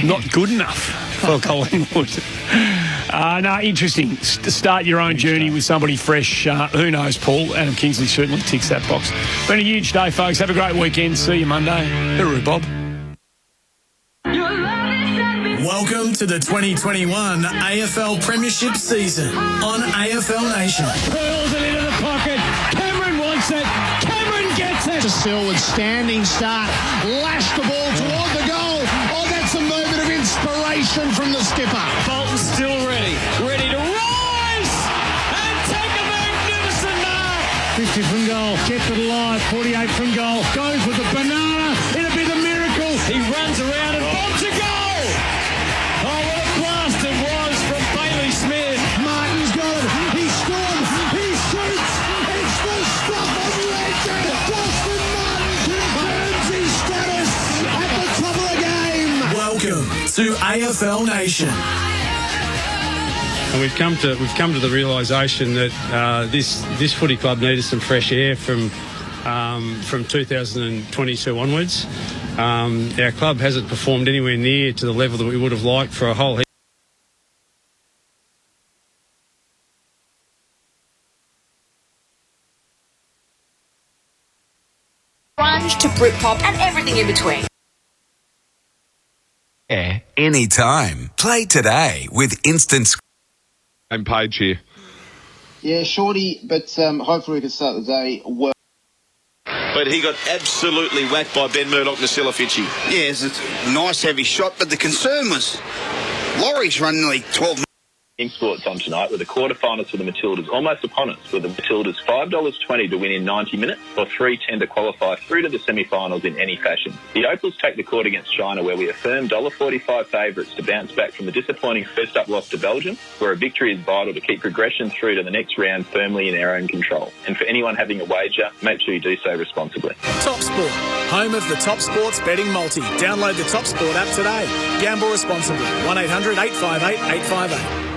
not good enough for Collingwood. No, interesting. To start your own journey with somebody fresh. Who knows, Paul? Adam Kingsley certainly ticks that box. Been a huge day, folks. Have a great weekend. See you Monday. Hooroo, Bob. Welcome to the 2021 AFL Premiership season on AFL Nation. Curls it into the pocket. Cameron wants it. Cameron gets it. To Selwood, standing start. Lashed the ball toward the goal. Oh, that's a moment of inspiration from the skipper. Bolton's still ready. Ready to rise and take a magnificent mark. 50 from goal. Kept it alive. 48 from goal. Goes with the banana. It'll be the miracle. He runs around and bombs a goal. Oh, what a blast it was from Bailey Smith. Martin's got it. He scores. He shoots. It's the stuff of legend. Dustin Martin confirms his status at the top of the game. Welcome to AFL Nation. And we've come to the realisation that this footy club needed some fresh air from 2022 onwards. Our club hasn't performed anywhere near to the level that we would have liked for a whole heap. Grunge to Britpop and everything in between. Anytime. Play today with Instant I'm Page here. Yeah, shorty, but hopefully we can start the day well. But he got absolutely whacked by Ben Murdoch-Nasilovici. Yes, it's a nice heavy shot, but the concern was Laurie's running like 12 Sports on tonight with the quarterfinals for the Matildas almost upon us, with the Matildas $5.20 to win in 90 minutes or $3.10 to qualify through to the semi-finals in any fashion. The Opals take the court against China, where we are firm $1.45 favourites to bounce back from the disappointing first-up loss to Belgium, where a victory is vital to keep progression through to the next round firmly in our own control. And for anyone having a wager, make sure you do so responsibly. Top Sport, home of the Top Sports betting multi. Download the Top Sport app today. Gamble responsibly. 1-800-858-858.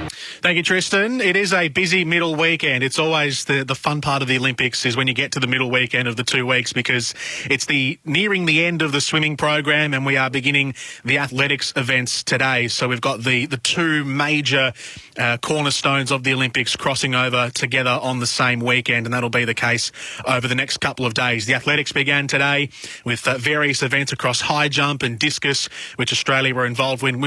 Thank you, Tristan. It is a busy middle weekend. It's always the fun part of the Olympics is when you get to the middle weekend of the 2 weeks, because it's nearing the end of the swimming program and we are beginning the athletics events today. So we've got the two major cornerstones of the Olympics crossing over together on the same weekend, and that'll be the case over the next couple of days. The athletics began today with various events across high jump and discus, which Australia were involved in.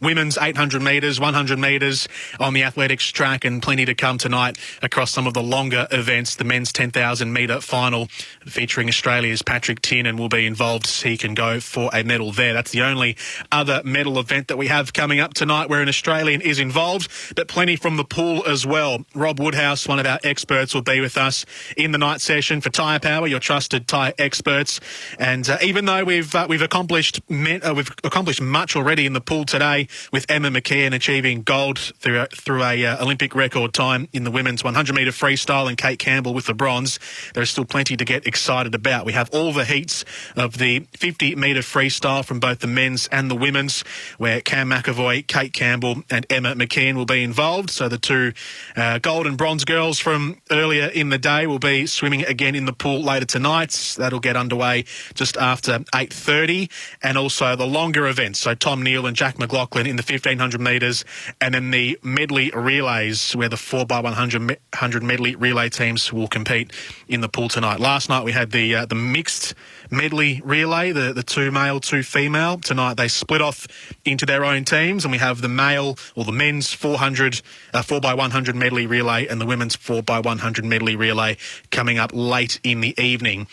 Women's 800 metres, 100 metres on the athletics track, and plenty to come tonight across some of the longer events. The men's 10,000 metre final featuring Australia's Patrick Tiernan will be involved. He can go for a medal there. That's the only other medal event that we have coming up tonight where an Australian is involved, but plenty from the pool as well. Rob Woodhouse, one of our experts, will be with us in the night session for Tyre Power, your trusted tyre experts. And even though we've accomplished much already in the pool today, with Emma McKeon achieving gold through a Olympic record time in the women's 100 metre freestyle and Kate Campbell with the bronze, there is still plenty to get excited about. We have all the heats of the 50 metre freestyle from both the men's and the women's, where Cam McAvoy, Kate Campbell and Emma McKeon will be involved. So the two gold and bronze girls from earlier in the day will be swimming again in the pool later tonight. That'll get underway just after 8:30. And also the longer events, so Tom Neal and Jack McLaughlin in the 1500 metres, and then the medley relays, where the 4x100 medley relay teams will compete in the pool tonight. Last night we had the mixed medley relay, the two male, two female. Tonight they split off into their own teams, and we have the male or the men's 4x100 medley relay and the women's 4x100 medley relay coming up late in the evening.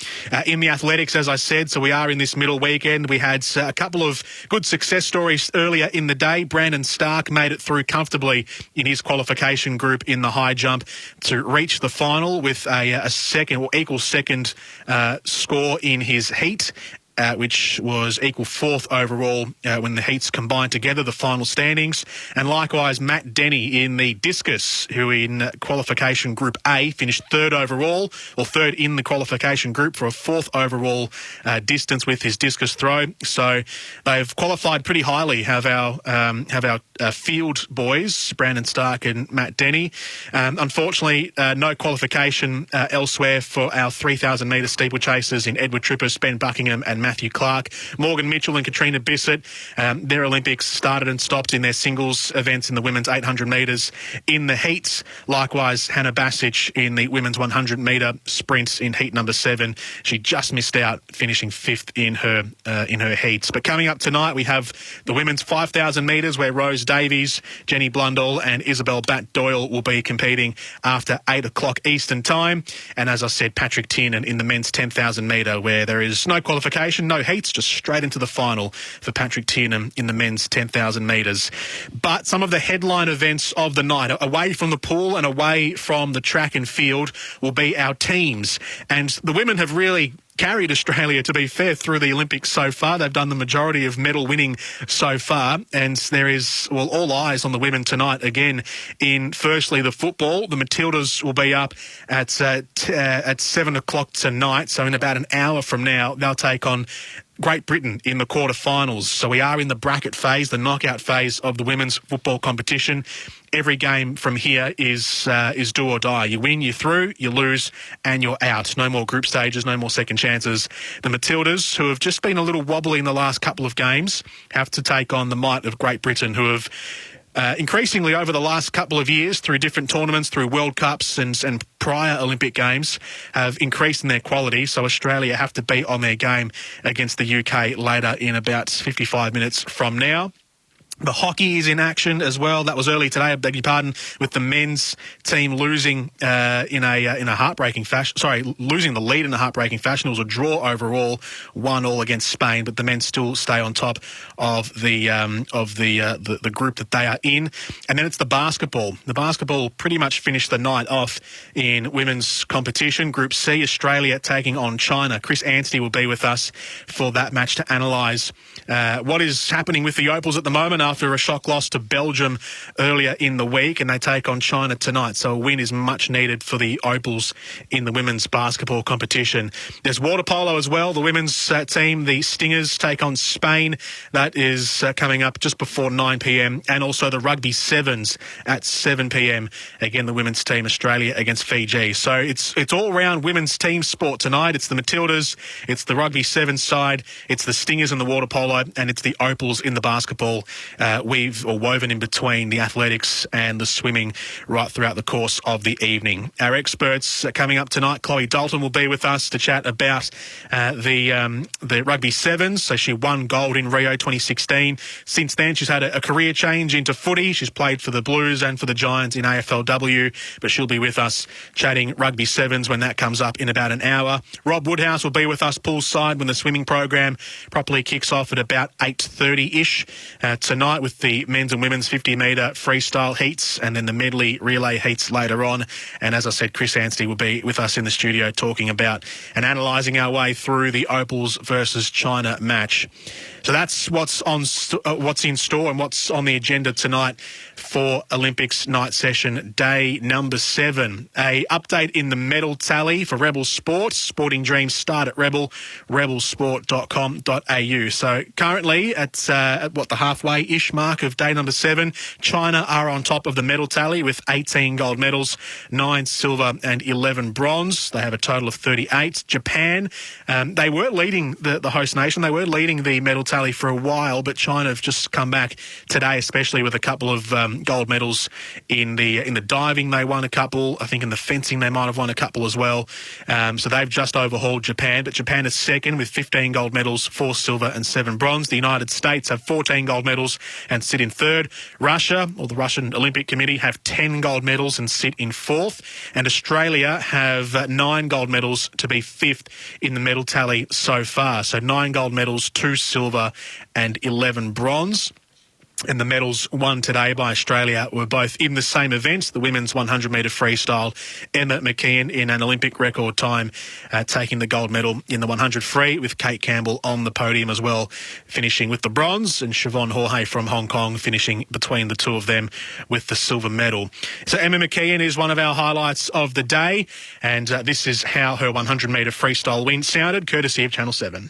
In the athletics, as I said, so we are in this middle weekend. We had a couple of good success stories earlier in the day. Brandon Stark made it through comfortably in his qualification group in the high jump to reach the final with a second or equal second score in his heat. Which was equal fourth overall when the heats combined together, the final standings. And likewise, Matt Denny in the discus, who in qualification Group A finished third overall, or third in the qualification group for a fourth overall distance with his discus throw. So they've qualified pretty highly, have our field boys, Brandon Stark and Matt Denny. Unfortunately, no qualification elsewhere for our 3,000 metre steeplechasers in Edward Tripper, Ben Buckingham and Matt Matthew Clark. Morgan Mitchell and Katrina Bissett, their Olympics started and stopped in their singles events in the women's 800 metres in the heats. Likewise, Hannah Basic in the women's 100-metre sprint in heat number 7. She just missed out, finishing 5th in her heats. But coming up tonight, we have the women's 5,000 metres where Rose Davies, Jenny Blundell and Isabel Batt-Doyle will be competing after 8 o'clock Eastern time. And as I said, Patrick Tiernan in the men's 10,000 metre where there is no qualification, no heats, just straight into the final for Patrick Tiernan in the men's 10,000 metres. But some of the headline events of the night, away from the pool and away from the track and field, will be our teams. And the women have really carried Australia, to be fair, through the Olympics so far. They've done the majority of medal winning so far, and there is, well, all eyes on the women tonight again in, firstly, the football. The Matildas will be up at 7 o'clock tonight, so in about an hour from now, they'll take on Great Britain in the quarterfinals. So we are in the bracket phase, the knockout phase of the women's football competition. Every game from here is do or die. You win, you're through, you lose, and you're out. No more group stages, no more second chances. The Matildas, who have just been a little wobbly in the last couple of games, have to take on the might of Great Britain, who have increasingly over the last couple of years, through different tournaments, through World Cups and prior Olympic Games, have increased in their quality. So Australia have to be on their game against the UK later in about 55 minutes from now. The hockey is in action as well. That was early today, I beg your pardon, with the men's team losing in a heartbreaking fashion. Sorry, losing the lead in a heartbreaking fashion. It was a draw overall, 1-1 against Spain, but the men still stay on top of the group that they are in. And then it's the basketball. The basketball pretty much finished the night off in women's competition. Group C, Australia taking on China. Chris Anstey will be with us for that match to analyse what is happening with the Opals at the moment after a shock loss to Belgium earlier in the week, and they take on China tonight. So a win is much needed for the Opals in the women's basketball competition. There's water polo as well. The women's team, the Stingers, take on Spain. That is coming up just before 9 p.m. And also the rugby sevens at 7 p.m. Again, the women's team, Australia against Fiji. So it's all round women's team sport tonight. It's the Matildas, it's the rugby sevens side, it's the Stingers in the water polo, and it's the Opals in the basketball. Woven in between the athletics and the swimming right throughout the course of the evening. Our experts coming up tonight, Chloe Dalton will be with us to chat about the rugby sevens. So she won gold in Rio 2016. Since then, she's had a career change into footy. She's played for the Blues and for the Giants in AFLW, but she'll be with us chatting rugby sevens when that comes up in about an hour. Rob Woodhouse will be with us poolside when the swimming program properly kicks off at about 8:30-ish tonight, with the men's and women's 50-metre freestyle heats and then the medley relay heats later on. And as I said, Chris Anstey will be with us in the studio talking about and analysing our way through the Opals versus China match. So that's what's in store and what's on the agenda tonight for Olympics night session day number 7. A update in the medal tally for Rebel Sport. Sporting dreams start at rebelsport.com.au. So currently at the halfway-ish mark of day number 7, China are on top of the medal tally with 18 gold medals, 9 silver and 11 bronze. They have a total of 38. Japan, they were leading the host nation. They were leading the medal tally for a while, but China have just come back today, especially with a couple of gold medals in the diving. They won a couple. I think in the fencing they might have won a couple as well. So they've just overhauled Japan, but Japan is second with 15 gold medals, 4 silver and 7 bronze. The United States have 14 gold medals and sit in third. Russia, or the Russian Olympic Committee, have 10 gold medals and sit in fourth. And Australia have 9 gold medals to be fifth in the medal tally so far. So 9 gold medals, 2 silver and 11 bronze. And the medals won today by Australia were both in the same event, the women's 100-metre freestyle. Emma McKeon in an Olympic record time, taking the gold medal in the 100 free, with Kate Campbell on the podium as well, finishing with the bronze, and Siobhan Jorge from Hong Kong finishing between the two of them with the silver medal. So Emma McKeon is one of our highlights of the day, and this is how her 100-metre freestyle win sounded, courtesy of Channel 7.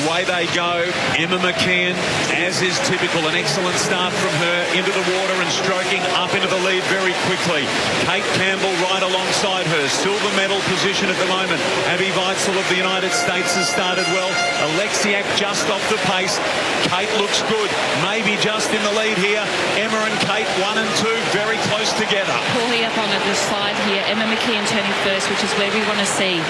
Away they go. Emma McKeon, as is typical, an excellent start from her into the water and stroking up into the lead very quickly. Kate Campbell right alongside her. Silver medal position at the moment. Abby Weitzel of the United States has started well. Alexiak just off the pace. Kate looks good. Maybe just in the lead here. Emma and Kate 1 and 2 very close together. Paulie up on the slide here. Emma McKeon turning first, which is where we want to see.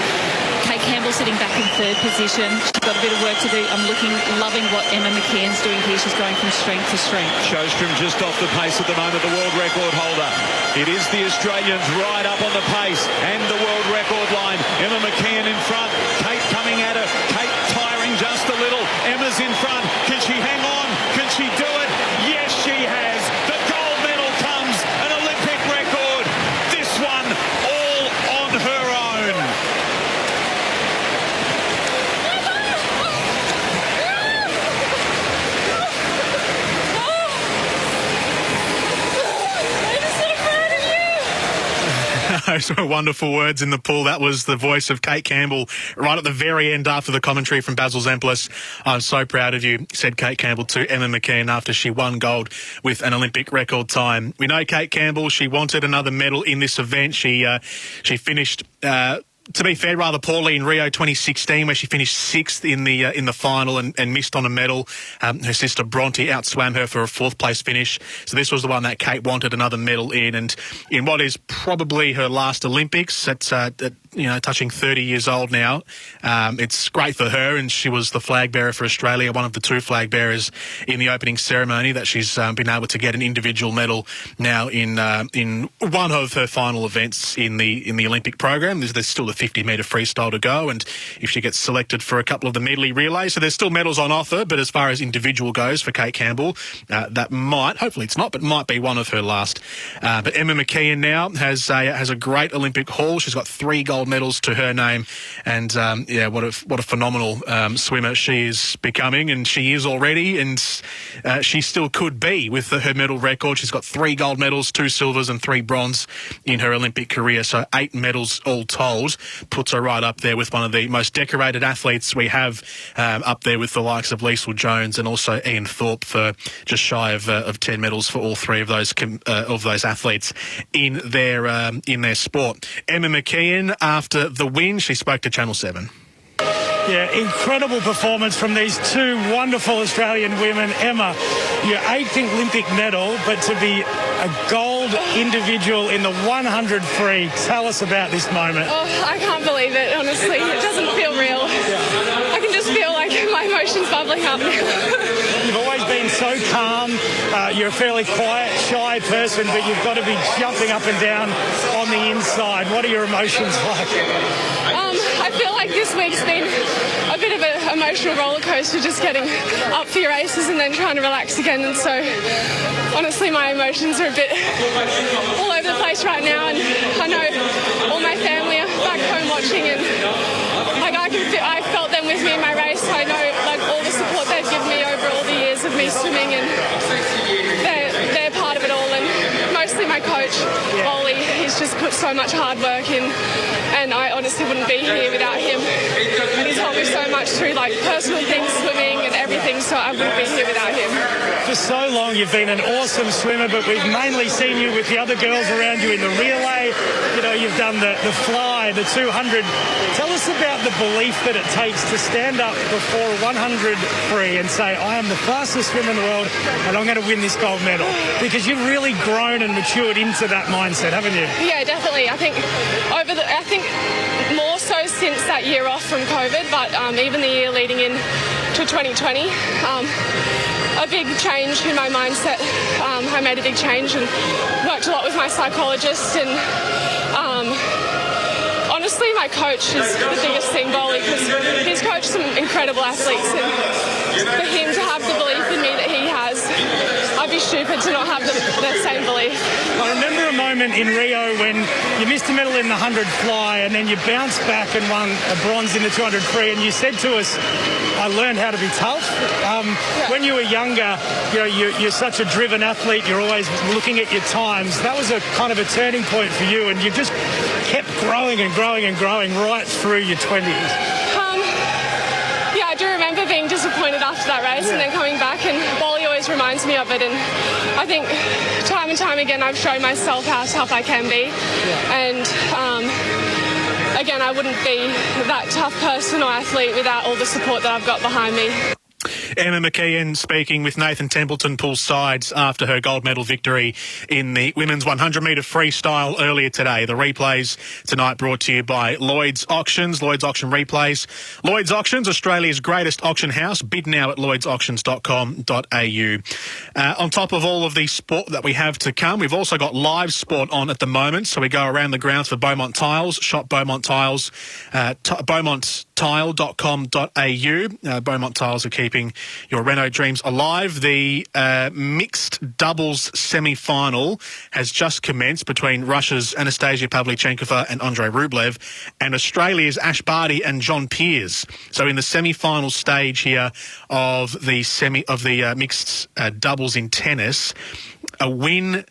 Kate Campbell sitting back in third position. She's got a bit of work to do. I'm loving what Emma McKeon's doing here. She's going from strength to strength. Sjostrom just off the pace at the moment, the world record holder. It is the Australians right up on the pace and the world record line. Emma McKeon in front. Kate coming at her. Kate tiring just a little. Emma's in front. Can she hang on? Can she do it? Yes, she has. The gold medal comes. An Olympic record. This one all on her own. Those were wonderful words in the pool. That was the voice of Kate Campbell right at the very end after the commentary from Basil Zemplis. I'm so proud of you, said Kate Campbell to Emma McKeon after she won gold with an Olympic record time. We know Kate Campbell, she wanted another medal in this event. She finished... to be fair, rather poorly in Rio 2016, where she finished sixth in the final and missed on a medal. Her sister Bronte outswam her for a fourth place finish. So this was the one that Kate wanted another medal in, and in what is probably her last Olympics. At touching 30 years old now. It's great for her, and she was the flag bearer for Australia, one of the two flag bearers in the opening ceremony. That she's been able to get an individual medal now in one of her final events in the Olympic program. There's still the 50-metre freestyle to go, and if she gets selected for a couple of the medley relays, so there's still medals on offer. But as far as individual goes for Kate Campbell, that might, hopefully it's not, but might be one of her last. But Emma McKeon now has a great Olympic haul. She's got 3 gold medals to her name, and what a phenomenal swimmer she is becoming, and she is already, and she still could be with her medal record. She's got 3 gold medals, 2 silvers and 3 bronze in her Olympic career, so 8 medals all told. Puts her right up there with one of the most decorated athletes we have, up there with the likes of Liesl Jones and also Ian Thorpe, for just shy of 10 medals for all 3 of those athletes in their sport. Emma McKeon, after the win, she spoke to Channel 7. Yeah, incredible performance from these 2 wonderful Australian women. Emma, your 8th Olympic medal, but to be a gold individual in the 100 free. Tell us about this moment. Oh, I can't believe it, honestly. It doesn't feel real. I can just feel like my emotions bubbling up now. You've always been so calm. You're a fairly quiet, shy person, but you've got to be jumping up and down on the inside. What are your emotions like? I feel like this week's been a bit of an emotional roller coaster, just getting up for your races and then trying to relax again. And so, honestly, my emotions are a bit all over the place right now. And I know all my family are back home watching, and I felt them with me in my race. I know all the support they've given me over all the years of me swimming, and they're part of it all. And mostly my coach, Ollie, he's just put so much hard work in, and I honestly wouldn't be here without him. And he's helped me so much through personal things, swimming and everything, so I wouldn't be here without him. For so long you've been an awesome swimmer, but we've mainly seen you with the other girls around you in the relay. You've done the fly, the 200. Tell us about the belief that it takes to stand up before 100 free and say, I am the fastest swimmer in the world and I'm going to win this gold medal. Because you've really grown and matured into that mindset, haven't you? Yeah, definitely. I think more so since that year off from COVID, but even the year leading in to 2020, a big change in my mindset. I made a big change and worked a lot with my psychologist, and honestly, my coach is the biggest thing, Bolly, because he's coached some incredible athletes, and for him to have the belief in me that he has, I'd be stupid to not have the same belief. I remember a moment in Rio when you missed a medal in the 100 fly and then you bounced back and won a bronze in the 200 free, and you said to us, I learned how to be tough. When you were younger, you're such a driven athlete, you're always looking at your times. That was a kind of a turning point for you, and you just kept growing and growing and growing right through your 20s. I do remember being me of it. And I think time and time again I've shown myself how tough I can be. And again, I wouldn't be that tough person or athlete without all the support that I've got behind me. Emma McKeon speaking with Nathan Templeton poolside after her gold medal victory in the women's 100-metre freestyle earlier today. The replays tonight brought to you by Lloyd's Auctions, Lloyd's Auction Replays. Lloyd's Auctions, Australia's greatest auction house. Bid now at lloydsauctions.com.au. On top of all of the sport that we have to come, we've also got live sport on at the moment. So we go around the grounds for Beaumont Tiles. Shop Beaumont Tiles, beaumonttile.com.au. Beaumont Tiles are keeping your Renault dreams alive. The mixed doubles semi-final has just commenced between Russia's Anastasia Pavlyuchenkova and Andrei Rublev, and Australia's Ash Barty and John Peers. So in the semi-final stage here of the mixed doubles in tennis, a win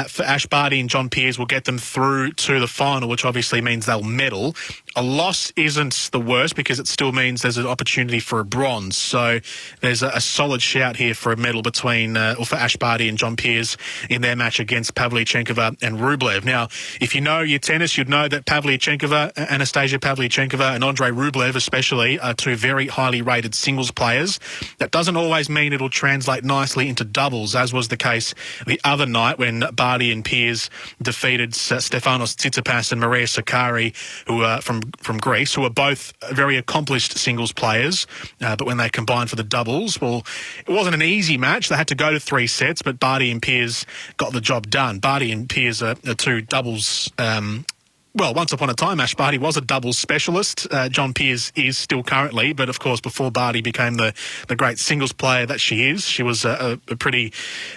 for Ash Barty and John Peers will get them through to the final, which obviously means they'll medal. A loss isn't the worst because it still means there's an opportunity for a bronze. So there's a solid shout here for a medal for Ash Barty and John Peers in their match against Pavlyuchenkova and Rublev. Now, if you know your tennis, you'd know that Anastasia Pavlyuchenkova and Andrei Rublev especially are two very highly rated singles players. That doesn't always mean it'll translate nicely into doubles, as was the case the other night when Barty and Peers defeated Stefanos Tsitsipas and Maria Sakkari, who are from Greece, who are both very accomplished singles players. But when they combined for the doubles, well, it wasn't an easy match. They had to go to 3 sets, but Barty and Peers got the job done. Barty and Peers are two doubles. Well, once upon a time, Ash Barty was a doubles specialist. John Peers is still currently, but of course, before Barty became the great singles player that she is, she was a pretty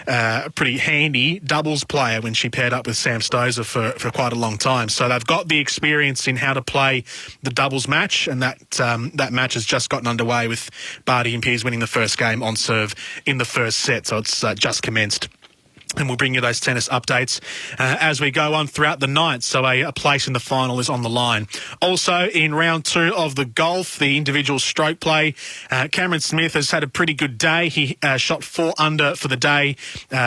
handy doubles player when she paired up with Sam Stosur for quite a long time. So they've got the experience in how to play the doubles match, and that match has just gotten underway with Barty and Peers winning the first game on serve in the first set. So it's just commenced. And we'll bring you those tennis updates as we go on throughout the night. So a place in the final is on the line. Also, in round 2 of the golf, the individual stroke play, Cameron Smith has had a pretty good day. He shot 4 under for the day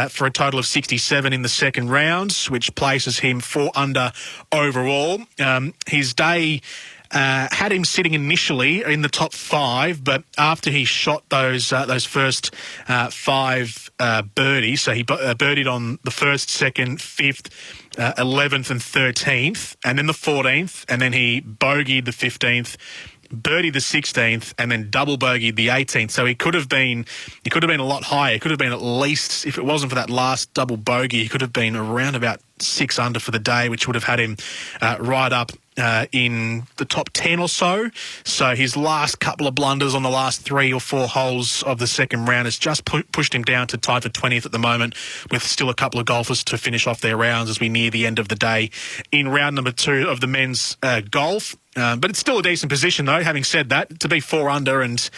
for a total of 67 in the second round, which places him 4 under overall. His day had him sitting initially in the top 5, but after he shot those first 5 birdies, so he birdied on the 1st, 2nd, 5th, 11th and 13th, and then the 14th, and then he bogeyed the 15th, birdied the 16th, and then double bogeyed the 18th. So he could have been a lot higher. It could have been at least, if it wasn't for that last double bogey, he could have been around about 6 under for the day, which would have had him right up in the top 10 or so. So his last couple of blunders on the last 3 or 4 holes of the second round has just pushed him down to tied for 20th at the moment, with still a couple of golfers to finish off their rounds as we near the end of the day in round number 2 of the men's golf. But it's still a decent position, though. Having said that, to be 4 under, and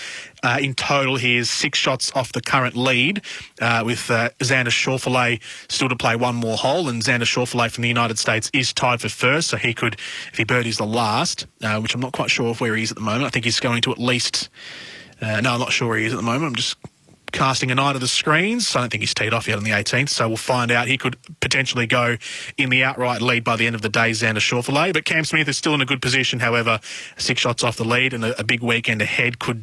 in total, he is 6 shots off the current lead, with Xander Schauffele still to play 1 more hole, and Xander Schauffele from the United States is tied for first, so he could, if he birdies the last, which I'm not quite sure of where he is at the moment. I think he's going to at least... no, I'm not sure where he is at the moment. I'm just casting an eye to the screens. I don't think he's teed off yet on the 18th, so we'll find out. He could potentially go in the outright lead by the end of the day, Xander Schauffele. But Cam Smith is still in a good position. However, 6 shots off the lead and a big weekend ahead could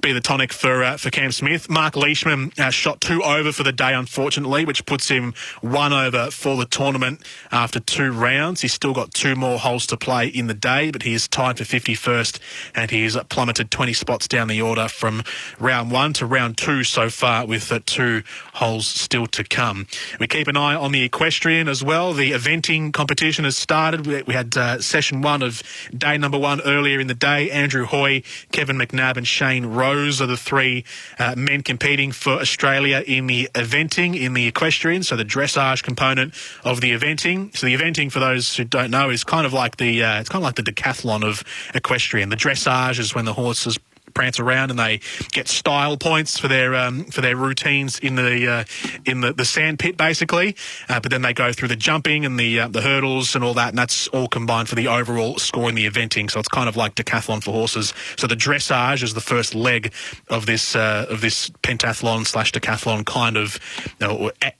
be the tonic for Cam Smith. Mark Leishman shot 2 over for the day, unfortunately, which puts him 1 over for the tournament after 2 rounds. He's still got 2 more holes to play in the day, but he is tied for 51st, and he is plummeted 20 spots down the order from round 1 to round 2 so far, with 2 holes still to come. We keep an eye on the equestrian as well. The eventing competition has started. We had session 1 of day number 1 earlier in the day. Andrew Hoy, Kevin McNabb and Shane Rose are the 3 men competing for Australia in the eventing, in the equestrian, so the dressage component of the eventing. So the eventing, for those who don't know, is kind of like the decathlon of equestrian. The dressage is when the horses prance around, and they get style points for their routines in the sand pit, basically. But then they go through the jumping and the hurdles and all that, and that's all combined for the overall score in the eventing. So it's kind of like decathlon for horses. So the dressage is the first leg of this pentathlon / decathlon kind of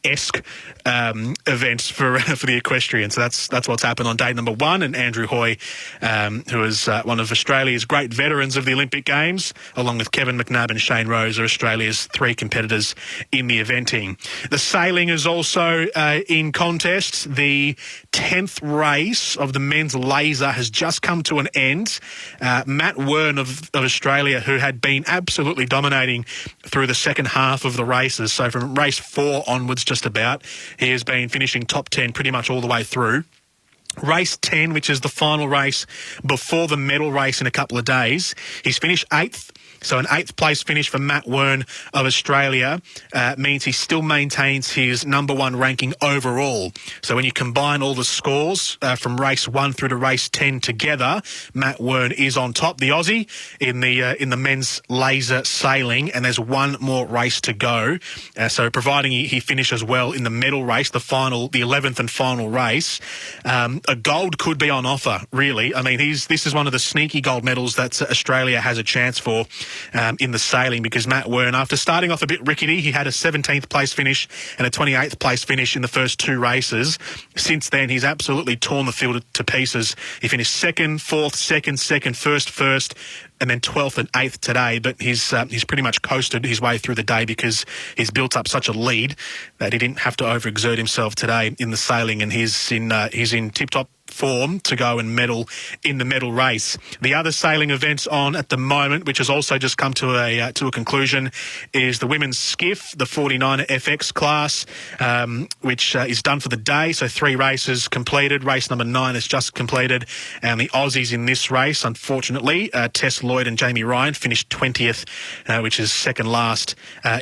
esque event for the equestrian. So that's what's happened on day number 1. And Andrew Hoy, who is one of Australia's great veterans of the Olympic Games, along with Kevin McNabb and Shane Rose, are Australia's 3 competitors in the eventing. The sailing is also in contest. The 10th race of the men's laser has just come to an end. Matt Wern of Australia, who had been absolutely dominating through the second half of the races, so from race 4 onwards just about, he has been finishing top 10 pretty much all the way through. Race 10, which is the final race before the medal race in a couple of days, he's finished 8th. So an 8th place finish for Matt Wern of Australia means he still maintains his number 1 ranking overall. So when you combine all the scores from race 1 through to race 10 together, Matt Wern is on top, the Aussie, in the men's laser sailing, and there's one more race to go. So providing he finishes well in the medal race, the 11th and final race, a gold could be on offer, really. I mean, this is one of the sneaky gold medals that Australia has a chance for in the sailing, because Matt Wern, after starting off a bit rickety, he had a 17th place finish and a 28th place finish in the first 2 races. Since then, he's absolutely torn the field to pieces. He finished 2nd, 4th, 2nd, 1st, and then 12th and 8th today, but he's pretty much coasted his way through the day because he's built up such a lead that he didn't have to overexert himself today in the sailing, and he's in tip-top form to go and medal in the medal race. The other sailing events on at the moment, which has also just come to a conclusion, is the women's skiff, the 49er FX class, which is done for the day. So 3 races completed. Race number 9 is just completed, and the Aussies in this race, unfortunately, Tess Lloyd and Jamie Ryan, finished 20th, which is second last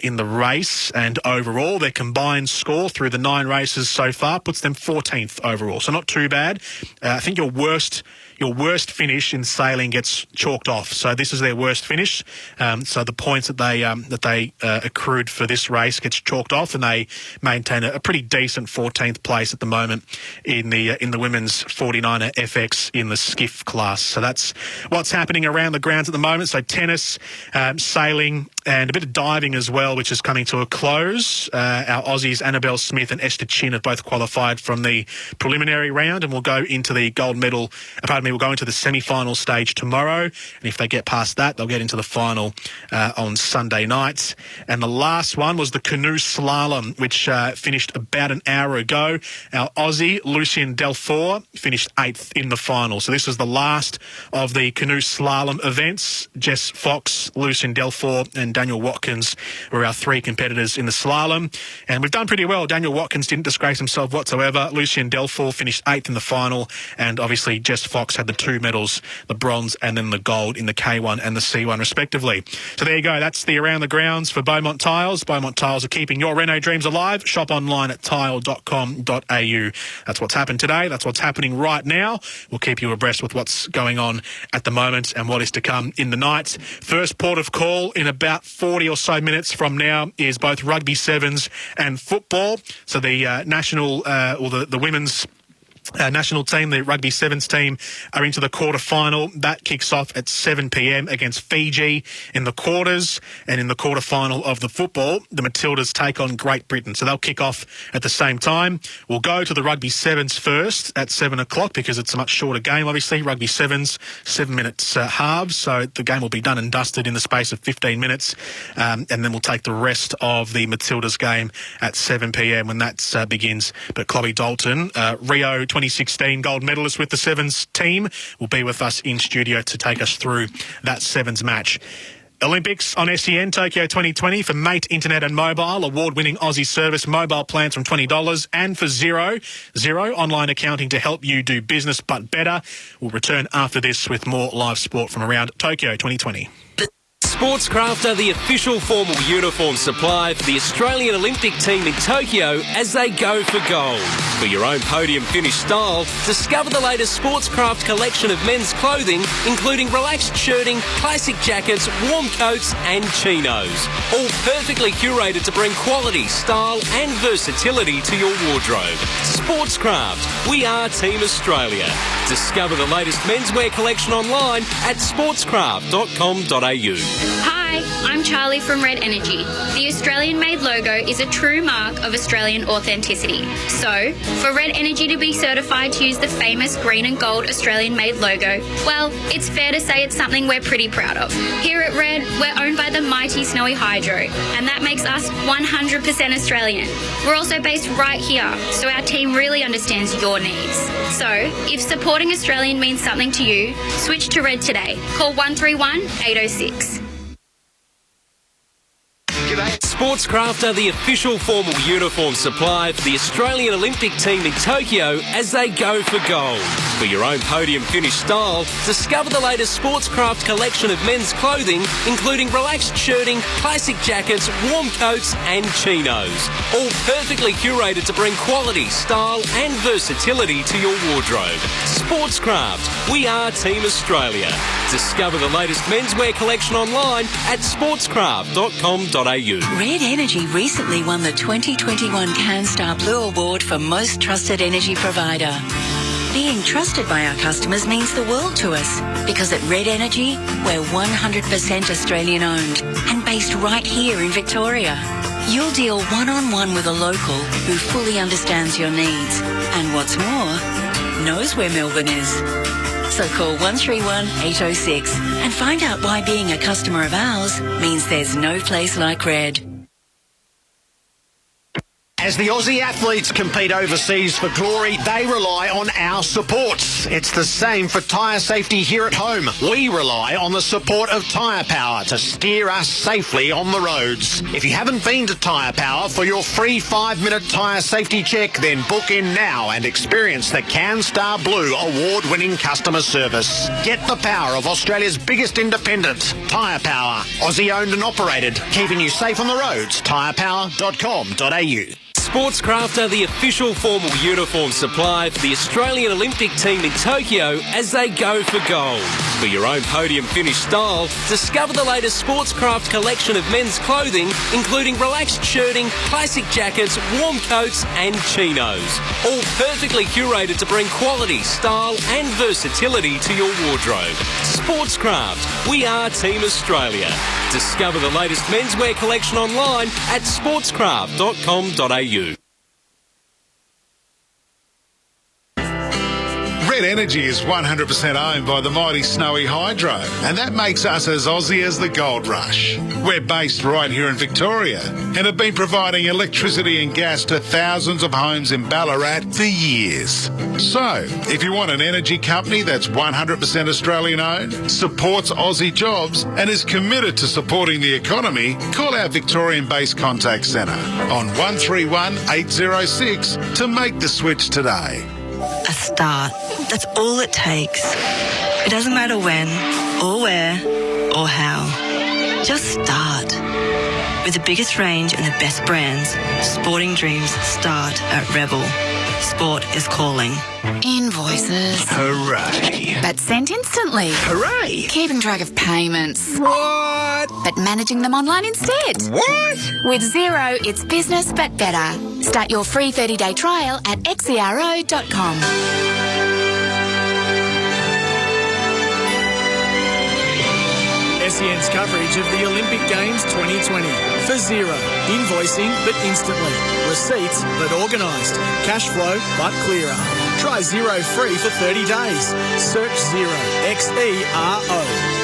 in the race. And overall, their combined score through the 9 races so far puts them 14th overall. So not too bad. I think your worst finish in sailing gets chalked off. So this is their worst finish. So the points that they accrued for this race gets chalked off, and they maintain a pretty decent 14th place at the moment in the women's 49er FX in the skiff class. So that's what's happening around the grounds at the moment. So tennis, sailing, and a bit of diving as well, which is coming to a close. Our Aussies, Annabelle Smith and Esther Chin, have both qualified from the preliminary round, and will go into the we'll go into the semi-final stage tomorrow. And if they get past that, they'll get into the final on Sunday night. And the last one was the canoe slalom, which finished about an hour ago. Our Aussie, Lucien Delfour, finished 8th in the final. So this is the last of the canoe slalom events. Jess Fox, Lucien Delfour and Daniel Watkins were our 3 competitors in the slalom. And we've done pretty well. Daniel Watkins didn't disgrace himself whatsoever. Lucien Delfour finished 8th in the final. And obviously Jess Fox had the 2 medals, the bronze and then the gold in the K1 and the C1 respectively. So there you go. That's the Around the Grounds for Beaumont Tiles. Beaumont Tiles are keeping your Renault dreams alive. Shop online at tile.com.au. That's what's happened today. That's what's happening right now. We'll keep you abreast with what's going on at the moment and what is to come in the night. First port of call in about 40 or so minutes from now is both rugby sevens and football. So the national or the women's national team, the rugby sevens team, are into the quarter-final. That kicks off at 7 p.m. against Fiji in the quarters. And in the quarter-final of the football, the Matildas take on Great Britain. So they'll kick off at the same time. We'll go to the rugby sevens first at 7 o'clock because it's a much shorter game, obviously. Rugby sevens, 7 minutes halves. So the game will be done and dusted in the space of 15 minutes. And then we'll take the rest of the Matildas game at 7 p.m. when that begins. But Chloe Dalton, Rio 2016 gold medalist with the sevens team, will be with us in studio to take us through that sevens match. Olympics on SEN Tokyo 2020 for Mate Internet and Mobile, award-winning Aussie service mobile plans from $20, and for Xero online accounting to help you do business but better. We'll return after this with more live sport from around Tokyo 2020. Sportscraft are the official formal uniform supply for the Australian Olympic team in Tokyo as they go for gold. For your own podium finish style, discover the latest Sportscraft collection of men's clothing, including relaxed shirting, classic jackets, warm coats and chinos. All perfectly curated to bring quality, style and versatility to your wardrobe. Sportscraft. We are Team Australia. Discover the latest menswear collection online at sportscraft.com.au. Hi, I'm Charlie from Red Energy. The Australian-made logo is a true mark of Australian authenticity. So, for Red Energy to be certified to use the famous green and gold Australian-made logo, well, it's fair to say it's something we're pretty proud of. Here at Red, we're owned by the mighty Snowy Hydro, and that makes us 100% Australian. We're also based right here, so our team really understands your needs. So, if supporting Australian means something to you, switch to Red today. Call 131 806. Sportscraft are the official formal uniform supply for the Australian Olympic team in Tokyo as they go for gold. For your own podium finish style, discover the latest Sportscraft collection of men's clothing, including relaxed shirting, classic jackets, warm coats and chinos. All perfectly curated to bring quality, style and versatility to your wardrobe. Sportscraft. We are Team Australia. Discover the latest menswear collection online at sportscraft.com.au. Red Energy recently won the 2021 CanStar Blue Award for Most Trusted Energy Provider. Being trusted by our customers means the world to us, because at Red Energy, we're 100% Australian owned and based right here in Victoria. You'll deal one-on-one with a local who fully understands your needs and, what's more, knows where Melbourne is. So call 131 806 and find out why being a customer of ours means there's no place like Red. As the Aussie athletes compete overseas for glory, they rely on our supports. It's the same for tyre safety here at home. We rely on the support of Tyre Power to steer us safely on the roads. If you haven't been to Tyre Power for your free 5-minute tyre safety check, then book in now and experience the CanStar Blue award-winning customer service. Get the power of Australia's biggest independent, Tyre Power. Aussie-owned and operated, keeping you safe on the roads. tyrepower.com.au. Sportscraft are the official formal uniform supply for the Australian Olympic team in Tokyo as they go for gold. For your own podium finish style, discover the latest Sportscraft collection of men's clothing, including relaxed shirting, classic jackets, warm coats and chinos. All perfectly curated to bring quality, style and versatility to your wardrobe. Sportscraft. We are Team Australia. Discover the latest menswear collection online at sportscraft.com.au. Red Energy is 100% owned by the mighty Snowy Hydro, and that makes us as Aussie as the gold rush. We're based right here in Victoria and have been providing electricity and gas to thousands of homes in Ballarat for years. So, if you want an energy company that's 100% Australian owned, supports Aussie jobs and is committed to supporting the economy, call our Victorian-based contact centre on 131 806 to make the switch today. A start. That's all it takes. It doesn't matter when, or where, or how. Just start. With the biggest range and the best brands, sporting dreams start at Rebel. Sport is calling. Invoices. Hooray. But sent instantly. Hooray. Keeping track of payments. What? But managing them online instead. What? With Xero, it's business but better. Start your free 30-day trial at xero.com. SEN's coverage of the Olympic Games 2020. For Xero. Invoicing but instantly. Receipts but organised. Cash flow but clearer. Try Xero free for 30 days. Search Xero. Xero.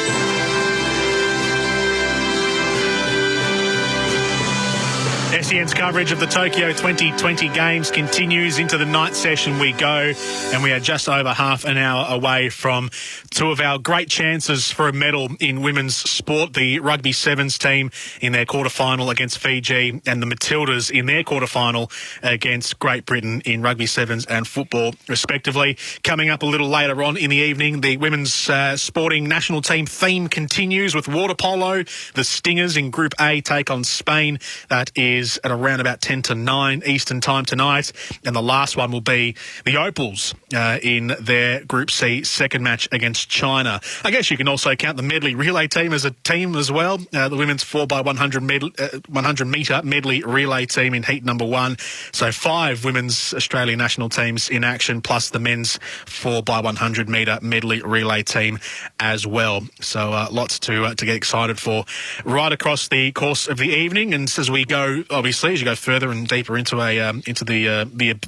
SEN's coverage of the Tokyo 2020 Games continues. Into the night session we go, and we are just over half an hour away from two of our great chances for a medal in women's sport. The Rugby Sevens team in their quarterfinal against Fiji, and the Matildas in their quarterfinal against Great Britain in Rugby Sevens and football, respectively. Coming up a little later on in the evening, the women's sporting national team theme continues with water polo. The Stingers in Group A take on Spain. That is is at around about 10 to 9 Eastern time tonight. And the last one will be the Opals in their Group C second match against China. I guess you can also count the medley relay team as a team as well. The women's 4x100 metre medley relay team in heat number 1. So 5 women's Australian national teams in action, plus the men's 4x100 metre medley relay team as well. So lots to get excited for right across the course of the evening. And as we go, obviously, as you go further and deeper into the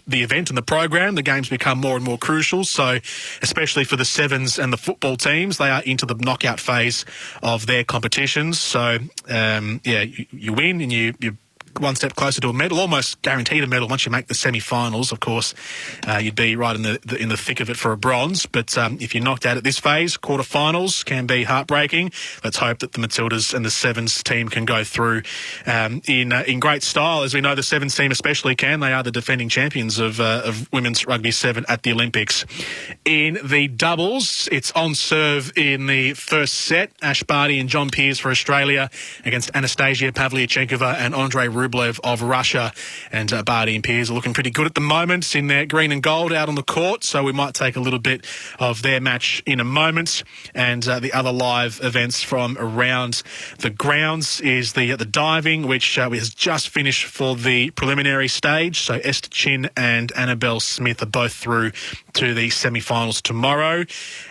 event and the program, the games become more and more crucial. So especially for the sevens and the football teams, they are into the knockout phase of their competitions. So you win and you one step closer to a medal, almost guaranteed a medal once you make the semi-finals. Of course, you'd be right in the thick of it for a bronze. But if you're knocked out at this phase, quarterfinals can be heartbreaking. Let's hope that the Matildas and the Sevens team can go through in great style. As we know, the Sevens team especially can. They are the defending champions of women's rugby 7 at the Olympics. In the doubles, it's on serve in the first set. Ash Barty and John Peers for Australia against Anastasia Pavlyuchenkova and Andrei Rublev of Russia. And Barty and Peers are looking pretty good at the moment in their green and gold out on the court, so we might take a little bit of their match in a moment. And the other live events from around the grounds is the diving, which has just finished for the preliminary stage. So Esther Chin and Annabelle Smith are both through to the semi-finals tomorrow.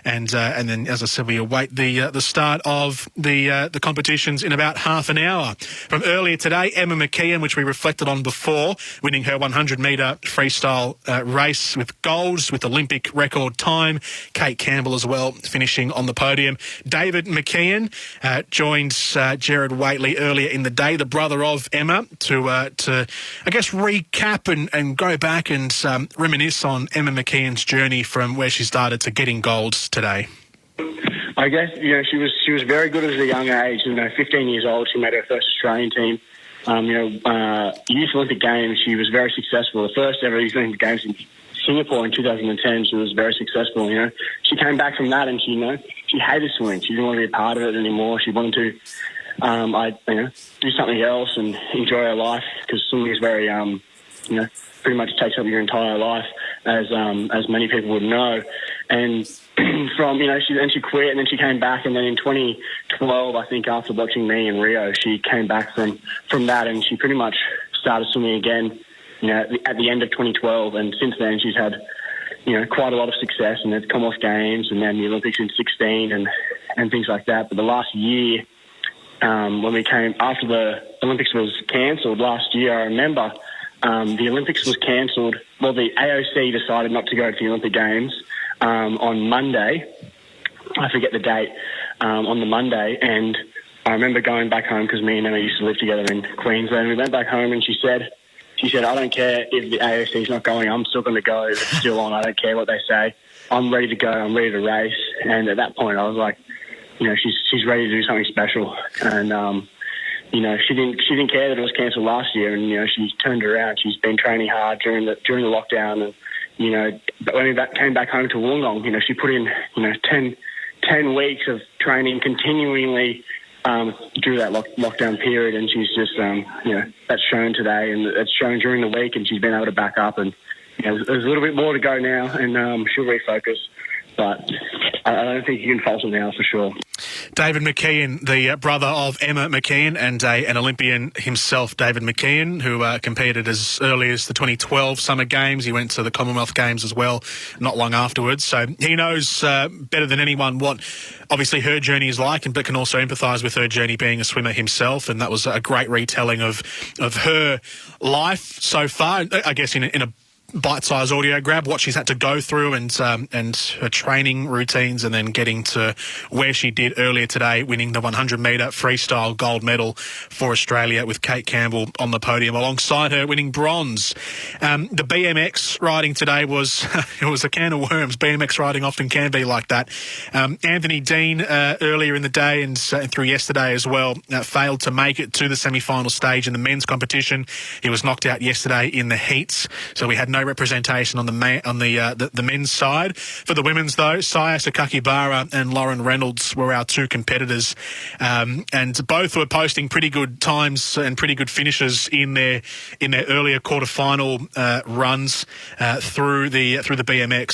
And then, as I said, we await the start of the competitions in about half an hour. From earlier today, Emma McKeon, which we reflected on before, winning her 100-metre freestyle race with golds with Olympic record time. Kate Campbell as well, finishing on the podium. David McKeon joined Gerard Whateley earlier in the day, the brother of Emma, to I guess recap and go back and reminisce on Emma McKeon's journey from where she started to getting golds today. I guess, she was very good at a young age. 15 years old, she made her first Australian team. Youth Olympic Games, she was very successful. The first ever Youth Olympic Games in Singapore in 2010, she was very successful. She came back from that and she hated swimming. She didn't want to be a part of it anymore. She wanted to, do something else and enjoy her life, because swimming is very, pretty much takes up your entire life, as many people would know. And she quit, and then she came back, and then in 2012, I think, after watching me in Rio, she came back from that, and she pretty much started swimming again, at the end of 2012, and since then she's had, quite a lot of success in the Commonwealth Games and then the Olympics in 2016 and things like that. But the last year, when we came after the Olympics was cancelled last year, I remember the Olympics was cancelled. Well, the AOC decided not to go to the Olympic Games on Monday. I forget the date, on the Monday, and I remember going back home, because me and Emma used to live together in Queensland. We went back home and she said, I don't care if the AOC's not going, I'm still going to go. If it's still on, I don't care what they say. I'm ready to go, I'm ready to race. And at that point I was like, she's ready to do something special. And, she didn't care that it was cancelled last year, and, she's turned around. She's been training hard during the lockdown, and, but when we came back home to Wollongong, she put in, 10 weeks of training continually through that lockdown period, and she's just, that's shown today, and it's shown during the week, and she's been able to back up, and there's a little bit more to go now, and she'll refocus. But I don't think you can fault her now, for sure. David McKeon, the brother of Emma McKeon, and an Olympian himself, David McKeon, who competed as early as the 2012 Summer Games. He went to the Commonwealth Games as well not long afterwards. So he knows better than anyone what obviously her journey is like, but can also empathise with her journey being a swimmer himself. And that was a great retelling of her life so far, I guess, in a bite-sized audio grab, what she's had to go through and her training routines, and then getting to where she did earlier today, winning the 100-metre freestyle gold medal for Australia with Kate Campbell on the podium alongside her, winning bronze. The BMX riding today was it was a can of worms. BMX riding often can be like that. Anthony Dean earlier in the day and through yesterday as well failed to make it to the semi-final stage in the men's competition. He was knocked out yesterday in the heats, so we had no no representation on the men's side. For the women's, though, Saya Sakakibara and Lauren Reynolds were our two competitors, and both were posting pretty good times and pretty good finishes in their earlier quarterfinal runs through the BMX.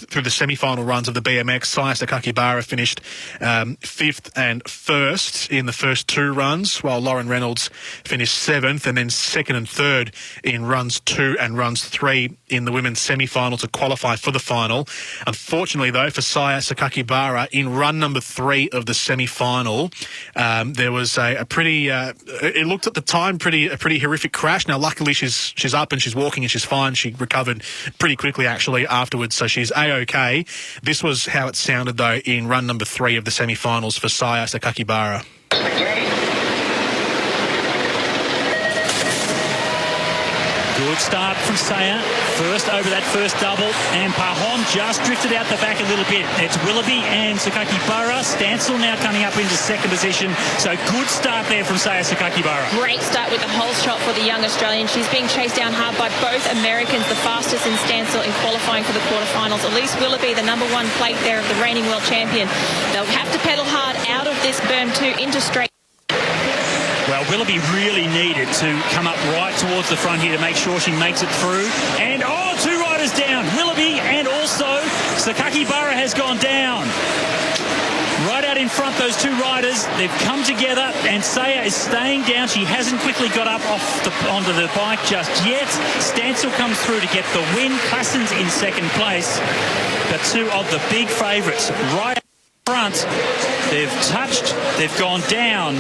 Through the semi-final runs of the BMX. Saya Sakakibara finished 5th and 1st in the first two runs, while Lauren Reynolds finished 7th, and then 2nd and 3rd in runs 2 and runs 3 in the women's semi-final to qualify for the final. Unfortunately, though, for Saya Sakakibara, in run number 3 of the semi-final, there was a pretty, it looked at the time a pretty horrific crash. Now, luckily, she's up and she's walking and she's fine. She recovered pretty quickly, actually, afterwards, so she's A-OK. This was how it sounded, though, in run number 3 of the semi-finals for Saya Sakakibara. Good start from Saya. First over that first double, and Pahon just drifted out the back a little bit. It's Willoughby and Sakakibara. Stancil now coming up into second position. So good start there from Saya Sakakibara. Great start with the whole shot for the young Australian. She's being chased down hard by both Americans, the fastest in Stancil in qualifying for the quarterfinals. Elise Willoughby, the number 1 plate there of the reigning world champion. They'll have to pedal hard out of this berm 2 into straight. Well, Willoughby really needed to come up right towards the front here to make sure she makes it through. And, 2 riders down. Willoughby and also Sakakibara has gone down. Right out in front, those 2 riders, they've come together, and Saya is staying down. She hasn't quickly got up onto the bike just yet. Stancil comes through to get the win. Classens in second place. The 2 of the big favourites right up front. They've touched, they've gone down.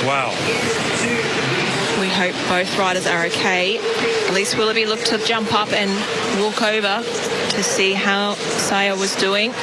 Wow. We hope both riders are okay. Elise Willoughby looked to jump up and walk over to see how Saya was doing.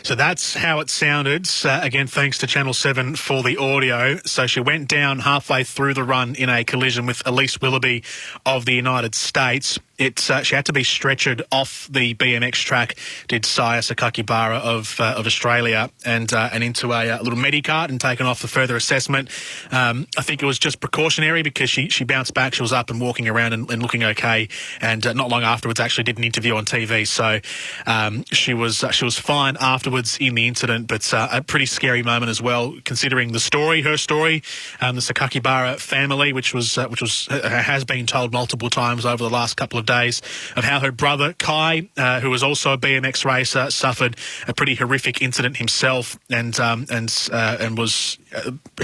So that's how it sounded. Again, thanks to Channel 7 for the audio. So she went down halfway through the run in a collision with Elise Willoughby of the United States. She had to be stretchered off the BMX track, did Saya Sakakibara of Australia, and into a little medicart and taken off for further assessment. I think it was just precautionary because she bounced back. She was up and walking around and looking okay, and not long afterwards actually did an interview on TV. So she was fine afterwards in the incident, but a pretty scary moment as well, considering her story, the Sakakibara family, which has been told multiple times over the last couple of days, of how her brother Kai, who was also a BMX racer, suffered a pretty horrific incident himself, and was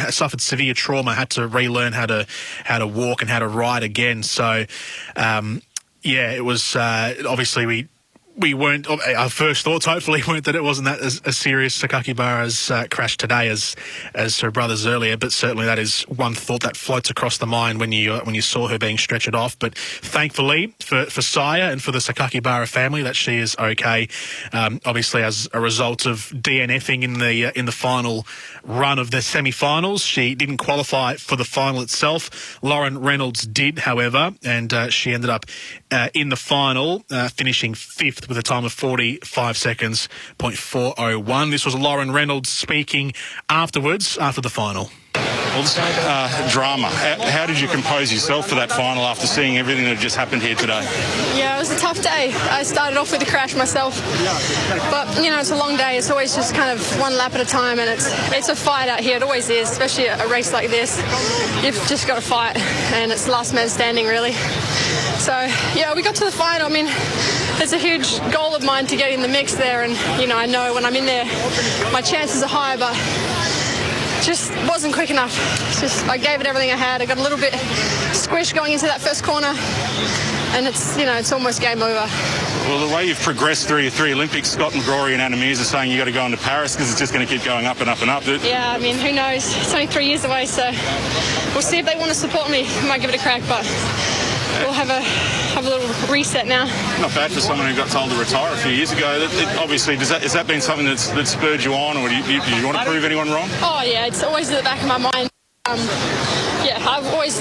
suffered severe trauma, had to relearn how to walk and how to ride again. So it was obviously we weren't. Our first thoughts, hopefully, weren't that it wasn't that as serious Sakakibara's crash today as her brother's earlier. But certainly, that is one thought that floats across the mind when you saw her being stretchered off. But thankfully for Saya and for the Sakakibara family, that she is okay. Obviously, as a result of DNFing in the final run of the semi-finals, she didn't qualify for the final itself. Lauren Reynolds did, however, and she ended up in the final, finishing 5th with a time of 45 seconds, .401. This was Lauren Reynolds speaking afterwards, after the final. Well, this drama. How did you compose yourself for that final after seeing everything that just happened here today? Yeah, it was a tough day. I started off with a crash myself, but it's a long day. It's always just kind of one lap at a time, and it's a fight out here. It always is, especially a race like this. You've just got to fight, and it's last man standing, really. So yeah, we got to the final. I mean, it's a huge goal of mine to get in the mix there, and I know when I'm in there, my chances are high, but just wasn't quick enough. I gave it everything I had. I got a little bit squished going into that first corner, and it's almost game over. Well, the way you've progressed through your 3 Olympics, Scott and Glory and Anna Mears are saying you got to go into Paris because it's just going to keep going up and up and up. Yeah, I mean, who knows? It's only 3 years away, so we'll see if they want to support me. I might give it a crack, but we'll have a little reset now. Not bad for someone who got told to retire a few years ago. Obviously, has that been something that spurred you on, or do you want to prove anyone wrong? Oh, yeah, it's always at the back of my mind. Yeah, I've always,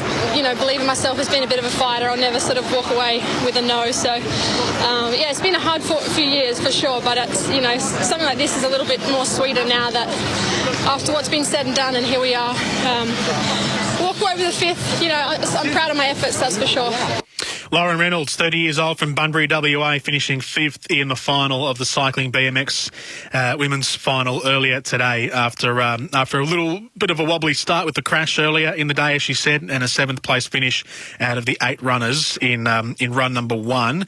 believed in myself as being a bit of a fighter. I'll never sort of walk away with a no. So, yeah, it's been a hard few years for sure, but it's, something like this is a little bit more sweeter now that after what's been said and done, and here we are. Walk away with a fifth. I'm proud of my efforts, that's for sure. Lauren Reynolds, 30 years old from Bunbury, WA, finishing fifth in the final of the cycling BMX women's final earlier today after a little bit of a wobbly start with the crash earlier in the day, as she said, and a seventh place finish out of the 8 runners in run number 1.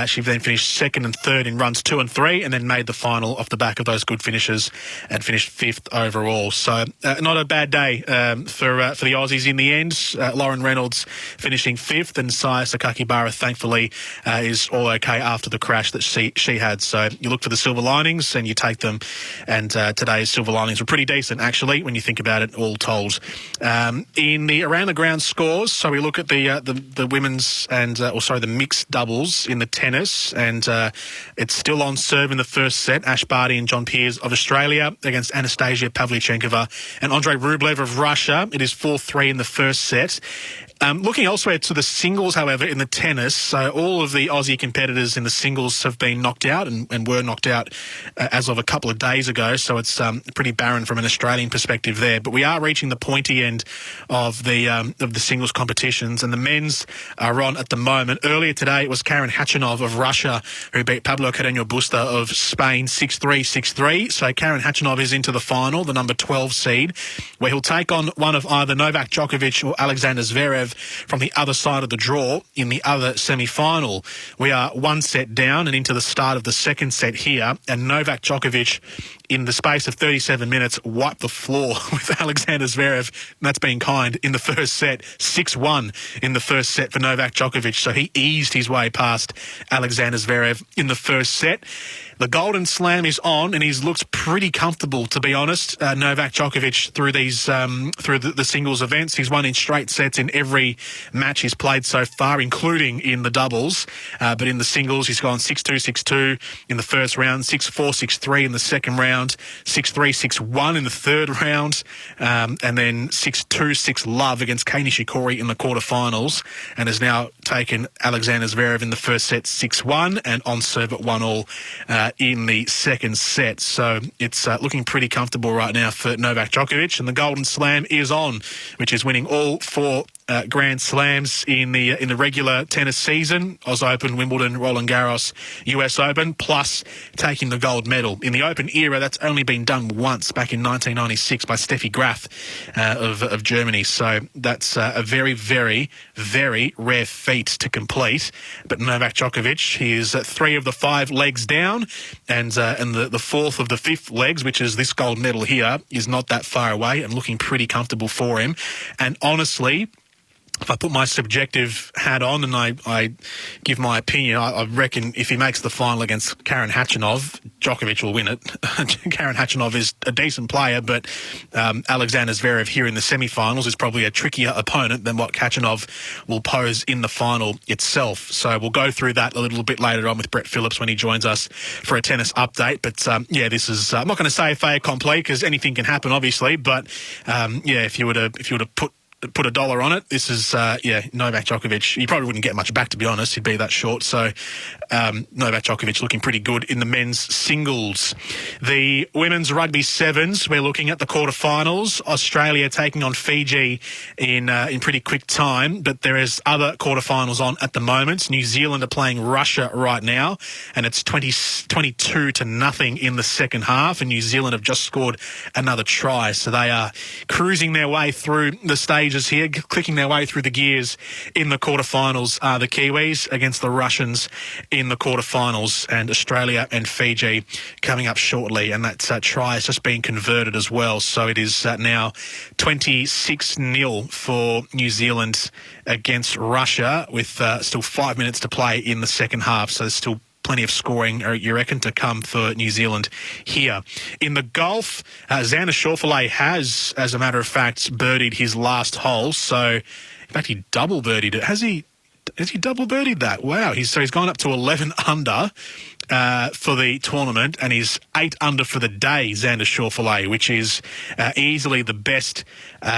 She then finished second and third in runs 2 and 3, and then made the final off the back of those good finishes and finished fifth overall. So not a bad day for the Aussies in the end. Lauren Reynolds finishing fifth, and Saya Sakakibara, thankfully, is all okay after the crash that she had. So you look for the silver linings and you take them, and today's silver linings were pretty decent, actually, when you think about it, all told. In the around the ground scores, so we look at the women's and the mixed doubles in the tennis, and it's still on serve in the first set. Ash Barty and John Peers of Australia against Anastasia Pavlyuchenkova and Andrei Rublev of Russia. It is 4-3 in the first set. Looking elsewhere to the singles, however, in the tennis, so all of the Aussie competitors in the singles have been knocked out and were knocked out as of a couple of days ago, so it's pretty barren from an Australian perspective there. But we are reaching the pointy end of the singles competitions, and the men's are on at the moment. Earlier today, it was Karen Khachanov of Russia who beat Pablo Carreño Busta of Spain 6-3, 6-3. So Karen Khachanov is into the final, the number 12 seed, where he'll take on one of either Novak Djokovic or Alexander Zverev from the other side of the draw in the other semi-final. We are one set down and into the start of the second set here, and Novak Djokovic, in the space of 37 minutes, wiped the floor with Alexander Zverev, and that's been kind, in the first set. 6-1 in the first set for Novak Djokovic, so he eased his way past Alexander Zverev in the first set. The Golden Slam is on, and he's looked pretty comfortable, to be honest. Novak Djokovic, through these through the singles events, he's won in straight sets in every match he's played so far, including in the doubles. But in the singles, he's gone 6-2, 6-2 in the first round, 6-4, 6-3 in the second round, 6-3, 6-1 in the third round, and then 6-2, 6-love against Kei Nishikori in the quarterfinals, and has now taken Alexander Zverev in the first set 6-1 and on serve at 1-all in the second set. So it's looking pretty comfortable right now for Novak Djokovic, and the Golden Slam is on, which is winning all 4 Grand Slams in the regular tennis season: Oz Open, Wimbledon, Roland Garros, US Open, plus taking the gold medal. In the Open era, that's only been done once, back in 1996 by Steffi Graf of Germany. So that's a very, very, very rare feat to complete. But Novak Djokovic, he is 3 of the 5 legs down, and the 4th of the 5th legs, which is this gold medal here, is not that far away and looking pretty comfortable for him. And honestly, if I put my subjective hat on and I give my opinion, I reckon if he makes the final against Karen Khachanov, Djokovic will win it. Karen Khachanov is a decent player, but Alexander Zverev here in the semi-finals is probably a trickier opponent than what Khachanov will pose in the final itself. So we'll go through that a little bit later on with Brett Phillips when he joins us for a tennis update. But yeah, this is I'm not going to say a fait accompli because anything can happen, obviously. But yeah, if you were to put a dollar on it, this is, Novak Djokovic. He probably wouldn't get much back, to be honest. He'd be that short. So Novak Djokovic looking pretty good in the men's singles. The women's rugby sevens, we're looking at the quarterfinals. Australia taking on Fiji in pretty quick time, but there is other quarterfinals on at the moment. New Zealand are playing Russia right now, and it's 22-0 in the second half, and New Zealand have just scored another try. So they are cruising their way through the stage here, clicking their way through the gears in the quarterfinals are the Kiwis against the Russians in the quarterfinals, and Australia and Fiji coming up shortly, and that try has just been converted as well. So it is now 26-0 for New Zealand against Russia with still 5 minutes to play in the second half. So there's still plenty of scoring, you reckon, to come for New Zealand here. In the golf, Xander Schauffele has, as a matter of fact, birdied his last hole. So, in fact, he double birdied it. Has he double birdied that? Wow. He's gone up to 11 under, for the tournament, and he's 8 under for the day, Xander Schauffele, which is easily the best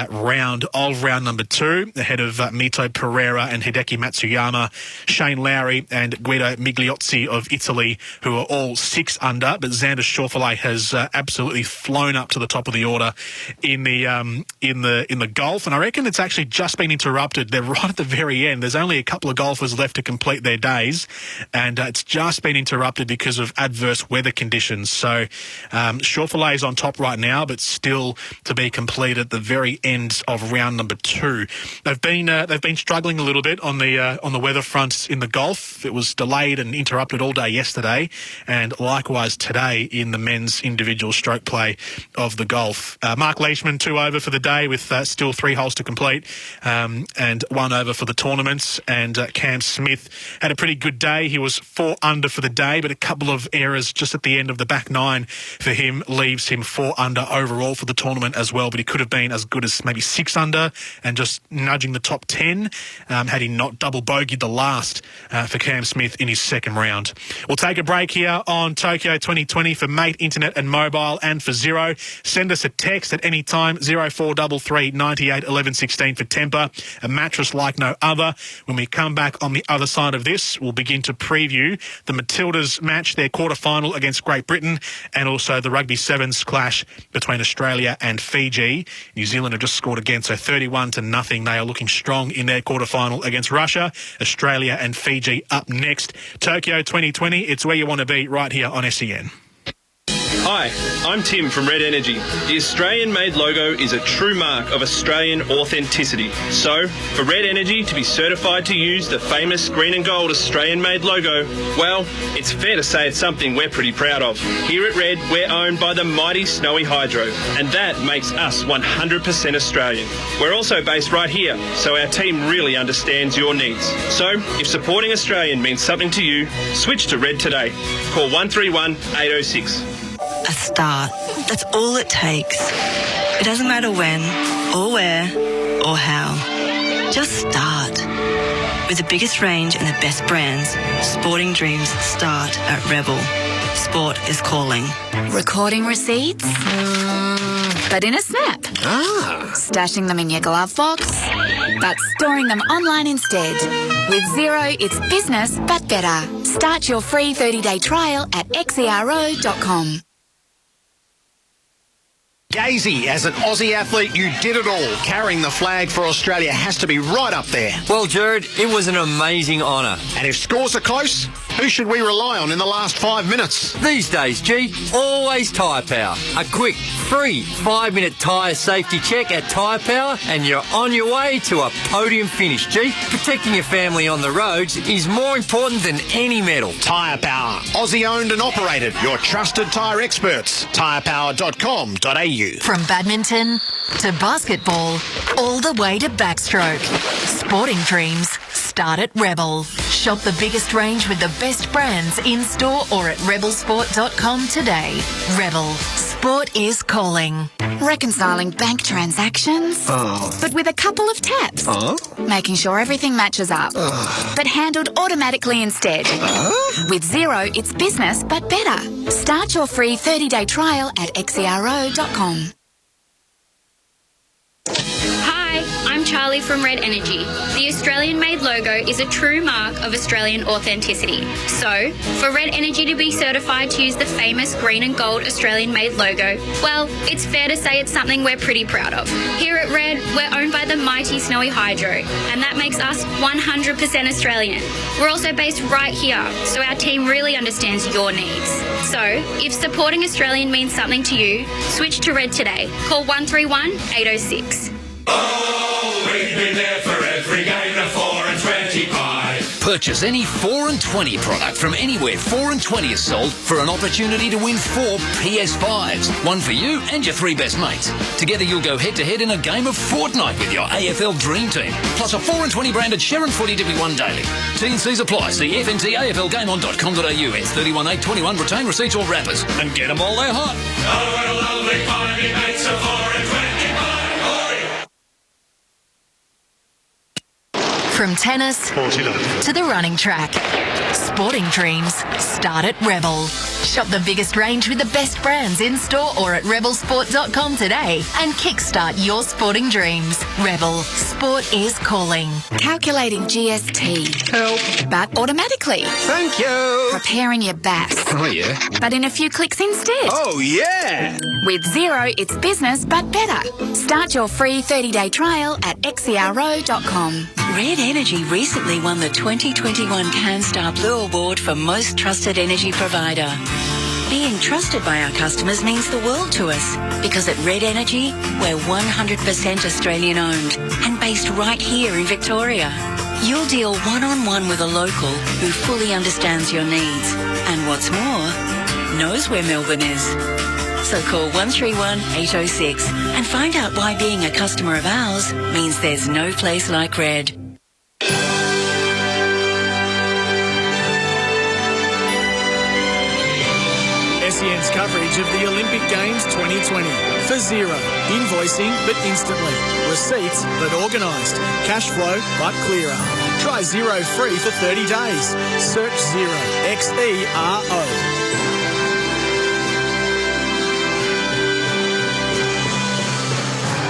round of round number 2, ahead of Mito Pereira and Hideki Matsuyama, Shane Lowry and Guido Migliozzi of Italy, who are all 6 under. But Xander Schauffele has absolutely flown up to the top of the order in the golf, and I reckon it's actually just been interrupted. They're right at the very end. There's only a couple of golfers left to complete their days, and it's just been interrupted because of adverse weather conditions. So Schauffele is on top right now, but still to be completed at the very end of round number 2. They've been struggling a little bit on the weather front in the golf. It was delayed and interrupted all day yesterday, and likewise today in the men's individual stroke play of the golf. Mark Leishman 2 over for the day with still 3 holes to complete, and 1 over for the tournaments. And Cam Smith had a pretty good day. He was 4 under for the day, but a couple of errors just at the end of the back 9 for him leaves him 4 under overall for the tournament as well. But he could have been as good as maybe 6 under and just nudging the top 10 had he not double bogeyed the last for Cam Smith in his second round. We'll take a break here on Tokyo 2020 for Mate Internet and Mobile and for Xero. Send us a text at any time, 0433 98 11 16 for Temper, a mattress like no other. When we come back on the other side of this, we'll begin to preview the Matildas match, their quarter-final against Great Britain, and also the Rugby Sevens clash between Australia and Fiji. New Zealand have just scored again, so 31-0. They are looking strong in their quarter-final against Russia. Australia and Fiji up next. Tokyo 2020, it's where you want to be right here on SEN. Hi, I'm Tim from Red Energy. The Australian-made logo is a true mark of Australian authenticity. So, for Red Energy to be certified to use the famous green and gold Australian-made logo, well, it's fair to say it's something we're pretty proud of. Here at Red, we're owned by the mighty Snowy Hydro, and that makes us 100% Australian. We're also based right here, so our team really understands your needs. So, if supporting Australian means something to you, switch to Red today. Call 131 806. A start. That's all it takes. It doesn't matter when, or where, or how. Just start. With the biggest range and the best brands, sporting dreams start at Rebel. Sport is calling. Recording receipts? But in a snap. Stashing them in your glove box? But storing them online instead. With Xero, it's business but better. Start your free 30-day trial at xero.com. Gazy, as an Aussie athlete, you did it all. Carrying the flag for Australia has to be right up there. Well, Jared, it was an amazing honour. And if scores are close, who should we rely on in the last 5 minutes? These days, G, always Tyre Power. A quick, free 5-minute tyre safety check at Tyre Power and you're on your way to a podium finish, G. Protecting your family on the roads is more important than any medal. Tyre Power, Aussie owned and operated. Your trusted tyre experts. tyrepower.com.au. From badminton to basketball, all the way to backstroke. Sporting dreams start at Rebel. Shop the biggest range with the best brands in-store or at rebelsport.com today. Rebel. Sport is calling. Reconciling bank transactions, but with a couple of taps. Making sure everything matches up, but handled automatically instead. With Xero, it's business but better. Start your free 30-day trial at xero.com. Hi, I'm Charlie from Red Energy. The Australian-made logo is a true mark of Australian authenticity. So, for Red Energy to be certified to use the famous green and gold Australian-made logo, well, it's fair to say it's something we're pretty proud of. Here at Red, we're owned by the mighty Snowy Hydro, and that makes us 100% Australian. We're also based right here, so our team really understands your needs. So, if supporting Australian means something to you, switch to Red today. Call 131 806. Oh, we've been there for every game, the 4 and 20 pie. Purchase any 4 and 20 product from anywhere 4 and 20 is sold for an opportunity to win 4 PS5s. One for you and your 3 best mates. Together you'll go head-to-head in a game of Fortnite with your AFL Dream Team. Plus a 4 and 20 branded Sharon Footy to be won daily. T&Cs apply. See fntaflgameon.com.au. It's 31/8/21. Retain receipts or wrappers. And get them all they're hot. Oh, what a lovely party, mates, a 4 and 20 pie. From tennis to the running track, sporting dreams start at Rebel. Shop the biggest range with the best brands in-store or at rebelsport.com today and kickstart your sporting dreams. Rebel, sport is calling. Calculating GST. Help. But automatically. Thank you. Preparing your BAS. Oh, yeah. But in a few clicks instead. Oh, yeah. With Xero, it's business but better. Start your free 30-day trial at xero.com. Red Energy recently won the 2021 CanStar Blue Award for Most Trusted Energy Provider. Being trusted by our customers means the world to us because at Red Energy, we're 100% Australian owned and based right here in Victoria. You'll deal one-on-one with a local who fully understands your needs and what's more, knows where Melbourne is. So call 131 806 and find out why being a customer of ours means there's no place like Red. SEN's coverage of the Olympic Games 2020. For Xero. Invoicing but instantly. Receipts but organised. Cash flow but clearer. Try Xero free for 30 days. Search Xero. Xero.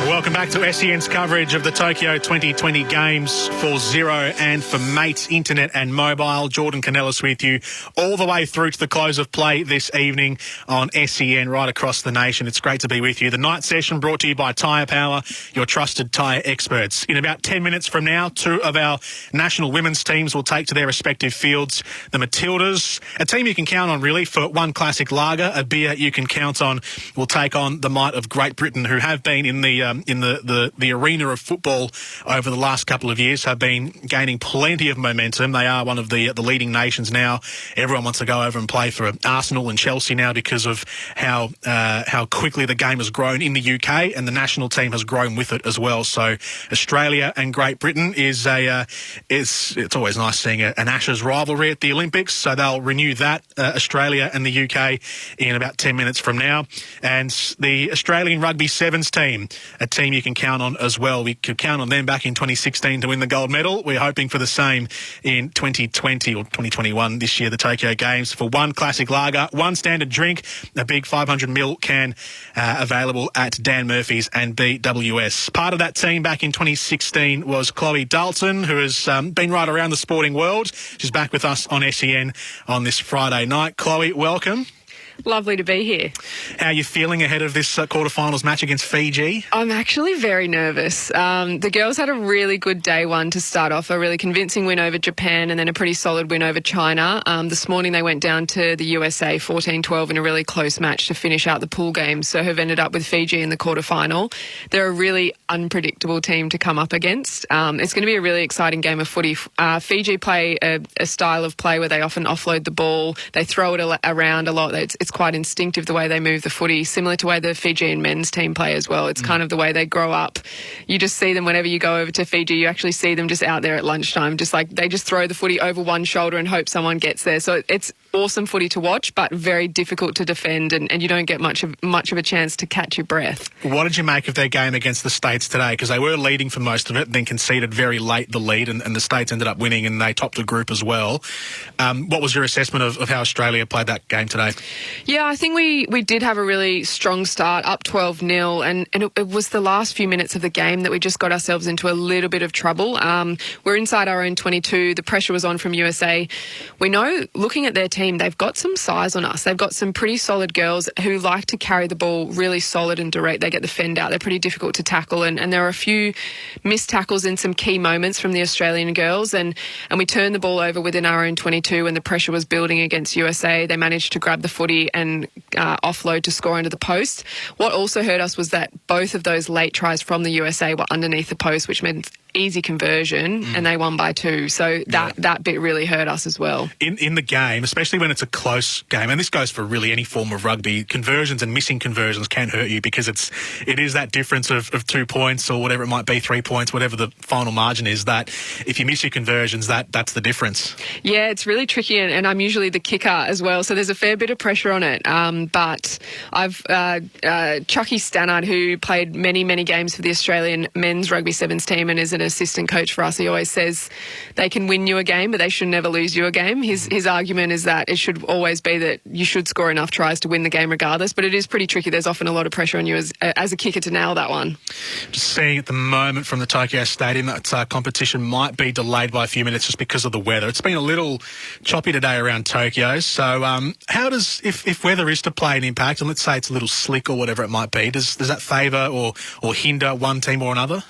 Welcome back to SEN's coverage of the Tokyo 2020 Games for Xero and for Mates Internet and Mobile. Jordan Canellis with you all the way through to the close of play this evening on SEN right across the nation. It's great to be with you. The night session brought to you by Tyre Power, your trusted tyre experts. In about 10 minutes from now, two of our national women's teams will take to their respective fields. The Matildas, a team you can count on really for one classic lager, a beer you can count on, will take on the might of Great Britain, who have been in the arena of football over the last couple of years, have been gaining plenty of momentum. They are one of the leading nations now. Everyone wants to go over and play for Arsenal and Chelsea now because of how quickly the game has grown in the UK, and the national team has grown with it as well. So Australia and Great Britain is it's always nice seeing an Ashes rivalry at the Olympics. So they'll renew that, Australia and the UK, in about 10 minutes from now. And the Australian Rugby Sevens team, a team you can count on as well. We could count on them back in 2016 to win the gold medal. We're hoping for the same in 2020 or 2021 this year, the Tokyo Games, for one classic lager, one standard drink, a big 500ml can available at Dan Murphy's and BWS. Part of that team back in 2016 was Chloe Dalton, who has been right around the sporting world. She's back with us on SEN on this Friday night. Chloe, welcome. Lovely to be here. How are you feeling ahead of this quarterfinals match against Fiji? I'm actually very nervous. The girls had a really good day one to start off, a really convincing win over Japan and then a pretty solid win over China. This morning they went down to the USA 14-12 in a really close match to finish out the pool game, so have ended up with Fiji in the quarterfinal. They're a really unpredictable team to come up against. It's going to be a really exciting game of footy. Fiji play a style of play where they often offload the ball. They throw it around a lot. It's quite instinctive the way they move the footy, similar to the way the Fijian men's team play as well. It's kind of the way they grow up. You just see them whenever you go over to Fiji, you actually see them just out there at lunchtime, just like they just throw the footy over one shoulder and hope someone gets there. So it's awesome footy to watch, but very difficult to defend, and you don't get much of a chance to catch your breath. What did you make of their game against the States today? Because they were leading for most of it, then conceded very late the lead, and the States ended up winning, and they topped the group as well. What was your assessment of how Australia played that game today? Yeah, I think we did have a really strong start, up 12-0, and it was the last few minutes of the game that we just got ourselves into a little bit of trouble. We're inside our own 22. The pressure was on from USA. We know, looking at their team, they've got some size on us. They've got some pretty solid girls who like to carry the ball really solid and direct. They get the fend out. They're pretty difficult to tackle, and there are a few missed tackles in some key moments from the Australian girls, and we turned the ball over within our own 22 when the pressure was building against USA. They managed to grab the footy and offload to score under the post. What also hurt us was that both of those late tries from the USA were underneath the post, which meant easy conversion, and they won by 2. So that bit really hurt us as well. In the game, especially when it's a close game, and this goes for really any form of rugby, conversions and missing conversions can hurt you because it is that difference of 2 points or whatever it might be, 3 points, whatever the final margin is, that if you miss your conversions, that's the difference. Yeah, it's really tricky, and I'm usually the kicker as well, so there's a fair bit of pressure on it. But I've Chucky Stannard, who played many games for the Australian men's rugby sevens team and is an assistant coach for us. He always says they can win you a game, but they should never lose you a game. His argument is that it should always be that you should score enough tries to win the game regardless, but it is pretty tricky. There's often a lot of pressure on you as a kicker to nail that one. Just seeing at the moment from the Tokyo Stadium that competition might be delayed by a few minutes just because of the weather. It's been a little choppy today around Tokyo. So how does, if weather is to play an impact, and let's say it's a little slick or whatever it might be, does that favour or hinder one team or another?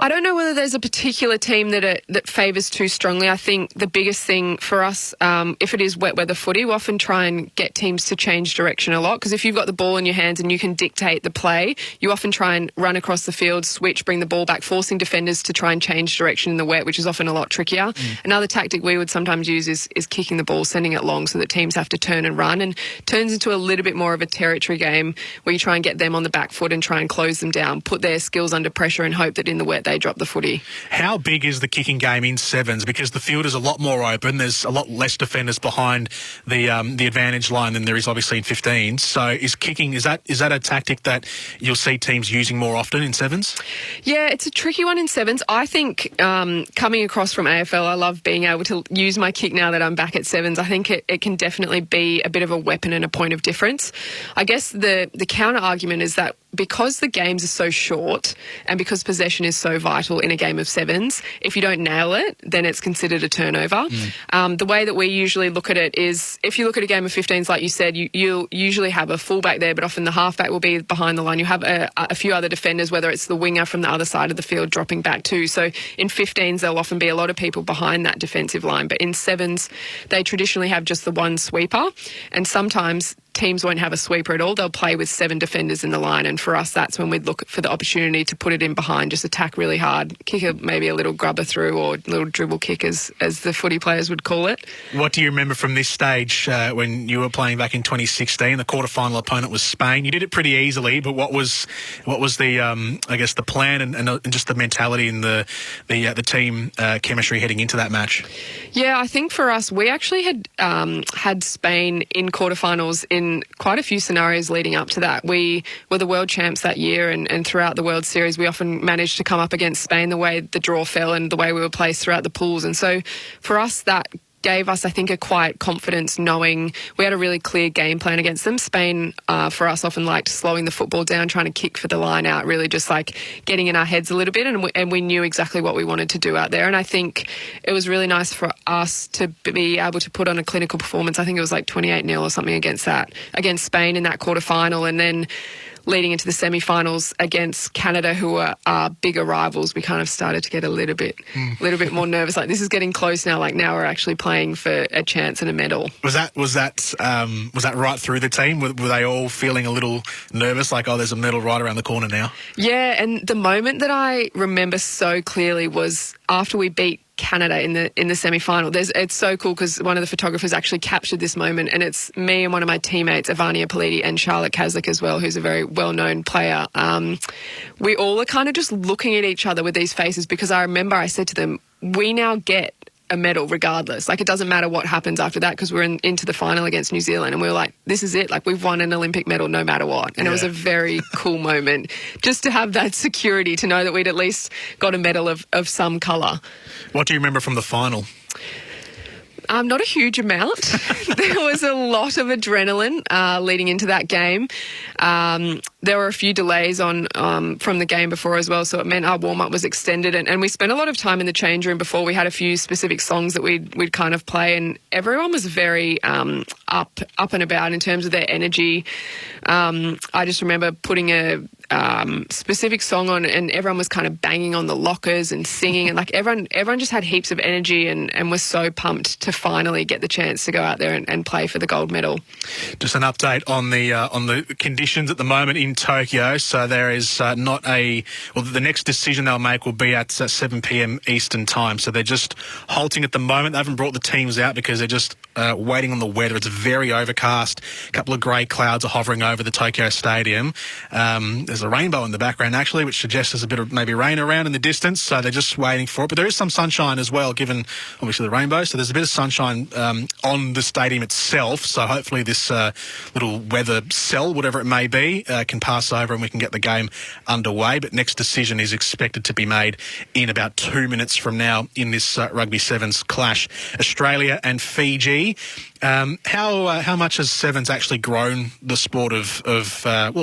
I don't know whether there's a particular team that favours too strongly. I think the biggest thing for us, if it is wet weather footy, we often try and get teams to change direction a lot, because if you've got the ball in your hands and you can dictate the play, you often try and run across the field, switch, bring the ball back, forcing defenders to try and change direction in the wet, which is often a lot trickier. Another tactic we would sometimes use is kicking the ball, sending it long so that teams have to turn and run, and turns into a little bit more of a territory game where you try and get them on the back foot and try and close them down, put their skills under pressure and hope that in the wet they drop the footy. How big is the kicking game in sevens? Because the field is a lot more open. There's a lot less defenders behind the advantage line than there is obviously in 15. So is kicking, is that a tactic that you'll see teams using more often in sevens? Yeah, it's a tricky one in sevens. I think coming across from AFL, I love being able to use my kick now that I'm back at sevens. I think it can definitely be a bit of a weapon and a point of difference. I guess the counter argument is that because the games are so short and because possession is so vital in a game of sevens, if you don't nail it, then it's considered a turnover. The way that we usually look at it is, if you look at a game of 15s, like you said, you'll usually have a fullback there, but often the halfback will be behind the line. You have a few other defenders, whether it's the winger from the other side of the field dropping back too. So in 15s, there'll often be a lot of people behind that defensive line. But in sevens, they traditionally have just the one sweeper, and sometimes teams won't have a sweeper at all. They'll play with 7 defenders in the line, and for us, that's when we'd look for the opportunity to put it in behind, just attack really hard, kick maybe a little grubber through or little dribble kick, as the footy players would call it. What do you remember from this stage when you were playing back in 2016? The quarterfinal opponent was Spain. You did it pretty easily, but what was the I guess the plan and just the mentality and the team chemistry heading into that match? Yeah, I think for us, we actually had Spain in quarterfinals in quite a few scenarios leading up to that. We were the world champs that year, and throughout the World Series, we often managed to come up against Spain the way the draw fell and the way we were placed throughout the pools. And so for us, that gave us, I think, a quiet confidence knowing we had a really clear game plan against them. Spain, for us, often liked slowing the football down, trying to kick for the line out, really just like getting in our heads a little bit, and we knew exactly what we wanted to do out there. And I think it was really nice for us to be able to put on a clinical performance. I think it was like 28-0 or something against Spain in that quarterfinal, and then leading into the semi-finals against Canada, who are our bigger rivals, we kind of started to get a little bit more nervous. Like, this is getting close now. Like, now we're actually playing for a chance and a medal. Was that right through the team? Were they all feeling a little nervous? Like, oh, there's a medal right around the corner now. Yeah, and the moment that I remember so clearly was after we beat Canada in the semi-final. It's so cool because one of the photographers actually captured this moment, and it's me and one of my teammates, Ivania Politi, and Charlotte Kaslik as well, who's a very well-known player. We all are kind of just looking at each other with these faces, because I remember I said to them, we now get a medal regardless. Like, it doesn't matter what happens after that, because we're into the final against New Zealand, and we were like, this is it. Like, we've won an Olympic medal no matter what. And It was a very cool moment just to have that security, to know that we'd at least got a medal of some colour. What do you remember from the final? Not a huge amount. There was a lot of adrenaline leading into that game. There were a few delays on from the game before as well, so it meant our warm-up was extended, and we spent a lot of time in the change room before. We had a few specific songs that we'd kind of play, and everyone was very up and about in terms of their energy. I just remember putting a specific song on, and everyone was kind of banging on the lockers and singing, and like everyone just had heaps of energy and was so pumped to finally get the chance to go out there and play for the gold medal. Just an update on the conditions at the moment in Tokyo. So there is the next decision they'll make will be at 7 p.m. Eastern time. So they're just halting at the moment. They haven't brought the teams out because they're just waiting on the weather. It's very overcast. A couple of grey clouds are hovering over over the Tokyo Stadium. There's a rainbow in the background, actually, which suggests there's a bit of maybe rain around in the distance, so they're just waiting for it. But there is some sunshine as well, given obviously the rainbow, so there's a bit of sunshine on the stadium itself, so hopefully this little weather cell, whatever it may be, can pass over and we can get the game underway. But next decision is expected to be made in about 2 minutes from now in this Rugby Sevens clash. Australia and Fiji. How much has Sevens actually grown the sport of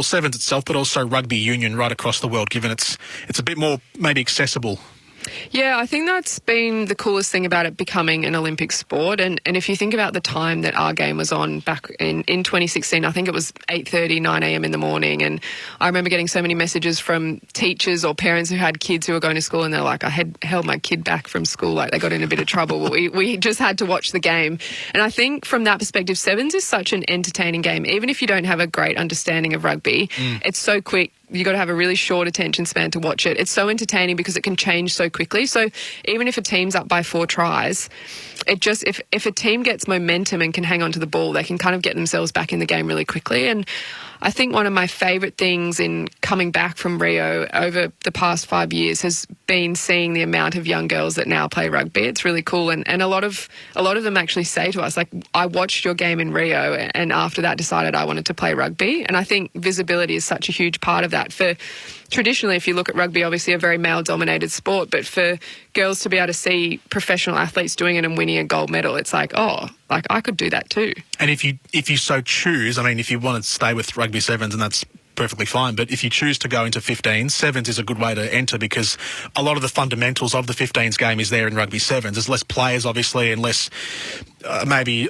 Sevens itself, but also rugby union right across the world, given it's a bit more maybe accessible? Yeah, I think that's been the coolest thing about it becoming an Olympic sport. And if you think about the time that our game was on back in 2016, I think it was 8:30, 9 a.m. in the morning. And I remember getting so many messages from teachers or parents who had kids who were going to school, and they're like, I had held my kid back from school, like they got in a bit of trouble. We just had to watch the game. And I think from that perspective, Sevens is such an entertaining game. Even if you don't have a great understanding of rugby, it's so quick. You got to have a really short attention span to watch it. It's so entertaining because it can change so quickly. So even if a team's up by 4 tries, it just if a team gets momentum and can hang on to the ball, they can kind of get themselves back in the game really quickly. And I think one of my favourite things in coming back from Rio over the past 5 years has been seeing the amount of young girls that now play rugby. It's really cool, and a lot of them actually say to us, like, I watched your game in Rio, and after that decided I wanted to play rugby. And I think visibility is such a huge part of that. For traditionally, if you look at rugby, obviously a very male-dominated sport, but for girls to be able to see professional athletes doing it and winning a gold medal, it's like, oh, like I could do that too. And if you so choose, I mean, if you want to stay with Rugby Sevens, and that's perfectly fine, but if you choose to go into 15s, Sevens is a good way to enter, because a lot of the fundamentals of the 15s game is there in Rugby Sevens. There's less players, obviously, and less maybe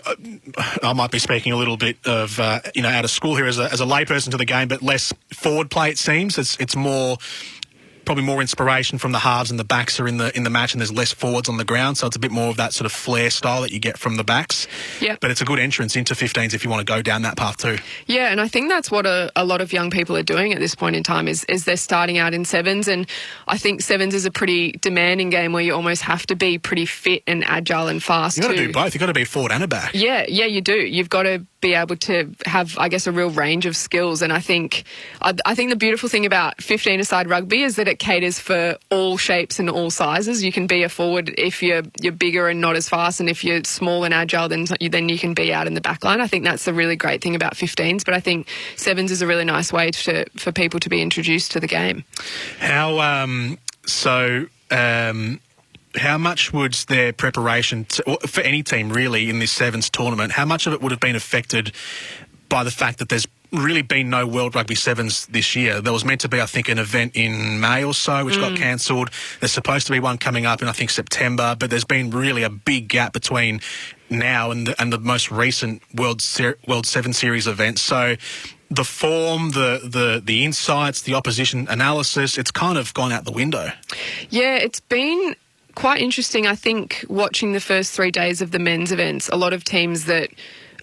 I might be speaking a little bit of out of school here as a layperson to the game, but less forward play, it seems. It's more probably more inspiration from the halves, and the backs are in the match, and there's less forwards on the ground, so it's a bit more of that sort of flair style that you get from the backs. Yeah. But it's a good entrance into 15s if you want to go down that path too. Yeah, and I think that's what a lot of young people are doing at this point in time is they're starting out in sevens, and I think sevens is a pretty demanding game where you almost have to be pretty fit and agile and fast. You've got to do both. You've got to be a forward and a back. Yeah, you do. You've got to be able to have, I guess, a real range of skills. And I think the beautiful thing about 15-a-side rugby is that it caters for all shapes and all sizes. You can be a forward if you're bigger and not as fast, and if you're small and agile, then you can be out in the back line. I think that's the really great thing about 15s, but I think sevens is a really nice way for people to be introduced to the game. How much would their preparation for any team really in this sevens tournament, how much of it would have been affected by the fact that there's really been no World Rugby Sevens this year? There was meant to be, I think, an event in May or so, which got cancelled. There's supposed to be one coming up in, I think, September, but there's been really a big gap between now and the most recent World Seven Series event. So the form, the insights, the opposition analysis, it's kind of gone out the window. Yeah, it's been quite interesting, I think, watching the first 3 days of the men's events. A lot of teams that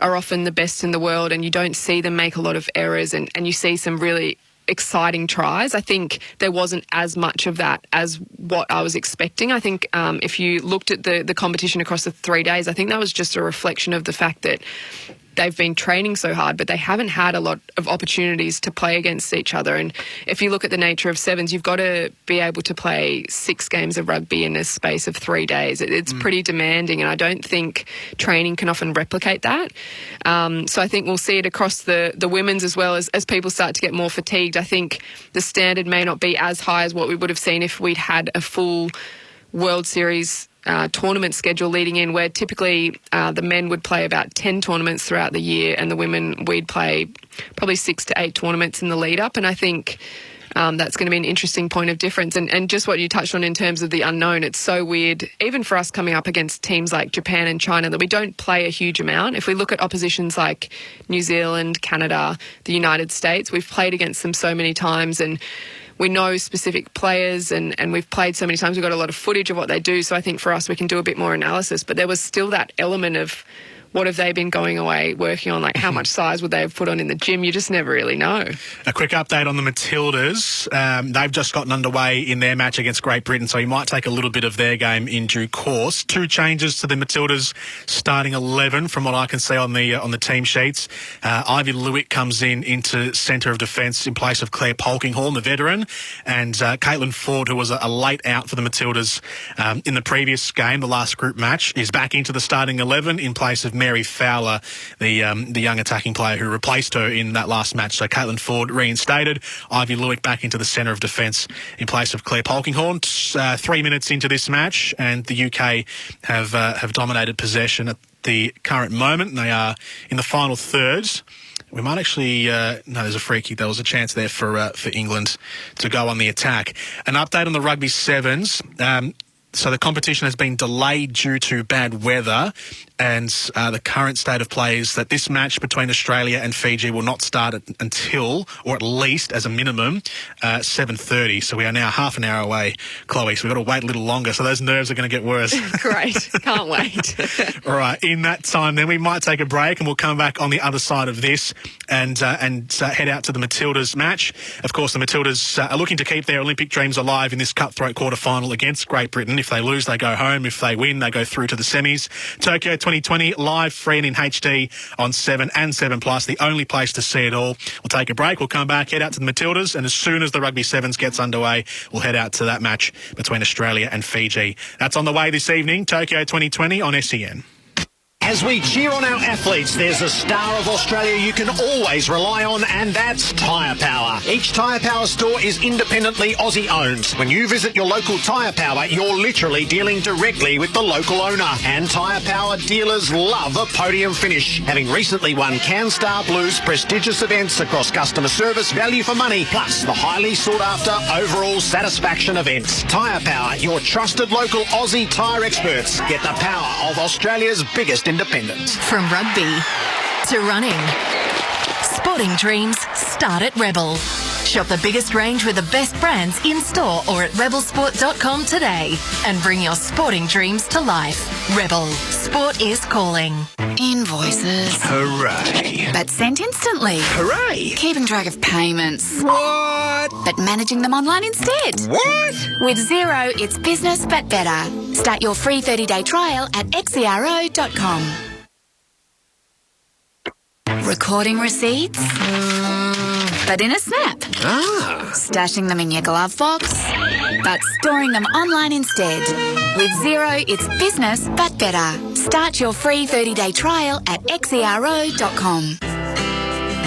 are often the best in the world, and you don't see them make a lot of errors, and you see some really exciting tries. I think there wasn't as much of that as what I was expecting. I think if you looked at the competition across the 3 days, I think that was just a reflection of the fact that they've been training so hard, but they haven't had a lot of opportunities to play against each other. And if you look at the nature of sevens, you've got to be able to play 6 games of rugby in a space of 3 days. It's pretty demanding, and I don't think training can often replicate that. So I think we'll see it across the women's as well as people start to get more fatigued. I think the standard may not be as high as what we would have seen if we'd had a full World Series tournament schedule leading in, where typically the men would play about 10 tournaments throughout the year, and the women, we'd play probably 6 to 8 tournaments in the lead up. And I think that's going to be an interesting point of difference. And just what you touched on in terms of the unknown, it's so weird, even for us coming up against teams like Japan and China, that we don't play a huge amount. If we look at oppositions like New Zealand, Canada, the United States, we've played against them so many times, and we know specific players, and we've played so many times. We've got a lot of footage of what they do. So I think for us, we can do a bit more analysis. But there was still that element of what have they been going away working on? Like, how much size would they have put on in the gym? You just never really know. A quick update on the Matildas. They've just gotten underway in their match against Great Britain, so you might take a little bit of their game in due course. 2 changes to the Matildas starting 11 from what I can see on the team sheets. Ivy Lewick comes into centre of defence in place of Claire Polkinghorn, the veteran, and Caitlin Ford, who was a late out for the Matildas in the previous game, the last group match, is back into the starting 11 in place of Mary Fowler, the young attacking player who replaced her in that last match. So Caitlin Ford reinstated, Ivy Lewick back into the centre of defence in place of Claire Polkinghorn. 3 minutes into this match, and the UK have dominated possession at the current moment. They are in the final thirds. We might actually... no, there's a free kick. There was a chance there for England to go on the attack. An update on the Rugby Sevens. So the competition has been delayed due to bad weather, and the current state of play is that this match between Australia and Fiji will not start until, or at least as a minimum, 7:30. So we are now half an hour away, Chloe. So we've got to wait a little longer. So those nerves are going to get worse. Great. Can't wait. All right. In that time, then we might take a break, and we'll come back on the other side of this and head out to the Matildas match. Of course, the Matildas are looking to keep their Olympic dreams alive in this cutthroat quarter-final against Great Britain. If they lose, they go home. If they win, they go through to the semis. Tokyo 2020, live, free and in HD on 7 and 7+, the only place to see it all. We'll take a break. We'll come back, head out to the Matildas, and as soon as the Rugby Sevens gets underway, we'll head out to that match between Australia and Fiji. That's on the way this evening, Tokyo 2020 on SEN. As we cheer on our athletes, there's a star of Australia you can always rely on, and that's Tyre Power. Each Tyre Power store is independently Aussie-owned. When you visit your local Tyre Power, you're literally dealing directly with the local owner. And Tyre Power dealers love a podium finish, having recently won CanStar Blue's prestigious events across customer service, value for money, plus the highly sought-after overall satisfaction events. Tyre Power, your trusted local Aussie tyre experts. Get the power of Australia's biggest independent. From rugby to running, sporting dreams start at Rebel. Shop the biggest range with the best brands in-store or at rebelsport.com today and bring your sporting dreams to life. Rebel. Sport is calling. Invoices. Hooray. But sent instantly. Hooray. Keeping track of payments. What? But managing them online instead. What? With Xero, it's business but better. Start your free 30-day trial at xero.com. Recording receipts? But in a snap. Stashing them in your glove box? But storing them online instead. With Xero, it's business but better. Start your free 30-day trial at xero.com.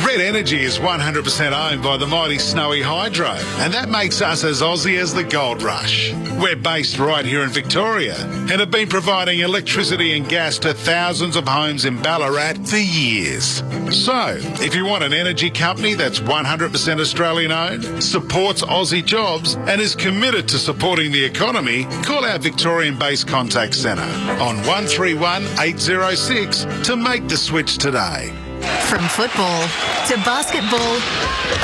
Red Energy is 100% owned by the mighty Snowy Hydro, and that makes us as Aussie as the Gold Rush. We're based right here in Victoria and have been providing electricity and gas to thousands of homes in Ballarat for years. So, if you want an energy company that's 100% Australian owned, supports Aussie jobs and is committed to supporting the economy, call our Victorian-based contact centre on 131 806 to make the switch today. From football to basketball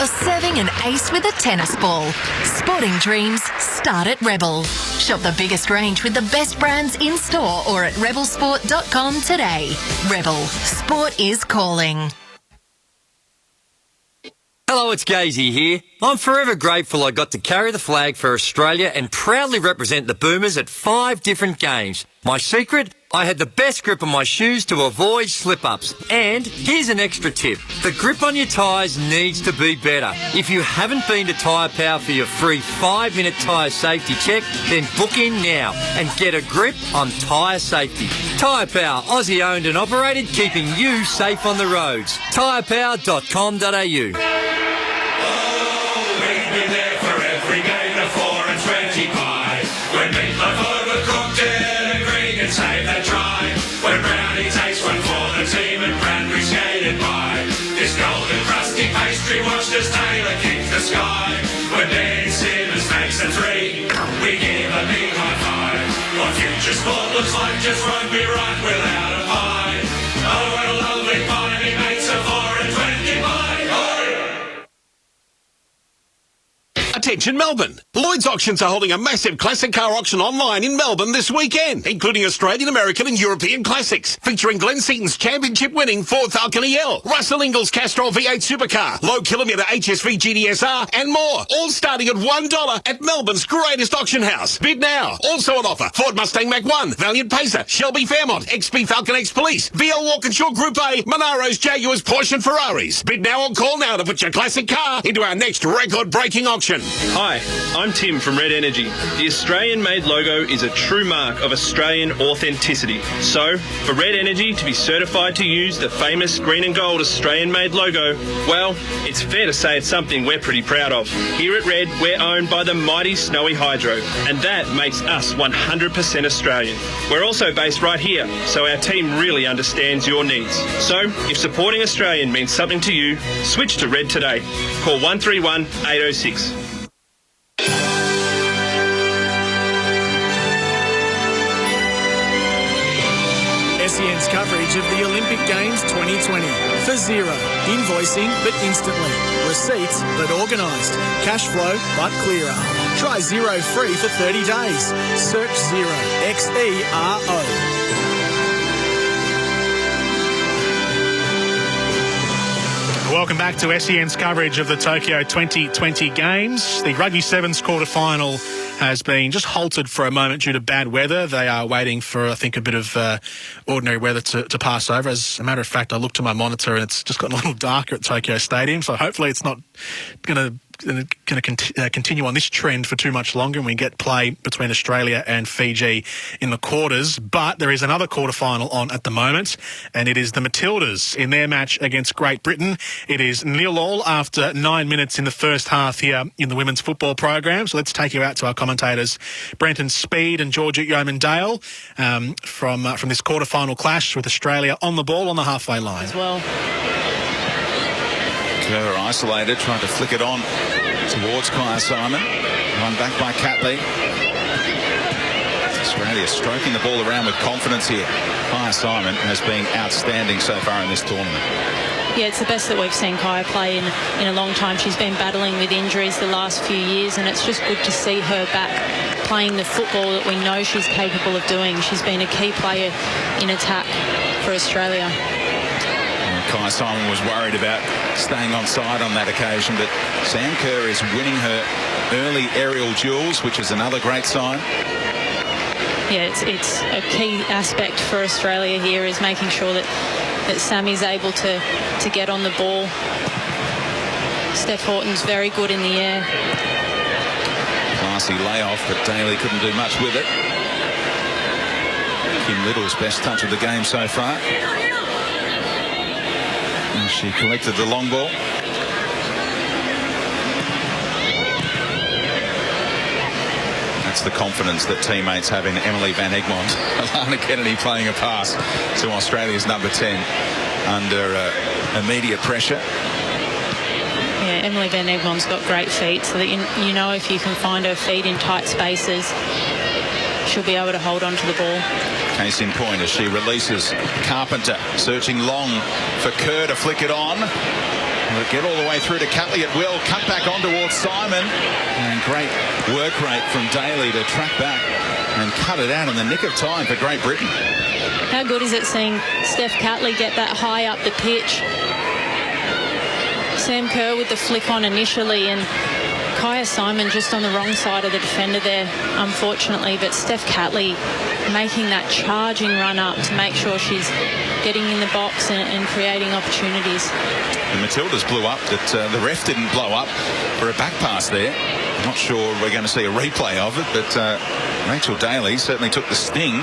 or serving an ace with a tennis ball, sporting dreams start at Rebel. Shop the biggest range with the best brands in-store or at rebelsport.com today. Rebel. Sport is calling. Hello, it's Gazy here. I'm forever grateful I got to carry the flag for Australia and proudly represent the Boomers at 5 different games. My secret? I had the best grip on my shoes to avoid slip-ups. And here's an extra tip. The grip on your tyres needs to be better. If you haven't been to Tyre Power for your free 5-minute tyre safety check, then book in now and get a grip on tyre safety. Tyre Power, Aussie owned and operated, keeping you safe on the roads. tyrepower.com.au. Save that try. When Brownie takes one for the team and Bradbury skated by. This golden crusty pastry watched as Taylor kicked the sky. When Dan Simmons makes a 3, we give a big high five. What future sport looks like just won't be right without a pie. Oh, what a lovely pie, he makes a 4 and 20 pie. Oh! Attention Age in Melbourne. Lloyd's Auctions are holding a massive classic car auction online in Melbourne this weekend, including Australian, American and European classics, featuring Glenn Seaton's championship-winning Ford Falcon EL, Russell Ingall's Castrol V8 supercar, low-kilometre HSV GTSR and more, all starting at $1 at Melbourne's greatest auction house. Bid now. Also on offer, Ford Mustang Mach-1, Valiant Pacer, Shelby Fairmont, XP Falcon X Police, VL Walkinshaw Group A, Monaros, Jaguars, Porsche and Ferraris. Bid now or call now to put your classic car into our next record-breaking auction. Hi, I'm Tim from Red Energy. The Australian-made logo is a true mark of Australian authenticity. So, for Red Energy to be certified to use the famous green and gold Australian-made logo, well, it's fair to say it's something we're pretty proud of. Here at Red, we're owned by the mighty Snowy Hydro, and that makes us 100% Australian. We're also based right here, so our team really understands your needs. So, if supporting Australian means something to you, switch to Red today. Call 131 806. SEN's coverage of the Olympic Games 2020. For zero. Invoicing but instantly. Receipts but organised. Cash flow but clearer. Try Zero free for 30 days. Search Zero. XERO. Welcome back to SEN's coverage of the Tokyo 2020 Games. The Rugby Sevens quarter-final has been just halted for a moment due to bad weather. They are waiting for, I think, a bit of ordinary weather to pass over. As a matter of fact, I looked at my monitor and it's just gotten a little darker at Tokyo Stadium, so hopefully it's not going to continue on this trend for too much longer and we get play between Australia and Fiji in the quarters. But there is another quarterfinal on at the moment, and it is the Matildas in their match against Great Britain. It is 0-0 after 9 minutes in the first half here in the women's football program. So let's take you out to our commentators, Brenton Speed and Georgia Yeoman-Dale, from this quarterfinal clash with Australia on the ball on the halfway line. As well. Kerr isolated, trying to flick it on towards Kaya Simon. Run back by Catley. Australia stroking the ball around with confidence here. Kaya Simon has been outstanding so far in this tournament. Yeah, it's the best that we've seen Kaya play in a long time. She's been battling with injuries the last few years, and it's just good to see her back playing the football that we know she's capable of doing. She's been a key player in attack for Australia. Kaya Simon was worried about staying on side on that occasion, but Sam Kerr is winning her early aerial duels, which is another great sign. Yeah, it's a key aspect for Australia here is making sure that Sammy's able to get on the ball. Steph Horton's very good in the air. Classy layoff, but Daly couldn't do much with it. Kim Little's best touch of the game so far. And she collected the long ball. That's the confidence that teammates have in Emily Van Egmond. Alana Kennedy playing a pass to Australia's number 10 under immediate pressure. Yeah, Emily Van Egmond's got great feet, so that you know if you can find her feet in tight spaces, she'll be able to hold on to the ball. Case in point as she releases Carpenter, searching long for Kerr to flick it on. Will get all the way through to Catley at will. Cut back on towards Simon. And great work rate from Daly to track back and cut it out in the nick of time for Great Britain. How good is it seeing Steph Catley get that high up the pitch? Sam Kerr with the flick on initially, and Kaya Simon just on the wrong side of the defender there, unfortunately. But Steph Catley making that charging run up to make sure she's getting in the box and creating opportunities. The Matildas blew up, that the ref didn't blow up for a back pass there. I'm not sure we're going to see a replay of it, but Rachel Daly certainly took the sting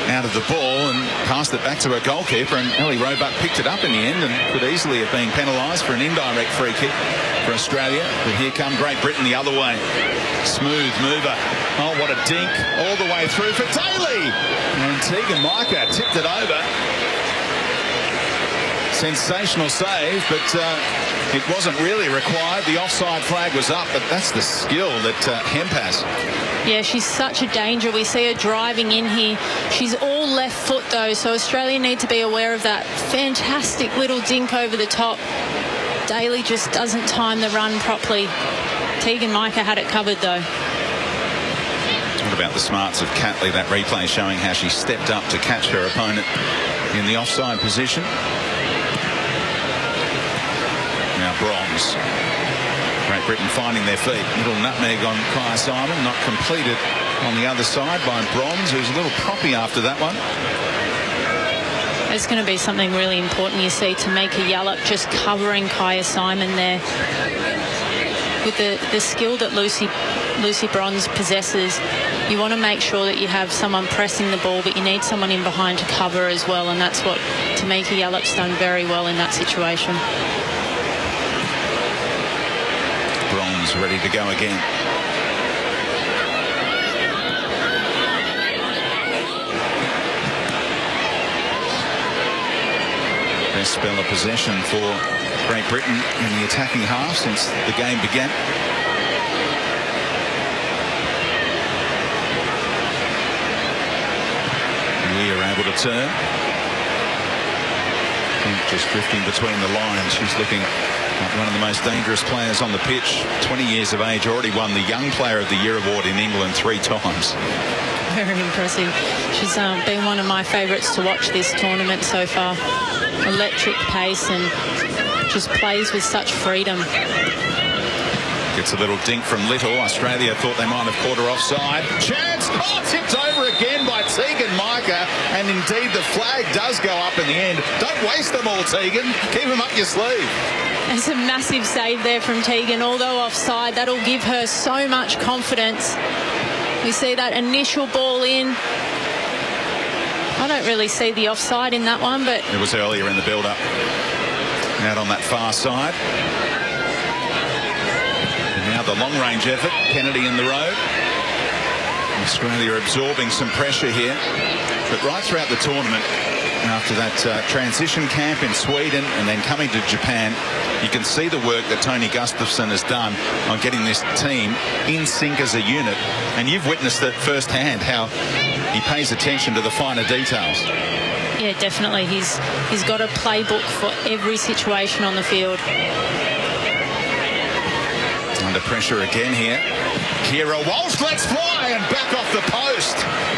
out of the ball and passed it back to her goalkeeper, and Ellie Roebuck picked it up in the end and could easily have been penalised for an indirect free kick for Australia. But here come Great Britain the other way. Smooth mover. Oh, what a dink. All the way through for Daly. And Tegan Micah tipped it over. Sensational save, but it wasn't really required. The offside flag was up, but that's the skill that Hemp has. Yeah, she's such a danger. We see her driving in here. She's all left foot, though, so Australia need to be aware of that. Fantastic little dink over the top. Daly just doesn't time the run properly. Tegan Micah had it covered, though. What about the smarts of Catley? That replay showing how she stepped up to catch her opponent in the offside position. Now Bronze. Great Britain finding their feet. Little nutmeg on Kaya Simon, not completed on the other side by Bronze, who's a little proppy after that one. It's going to be something really important, you see, to make a Yallop just covering Kaya Simon there. With the skill that Lucy Bronze possesses, you want to make sure that you have someone pressing the ball, but you need someone in behind to cover as well, and that's what Tamika Yallop's done very well in that situation. Bronze ready to go again. Best spell of possession for Great Britain in the attacking half since the game began. We are able to turn. Just drifting between the lines. She's looking like one of the most dangerous players on the pitch. 20 years of age, already won the Young Player of the Year award in England 3 times. Very impressive. She's been one of my favourites to watch this tournament so far. Electric pace and just plays with such freedom. Gets a little dink from Little. Australia thought they might have caught her offside. Chance! Oh, tipped over again by Tegan Micah. And indeed, the flag does go up in the end. Don't waste them all, Tegan. Keep them up your sleeve. It's a massive save there from Tegan. Although offside, that'll give her so much confidence. We see that initial ball in. I don't really see the offside in that one, but... It was earlier in the build-up. Out on that far side. And now the long-range effort. Kennedy in the road. Australia absorbing some pressure here. But right throughout the tournament, after that transition camp in Sweden and then coming to Japan, you can see the work that Tony Gustafsson has done on getting this team in sync as a unit. And you've witnessed it firsthand, how he pays attention to the finer details. Yeah, definitely. He's got a playbook for every situation on the field. Under pressure again here. Kira Walsh lets fly and back off the post.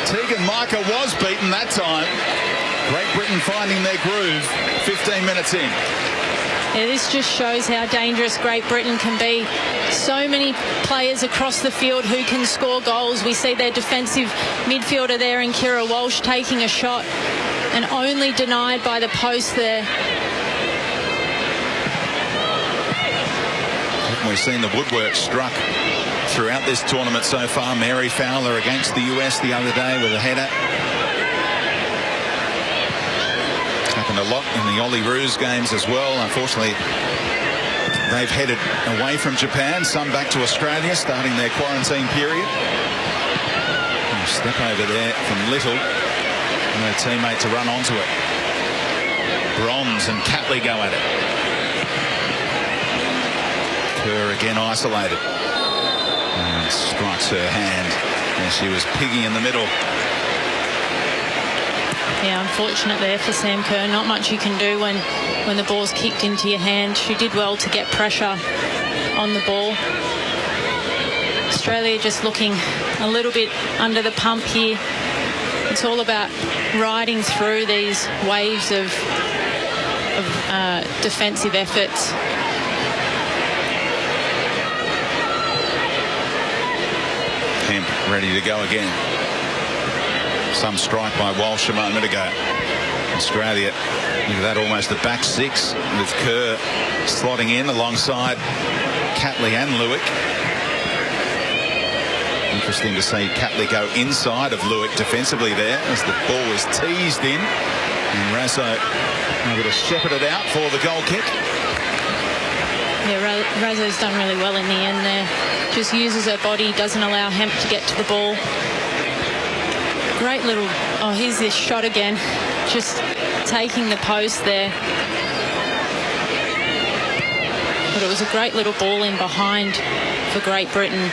Tegan Micah was beaten that time. Great Britain finding their groove 15 minutes in. Yeah, this just shows how dangerous Great Britain can be. So many players across the field who can score goals. We see their defensive midfielder there in Kira Walsh taking a shot and only denied by the post there. We've seen the woodwork struck throughout this tournament so far. Mary Fowler against the US the other day with a header. Happened a lot in the Ollie Roos games as well. Unfortunately, they've headed away from Japan, some back to Australia, starting their quarantine period. A step over there from Little. And her teammate to run onto it. Bronze and Catley go at it. Kerr again isolated. And strikes her hand. And she was piggy in the middle. Yeah, unfortunate there for Sam Kerr. Not much you can do when the ball's kicked into your hand. She did well to get pressure on the ball. Australia just looking a little bit under the pump here. It's all about riding through these waves of defensive efforts. Hemp ready to go again. Some strike by Walsh a moment ago. Australia, look at that, almost a back six with Kerr slotting in alongside Catley and Lewick. Interesting to see Catley go inside of Lewick defensively there as the ball was teased in. And Razzo able to shepherd it out for the goal kick. Yeah, Razzo's done really well in the end there. Just uses her body, doesn't allow Hemp to get to the ball. Great little, oh, here's this shot again. Just taking the post there. But it was a great little ball in behind for Great Britain.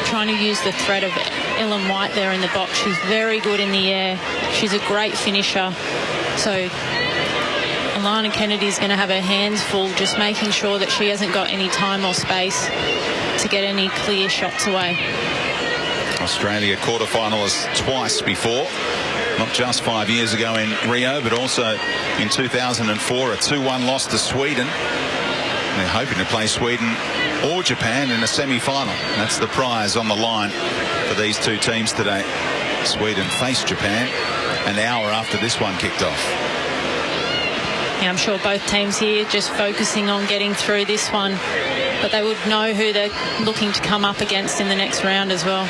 Trying to use the threat of Ellen White there in the box. She's very good in the air. She's a great finisher. So Alana Kennedy's going to have her hands full just making sure that she hasn't got any time or space. to get any clear shots away. Australia quarterfinalists twice before, not just 5 years ago in Rio, but also in 2004, a 2-1 loss to Sweden. They're hoping to play Sweden or Japan in a semi-final. That's the prize on the line for these two teams today. Sweden faced Japan an hour after this one kicked off. Yeah, I'm sure both teams here just focusing on getting through this one, but they would know who they're looking to come up against in the next round as well.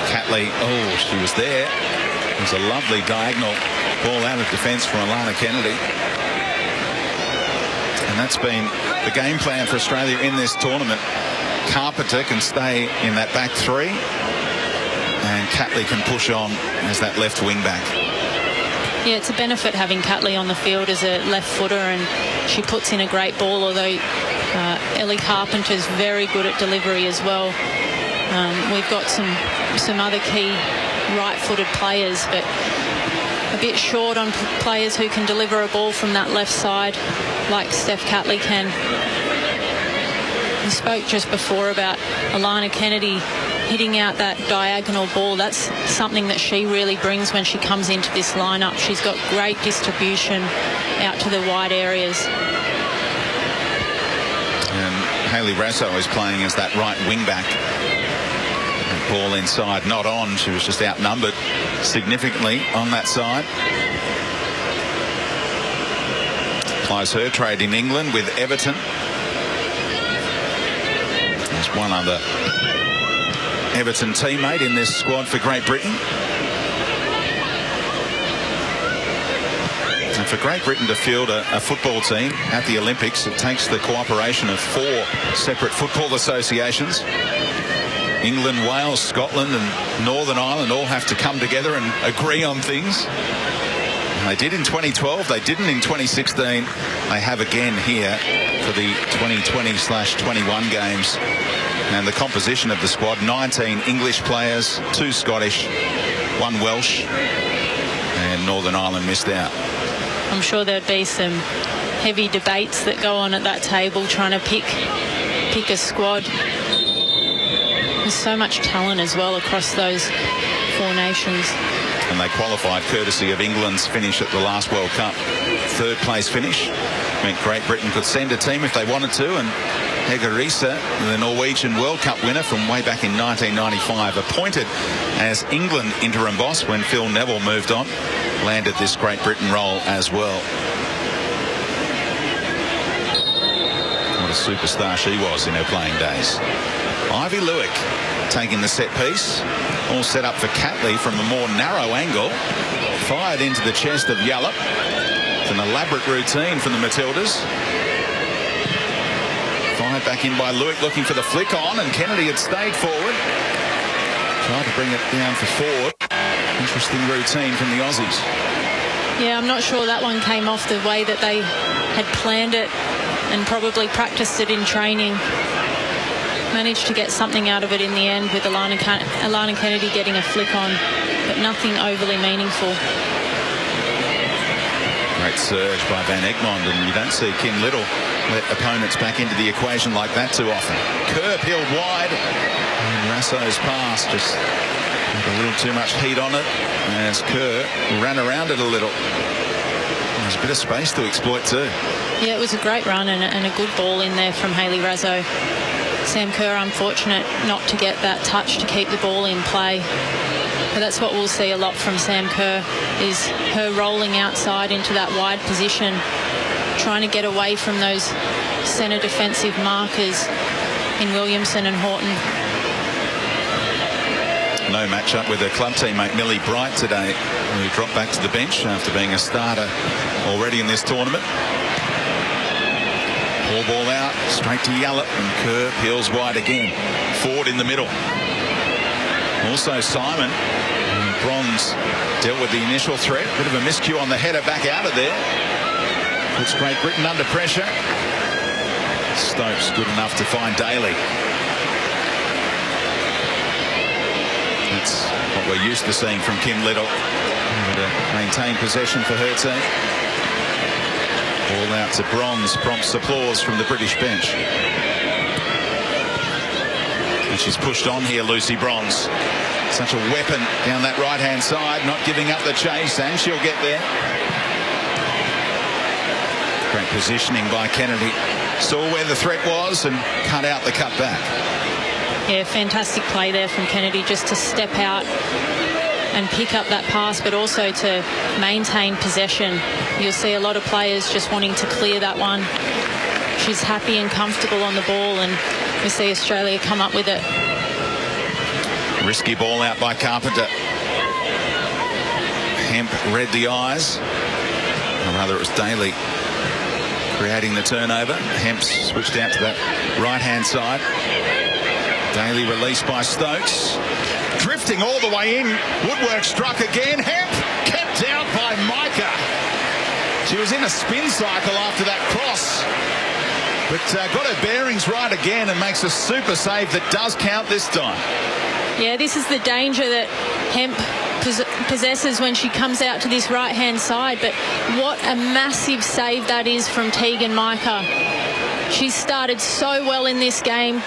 Catley, oh, she was there. It was a lovely diagonal ball out of defence from Alana Kennedy. And that's been the game plan for Australia in this tournament. Carpenter can stay in that back three, and Catley can push on as that left wing back. Yeah, it's a benefit having Catley on the field as a left footer, and she puts in a great ball, although Ellie Carpenter's very good at delivery as well. We've got some other key right-footed players, but a bit short on players who can deliver a ball from that left side like Steph Catley can. We spoke just before about Alana Kennedy hitting out that diagonal ball. That's something that she really brings when she comes into this lineup. She's got great distribution out to the wide areas. And Hayley Raso is playing as that right wing back. Ball inside, not on. She was just outnumbered significantly on that side. Applies her trade in England with Everton. There's one other Everton teammate in this squad for Great Britain. And for Great Britain to field a football team at the Olympics, it takes the cooperation of 4 separate football associations. England, Wales, Scotland and Northern Ireland all have to come together and agree on things. They did in 2012, they didn't in 2016. They have again here for the 2020/21 games. And the composition of the squad, 19 English players, 2 Scottish, 1 Welsh, and Northern Ireland missed out. I'm sure there'd be some heavy debates that go on at that table trying to pick a squad. There's so much talent as well across those 4 nations. And they qualified courtesy of England's finish at the last World Cup. 3rd place finish meant Great Britain could send a team if they wanted to, and Hege Riise, the Norwegian World Cup winner from way back in 1995, appointed as England interim boss when Phil Neville moved on, landed this Great Britain role as well. What a superstar she was in her playing days. Ivy Lewick taking the set piece, all set up for Catley from a more narrow angle, fired into the chest of Yallop. It's an elaborate routine from the Matildas. Fired back in by Lewick, looking for the flick on, and Kennedy had stayed forward. Tried to bring it down for 4. Interesting routine from the Aussies. Yeah, I'm not sure that one came off the way that they had planned it and probably practiced it in training. Managed to get something out of it in the end with Alana Kennedy getting a flick on, but nothing overly meaningful. Great surge by Van Egmond, and you don't see Kim Little let opponents back into the equation like that too often. Kerr peeled wide, and Rasso's pass just had a little too much heat on it as Kerr ran around it a little. There's a bit of space to exploit too. Yeah, it was a great run and a good ball in there from Hayley Raso. Sam Kerr unfortunate not to get that touch to keep the ball in play. But that's what we'll see a lot from Sam Kerr, is her rolling outside into that wide position, trying to get away from those centre defensive markers in Williamson and Horton. No matchup with her club teammate Millie Bright today, who dropped back to the bench after being a starter already in this tournament. Ball out, straight to Yallop, and Kerr peels wide again. Ford in the middle. Also Simon. Bronze dealt with the initial threat. Bit of a miscue on the header, back out of there. Puts Great Britain under pressure. Stokes good enough to find Daly. That's what we're used to seeing from Kim Little. To maintain possession for her team. All out to Bronze, prompts applause from the British bench. And she's pushed on here, Lucy Bronze. Such a weapon down that right-hand side, not giving up the chase, and she'll get there. Great positioning by Kennedy. Saw where the threat was and cut out the cut back. Yeah, fantastic play there from Kennedy just to step out and pick up that pass, but also to maintain possession. You'll see a lot of players just wanting to clear that one. She's happy and comfortable on the ball, and we see Australia come up with it. Risky ball out by Carpenter. Hemp read the eyes. Or rather, it was Daly creating the turnover. Hemp switched out to that right-hand side. Daly released by Stokes. Drifting all the way in. Woodwork struck again. Hemp kept out by Micah. She was in a spin cycle after that cross. But got her bearings right again and makes a super save that does count this time. Yeah, this is the danger that Hemp possesses when she comes out to this right-hand side. But what a massive save that is from Tegan Micah. She's started so well in this game.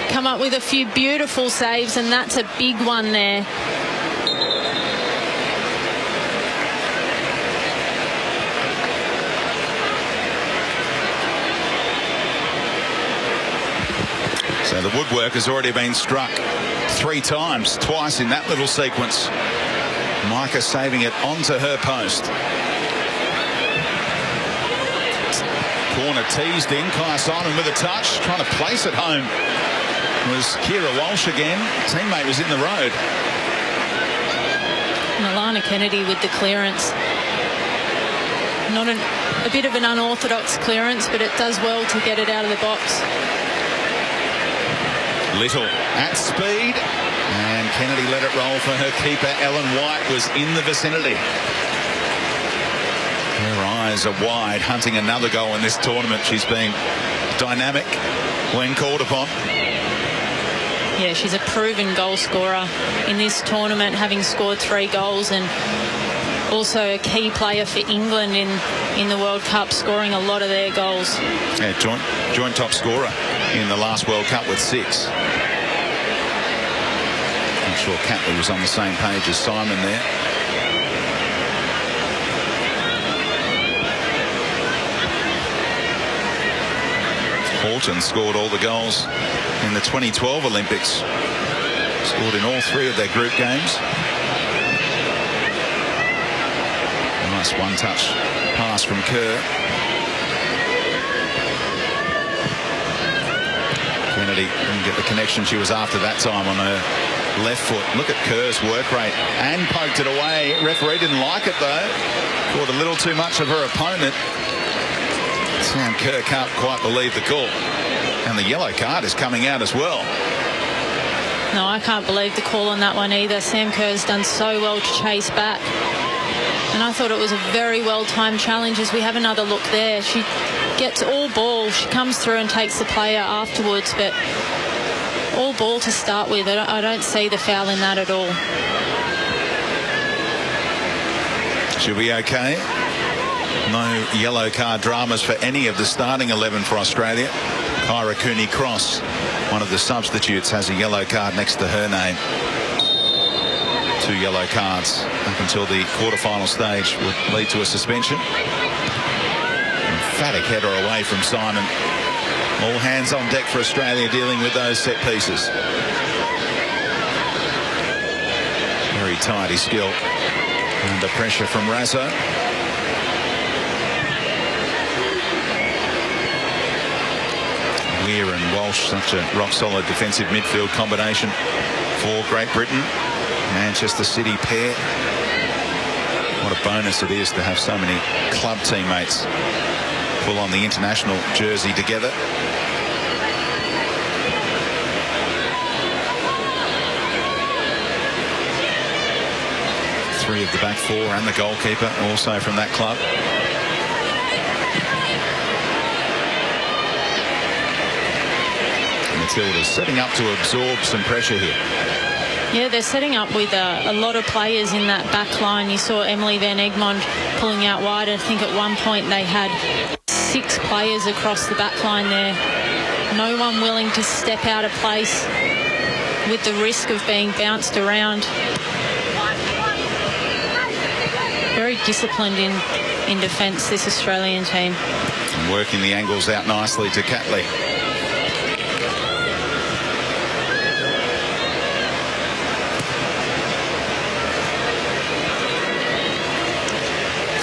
Come up with a few beautiful saves, and that's a big one there. So the woodwork has already been struck 3 times, twice in that little sequence. Micah saving it onto her post. Corner teased in. Kaya Simon with a touch, trying to place it home. It was Kira Walsh again. Teammate was in the road. And Alana Kennedy with the clearance. Not a bit of an unorthodox clearance, but it does well to get it out of the box. Little at speed, and Kennedy let it roll for her keeper. Ellen White was in the vicinity. Her eyes are wide, hunting another goal in this tournament. She's been dynamic when called upon. Yeah, she's a proven goal scorer in this tournament, having scored 3 goals, and also a key player for England in the World Cup, scoring a lot of their goals. Yeah, joint top scorer in the last World Cup with 6. I'm sure Catley was on the same page as Simon there. Horton scored all the goals in the 2012 Olympics. Scored in all 3 of their group games. Nice one-touch pass from Kerr. Kennedy didn't get the connection she was after that time on her left foot. Look at Kerr's work rate, and poked it away. Referee didn't like it though. Caught a little too much of her opponent. Sam Kerr can't quite believe the call. And the yellow card is coming out as well. No, I can't believe the call on that one either. Sam Kerr's done so well to chase back. And I thought it was a very well-timed challenge. As we have another look there, she gets all ball. She comes through and takes the player afterwards, but all ball to start with. I don't see the foul in that at all. She'll be okay. No yellow card dramas for any of the starting 11 for Australia. Kyra Cooney-Cross, one of the substitutes, has a yellow card next to her name. 2 yellow cards up until the quarterfinal stage would lead to a suspension. Emphatic header away from Simon. All hands on deck for Australia dealing with those set pieces. Very tidy skill. Under pressure from Razzo. Weir and Walsh, such a rock-solid defensive midfield combination for Great Britain. Manchester City pair. What a bonus it is to have so many club teammates pull on the international jersey together. Three of the back 4 and the goalkeeper also from that club. Matilda's setting up to absorb some pressure here. Yeah, they're setting up with a lot of players in that back line. You saw Emily Van Egmond pulling out wide. I think at one point they had 6 players across the back line there. No one willing to step out of place. with the risk of being bounced around. Very disciplined in defence, this Australian team. And working the angles out nicely to Catley.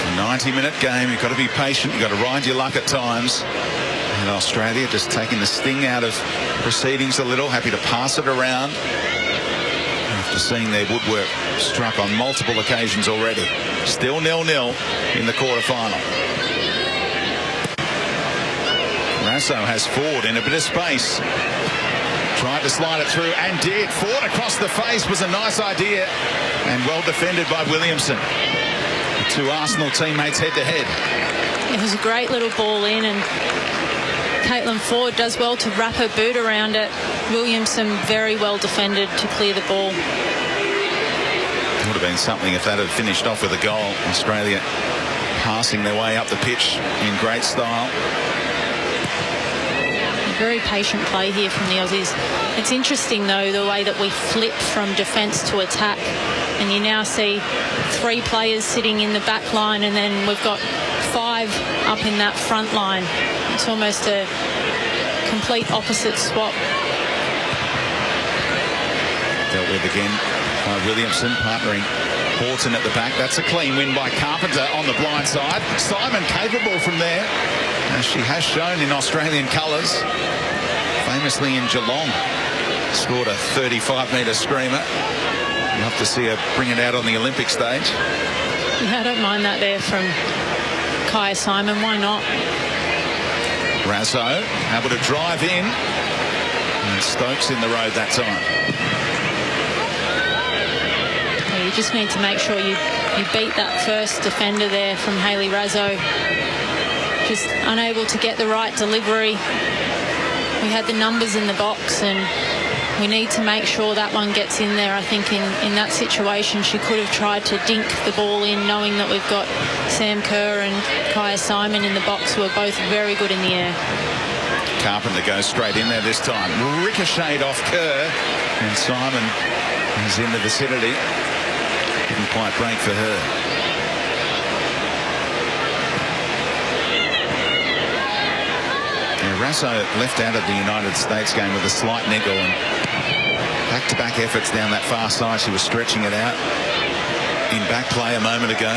A 90-minute game. You've got to be patient. You've got to ride your luck at times. And Australia just taking the sting out of proceedings a little. Happy to pass it around. After seeing their woodwork struck on multiple occasions already. Still 0-0 in the quarterfinal. Rasso has Ford in a bit of space. Tried to slide it through and did. Ford across the face was a nice idea and well defended by Williamson. The two Arsenal teammates head to head. It was a great little ball in, and Caitlin Ford does well to wrap her boot around it. Williamson very well defended to clear the ball. Would have been something if that had finished off with a goal. Australia passing their way up the pitch in great style. Very patient play here from the Aussies. It's interesting, though, the way that we flip from defence to attack. And you now see 3 players sitting in the back line, and then we've got 5 up in that front line. It's almost a complete opposite swap. Dealt with again by Williamson, partnering Horton at the back. That's a clean win by Carpenter on the blind side. Simon capable from there, as she has shown in Australian colours. Famously in Geelong, scored a 35-metre screamer. We'll have to see her bring it out on the Olympic stage. Yeah, I don't mind that there from Kaya Simon. Why not? Rasso able to drive in, and Stokes in the road that time. Yeah, you just need to make sure you beat that first defender there from Hayley Raso. Just unable to get the right delivery. We had the numbers in the box, and we need to make sure that one gets in there. I think in that situation she could have tried to dink the ball in, knowing that we've got Sam Kerr and Kaya Simon in the box, who are both very good in the air. Carpenter goes straight in there this time. Ricocheted off Kerr, and Simon is in the vicinity. Didn't quite break for her. Rasso left out of the United States game with a slight niggle, and back-to-back efforts down that far side. She was stretching it out in back play a moment ago.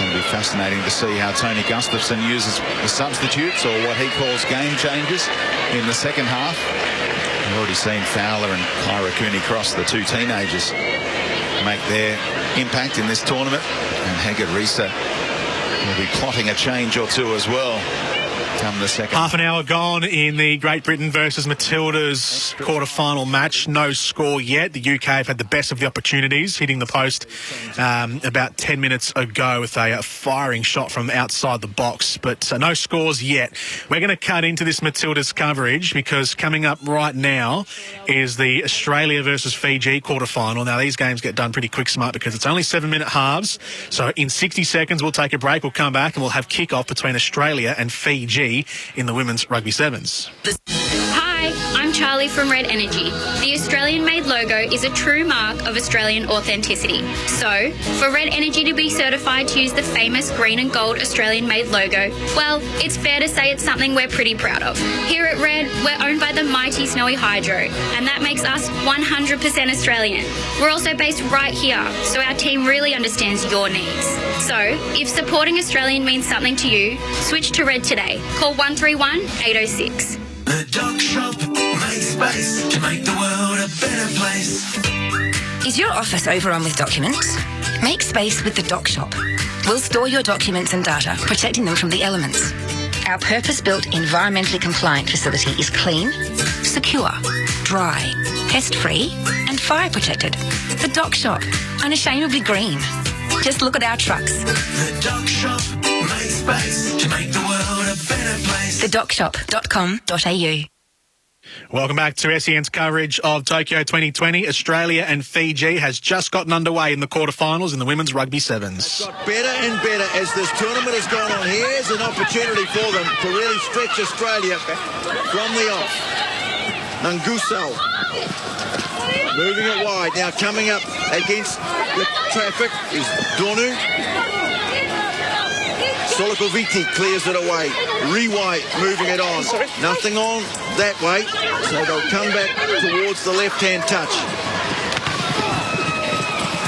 It'll be fascinating to see how Tony Gustafson uses the substitutes, or what he calls game changers, in the second half. We've already seen Fowler and Kyra Cooney-Cross, the 2 teenagers, make their impact in this tournament, and Hegarisa will be plotting a change or two as well come the second. Half an hour gone in the Great Britain versus Matildas quarter-final match. No score yet. The UK have had the best of the opportunities, hitting the post about 10 minutes ago with a firing shot from outside the box, but no scores yet. We're going to cut into this Matildas coverage, because coming up right now is the Australia versus Fiji quarter-final. Now, these games get done pretty quick smart because it's only 7-minute halves. So in 60 seconds, we'll take a break. We'll come back and we'll have kick-off between Australia and Fiji in the women's rugby sevens. Hi, I'm Charlie from Red Energy. The Australian-made logo is a true mark of Australian authenticity. So, for Red Energy to be certified to use the famous green and gold Australian-made logo, well, it's fair to say it's something we're pretty proud of. Here at Red, we're owned by the mighty Snowy Hydro, and that makes us 100% Australian. We're also based right here, so our team really understands your needs. So, if supporting Australian means something to you, switch to Red today. Call 131 806. The Doc Shop makes space to make the world a better place. Is your office overrun with documents? Make space with the Doc Shop. We'll store your documents and data, protecting them from the elements. Our purpose-built, environmentally compliant facility is clean, secure, dry, pest-free and fire-protected. The Doc Shop, unashamedly green. Just look at our trucks. The Doc Shop makes space to make the world a better place. TheDocShop.com.au. Welcome back to SEN's coverage of Tokyo 2020. Australia and Fiji has just gotten underway in the quarterfinals in the women's rugby sevens. It's got better and better as this tournament has gone on. Here's an opportunity for them to really stretch Australia from the off. Nangusau. Moving it wide. Now coming up against the traffic is Donu. Solikoviti clears it away. Rewhite moving it on. Nothing on that way. So they'll come back towards the left-hand touch.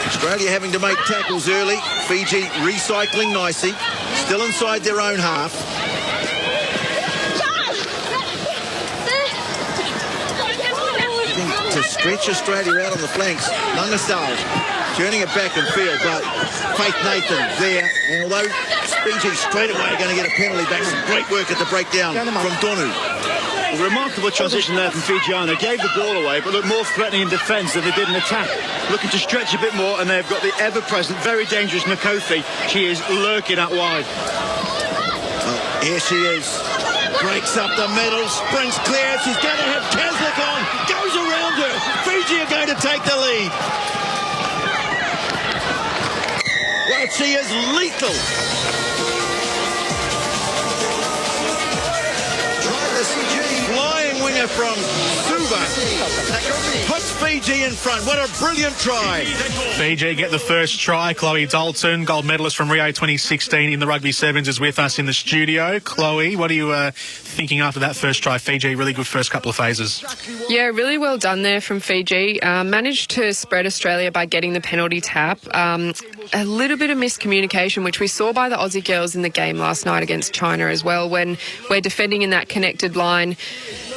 Australia having to make tackles early. Fiji recycling nicely. Still inside their own half. To stretch Australia out on the flanks. Nangusau turning it back in field, but Faith Nathan there. And although Fiji straight away going to get a penalty back, some great work at the breakdown from Donu. A remarkable transition there from Fijiana. Gave the ball away, but looked more threatening in defence than they did in attack. Looking to stretch a bit more, and they've got the ever-present, very dangerous Nakothi. She is lurking out wide. Oh, here she is. Breaks up the middle, sprints clear. She's going to have Kaslik on. Goes around her. Fiji are going to take the lead. Well, she is lethal. Flying winger from Suva puts Fiji in front. What a brilliant try. Fiji get the first try. Chloe Dalton, gold medalist from Rio 2016 in the Rugby Sevens, is with us in the studio. Chloe, what are you thinking after that first try? Fiji, really good first couple of phases. Yeah, really well done there from Fiji. Managed to spread Australia by getting the penalty tap. A little bit of miscommunication, which we saw by the Aussie girls in the game last night against China as well, when we're defending in that connected line,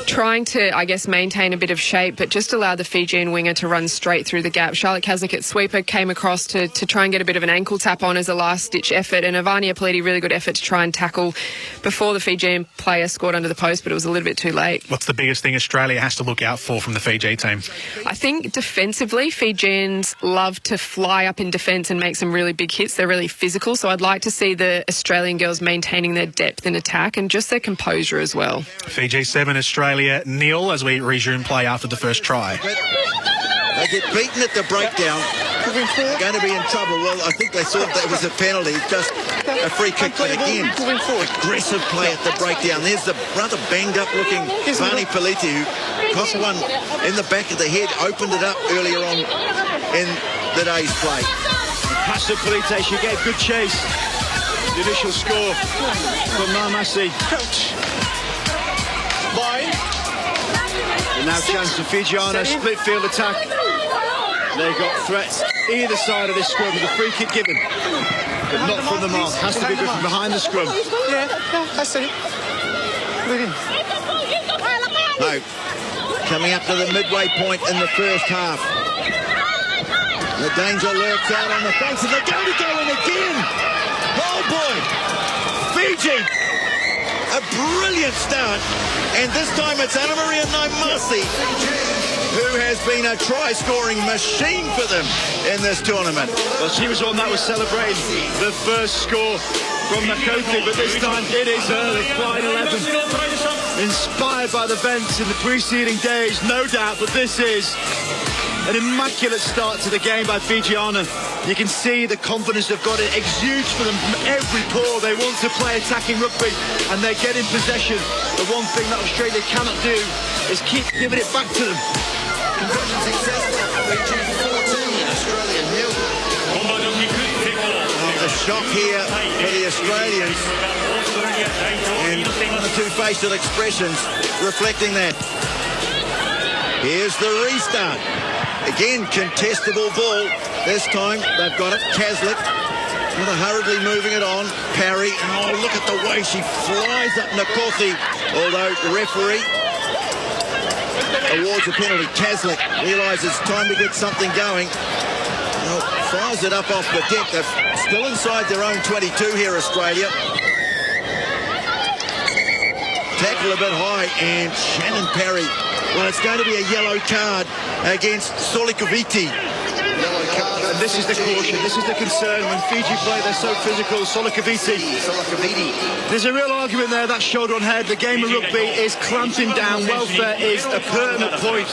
trying to, I guess, maintain a bit of shape, but just allow the Fijian winger to run straight through the gap. Charlotte Kaslik at sweeper came across to try and get a bit of an ankle tap on as a last-ditch effort, and Ivania Politi, really good effort to try and tackle before the Fijian player scored under the post, but it was a little bit too late. What's the biggest thing Australia has to look out for from the Fiji team? I think defensively, Fijians love to fly up in defence and make some really big hits. They're really physical, so I'd like to see the Australian girls maintaining their depth in attack and just their composure as well. Fiji 7, Australia 0 as we resume play after the first try. They get beaten at the breakdown. They're going to be in trouble. Well, I think they thought that was a penalty. Just a free kick, but again, aggressive play at the breakdown. There's the rather banged-up looking Vani Politi, who got one in the back of the head, opened it up earlier on in the day's play. Pass to Politi, she gave good chase. The initial score from Marmasi. And now chance for Fijiana, split field attack. They've got threats either side of this scrum with a free kick given, but not from the mark. Has to be good from behind the scrum. Yeah, I see. No, coming up to the midway point in the first half. The danger lurks out on the fence, and they're going to go in again. Oh boy, Fiji, a brilliant start, and this time it's Anna Maria Naimasi, who has been a try-scoring machine for them in this tournament. Well, she was one that was celebrating the first score from Nakothi, but this time it is early, flying 11. Inspired by the events in the preceding days, no doubt, but this is an immaculate start to the game by Fijiana. You can see the confidence they've got. It exudes for them from every pore. They want to play attacking rugby, and they get in possession. The one thing that Australia cannot do is keep giving it back to them. Conversion successful. Fiji 14, Australia 0. The shock here for the Australians, and the two facial expressions reflecting that. Here's the restart. Again, contestable ball. This time they've got it. Kaslik, rather hurriedly moving it on. Parry, and oh, look at the way she flies up Nakothi. Although the referee awards a penalty. Kaslik realises time to get something going. Well, fires it up off the deck. They're still inside their own 22 here, Australia. Tackle a bit high, and Shannon Parry. Well, it's going to be a yellow card against Solikoviti. Yellow card. And this is the caution, this is the concern. When Fiji play, they're so physical. Solikoviti. There's a real argument there, that shoulder on head. The game of rugby is clamping down. Welfare is a pertinent point.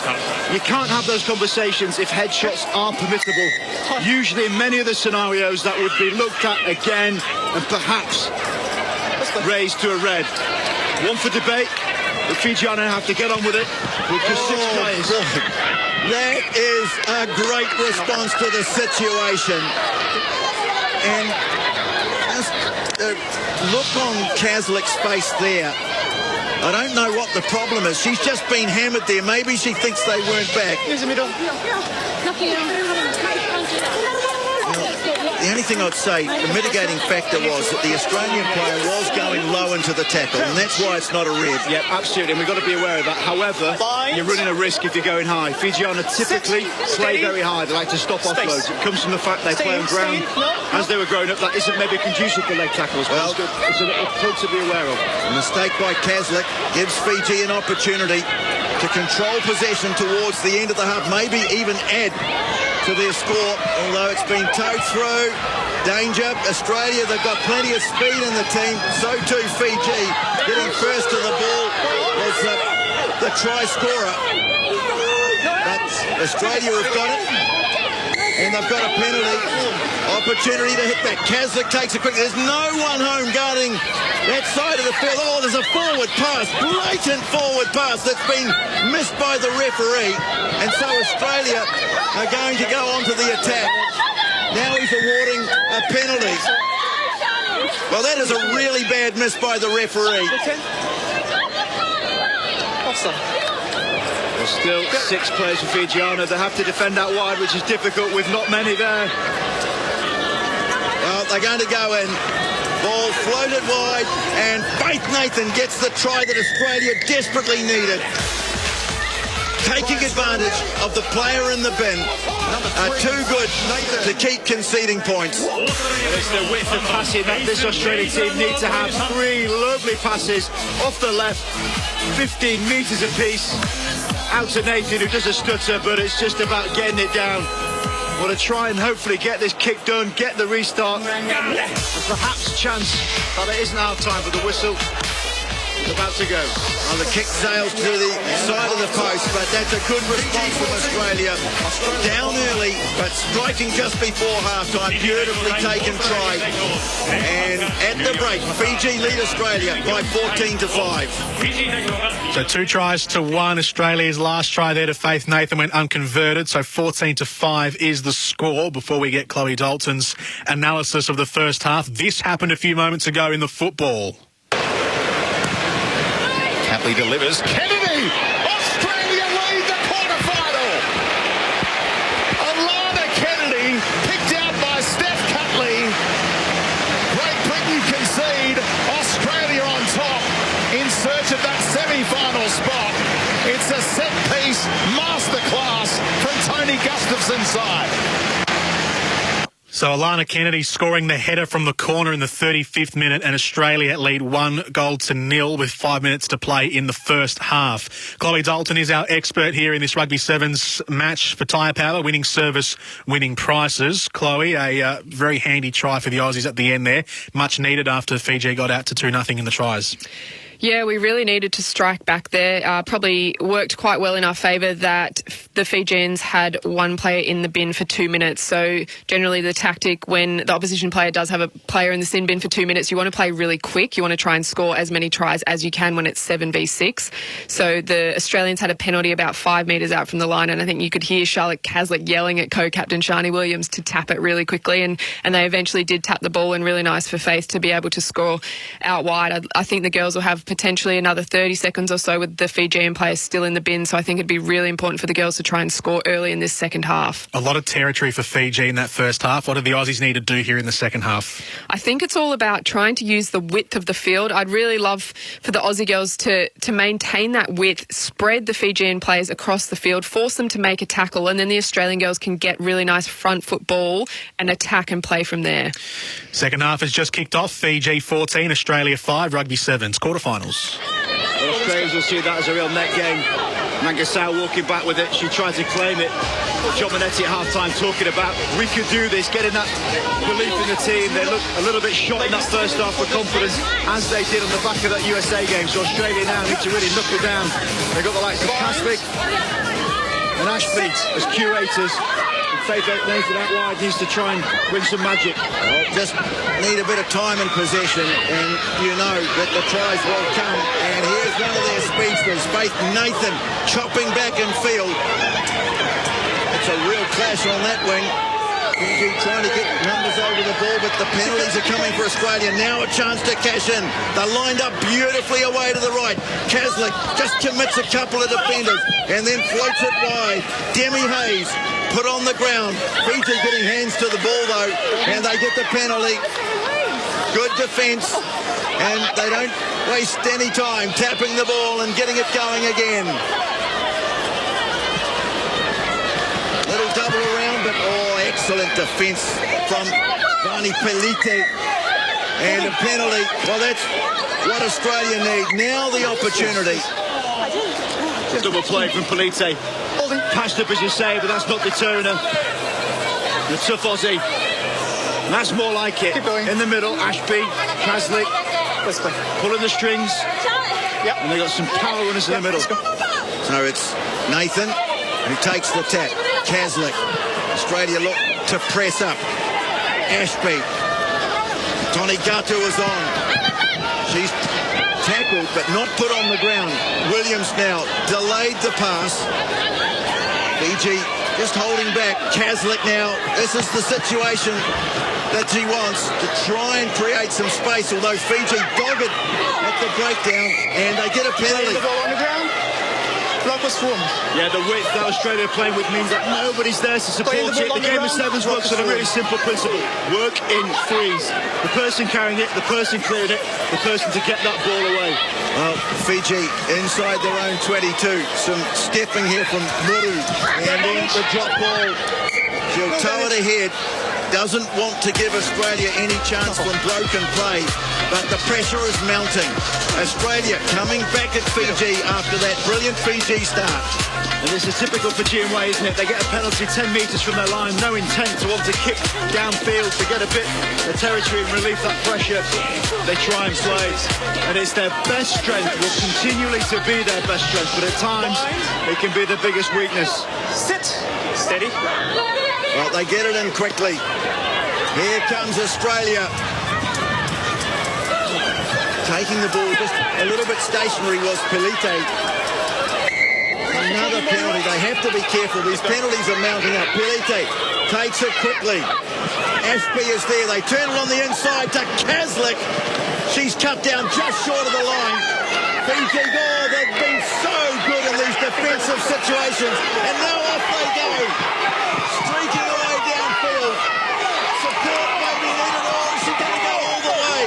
You can't have those conversations if headshots are permissible. Usually in many of the scenarios that would be looked at again and perhaps raised to a red. One for debate. The Fijiana have to get on with it with just 6 players. That is a great response to the situation. And just the look on Kazlik's face there. I don't know what the problem is. She's just been hammered there. Maybe she thinks they weren't back. Here's the middle. The only thing I'd say, the mitigating factor was that the Australian player was going low into the tackle, and that's why it's not a red. Yeah, absolutely, and we've got to be aware of that. However, you're running a risk if you're going high. Fijiana typically play very high. They like to stop offloads. It comes from the fact they play on ground. As they were growing up, that isn't maybe conducive for leg tackles. Well, it's a point to be aware of. A mistake by Kazlik gives Fiji an opportunity to control possession towards the end of the half, maybe even add to their score, although it's been towed through. Danger. Australia, they've got plenty of speed in the team. So too Fiji. Getting first to the ball was the try scorer. But Australia have got it. And they've got a penalty. Opportunity to hit that. Kazlik takes it quick. There's no one home guarding that side of the field. Oh, there's a forward pass. Blatant forward pass that's been missed by the referee. And so Australia are going to go on to the attack. Now he's awarding a penalty. Well, that is a really bad miss by the referee. There's still 6 players for Fijiana. They have to defend out wide, which is difficult with not many there. Well, they're going to go in. Ball floated wide, and Faith Nathan gets the try that Australia desperately needed. Taking advantage of the player in the bin are too good to keep conceding points. It's the width of passing that this Australian team need to have. 3 lovely passes off the left, 15 metres apiece. Out to Nathan, who does a stutter, but it's just about getting it down. Want to try and hopefully get this kick done, get the restart, and perhaps a chance that it isn't our time for the whistle. It's about to go. Well, the kick sails to the side of the post, but that's a good response from Australia. Down early, but striking just before half-time. Beautifully taken try. And at the break, Fiji lead Australia by 14-5. So 2 tries to 1. Australia's last try there to Faith Nathan went unconverted. So 14-5 is the score before we get Chloe Dalton's analysis of the first half. This happened a few moments ago in the football. Catley delivers. Kennedy! Australia lead the quarterfinal! Alana Kennedy picked out by Steph Catley. Great Britain concede. Australia on top in search of that semi-final spot. It's a set-piece masterclass from Tony Gustafson's side. So Alana Kennedy scoring the header from the corner in the 35th minute, and Australia lead 1-0 with 5 minutes to play in the first half. Chloe Dalton is our expert here in this Rugby Sevens match for Tyre Power, winning service, winning prices. Chloe, a very handy try for the Aussies at the end there. Much needed after Fiji got out to 2-0 in the tries. Yeah, we really needed to strike back there. Probably worked quite well in our favour that the Fijians had 1 player in the bin for 2 minutes. So generally the tactic when the opposition player does have a player in the sin bin for 2 minutes, you want to play really quick. You want to try and score as many tries as you can when it's 7v6. So the Australians had a penalty about 5 metres out from the line, and I think you could hear Charlotte Kazlik yelling at co-captain Shani Williams to tap it really quickly, and they eventually did tap the ball, and really nice for Faith to be able to score out wide. I think the girls will have potentially another 30 seconds or so with the Fijian players still in the bin, so I think it'd be really important for the girls to try and score early in this second half. A lot of territory for Fiji in that first half. What do the Aussies need to do here in the second half? I think it's all about trying to use the width of the field. I'd really love for the Aussie girls to maintain that width, spread the Fijian players across the field, force them to make a tackle, and then the Australian girls can get really nice front foot ball and attack and play from there. Second half has just kicked off. Fiji 14, Australia 5, Rugby Sevens, quarterfinals. Well, Australians will see that as a real net gain. Mangasau walking back with it. She tried to claim it. John Monetti at half-time talking about we could do this, getting that belief in the team. They looked a little bit shot in that first half with confidence, as they did on the back of that USA game. So Australia now need to really knuckle down. They've got the likes of Kasvik and Ashby as curators. Faith Nathan out wide needs to try and bring some magic. Well, just need a bit of time and possession, and you know that the tries will come. And here's one of their speedsters, Faith Nathan, chopping back in field. It's a real clash on that wing. Fiji trying to get numbers over the ball, but the penalties are coming for Australia. Now a chance to cash in. They're lined up beautifully away to the right. Kaslik just commits a couple of defenders and then floats it wide. Demi Hayes put on the ground. Fiji getting hands to the ball though, and they get the penalty. Good defence, and they don't waste any time tapping the ball and getting it going again. Little double around, but excellent defence from Vani Pelite. And a penalty. Well, that's what Australia need. Now the opportunity. Double play from Pelite. Passed up, as you say, but that's not deterring her. The tough Aussie. And that's more like it. In the middle, Ashby, Kaslik, pulling the strings. Yep. And they got some power runners in the middle. So it's Nathan who takes the tap. Kaslik. Australia look to press up. Ashby. Tony Gatu is on. She's tackled but not put on the ground. Williams now delayed the pass. Fiji just holding back. Kaslik now. This is the situation that she wants to try and create some space, although Fiji dogged at the breakdown, and they get a penalty. The ball on the ground. Block was formed. Yeah, the width that Australia are playing with means that nobody's there to support it. The game of sevens works on a really simple principle. Work in threes. The person carrying it, the person clearing it, the person to get that ball away. Well, Fiji inside their own 22. Some stepping here from Muru. And then the drop ball. She'll tow it ahead. Doesn't want to give Australia any chance from broken play, but the pressure is mounting. Australia coming back at Fiji after that brilliant Fiji start. And this is typical Fijian way, isn't it? They get a penalty 10 metres from their line, no intent to want to kick downfield to get a bit of territory and relieve that pressure. They try and play, and it's their best strength, will continually to be their best strength, but at times it can be the biggest weakness. Sit. Steady. Well, they get it in quickly. Here comes Australia. Taking the ball just a little bit stationary was Pelite. Another penalty. They have to be careful. These penalties are mounting up. Pelite takes it quickly. Ashby is there. They turn it on the inside to Kaslik. She's cut down just short of the line. Fiji, they've been so good in these defensive situations. And now off they go. Streaking away downfield. Support maybe needed all. She's going to go all the way.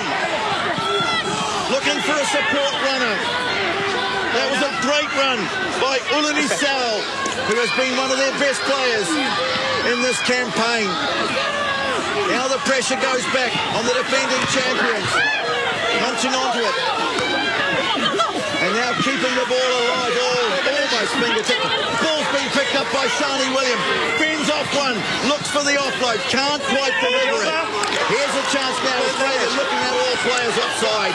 Looking for a support runner. That was a great run by Ulani Sal, who has been one of their best players in this campaign. Now the pressure goes back on the defending champions. Punching onto it. And now keeping the ball alive. Almost fingertip. Ball's been picked up by Shani Williams. Fends off one. Looks for the offload. Can't quite deliver it. Here's a chance now. Australia looking at all players offside.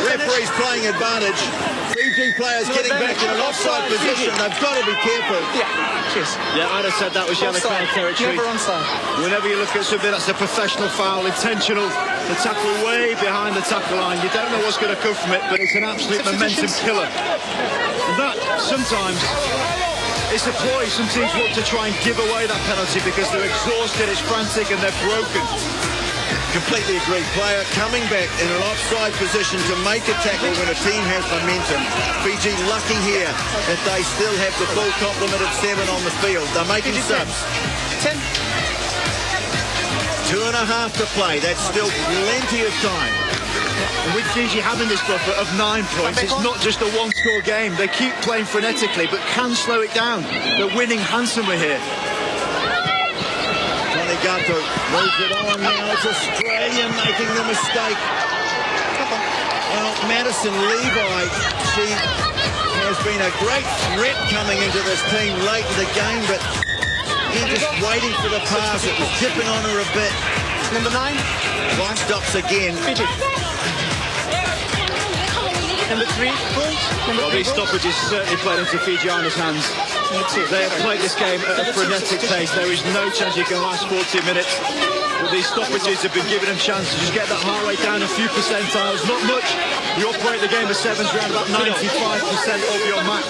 Referee's playing advantage. Fiji players getting back in an offside position. They've got to be careful. Yeah, I'd have said that was yellow card territory. Never onside. Whenever you look at something that's a professional foul, intentional, the tackle way behind the tackle line, you don't know what's going to come from it, but it's an absolute momentum killer. And that sometimes it's a ploy. Some teams want to try and give away that penalty because they're exhausted, it's frantic, and they're broken. Completely agree. Player coming back in an offside position to make a tackle when a team has momentum. Fiji lucky here that they still have the full complement of 7 on the field. They're making subs. 10. 2.5 to play. That's still plenty of time. And with Fiji having this buffer of 9 points, it's not just a one-score game. They keep playing frenetically, but can slow it down. They're winning handsomely here. Gato moves it on now. It's Australia making the mistake. Well, Madison Levi, she has been a great threat coming into this team late in the game, but he's just waiting for the pass. It was dipping on her a bit. Number 9. Clock stops again. Fiji. Number 3. Well, these stoppages certainly played into Fijiana's hands. They have played this game at a frenetic pace. There is no chance you can last 40 minutes. But these stoppages have been giving them chances. Just get that heart rate down a few percentiles, not much. You operate the game of sevens around about 95% of your max.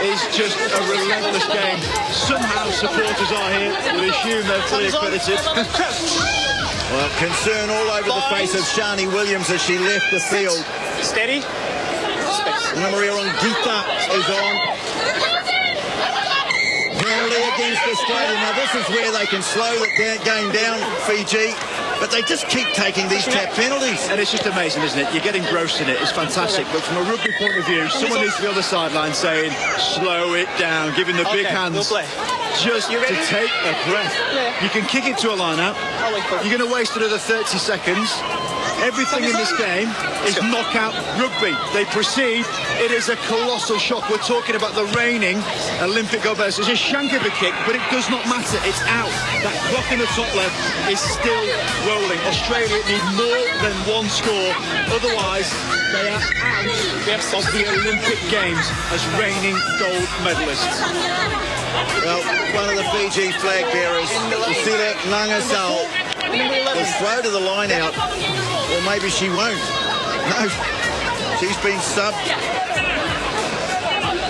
It's just a relentless game. Somehow supporters are here. We'll assume they're fully accredited. Well, concern all over the face of Shani Williams as she left the field. Steady. Maria Ongita is on. Penalty against Australia. Now this is where they can slow the game down, Fiji. But they just keep taking these tap penalties. And it's just amazing, isn't it? You're getting gross in it. It's fantastic. But from a rugby point of view, someone needs to be on the sideline saying, slow it down, giving the big hands just to take a breath. You can kick it to a line-out. You're going to waste another 30 seconds. Everything in this game is knockout rugby. They proceed. It is a colossal shock. We're talking about the reigning Olympic gold medalist. It's a shank of a kick, but it does not matter. It's out. That clock in the top left is still rolling. Australia need more than one score. Otherwise, they are out of the Olympic Games as reigning gold medalists. Well, one of the Fiji flag bearers, Lucila Nangasal, will throw to the line out. Or maybe she won't. No, she's been subbed.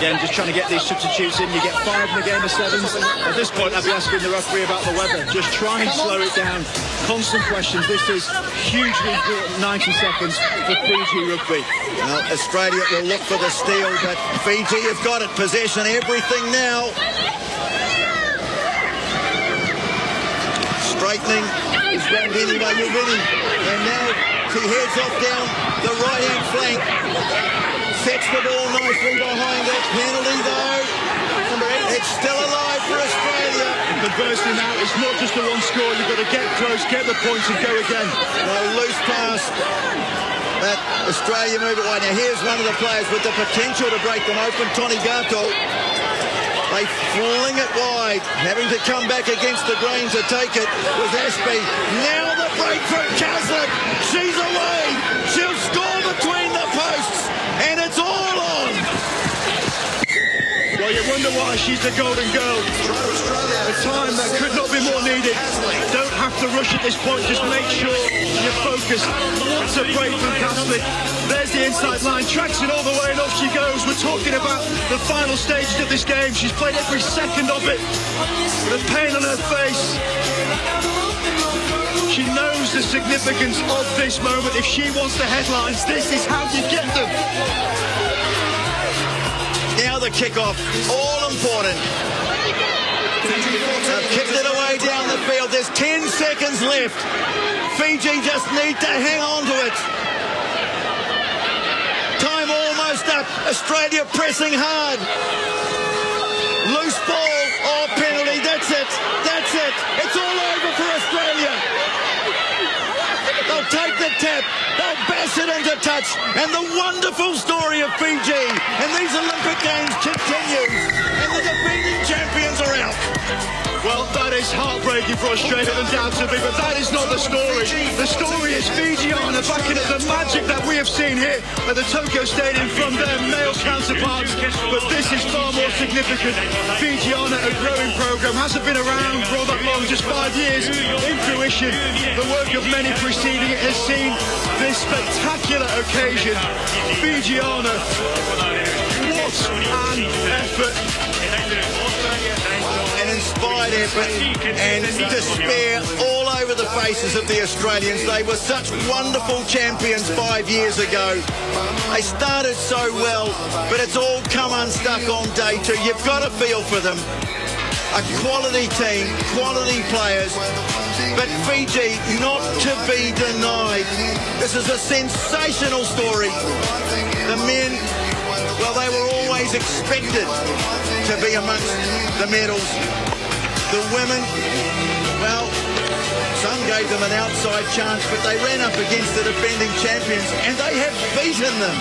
Again, just trying to get these substitutes in. You get 5 in the game of sevens. At this point, I'd be asking the referee about the weather. Just try and slow it down. Constant questions. This is hugely important 90 seconds for Fiji rugby. Well, Australia will look for the steal, but Fiji have got it. Possession, everything now. Straightening. He's going anyway, you're winning. And now she heads off down the right-hand flank. Sets the ball nicely behind it. Penalty, though. It's still alive for Australia. Conversely now, it's not just a one score. You've got to get close, get the points and go again. No, loose pass. But Australia move it wide. Now, here's one of the players with the potential to break them open, Tony Gato. They fling it wide, having to come back against the grain to take it was Ashby. Now the break from Caslick. She's away. She'll score between the posts, and it's all on. Well, you wonder why she's the golden girl. A time that could not be more needed. Don't have to rush at this point. Just make sure you're focused. It's a break from Caslick. There's the inside line. Tracks it all the way and off she goes. We're talking about the final stages of this game. She's played every second of it. The pain on her face. She knows the significance of this moment. If she wants the headlines, this is how you get them. Now the kickoff, all important. They've kicked it away down the field. There's 10 seconds left. Fiji just need to hang on to it. Time almost up. Australia pressing hard. Loose ball or penalty. That's it. That's it. It's all over for Australia. They'll take the tap. They'll bash it into touch. And the wonderful story of Fiji and these Olympic Games continues. And the defending champions are out. Well, that is heartbreaking for Australia, undoubtedly, but that is not the story. The story is Fijiana backing up the magic that we have seen here at the Tokyo Stadium from their male counterparts. But this is far more significant. Fijiana, a growing program, hasn't been around for all that long, just 5 years in fruition. The work of many preceding it has seen this spectacular occasion. Fijiana, what an effort. An inspired effort and despair all over the faces of the Australians. They were such wonderful champions 5 years ago. They started so well, but it's all come unstuck on day 2. You've got to feel for them. A quality team, quality players, but Fiji not to be denied. This is a sensational story. The men, well, they were always expected to be amongst the medals. The women, well, some gave them an outside chance, but they ran up against the defending champions, and they have beaten them.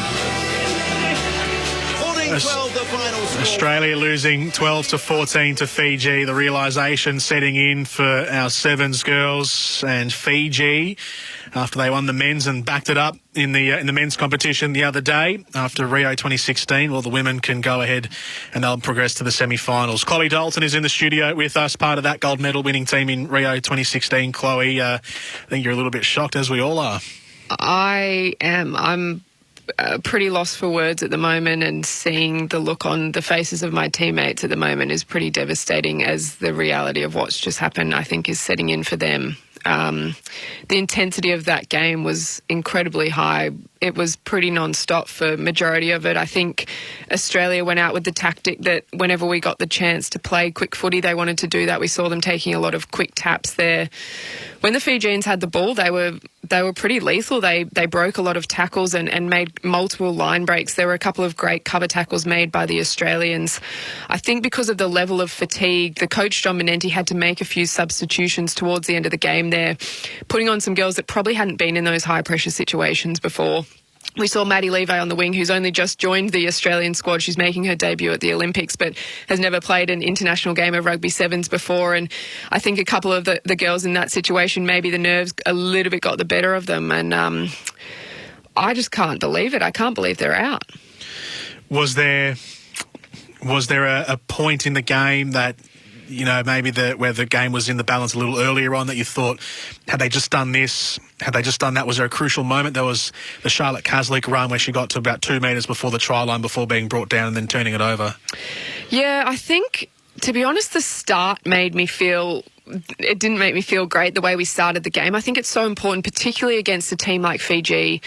14 14-12 the final score. Australia losing 12-14 to Fiji. The realisation setting in for our Sevens girls, and Fiji, after they won the men's and backed it up in the men's competition the other day after Rio 2016. Well, the women can go ahead and they'll progress to the semi-finals. Chloe Dalton is in the studio with us, part of that gold medal winning team in Rio 2016. Chloe, I think you're a little bit shocked, as we all are. I am. I'm pretty lost for words at the moment, and seeing the look on the faces of my teammates at the moment is pretty devastating, as the reality of what's just happened, I think, is setting in for them. The intensity of that game was incredibly high. It was pretty non-stop for majority of it. I think Australia went out with the tactic that whenever we got the chance to play quick footy, they wanted to do that. We saw them taking a lot of quick taps there. When the Fijians had the ball, they were pretty lethal. They broke a lot of tackles and made multiple line breaks. There were a couple of great cover tackles made by the Australians. I think because of the level of fatigue, the coach John Menenti had to make a few substitutions towards the end of the game there, putting on some girls that probably hadn't been in those high pressure situations before. We saw Maddie Levi on the wing, who's only just joined the Australian squad. She's making her debut at the Olympics, but has never played an international game of rugby sevens before. And I think a couple of the girls in that situation, maybe the nerves a little bit got the better of them. And I just can't believe it. I can't believe they're out. Was there a point in the game that, you know, maybe where the game was in the balance a little earlier on, that you thought, had they just done this, had they just done that? Was there a crucial moment? There was the Charlotte Kaslik run where she got to about 2 metres before the try line before being brought down and then turning it over. Yeah, I think, to be honest, the start made me feel... It didn't make me feel great the way we started the game. I think it's so important, particularly against a team like Fiji.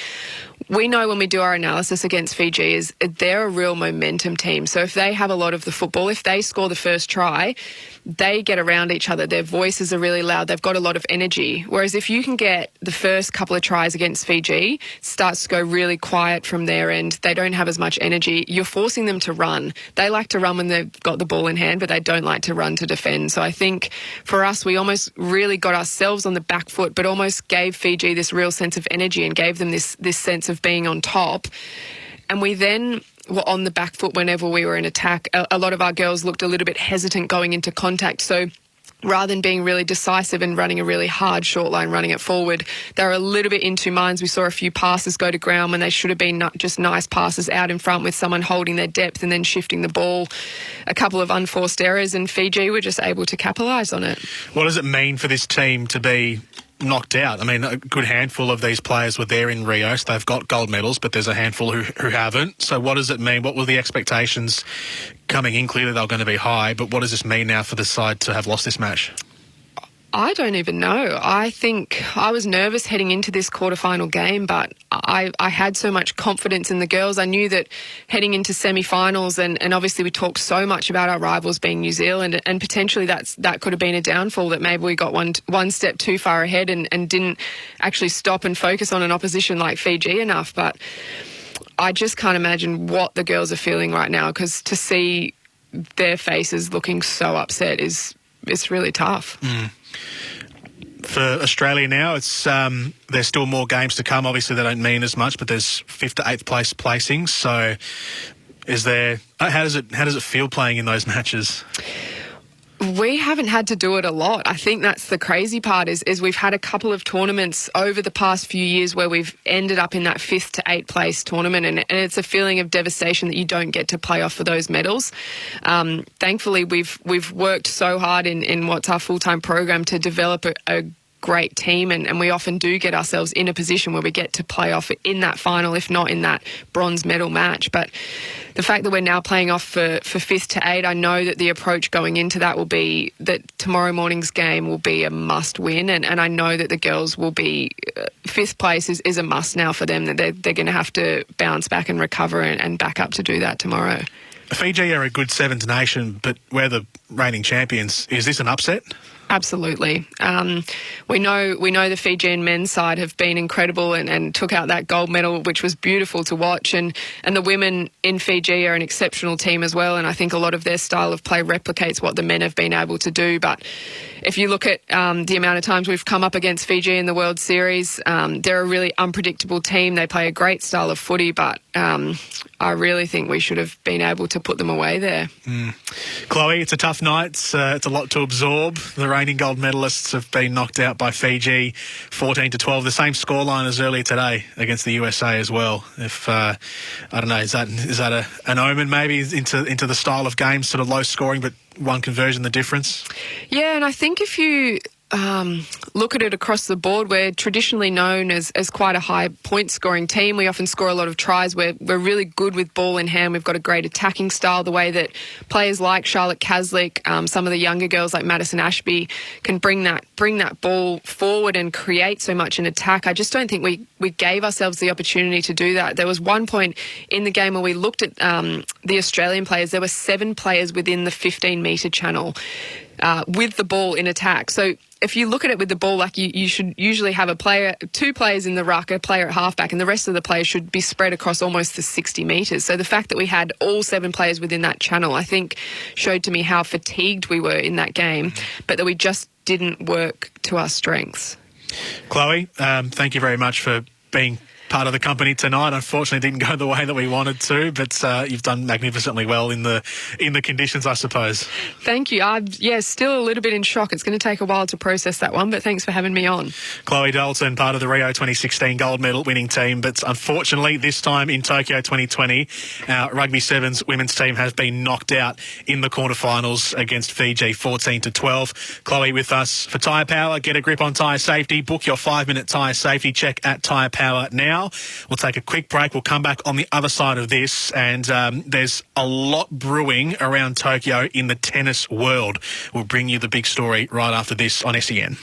We know when we do our analysis against Fiji is they're a real momentum team. So if they have a lot of the football, if they score the first try, they get around each other. Their voices are really loud. They've got a lot of energy. Whereas if you can get the first couple of tries against Fiji, it starts to go really quiet from their end. They don't have as much energy. You're forcing them to run. They like to run when they've got the ball in hand, but they don't like to run to defend. So I think for us, we almost really got ourselves on the back foot, but almost gave Fiji this real sense of energy and gave them this sense of being on top. And we then were on the back foot whenever we were in attack. A lot of our girls looked a little bit hesitant going into contact. So rather than being really decisive and running a really hard short line, running it forward, they were a little bit in two minds. We saw a few passes go to ground when they should have been not just nice passes out in front with someone holding their depth and then shifting the ball. A couple of unforced errors, and Fiji were just able to capitalise on it. What does it mean for this team to be knocked out? I mean, a good handful of these players were there in Rio, so they've got gold medals, but there's a handful who haven't. So what does it mean? What were the expectations coming in? Clearly they were going to be high, but what does this mean now for the side to have lost this match? I don't even know. I think I was nervous heading into this quarterfinal game, but I had so much confidence in the girls. I knew that heading into semi-finals, and obviously we talked so much about our rivals being New Zealand, and potentially that could have been a downfall, that maybe we got one step too far ahead and didn't actually stop and focus on an opposition like Fiji enough. But I just can't imagine what the girls are feeling right now, because to see their faces looking so upset it's really tough. For Australia now, it's there's still more games to come. Obviously, they don't mean as much, but there's 5th to 8th place placings. So, how does it feel playing in those matches? We haven't had to do it a lot. I think that's the crazy part is we've had a couple of tournaments over the past few years where we've ended up in that 5th to 8th place tournament, and it's a feeling of devastation that you don't get to play off for those medals. Thankfully, we've worked so hard in what's our full-time program to develop a great team, and we often do get ourselves in a position where we get to play off in that final, if not in that bronze medal match. But the fact that we're now playing off for 5th to 8th, I know that the approach going into that will be that tomorrow morning's game will be a must win, and I know that the girls will be 5th place is a must now for them, that they're going to have to bounce back and recover and back up to do that tomorrow. Fiji are a good sevens nation, but we're the reigning champions. Is this an upset? Absolutely. We know the Fijian men's side have been incredible and took out that gold medal, which was beautiful to watch. And the women in Fiji are an exceptional team as well. And I think a lot of their style of play replicates what the men have been able to do. But if you look at the amount of times we've come up against Fiji in the World Series, they're a really unpredictable team. They play a great style of footy, but I really think we should have been able to put them away there. Chloe, it's a tough night. It's a lot to absorb. The reigning gold medalists have been knocked out by Fiji 14-12. The same scoreline as earlier today against the USA as well. If I don't know, is that an omen maybe into the style of games, sort of low scoring but one conversion the difference? Yeah, and I think if you look at it across the board, we're traditionally known as quite a high point scoring team. We often score a lot of tries. We're really good with ball in hand. We've got a great attacking style, the way that players like Charlotte Caslick, some of the younger girls like Madison Ashby can bring that ball forward and create so much in attack. I just don't think we gave ourselves the opportunity to do that. There was one point in the game where we looked at the Australian players. There were 7 players within the 15-metre channel with the ball in attack. So if you look at it with the ball, like you should usually have two players in the ruck, a player at halfback, and the rest of the players should be spread across almost the 60 metres. So the fact that we had all 7 players within that channel, I think, showed to me how fatigued we were in that game, but that we just didn't work to our strengths. Chloe, thank you very much for being part of the company tonight. Unfortunately, didn't go the way that we wanted to, but you've done magnificently well in the conditions, I suppose. Thank you. I'm still a little bit in shock. It's going to take a while to process that one, but thanks for having me on. Chloe Dalton, part of the Rio 2016 gold medal winning team, but unfortunately this time in Tokyo 2020, our Rugby Sevens women's team has been knocked out in the quarterfinals against Fiji 14-12. Chloe with us for Tyre Power. Get a grip on tyre safety. Book your 5-minute tyre safety check at Tyre Power now. We'll take a quick break. We'll come back on the other side of this, and there's a lot brewing around Tokyo in the tennis world. We'll bring you the big story right after this on SEN.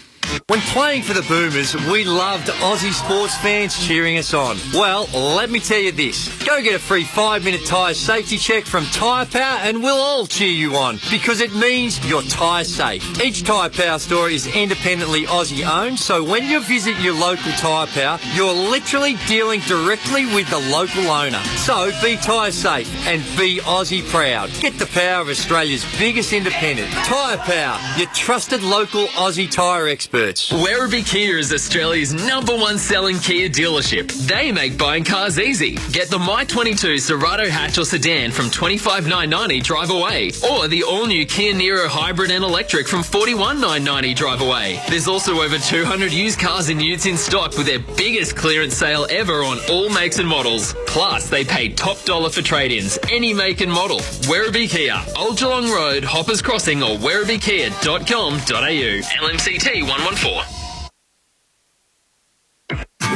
When playing for the Boomers, we loved Aussie sports fans cheering us on. Well, let me tell you this. Go get a free 5-minute tyre safety check from Tyre Power and we'll all cheer you on because it means you're tyre safe. Each Tyre Power store is independently Aussie owned, so when you visit your local Tyre Power, you're literally dealing directly with the local owner. So be tyre safe and be Aussie proud. Get the power of Australia's biggest independent. Tyre Power, your trusted local Aussie tyre expert. Werribee Kia is Australia's #1 selling Kia dealership. They make buying cars easy. Get the My22 Cerato hatch or sedan from $25,990 drive away, or the all-new Kia Niro hybrid and electric from $41,990 drive away. There's also over 200 used cars and utes in stock with their biggest clearance sale ever on all makes and models. Plus, they pay top dollar for trade-ins, any make and model. Werribee Kia, Old Geelong Road, Hoppers Crossing, or werribeekia.com.au. LMCT 114.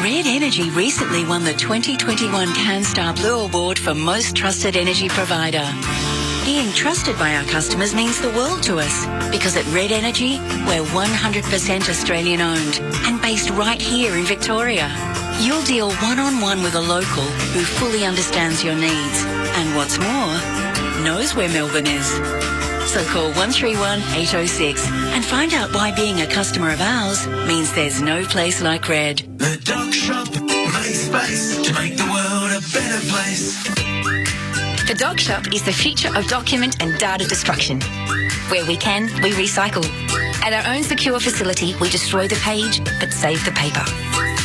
Red Energy recently won the 2021 CanStar Blue Award for Most Trusted Energy Provider. Being trusted by our customers means the world to us because at Red Energy, we're 100% Australian owned and based right here in Victoria. You'll deal one-on-one with a local who fully understands your needs and what's more, knows where Melbourne is. So call 131 806 and find out why being a customer of ours means there's no place like Red. The Doc Shop makes space to make the world a better place. The Doc Shop is the future of document and data destruction. Where we can, we recycle. At our own secure facility, we destroy the page but save the paper,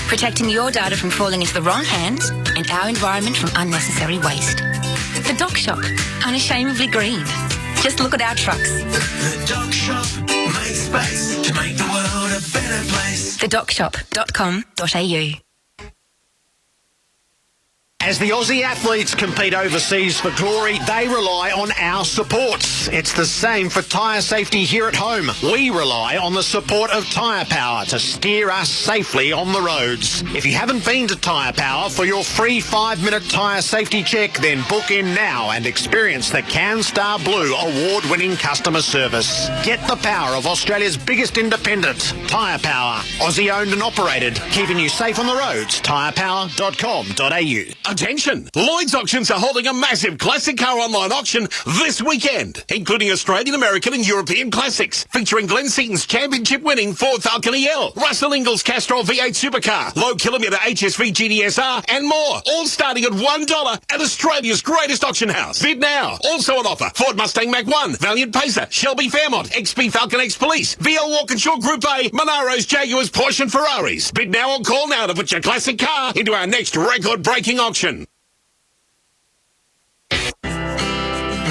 protecting your data from falling into the wrong hands and our environment from unnecessary waste. The Doc Shop, unashamedly green. Just look at our trucks. The Doc Shop makes space to make the world a better place. TheDocShop.com.au. As the Aussie athletes compete overseas for glory, they rely on our supports. It's the same for tyre safety here at home. We rely on the support of Tyre Power to steer us safely on the roads. If you haven't been to Tyre Power for your free 5-minute tyre safety check, then book in now and experience the CanStar Blue award-winning customer service. Get the power of Australia's biggest independent, Tyre Power. Aussie owned and operated, keeping you safe on the roads. tyrepower.com.au. Attention! Lloyd's Auctions are holding a massive classic car online auction this weekend, including Australian, American and European classics, featuring Glenn Seaton's championship-winning Ford Falcon EL, Russell Ingall's Castrol V8 supercar, low-kilometre HSV GTSR and more, all starting at $1 at Australia's greatest auction house. Bid now. Also on offer, Ford Mustang Mach-1, Valiant Pacer, Shelby Fairmont, XP Falcon X Police, VL Walkinshaw Group A, Monaros, Jaguars, Porsche and Ferraris. Bid now or call now to put your classic car into our next record-breaking auction.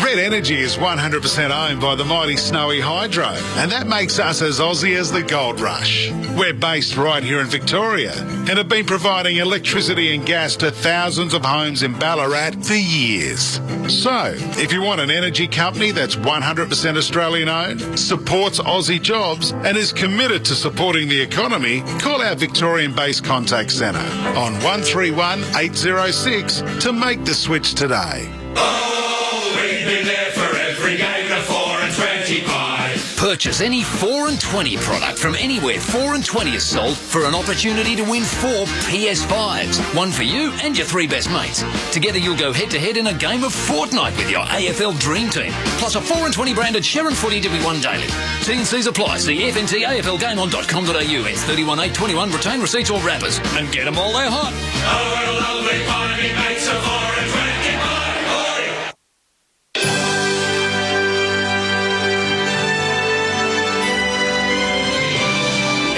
Red Energy is 100% owned by the mighty Snowy Hydro, and that makes us as Aussie as the Gold Rush. We're based right here in Victoria and have been providing electricity and gas to thousands of homes in Ballarat for years. So, if you want an energy company that's 100% Australian owned, supports Aussie jobs and is committed to supporting the economy, call our Victorian-based contact centre on 131 806 to make the switch today. Oh, we've been there for every game to 4 and 20 pies. Purchase any 4 and 20 product from anywhere 4 and 20 is sold for an opportunity to win 4 PS5s. One for you and your 3 best mates. Together you'll go head-to-head in a game of Fortnite with your AFL Dream Team. Plus a 4 and 20 branded Sharon Footy to be won daily. T&Cs apply. See fntaflgameon.com.au. It's 31/8/21. Retain receipts or wrappers. And get them all there hot. Oh, what a lovely party makes a 4 and 20 pie.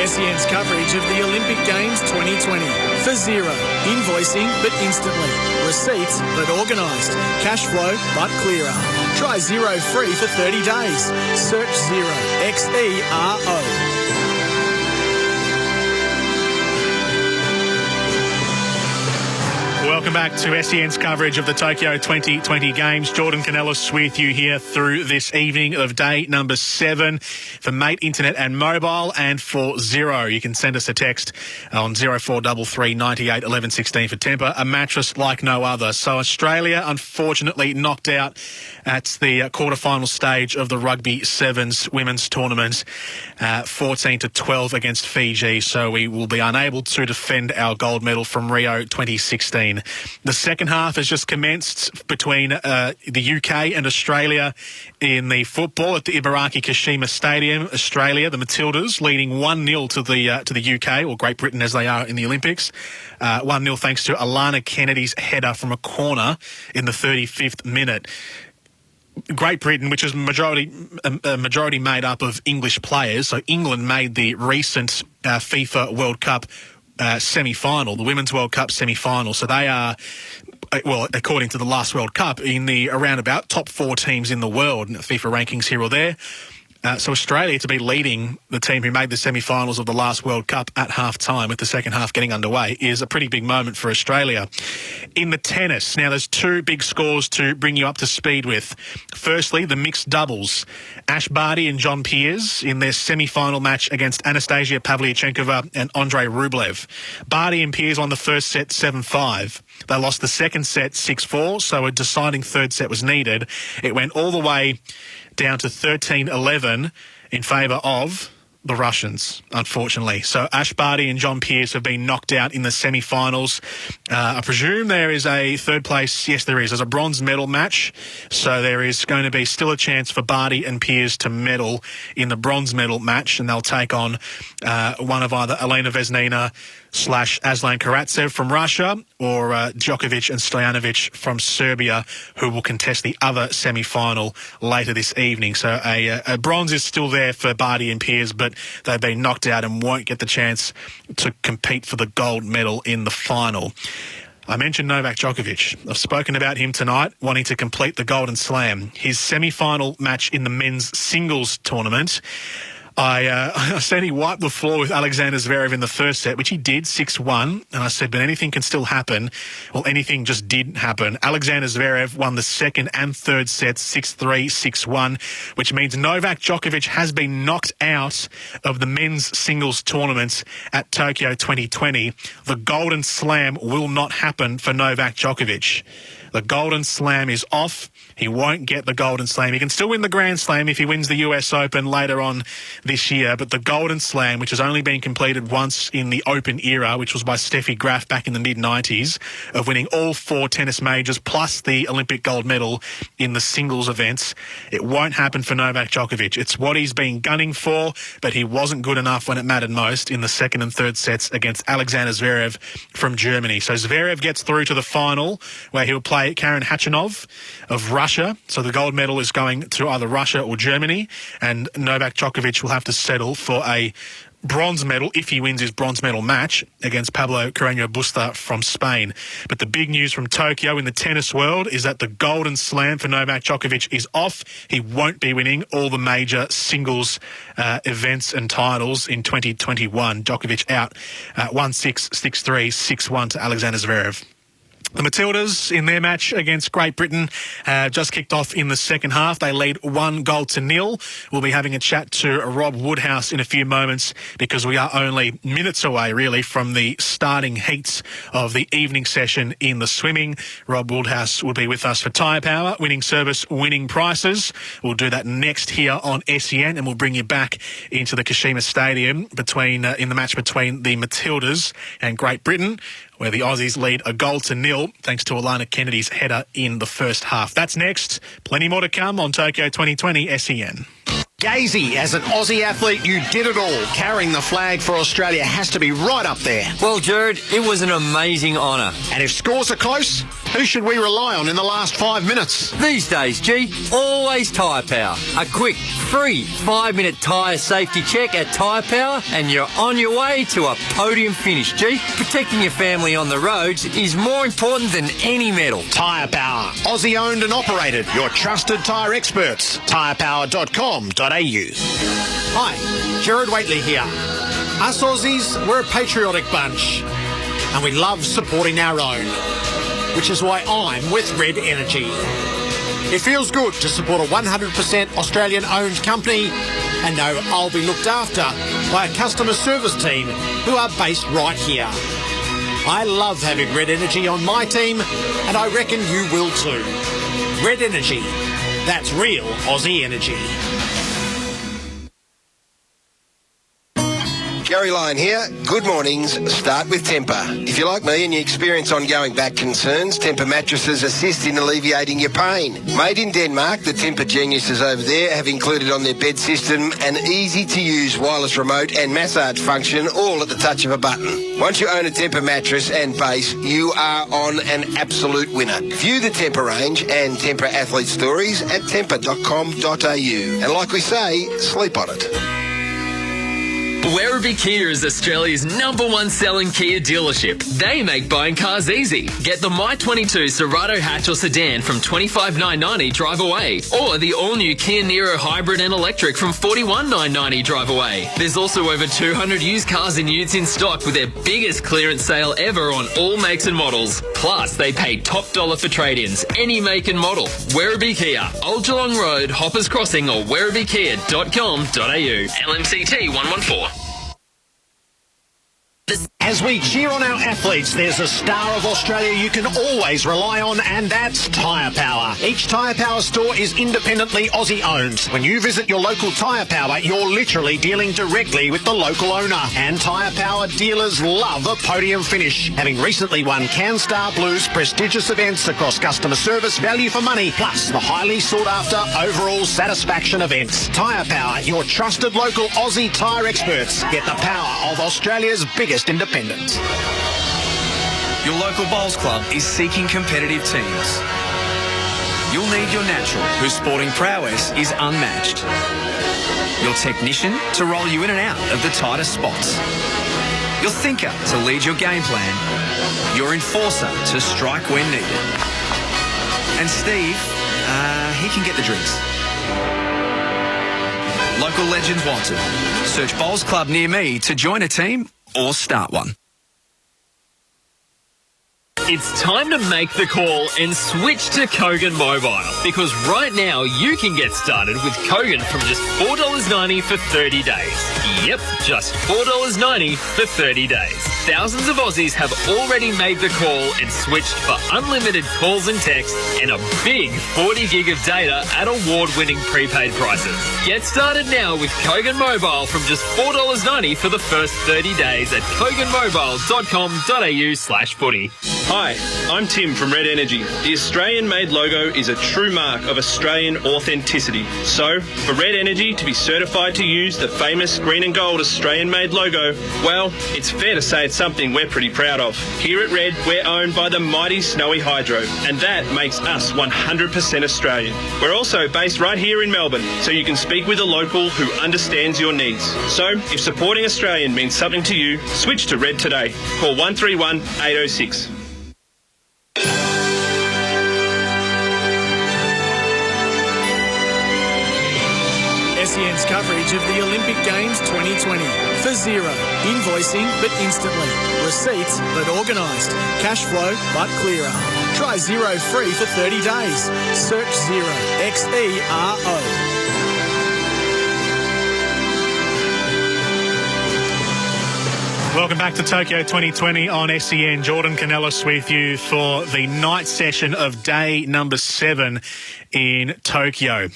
SEN's coverage of the Olympic Games 2020. For zero. Invoicing but instantly. Receipts but organised. Cash flow but clearer. Try Zero free for 30 days. Search Zero. XERO. Welcome back to SEN's coverage of the Tokyo 2020 Games. Jordan Canellis with you here through this evening of day number 7 for Mate Internet and Mobile, and for Zero. You can send us a text on 0433 98 11 16 for Temper. A mattress like no other. So Australia, unfortunately, knocked out at the quarterfinal stage of the Rugby Sevens women's tournament, 14-12 against Fiji. So we will be unable to defend our gold medal from Rio 2016. The second half has just commenced between the UK and Australia in the football at the Ibaraki Kashima Stadium. Australia, the Matildas, leading 1-0 to the UK, or Great Britain as they are in the Olympics. 1-0 thanks to Alana Kennedy's header from a corner in the 35th minute. Great Britain, which is a majority made up of English players, so England made the recent FIFA World Cup semi-final, the Women's World Cup semi-final. So they are, well, according to the last World Cup, in the around about top 4 teams in the world, FIFA rankings here or there. So Australia to be leading the team who made the semi-finals of the last World Cup at half-time, with the second half getting underway, is a pretty big moment for Australia. In the tennis, now there's 2 big scores to bring you up to speed with. Firstly, the mixed doubles. Ash Barty and John Peers in their semi-final match against Anastasia Pavlyuchenkova and Andrei Rublev. Barty and Peers won the first set 7-5. They lost the second set 6-4, so a deciding third set was needed. It went all the way down to 13-11 in favour of the Russians, unfortunately. So Ash Barty and John Peers have been knocked out in the semi-finals. I presume there is a third place. Yes, there is. There's a bronze medal match. So there is going to be still a chance for Barty and Peers to medal in the bronze medal match, and they'll take on one of either Elena Vesnina / Aslan Karatsev from Russia, or Djokovic and Stojanovic from Serbia, who will contest the other semi-final later this evening. So a bronze is still there for Barty and Peers, but they've been knocked out and won't get the chance to compete for the gold medal in the final. I mentioned Novak Djokovic. I've spoken about him tonight, wanting to complete the Golden Slam. His semi-final match in the men's singles tournament, I said he wiped the floor with Alexander Zverev in the first set, which he did, 6-1. And I said, but anything can still happen. Well, anything just did happen. Alexander Zverev won the second and third sets, 6-3, 6-1, which means Novak Djokovic has been knocked out of the men's singles tournament at Tokyo 2020. The Golden Slam will not happen for Novak Djokovic. The Golden Slam is off. He won't get the Golden Slam. He can still win the Grand Slam if he wins the US Open later on this year, but the Golden Slam, which has only been completed once in the Open era, which was by Steffi Graf back in the mid-90s, of winning all 4 tennis majors plus the Olympic gold medal in the singles events, it won't happen for Novak Djokovic. It's what he's been gunning for, but he wasn't good enough when it mattered most in the second and third sets against Alexander Zverev from Germany. So Zverev gets through to the final, where he'll play play Karen Khachanov of Russia. So the gold medal is going to either Russia or Germany, and Novak Djokovic will have to settle for a bronze medal if he wins his bronze medal match against Pablo Carreño Busta from Spain. But the big news from Tokyo in the tennis world is that the Golden Slam for Novak Djokovic is off. He won't be winning all the major singles events and titles in 2021. Djokovic out 1-6, 6-3, 6-1 to Alexander Zverev. The Matildas, in their match against Great Britain, just kicked off in the second half. They lead 1-0. We'll be having a chat to Rob Woodhouse in a few moments because we are only minutes away, really, from the starting heats of the evening session in the swimming. Rob Woodhouse will be with us for Tyre Power, winning service, winning prices. We'll do that next here on SEN, and we'll bring you back into the Kashima Stadium in the match between the Matildas and Great Britain, where the Aussies lead 1-0 thanks to Alana Kennedy's header in the first half. That's next. Plenty more to come on Tokyo 2020 SEN. Gazy, as an Aussie athlete, you did it all. Carrying the flag for Australia has to be right up there. Well, Jared, it was an amazing honour. And if scores are close, who should we rely on in the last 5 minutes? These days, G, always Tyre Power. A quick, free 5-minute tyre safety check at Tyre Power and you're on your way to a podium finish, G. Protecting your family on the roads is more important than any medal. Tyre Power, Aussie owned and operated. Your trusted tyre experts. tyrepower.com.au. Hi, Jared Waitley here. Us Aussies, we're a patriotic bunch and we love supporting our own, which is why I'm with Red Energy. It feels good to support a 100% Australian-owned company and know I'll be looked after by a customer service team who are based right here. I love having Red Energy on my team and I reckon you will too. Red Energy, that's real Aussie energy. Gary Lyon here. Good mornings. Start with Tempur. If you're like me and you experience ongoing back concerns, Tempur mattresses assist in alleviating your pain. Made in Denmark, the Tempur geniuses over there have included on their bed system an easy-to-use wireless remote and massage function, all at the touch of a button. Once you own a Tempur mattress and base, you are on an absolute winner. View the Tempur range and Tempur athlete stories at tempur.com.au. And like we say, sleep on it. Werribee Kia is Australia's #1 selling Kia dealership. They make buying cars easy. Get the My22 Cerato hatch or sedan from $25,990 drive away, or the all-new Kia Niro hybrid and electric from $41,990 drive away. There's also over 200 used cars and utes in stock with their biggest clearance sale ever on all makes and models. Plus, they pay top dollar for trade-ins, any make and model. Werribee Kia, Old Geelong Road, Hoppers Crossing, or werribeekia.com.au. LMCT 114. As we cheer on our athletes, there's a star of Australia you can always rely on, and that's Tyre Power. Each Tyre Power store is independently Aussie owned. When you visit your local Tyre Power, you're literally dealing directly with the local owner. And Tyre Power dealers love a podium finish, having recently won CanStar Blue's prestigious events across customer service, value for money, plus the highly sought after overall satisfaction events. Tyre Power, your trusted local Aussie tyre experts. Get the power of Australia's biggest independent. Your local bowls club is seeking competitive teams. You'll need your natural, whose sporting prowess is unmatched. Your technician to roll you in and out of the tightest spots. Your thinker to lead your game plan. Your enforcer to strike when needed. And Steve, he can get the drinks. Local legends wanted. Search Bowls Club near me to join a team or start one. It's time to make the call and switch to Kogan Mobile, because right now you can get started with Kogan from just $4.90 for 30 days. Yep, just $4.90 for 30 days. Thousands of Aussies have already made the call and switched for unlimited calls and texts and a big 40 gig of data at award-winning prepaid prices. Get started now with Kogan Mobile from just $4.90 for the first 30 days at koganmobile.com.au/footy. Hi, I'm Tim from Red Energy. The Australian-made logo is a true mark of Australian authenticity. So, for Red Energy to be certified to use the famous green and gold Australian-made logo, well, it's fair to say it's something we're pretty proud of. Here at Red, we're owned by the mighty Snowy Hydro, and that makes us 100% Australian. We're also based right here in Melbourne, so you can speak with a local who understands your needs. So, if supporting Australian means something to you, switch to Red today. Call 131 806. SEN's coverage of the Olympic Games 2020. For zero. Invoicing but instantly. Receipts but organised. Cash flow but clearer. Try Zero free for 30 days. Search Xero. Xero. Welcome back to Tokyo 2020 on SEN. Jordan Canellis with you for the night session of day number 7 in Tokyo.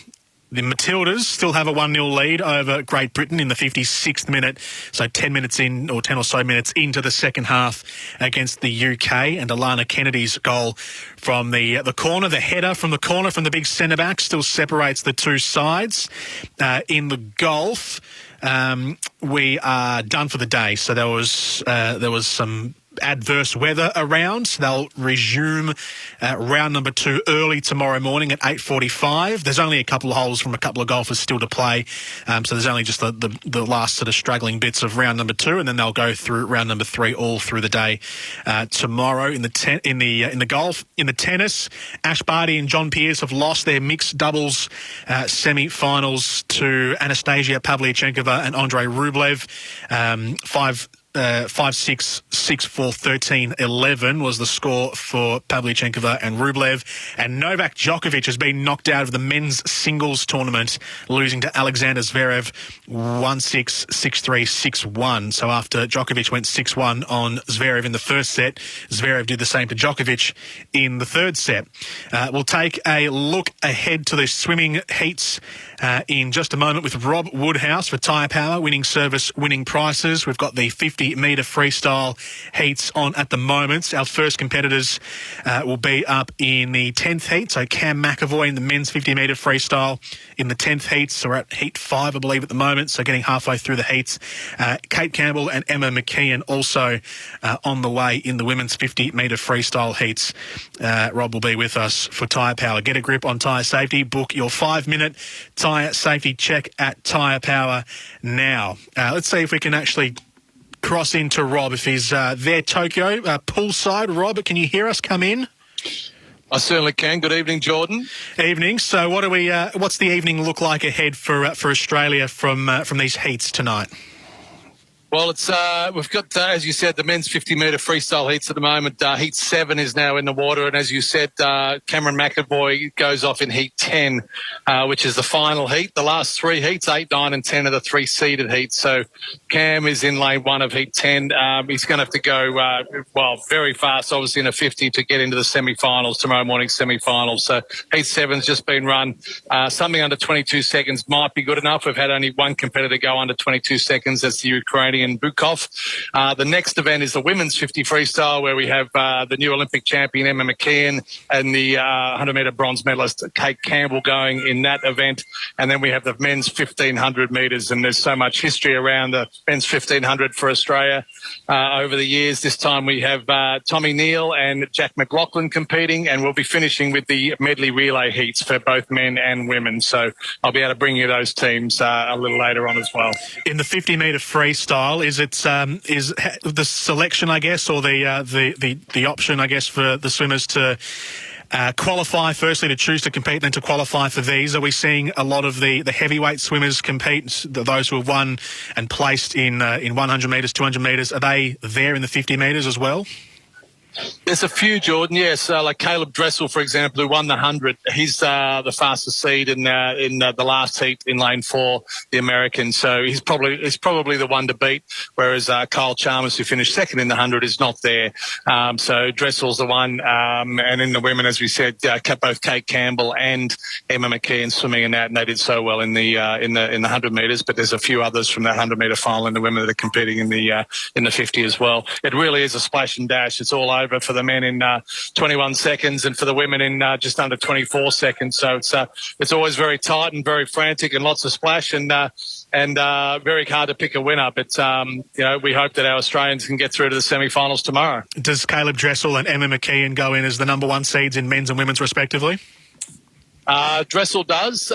The Matildas still have a 1-0 lead over Great Britain in the 56th minute, so 10 minutes in, or 10 or so minutes into the second half against the UK, and Alana Kennedy's goal from the corner, the header from the corner from the big centre-back still separates the two sides. In the golf, we are done for the day, so there was some adverse weather around. They'll resume round number 2 early tomorrow morning at 8:45. There's only a couple of holes from a couple of golfers still to play, so there's only just the last sort of straggling bits of round number 2, and then they'll go through round number 3 all through the day tomorrow. In the golf, in the tennis, Ash Barty and John Pearce have lost their mixed doubles semi-finals to Anastasia Pavlyuchenkova and Andrei Rublev. 5-6, 6-4, 13-11 was the score for Pavlyuchenkova and Rublev. And Novak Djokovic has been knocked out of the men's singles tournament, losing to Alexander Zverev 1-6, 6-3, 6-1. So after Djokovic went 6-1 on Zverev in the first set, Zverev did the same to Djokovic in the third set. We'll take a look ahead to the swimming heats in just a moment with Rob Woodhouse for Tyre Power, winning service, winning prices. We've got the 50-metre freestyle heats on at the moment. Our first competitors will be up in the 10th heat. So Cam McAvoy in the men's 50-metre freestyle in the 10th heat. So we're at heat 5, I believe, at the moment. So getting halfway through the heats. Kate Campbell and Emma McKeon also on the way in the women's 50-metre freestyle heats. Rob will be with us for Tyre Power. Get a grip on tyre safety. Book your 5-minute tyre safety check at Tyre Power now. Let's see if we can actually cross into Rob if he's there. Tokyo, poolside. Rob, can you hear us? Come in. I certainly can. Good evening, Jordan. Evening. So what do we? What's the evening look like ahead for Australia from these heats tonight? Well, it's we've got, as you said, the men's 50-metre freestyle heats at the moment. Heat 7 is now in the water, and as you said, Cameron McAvoy goes off in heat 10, which is the final heat. The last 3 heats, 8, 9 and 10, are the 3 seeded heats. So Cam is in lane 1 of heat 10. He's going to have to go, very fast, obviously, in a 50 to get into the semi-finals, tomorrow morning semi-finals. So heat 7's just been run. Something under 22 seconds might be good enough. We've had only one competitor go under 22 seconds. That's the Ukrainian Bukov. The next event is the women's 50 freestyle, where we have the new Olympic champion Emma McKeon and the 100-metre bronze medalist Kate Campbell going in that event. And then we have the men's 1,500 metres, and there's so much history around the men's 1,500 for Australia over the years. This time we have Tommy Neal and Jack McLaughlin competing, and we'll be finishing with the medley relay heats for both men and women. So I'll be able to bring you those teams a little later on as well. In the 50-metre freestyle, is it is the selection, I guess, or the option, I guess, for the swimmers to qualify, firstly to choose to compete, then to qualify for these? Are we seeing a lot of the heavyweight swimmers compete, those who have won and placed in 100 metres, 200 metres? Are they there in the 50 metres as well? There's a few, Jordan. Yes, like Caleb Dressel, for example, who won the 100. He's the fastest seed in the last heat in lane 4, the American. So he's probably the one to beat. Whereas Kyle Chalmers, who finished second in the 100, is not there. So Dressel's the one. And in the women, as we said, both Kate Campbell and Emma McKeon swimming in that, and they did so well in the 100 metres. But there's a few others from that 100 metre final in the women that are competing in the 50 as well. It really is a splash and dash. It's all over over for the men in 21 seconds and for the women in just under 24 seconds. So it's always very tight and very frantic and lots of splash and very hard to pick a winner. But, we hope that our Australians can get through to the semi-finals tomorrow. Does Caleb Dressel and Emma McKeon go in as the number one seeds in men's and women's respectively? Dressel does.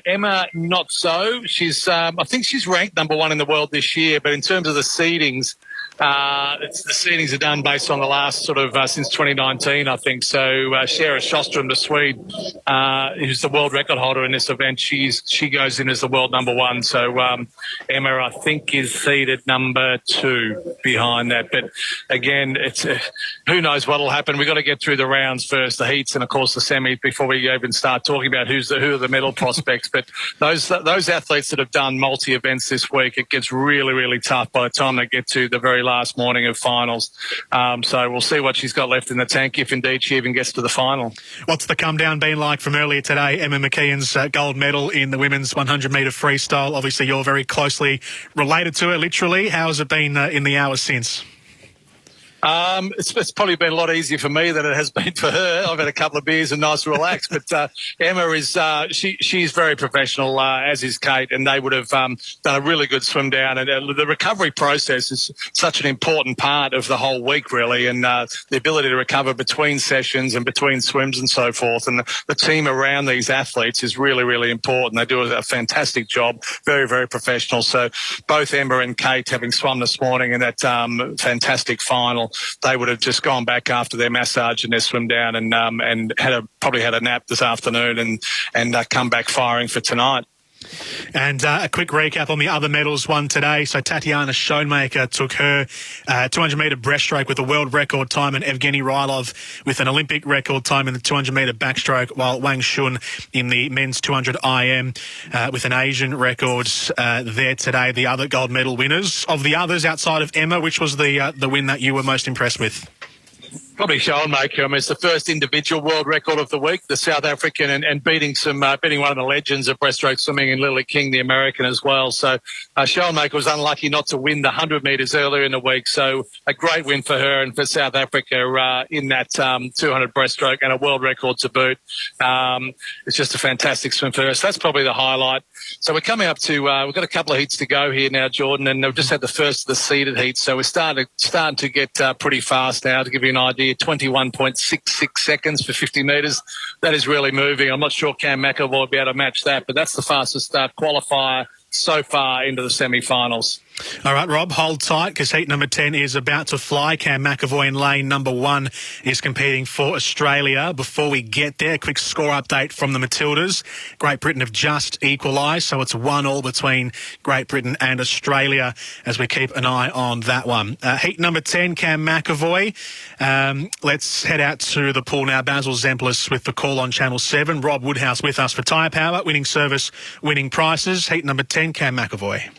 Emma, not so. I think she's ranked number one in the world this year, but in terms of the seedings, the seedings are done based on the last sort of since 2019, I think. So Shara Shostrom, the Swede, who's the world record holder in this event, she goes in as the world number one. So Emma, I think, is seeded number 2 behind that. But again, it's who knows what will happen. We've got to get through the rounds first, the heats, and of course the semis before we even start talking about who are the medal prospects. But those athletes that have done multi events this week, it gets really, really tough by the time they get to the very last morning of finals. So we'll see what she's got left in the tank if indeed she even gets to the final. What's the come down been like from earlier today? Emma McKeon's gold medal in the women's 100-metre freestyle. Obviously, you're very closely related to her, literally. How has it been in the hours since? It's probably been a lot easier for me than it has been for her. I've had a couple of beers and nice relax. But Emma is she's very professional, as is Kate, and they would have done a really good swim down. And the recovery process is such an important part of the whole week, really, and the ability to recover between sessions and between swims and so forth. And the team around these athletes is really, really important. They do a fantastic job, very, very professional. So both Emma and Kate, having swum this morning in that fantastic final, they would have just gone back after their massage and their swim down and probably had a nap this afternoon and come back firing for tonight. And a quick recap on the other medals won today. So Tatiana Schoenmaker took her 200-metre breaststroke with a world record time, and Evgeny Rylov with an Olympic record time in the 200-metre backstroke, while Wang Shun in the men's 200 IM with an Asian record there today. The other gold medal winners. Of the others outside of Emma, which was the win that you were most impressed with? Probably Schoenmaker. I mean, it's the first individual world record of the week, the South African, and beating one of the legends of breaststroke swimming in Lily King, the American, as well. So Schoenmaker was unlucky not to win the 100 metres earlier in the week. So a great win for her and for South Africa in that 200 breaststroke, and a world record to boot. It's just a fantastic swim for her. So that's probably the highlight. So we're coming up to we've got a couple of heats to go here now, Jordan, and we've just had the first of the seeded heats. So we're starting to get pretty fast now. To give you an idea, 21.66 seconds for 50 metres. That is really moving. I'm not sure Cam McEvoy will be able to match that, but that's the fastest qualifier so far into the semi-finals. All right, Rob, hold tight because heat number 10 is about to fly. Cam McEvoy in lane number 1 is competing for Australia. Before we get there, a quick score update from the Matildas. Great Britain have just equalised, so it's 1-1 between Great Britain and Australia as we keep an eye on that one. Heat number 10, Cam McEvoy. Let's head out to the pool now. Basil Zemplis with the call on Channel 7. Rob Woodhouse with us for Tyre Power. Winning service, winning prices. Heat number 10, Cam McEvoy.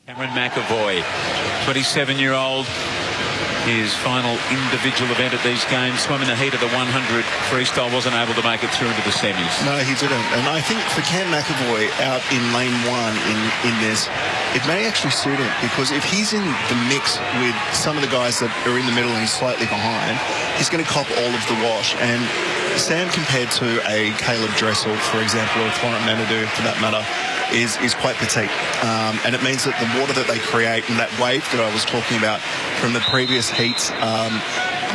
Cameron McEvoy, 27-year-old, his final individual event at these games, swam in the heat of the 100 freestyle, wasn't able to make it through into the semis. No, he didn't. And I think for Cam McEvoy out in lane 1 in this, it may actually suit him, because if he's in the mix with some of the guys that are in the middle and he's slightly behind, he's going to cop all of the wash. And Sam, compared to a Caleb Dressel, for example, or Florent Manadou for that matter, is quite petite. And it means that the water that they create and that wave that I was talking about from the previous heats,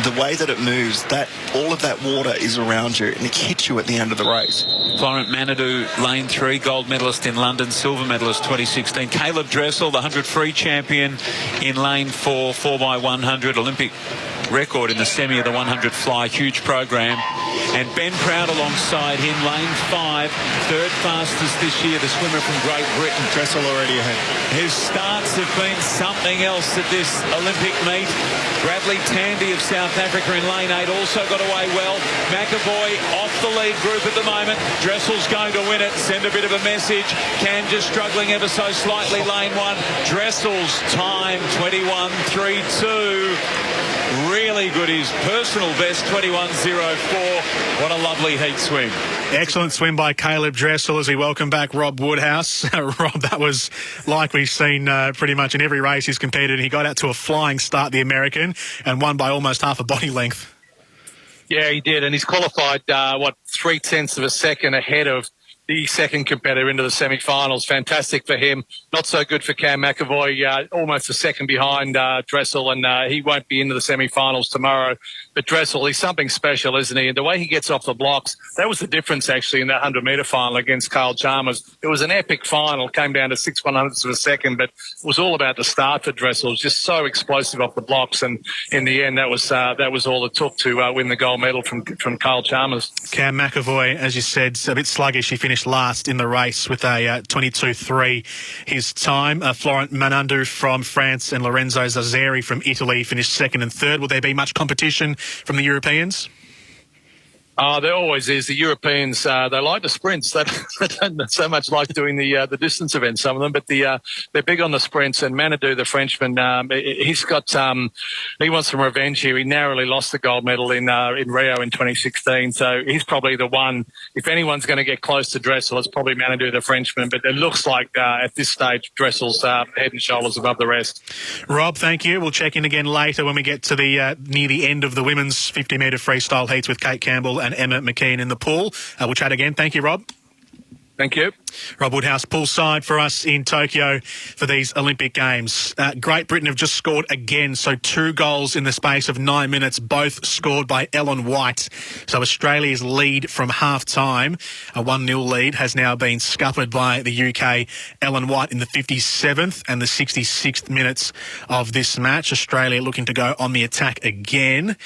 the way that it moves, that all of that water is around you and it hits you at the end of the race. Florent Manadou, lane 3, gold medalist in London, silver medalist 2016. Caleb Dressel, the 100 free champion in lane 4, 4x100, Olympic record in the semi of the 100 fly, huge program. And Ben Proud alongside him, lane 5, third fastest this year, the swimmer from Great Britain. Dressel already ahead. His starts have been something else at this Olympic meet. Bradley Tandy of South Africa in lane 8 also got away well. McEvoy off the lead group at the moment. Dressel's going to win it. Send a bit of a message. Cam just struggling ever so slightly, lane 1. Dressel's time, 21.32. really good. His personal best, 21.04. What a lovely heat swim. Excellent swim by Caleb Dressel as we welcome back Rob Woodhouse. Rob, that was like we've seen pretty much in every race he's competed in. He got out to a flying start, the American, and won by almost half a body length. Yeah, he did, and he's qualified, 0.3 of a second ahead of the second competitor into the semi-finals. Fantastic for him. Not so good for Cam McAvoy, almost a second behind Dressel, and he won't be into the semi-finals tomorrow. But Dressel, he's something special, isn't he? And the way he gets off the blocks, that was the difference actually in that 100-metre final against Carl Chalmers. It was an epic final, came down to 6/100ths of a second, but it was all about the start for Dressel. It was just so explosive off the blocks, and in the end, that was all it took to win the gold medal from Carl Chalmers. Cam McAvoy, as you said, a bit sluggish. He finished last in the race with a 22.3 his time. Florent Manandu from France and Lorenzo Zazzeri from Italy finished second and third. Will there be much competition from the Europeans? There always is. The Europeans, they like the sprints. They don't so much like doing the distance events, some of them, but they're big on the sprints. And Manadou, the Frenchman, he's got he wants some revenge here. He narrowly lost the gold medal in Rio in 2016, so he's probably the one. If anyone's going to get close to Dressel, it's probably Manadou, the Frenchman. But it looks like at this stage, Dressel's head and shoulders above the rest. Rob, thank you. We'll check in again later when we get to the near the end of the women's 50-metre freestyle heats with Kate Campbell and Emma McKean in the pool. We'll chat again. Thank you, Rob. Thank you. Rob Woodhouse, poolside for us in Tokyo for these Olympic Games. Great Britain have just scored again, so 2 goals in the space of 9 minutes, both scored by Ellen White. So Australia's lead from half-time, a 1-0 lead, has now been scuppered by the UK. Ellen White in the 57th and the 66th minutes of this match. Australia looking to go on the attack again.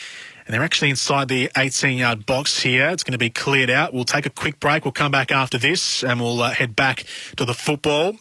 And they're actually inside the 18-yard box here. It's going to be cleared out. We'll take a quick break. We'll come back after this and we'll head back to the football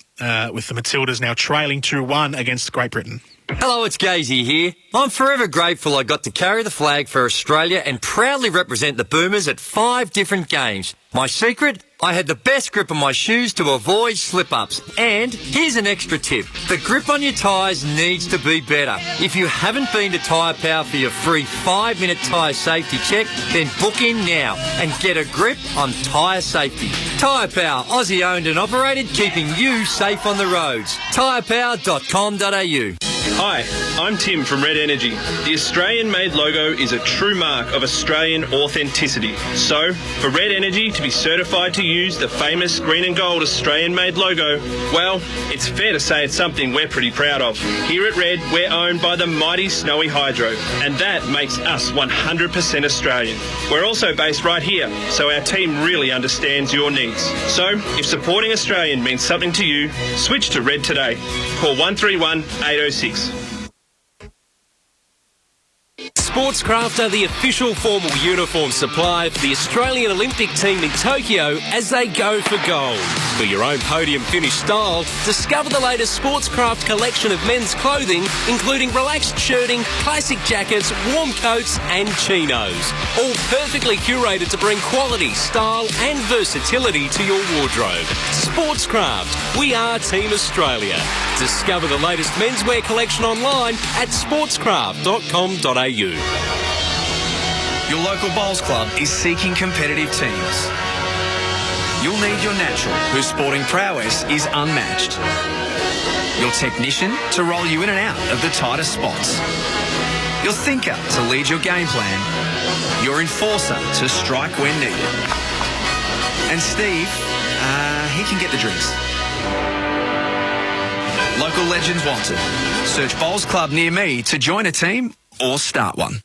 with the Matildas now trailing 2-1 against Great Britain. Hello, it's Gazy here. I'm forever grateful I got to carry the flag for Australia and proudly represent the Boomers at 5 different games. My secret? I had the best grip on my shoes to avoid slip-ups. And here's an extra tip. The grip on your tyres needs to be better. If you haven't been to Tyre Power for your free 5-minute tyre safety check, then book in now and get a grip on tyre safety. Tyre Power, Aussie owned and operated, keeping you safe on the roads. tyrepower.com.au. Hi, I'm Tim from Red Energy. The Australian-made logo is a true mark of Australian authenticity. So, for Red Energy to be certified to use the famous green and gold Australian-made logo, well, it's fair to say it's something we're pretty proud of. Here at Red, we're owned by the mighty Snowy Hydro, and that makes us 100% Australian. We're also based right here, so our team really understands your needs. So, if supporting Australian means something to you, switch to Red today. Call 131 806. Sportscraft are the official formal uniform supplier for the Australian Olympic team in Tokyo as they go for gold. For your own podium finish style, discover the latest Sportscraft collection of men's clothing, including relaxed shirting, classic jackets, warm coats and chinos. All perfectly curated to bring quality, style and versatility to your wardrobe. Sportscraft, we are Team Australia. Discover the latest menswear collection online at sportscraft.com.au. Your local bowls club is seeking competitive teams. You'll need your natural, whose sporting prowess is unmatched. Your technician to roll you in and out of the tightest spots. Your thinker to lead your game plan. Your enforcer to strike when needed. And Steve, he can get the drinks. Local legends wanted. Search Bowls Club near me to join a team or start one.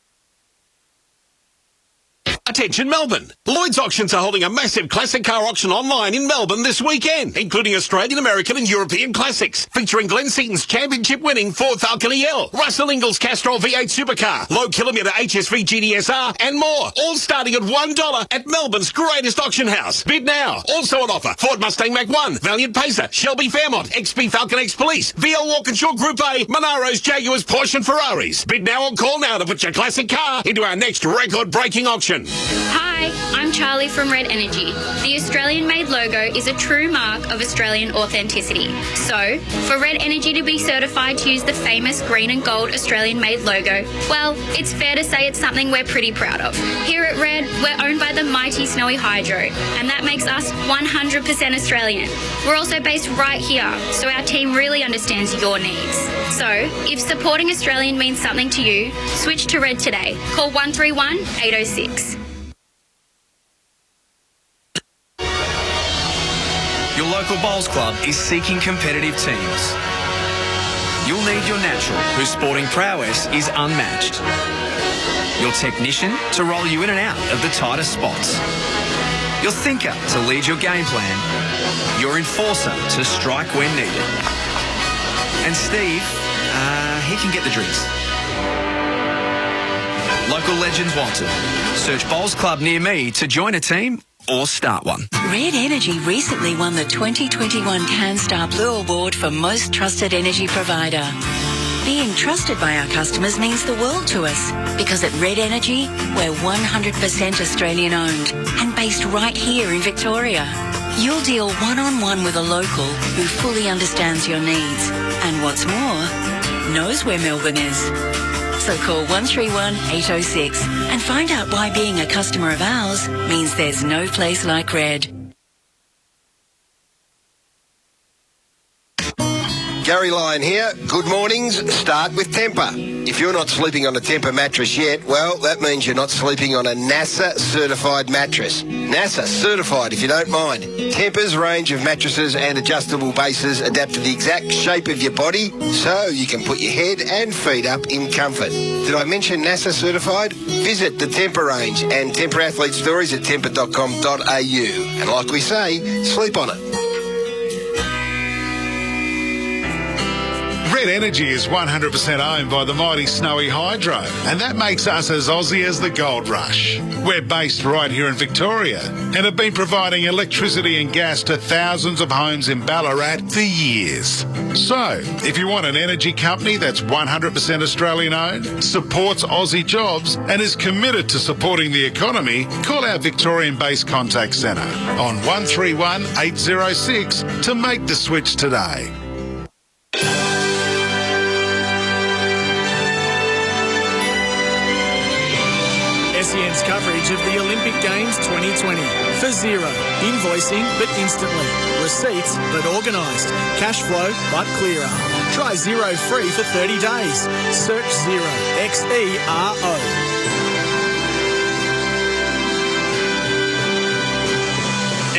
Attention Melbourne! Lloyd's Auctions are holding a massive classic car auction online in Melbourne this weekend, including Australian, American and European classics, featuring Glenn Seaton's championship-winning Ford Falcon EL, Russell Ingall's Castrol V8 supercar, low-kilometre HSV GTSR and more, all starting at $1 at Melbourne's greatest auction house. Bid now. Also on offer, Ford Mustang Mach-1, Valiant Pacer, Shelby Fairmont, XP Falcon X Police, VL Walkinshaw Group A, Monaros, Jaguars, Porsche and Ferraris. Bid now or call now to put your classic car into our next record-breaking auction. Hi, Hi, I'm Charlie from Red Energy. The Australian-made logo is a true mark of Australian authenticity. So, for Red Energy to be certified to use the famous green and gold Australian-made logo, well, it's fair to say it's something we're pretty proud of. Here at Red, we're owned by the mighty Snowy Hydro, and that makes us 100% Australian. We're also based right here, so our team really understands your needs. So, if supporting Australian means something to you, switch to Red today. Call 131 806. Your local bowls club is seeking competitive teams. You'll need your natural, whose sporting prowess is unmatched. Your technician to roll you in and out of the tightest spots. Your thinker to lead your game plan. Your enforcer to strike when needed. And Steve, he can get the drinks. Local legends wanted. Search Bowls Club near me to join a team or start one. Red Energy recently won the 2021 CanStar Blue Award for Most Trusted Energy Provider. Being trusted by our customers means the world to us, because at Red Energy, we're 100% Australian owned and based right here in Victoria. You'll deal one-on-one with a local who fully understands your needs and, what's more, knows where Melbourne is. So call 131 806 and find out why being a customer of ours means there's no place like Red. Gary Lyon here. Good mornings. Start with Tempur. If you're not sleeping on a Tempur mattress yet, well, that means you're not sleeping on a NASA certified mattress. NASA certified, if you don't mind. Tempur's range of mattresses and adjustable bases adapt to the exact shape of your body, so you can put your head and feet up in comfort. Did I mention NASA certified? Visit the Tempur range and Tempur athlete stories at tempur.com.au. And like we say, sleep on it. Red Energy is 100% owned by the mighty Snowy Hydro, and that makes us as Aussie as the gold rush. We're based right here in Victoria and have been providing electricity and gas to thousands of homes in Ballarat for years. So, if you want an energy company that's 100% Australian owned, supports Aussie jobs and is committed to supporting the economy, call our Victorian-based contact centre on 131 806 to make the switch today. SEN's coverage of the Olympic Games 2020. For zero. Invoicing but instantly. Receipts but organised. Cash flow but clearer. Try Zero free for 30 days. Search Zero. XERO.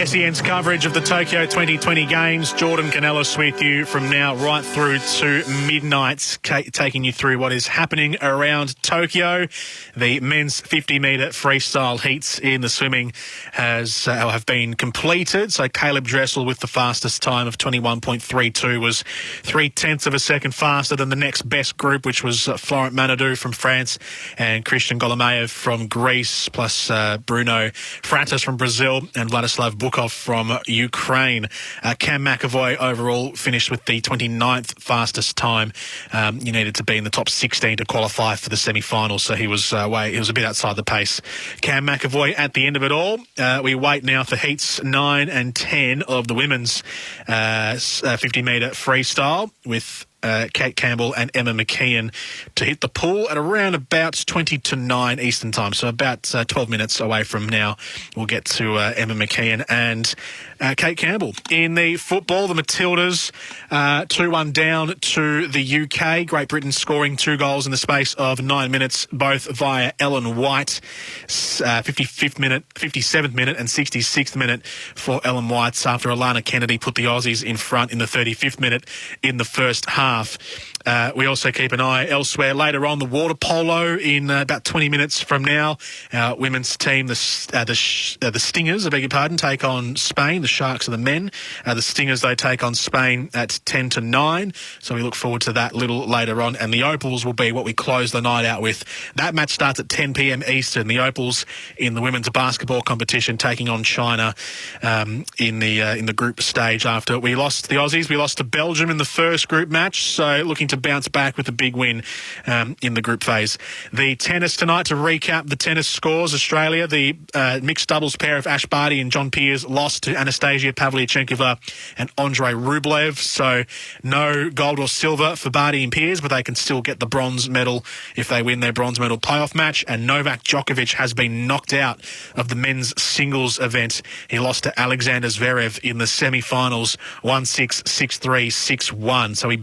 SEN's coverage of the Tokyo 2020 Games. Jordan Canellis with you from now right through to midnight, taking you through what is happening around Tokyo. The men's 50-metre freestyle heats in the swimming have been completed. So Caleb Dressel with the fastest time of 21.32 was 0.3 of a second faster than the next best group, which was Florent Manodou from France and Christian Golomayev from Greece, plus Bruno Fratas from Brazil and Vladislav Bukov from Ukraine. Cam McAvoy overall finished with the 29th fastest time. You needed to be in the top 16 to qualify for the semi-finals, so he was a bit outside the pace. Cam McAvoy at the end of it all. We wait now for heats 9 and 10 of the women's 50-metre freestyle with Kate Campbell and Emma McKeon to hit the pool at around about 20 to 9 Eastern time. So about 12 minutes away from now, we'll get to Emma McKeon and Kate Campbell. In the football, the Matildas 2-1 down to the UK. Great Britain scoring 2 goals in the space of 9 minutes, both via Ellen White. 57th minute and 66th minute for Ellen White after Alana Kennedy put the Aussies in front in the 35th minute in the first half. We also keep an eye elsewhere later on. The water polo in about 20 minutes from now. Our women's team, the Stingers, I beg your pardon, take on Spain. The Sharks are the men. The Stingers, they take on Spain at 10 to 9. So we look forward to that a little later on. And the Opals will be what we close the night out with. That match starts at 10 p.m. Eastern. The Opals in the women's basketball competition taking on China in the group stage. After we lost the Aussies, we lost to Belgium in the first group match. so looking to bounce back with a big win in the group phase. The tennis tonight, to recap the tennis scores, Australia, the mixed doubles pair of Ash Barty and John Peers lost to Anastasia Pavlyuchenkova and Andrei Rublev, so no gold or silver for Barty and Peers, but they can still get the bronze medal if they win their bronze medal playoff match. And Novak Djokovic has been knocked out of the men's singles event. He lost to Alexander Zverev in the semi-finals, 1-6, 6-3, 6-1. So he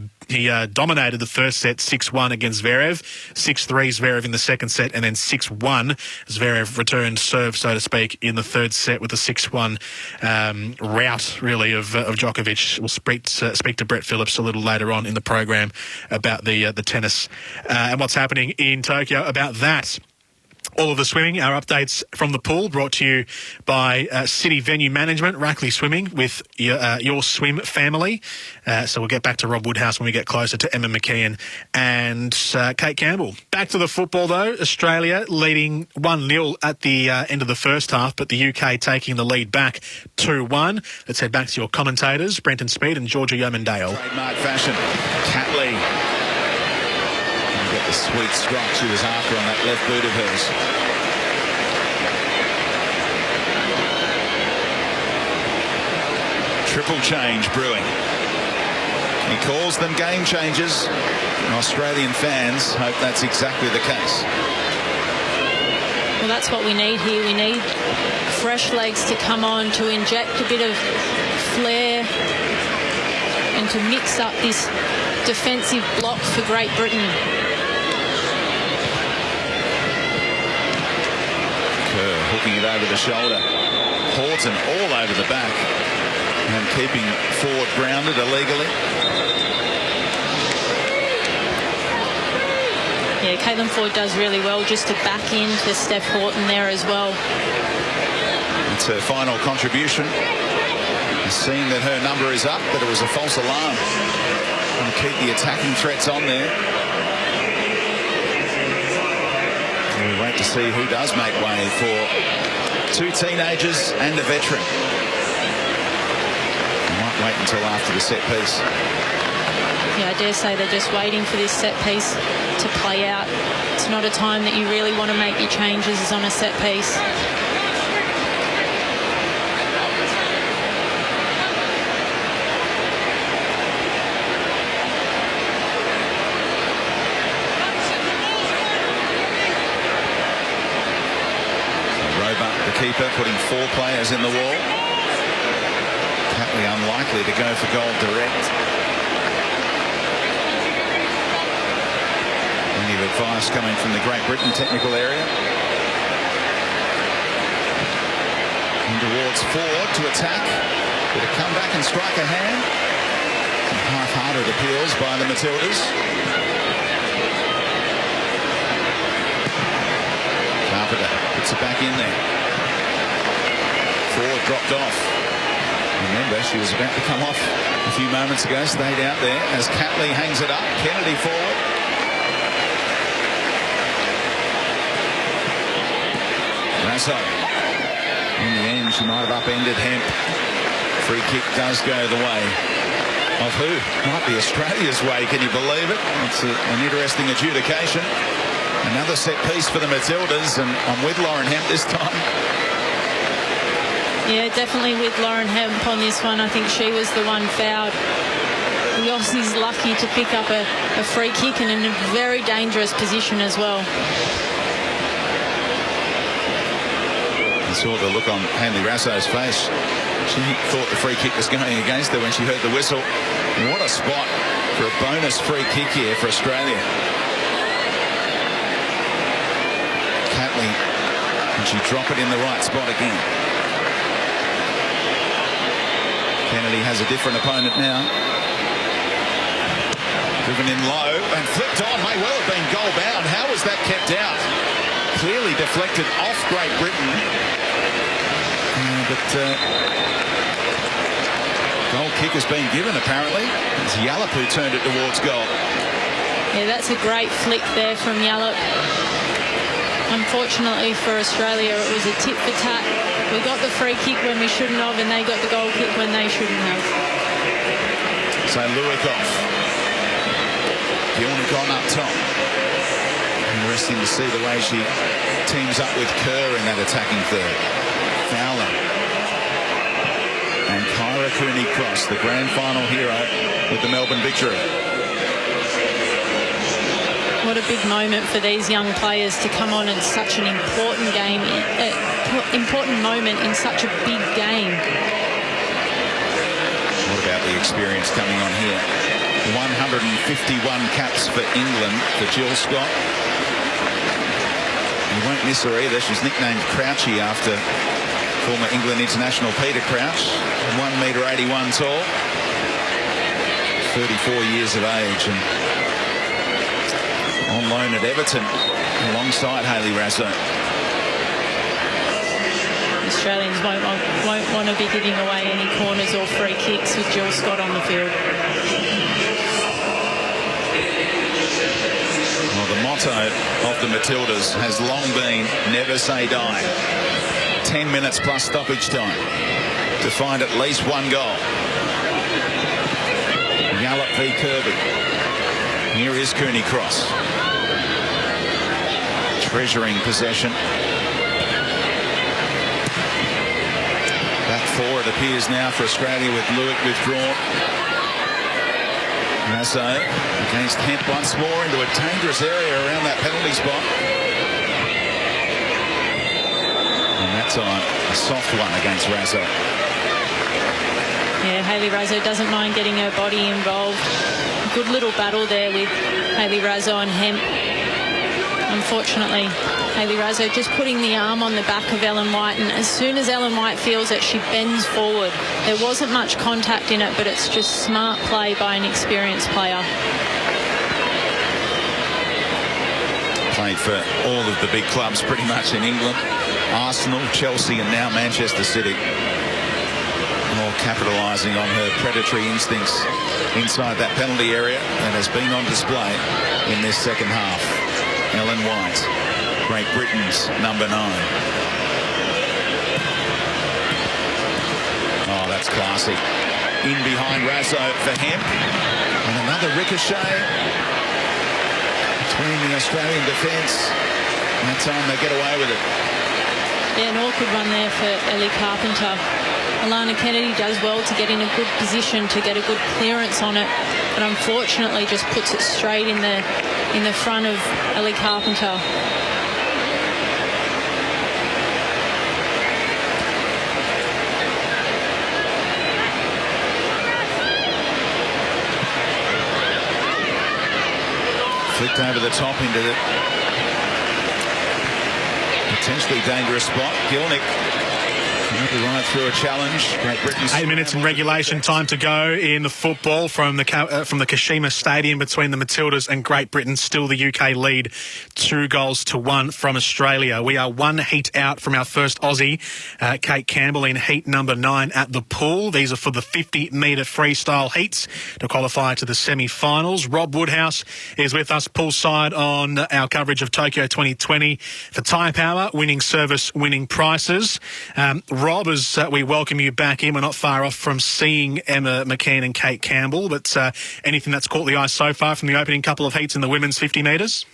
dominated the first set 6-1 against Zverev, 6-3 Zverev in the second set, and then 6-1 Zverev returned serve, so to speak, in the third set with a 6-1 rout, really, of Djokovic. We'll speak to Brett Phillips a little later on in the program about the tennis and what's happening in Tokyo about that. All of the swimming, our updates from the pool, brought to you by City Venue Management, Rackley Swimming, with your swim family. So we'll get back to Rob Woodhouse when we get closer to Emma McKeon and Kate Campbell. Back to the football, though. Australia leading 1-0 at the end of the first half, but the UK taking the lead back 2-1. Let's head back to your commentators, Brenton Speed and Georgia Yomandale. Trademark fashion. Catley. Get the sweet strike she was after on that left boot of hers. Triple change brewing. He calls them game changers. And Australian fans hope that's exactly the case. Well, that's what we need here. We need fresh legs to come on, to inject a bit of flair and to mix up this defensive block for Great Britain. Hooking it over the shoulder. Horton all over the back and keeping Ford grounded illegally. Yeah, Caitlin Ford does really well just to back into Steph Horton there as well. It's her final contribution. Seeing that her number is up, but it was a false alarm. And keep the attacking threats on there. We wait to see who does make way for two teenagers and a veteran. We might wait until after the set piece. Yeah, I dare say they're just waiting for this set piece to play out. It's not a time that you really want to make your changes is on a set piece. Keeper putting 4 players in the wall. Catley unlikely to go for goal direct. Plenty of advice coming from the Great Britain technical area. And towards Ford to attack. Did it come back and strike a hand? Some half-hearted appeals by the Matildas. Carpenter puts it back in there. Ford dropped off. Remember, she was about to come off a few moments ago, stayed out there as Catley hangs it up. Kennedy forward. Rasso. In the end, she might have upended Hemp. Free kick does go the way of who? Might be Australia's way, can you believe it? It's an interesting adjudication. Another set piece for the Matildas, and I'm with Lauren Hemp this time. Yeah, definitely with Lauren Hemp on this one. I think she was the one fouled. The Aussies lucky to pick up a free kick and in a very dangerous position as well. You saw the look on Hanley Rasso's face. She thought the free kick was going against her when she heard the whistle. What a spot for a bonus free kick here for Australia. Catley, and she drop it in the right spot again. Kennedy has a different opponent now. Driven in low and flipped on. May well have been goal bound. How was that kept out? Clearly deflected off Great Britain. But goal kick has been given apparently. It's Yallop who turned it towards goal. Yeah, that's a great flick there from Yallop. Unfortunately for Australia, it was a tit for tat. We got the free kick when we shouldn't have, and they got the goal kick when they shouldn't have. So Lewikoff Gilnick on up top. Interesting to see the way she teams up with Kerr in that attacking third. Fowler. And Kyra Cooney-Cross, the grand final hero with the Melbourne victory. What a big moment for these young players to come on in such an important game, important moment in such a big game. What about the experience coming on here? 151 caps for England for Jill Scott. You won't miss her either. She's nicknamed Crouchy after former England international Peter Crouch. 1 metre 81 tall. 34 years of age and on loan at Everton alongside Hayley Raso. Australians won't want to be giving away any corners or free kicks with Jill Scott on the field. Well, the motto of the Matildas has long been never say die. 10 minutes plus stoppage time to find at least one goal. Gallop v Kirby. Here is Cooney-Cross. Treasuring possession. Back four it appears now for Australia with Lewick withdrawn. Raso against Hemp once more into a dangerous area around that penalty spot. And that time a soft one against Raso. Yeah, Hayley Raso doesn't mind getting her body involved. Good little battle there with Hayley Raso and Hemp. Unfortunately, Hayley Raso just putting the arm on the back of Ellen White, and as soon as Ellen White feels it, she bends forward. There wasn't much contact in it, but it's just smart play by an experienced player. Played for all of the big clubs pretty much in England. Arsenal, Chelsea and now Manchester City. All capitalising on her predatory instincts inside that penalty area that has been on display in this second half. Ellen White, Great Britain's number 9. Oh, that's classy. In behind Raso for Hemp. And another ricochet between the Australian defence. And that time they get away with it. Yeah, an awkward one there for Ellie Carpenter. Alana Kennedy does well to get in a good position to get a good clearance on it, but unfortunately just puts it straight in the front of Ellie Carpenter. Flicked over the top into the potentially dangerous spot. Gilnick right through a challenge. Great Britain. 8 minutes in regulation time to go in the football from the Kashima Stadium between the Matildas and Great Britain. Still the UK lead 2-1 from Australia. We are one heat out from our first Aussie, Kate Campbell, in heat number 9 at the pool. These are for the 50-metre freestyle heats to qualify to the semi-finals. Rob Woodhouse is with us poolside on our coverage of Tokyo 2020 for Tyre Power, winning service, winning prices. Rob, as we welcome you back in, we're not far off from seeing Emma McKean and Kate Campbell, but anything that's caught the eye so far from the opening couple of heats in the women's 50 metres?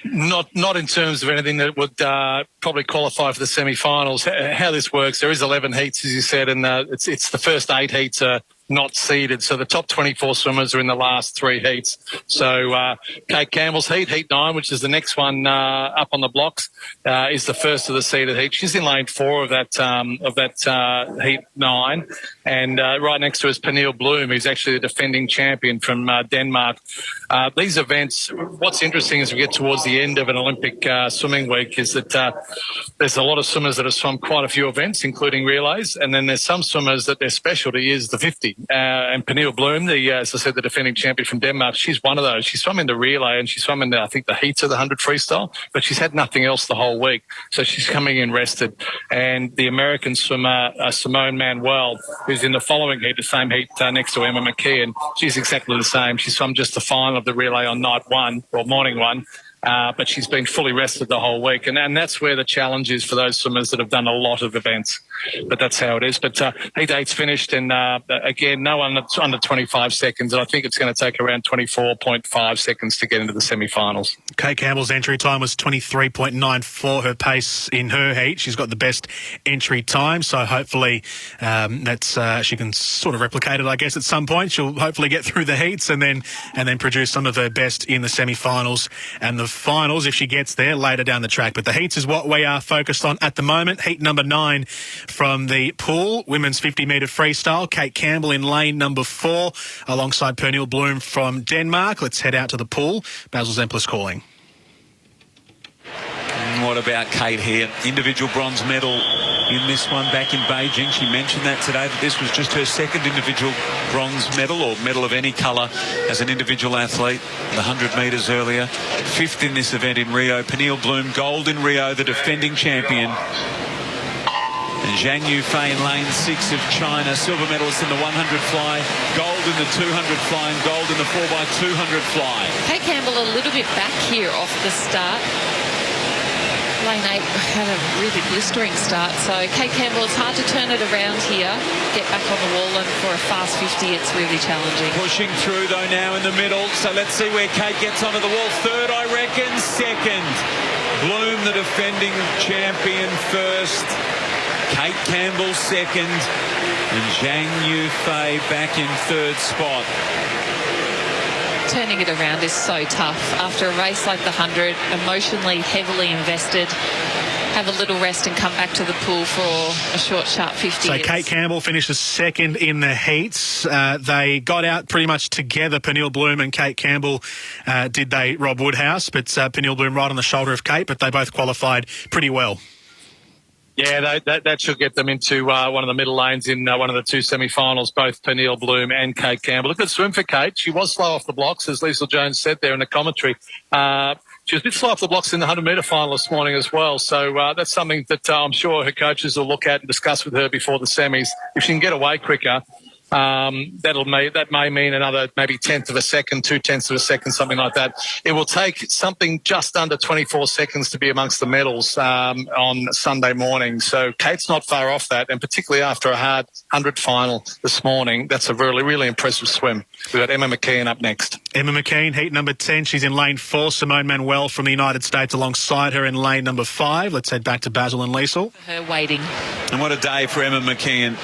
Not in terms of anything that would probably qualify for the semi-finals. How this works, there is 11 heats, as you said, and it's the first 8 heats are not seeded. So the top 24 swimmers are in the last 3 heats. So Kate Campbell's heat 9, which is the next one up on the blocks, is the first of the seeded heat. She's in lane 4 of that heat 9, and right next to her is Pernille Bloom, who's actually the defending champion from Denmark. These events, what's interesting as we get towards the end of an Olympic swimming week is that there's a lot of swimmers that have swum quite a few events, including relays, and then there's some swimmers that their specialty is the 50. And Pernille Bloom, as I said, the defending champion from Denmark, she's one of those. She swum in the relay and she swum in, I think, the heats of the 100 freestyle, but she's had nothing else the whole week. So she's coming in rested. And the American swimmer, Simone Manuel, who's in the following heat, the same heat next to Emma McKean, she's exactly the same. She swum just the final of the relay on night 1, or morning 1. but she's been fully rested the whole week. And that's where the challenge is for those swimmers that have done a lot of events. But that's how it is. But heat 8's finished, and again, no under 25 seconds. And I think it's going to take around 24.5 seconds to get into the semi-finals. Kate Campbell's entry time was 23.94, her pace in her heat. She's got the best entry time, so hopefully that's she can sort of replicate it, I guess, at some point. She'll hopefully get through the heats and then produce some of her best in the semi-finals and the finals if she gets there later down the track. But the heats is what we are focused on at the moment. Heat number 9 from the pool, women's 50-metre freestyle. Kate Campbell in lane number 4 alongside Pernille Bloom from Denmark. Let's head out to the pool. Basil Zemplis calling. What about Kate here? Individual bronze medal in this one back in Beijing. She mentioned that today, that this was just her second individual bronze medal or medal of any colour as an individual athlete. The 100 metres earlier. 5th in this event in Rio. Pernille Bloom, gold in Rio, the defending champion. And Zhang Yufei in lane 6 of China, silver medalist in the 100 fly, gold in the 200 fly and gold in the 4x200 fly. Kate Campbell a little bit back here off the start. Lane 8 had a really blistering start, so Kate Campbell, it's hard to turn it around here, get back on the wall, and for a fast 50 it's really challenging. Pushing through though now in the middle, so let's see where Kate gets onto the wall. 3rd, I reckon. 2nd, Bloom the defending champion 1st, Kate Campbell 2nd, and Zhang Yufei back in 3rd spot. Turning it around is so tough. After a race like the 100, emotionally heavily invested, have a little rest and come back to the pool for a short, sharp 50. So Kate Campbell finishes 2nd in the heats. They got out pretty much together, Pernille Bloom and Kate Campbell, did they, Rob Woodhouse, but Pernille Bloom right on the shoulder of Kate, but they both qualified pretty well. Yeah, that should get them into one of the middle lanes in one of the 2 semi-finals, both Pernille Bloom and Kate Campbell. A good swim for Kate. She was slow off the blocks, as Liesl Jones said there in the commentary. She was a bit slow off the blocks in the 100-metre final this morning as well. So that's something that I'm sure her coaches will look at and discuss with her before the semis. If she can get away quicker, that may mean another maybe 1/10 of a second, 2/10 of a second, something like that. It will take something just under 24 seconds to be amongst the medals on Sunday morning. So Kate's not far off that, and particularly after a hard 100 final this morning, that's a really, really impressive swim. We've got Emma McKeon up next. Emma McKeon, heat number 10. She's in lane 4. Simone Manuel from the United States alongside her in lane number 5. Let's head back to Basil and Liesl. Her waiting. And what a day for Emma McKeon.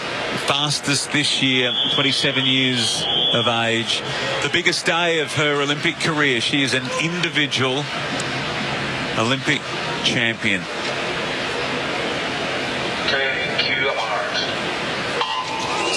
Fastest this year, 27 years of age. The biggest day of her Olympic career. She is an individual Olympic champion.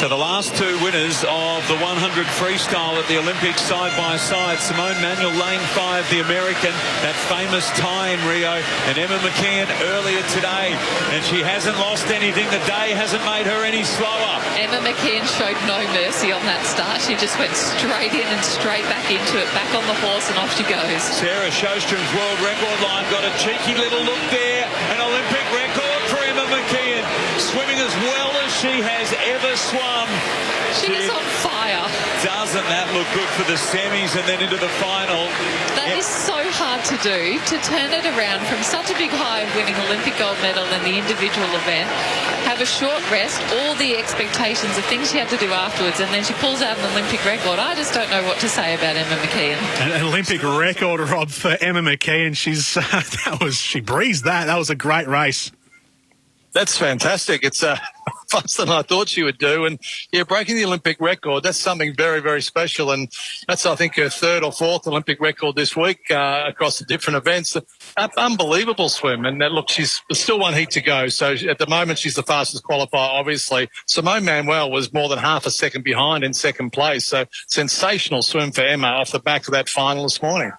So the last 2 winners of the 100 freestyle at the Olympics side by side. Simone Manuel, lane 5, the American, that famous tie in Rio, and Emma McKeon earlier today. And she hasn't lost anything. The day hasn't made her any slower. Emma McKeon showed no mercy on that start. She just went straight in and straight back into it, back on the horse, and off she goes. Sarah Sjostrom's world record line got a cheeky little look there. An Olympic record for Emma McKeon. Swimming as well as she has ever swum. She is on fire. Doesn't that look good for the semis and then into the final? That is so hard to do, to turn it around from such a big high of winning Olympic gold medal in the individual event, have a short rest, all the expectations of things she had to do afterwards, and then she pulls out an Olympic record. I just don't know what to say about Emma McKeon. An Olympic record, Rob, for Emma McKeon. She breezed that. That was a great race. That's fantastic. It's faster than I thought she would do. And, yeah, breaking the Olympic record, that's something very, very special. And that's, I think, her 3rd or 4th Olympic record this week across the different events. Unbelievable swim. And, look, she's still 1 heat to go. So, at the moment, she's the fastest qualifier, obviously. Simone Manuel was more than half a second behind in 2nd place. So, sensational swim for Emma off the back of that final this morning.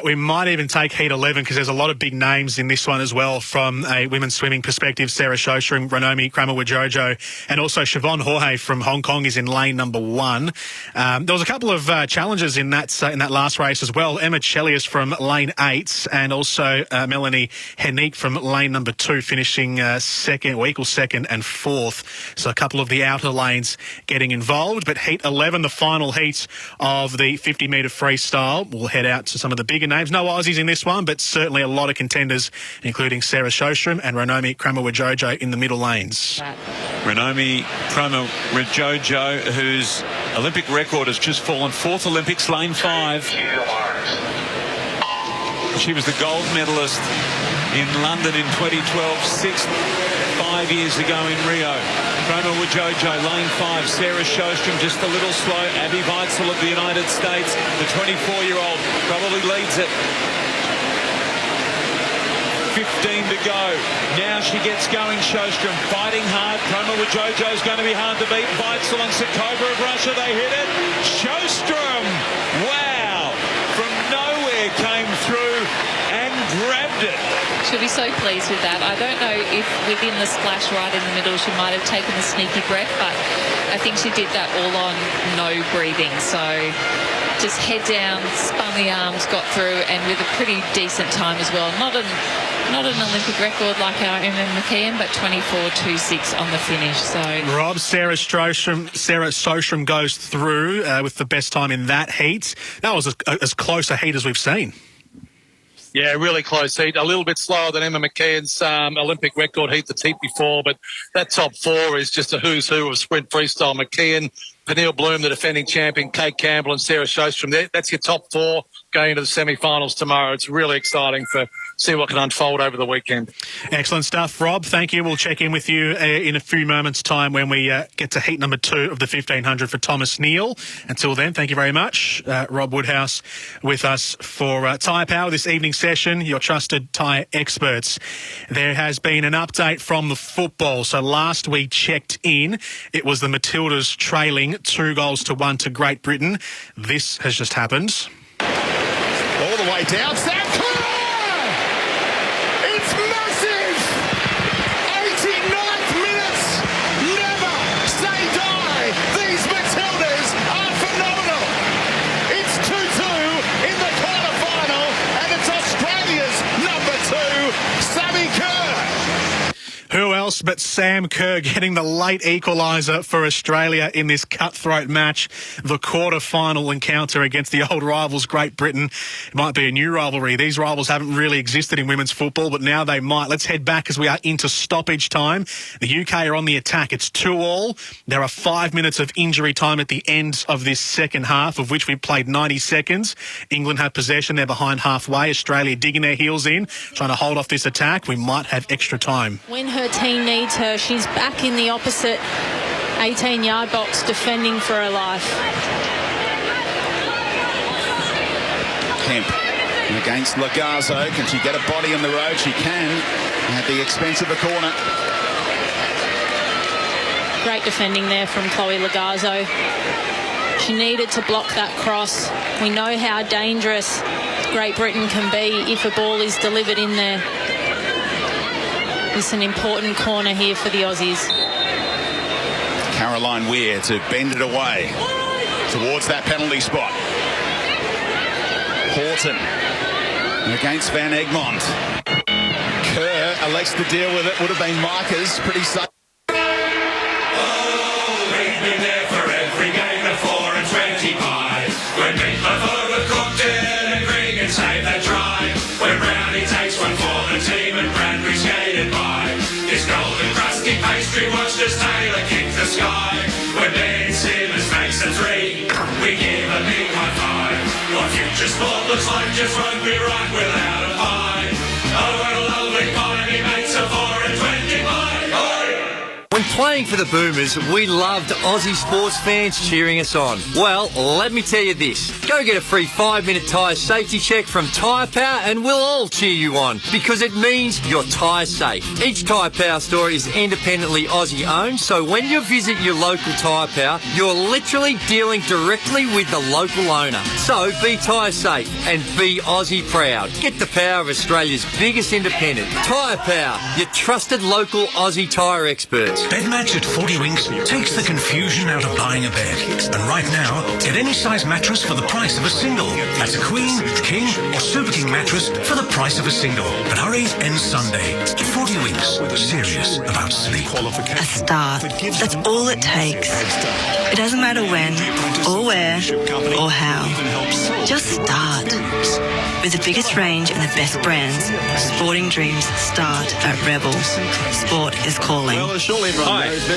We might even take heat 11 because there's a lot of big names in this one as well from a women's swimming perspective. Sarah Sjostrom, Ranomi Kromowidjojo, and also Siobhan Jorge from Hong Kong is in lane number 1. There was a couple of challenges in that last race as well. Emma Chelius from lane 8 and also Melanie Hennique from lane number 2 finishing second, or equal 2nd and 4th. So a couple of the outer lanes getting involved. But heat 11, the final heat of the 50-metre freestyle, will head head out to some of the bigger names. No Aussies in this one, but certainly a lot of contenders, including Sarah Sjostrom and Ranomi Kromowidjojo in the middle lanes. Ranomi Kromowidjojo, whose Olympic record has just fallen, 4th Olympics, lane 5. She was the gold medalist in London in 2012, 6th 5 years ago in Rio. Kromowidjojo, lane 5. Sarah Sjostrom just a little slow. Abby Weitzel of the United States, the 24-year-old, probably leads it. 15 to go. Now she gets going. Sjostrom fighting hard. Kromowidjojo is going to be hard to beat. Weitzel and Sakova of Russia, they hit it. Sjostrom, wow, from nowhere came through and grabbed it. She'll be so pleased with that. I don't know if within the splash right in the middle she might have taken a sneaky breath, but I think she did that all on no breathing. So just head down, spun the arms, got through, and with a pretty decent time as well. Not an Olympic record like our Emma McKeon, but 24.26 on the finish. So Rob, Sarah Sjostrom goes through with the best time in that heat. That was as close a heat as we've seen. Yeah, really close heat. A little bit slower than Emma McKeon's Olympic record heat the heat before, but that top 4 is just a who's who of sprint freestyle. McKeon, Pernille Bloom, the defending champion, Kate Campbell and Sarah Sjostrom. That's your top 4 going into the semi-finals tomorrow. It's really exciting to see what can unfold over the weekend. Excellent stuff, Rob. Thank you. We'll check in with you in a few moments' time when we get to heat number 2 of the 1500 for Thomas Neal. Until then, thank you very much. Rob Woodhouse with us for Tyre Power this evening session, your trusted tyre experts. There has been an update from the football. So last we checked in, it was the Matildas trailing 2-1 to Great Britain. This has just happened. All the way down. Sam Kerr! It's massive! 89th minutes! Never say die! These Matildas are phenomenal! It's 2-2 in the quarter-final, and it's Australia's number 2, Sammy Kerr! Who else but Sam Kerr getting the late equaliser for Australia in this cutthroat match, the quarter-final encounter against the old rivals Great Britain. It might be a new rivalry. These rivals haven't really existed in women's football, but now they might. Let's head back as we are into stoppage time. The UK are on the attack. It's 2-2. There are 5 minutes of injury time at the end of this second half, of which we played 90 seconds. England have possession. They're behind halfway. Australia digging their heels in, trying to hold off this attack. We might have extra time. When her team needs her, she's back in the opposite 18-yard box defending for her life. Kemp against Lagazzo. Can she get a body on the road? She can, at the expense of the corner. Great defending there from Chloe Lagazzo. She needed to block that cross. We know how dangerous Great Britain can be if a ball is delivered in there. It's an important corner here for the Aussies. Caroline Weir to bend it away towards that penalty spot. Horton against Van Egmond. Kerr elects to deal with it. Would have been Markers. Pretty safe. Save that try when Brownie takes one for the team and Bradbury skated by. This golden crusty pastry watched as Taylor kick the sky. When Ben Simmons makes a 3, we give a big high five. What future sport looks like just won't be right without a pie. Oh, what a lovely pie, he makes a 4 and 20 pie. Oh! When playing for the Boomers, we loved Aussie sports fans cheering us on. Well, let me tell you this. Go get a free 5-minute tyre safety check from Tyre Power and we'll all cheer you on because it means you're tyre safe. Each Tyre Power store is independently Aussie owned, so when you visit your local Tyre Power, you're literally dealing directly with the local owner. So be tyre safe and be Aussie proud. Get the power of Australia's biggest independent. Tyre Power, your trusted local Aussie tyre experts. Bet RedMatch at 40 Winks takes the confusion out of buying a bed. And right now, get any size mattress for the price of a single. That's a queen, king or super king mattress for the price of a single. But hurry, ends Sunday. 40 Winks, serious about sleep. A start. That's all it takes. It doesn't matter when, or where, or how. Just start. With the biggest range and the best brands, sporting dreams start at Rebel. Sport is calling. Hi,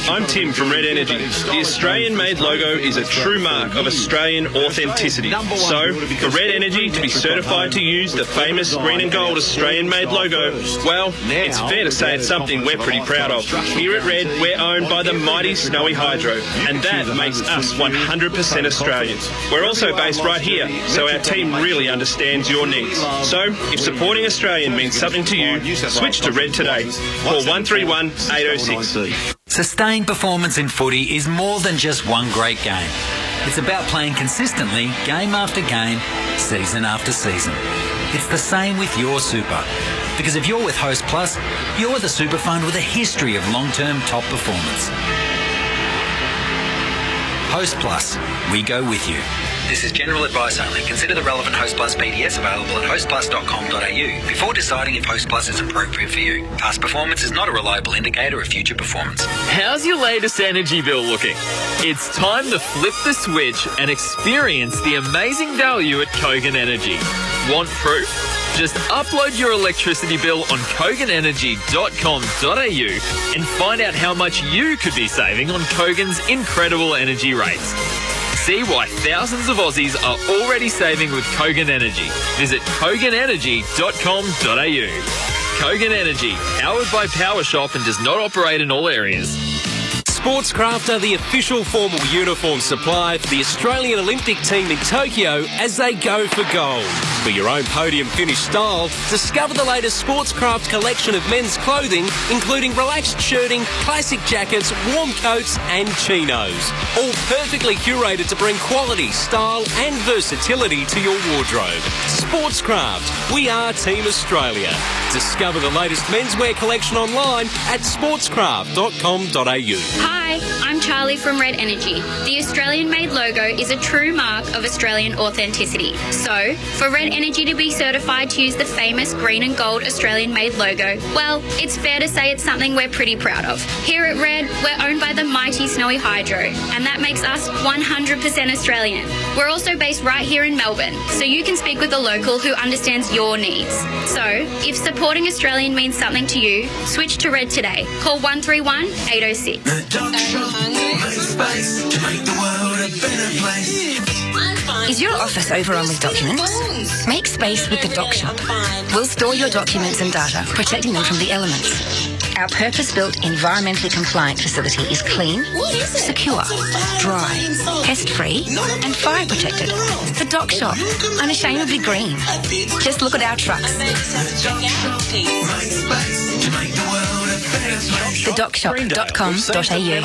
I'm Tim from Red Energy. The Australian-made logo is a true mark of Australian authenticity. So, for Red Energy to be certified to use the famous green and gold Australian-made logo, well, it's fair to say it's something we're pretty proud of. Here at Red, we're owned by the mighty Snowy Hydro, and that makes us 100% Australian. We're also based right here, so our team really understands your needs. So, if supporting Australian means something to you, switch to Red today. Call 131 806. Sustained performance in footy is more than just one great game. It's about playing consistently, game after game, season after season. It's the same with your super. Because if you're with Host Plus, you're the super fund with a history of long-term top performance. Host Plus, we go with you. This is general advice only. Consider the relevant Host Plus PDS available at hostplus.com.au before deciding if Host Plus is appropriate for you. Past performance is not a reliable indicator of future performance. How's your latest energy bill looking? It's time to flip the switch and experience the amazing value at Kogan Energy. Want proof? Just upload your electricity bill on koganenergy.com.au and find out how much you could be saving on Kogan's incredible energy rates. See why thousands of Aussies are already saving with Kogan Energy. Visit koganenergy.com.au. Kogan Energy, powered by PowerShop and does not operate in all areas. Sportscraft are the official formal uniform supply for the Australian Olympic team in Tokyo as they go for gold. For your own podium finish style, discover the latest Sportscraft collection of men's clothing, including relaxed shirting, classic jackets, warm coats and chinos. All perfectly curated to bring quality, style and versatility to your wardrobe. Sportscraft, we are Team Australia. Discover the latest menswear collection online at sportscraft.com.au. Hi, I'm Charlie from Red Energy. The Australian-made logo is a true mark of Australian authenticity. So, for Red Energy to be certified to use the famous green and gold Australian-made logo, well, it's fair to say it's something we're pretty proud of. Here at Red, we're owned by the mighty Snowy Hydro, and that makes us 100% Australian. We're also based right here in Melbourne, so you can speak with a local who understands your needs. So, if supporting Australian means something to you, switch to Red today. Call 131 806. Is your office overrun with documents? Make space with the Doc Shop. We'll store your documents and data, protecting them from the elements. Our purpose-built, environmentally compliant facility is clean, secure, dry, pest-free and fire-protected. The Doc Shop, unashamedly green. Just look at our trucks. TheDocShop.com.au.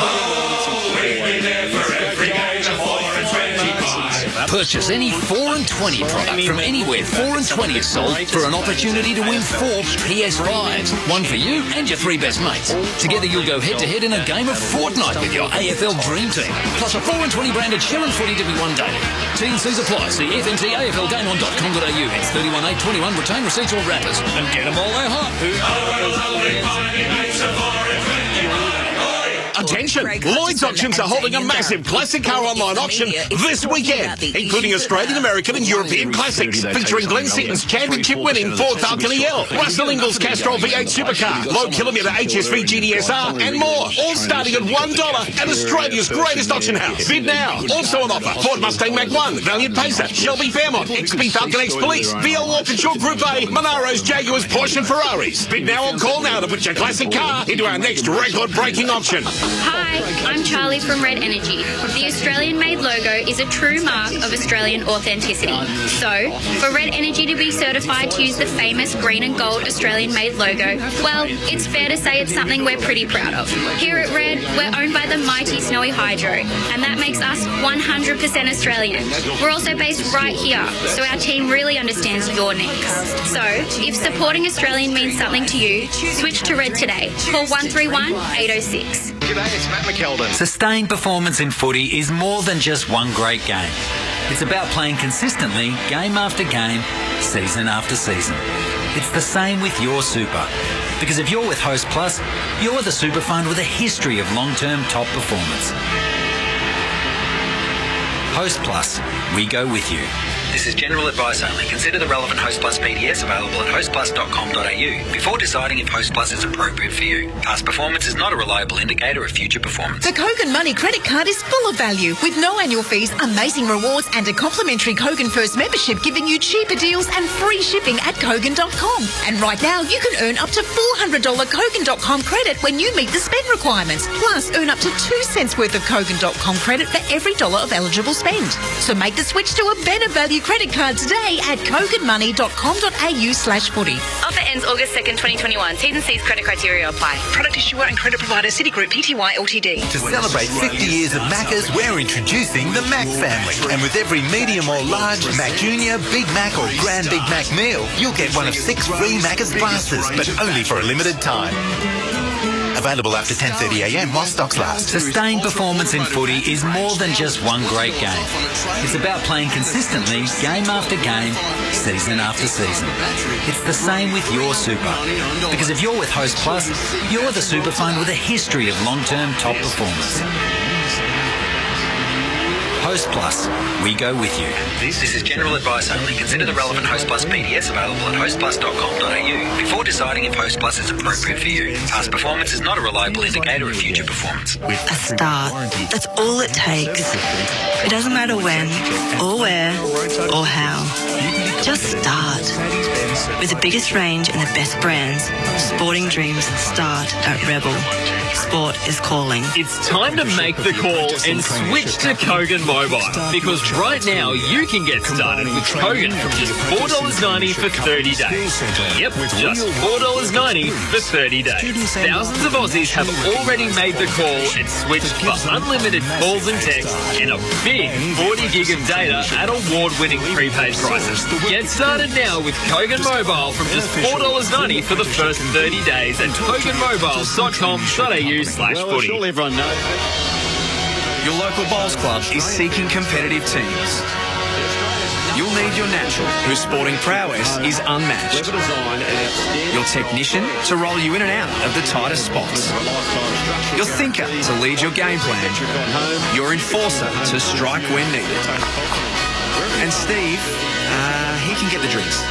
Purchase any 4 and 20 product from anywhere 4 and 20 is sold for an opportunity to win 4 PS5s. One for you and your 3 best mates. Together you'll go head-to-head in a game of Fortnite with your AFL Dream Team. Plus a 4 and 20 branded Sharon footy to be won daily. T&Cs apply. See FNTAFLGameOn.com.au. It's 31/8/21. Retain receipts or wrappers. And get them all they're hot. Attention! Lloyd's Auctions are holding a massive classic car online auction this weekend, including Australian, American and European classics, featuring Glenn Seaton's championship-winning Ford Falcon EL, Russell Ingall's Castrol V8 supercar, low-kilometre HSV GDSR and more, all starting at $1 at Australia's greatest auction house. Bid now. Also on offer, Ford Mustang Mach-1, Valiant Pacer, Shelby Fairmont, XP Falcon X-Police, VL Walkinshaw Group A, Monaros, Jaguars, Porsche and Ferraris. Bid now or call now to put your classic car into our next record-breaking auction. Hi, I'm Charlie from Red Energy. The Australian-made logo is a true mark of Australian authenticity. So, for Red Energy to be certified to use the famous green and gold Australian-made logo, well, it's fair to say it's something we're pretty proud of. Here at Red, we're owned by the mighty Snowy Hydro, and that makes us 100% Australian. We're also based right here, so our team really understands your needs. So, if supporting Australian means something to you, switch to Red today. Call 131 806. G'day, it's Matt McKeldin. Sustained performance in footy is more than just one great game. It's about playing consistently, game after game, season after season. It's the same with your super. Because if you're with Host Plus, you're the super fund with a history of long-term top performance. Host Plus, we go with you. This is general advice only. Consider the relevant Host Plus PDS available at hostplus.com.au before deciding if Host Plus is appropriate for you. Past performance is not a reliable indicator of future performance. The Kogan Money credit card is full of value with no annual fees, amazing rewards and a complimentary Kogan First membership giving you cheaper deals and free shipping at Kogan.com. And right now you can earn up to $400 Kogan.com credit when you meet the spend requirements. Plus earn up to 2 cents worth of Kogan.com credit for every dollar of eligible spend. So make the switch to a better value credit card today at koganmoney.com.au/footy. Offer ends August 2nd, 2021. T's and C's credit criteria apply. Product issuer and credit provider Citigroup Pty Ltd. To celebrate 50 years of Maccas, we're introducing the Mac family. And with every medium or large Mac Junior, Big Mac or Grand Big Mac meal, you'll get one of 6 free Maccas glasses, but only for a limited time. Available after 10:30am while stocks last. Sustained performance in footy is more than just one great game. It's about playing consistently, game after game, season after season. It's the same with your super. Because if you're with Host Plus, you're the super fund with a history of long-term top performance. Host Plus, we go with you. This is general advice only. Consider the relevant Host Plus PDS available at hostplus.com.au before deciding if Host Plus is appropriate for you. Past performance is not a reliable indicator of future performance. A start. That's all it takes. It doesn't matter when, or where, or how. Just start. With the biggest range and the best brands, sporting dreams start at Rebel. Sport is calling. It's time to make the call and switch to Kogan Mobile. Because right now you can get started with Kogan from just $4.90 for 30 days. Yep, just $4.90 for 30 days. Thousands of Aussies have already made the call and switched for unlimited calls and texts and a big 40 gig of data at award-winning prepaid prices. Get started now with Kogan Mobile from just $4.90 for the first 30 days at koganmobile.com.au/footy. Well, everyone knows. Your local bowls club is seeking competitive teams. You'll need your natural, whose sporting prowess is unmatched. Your technician to roll you in and out of the tightest spots. Your thinker to lead your game plan. Your enforcer to strike when needed. And Steve, he can get the drinks.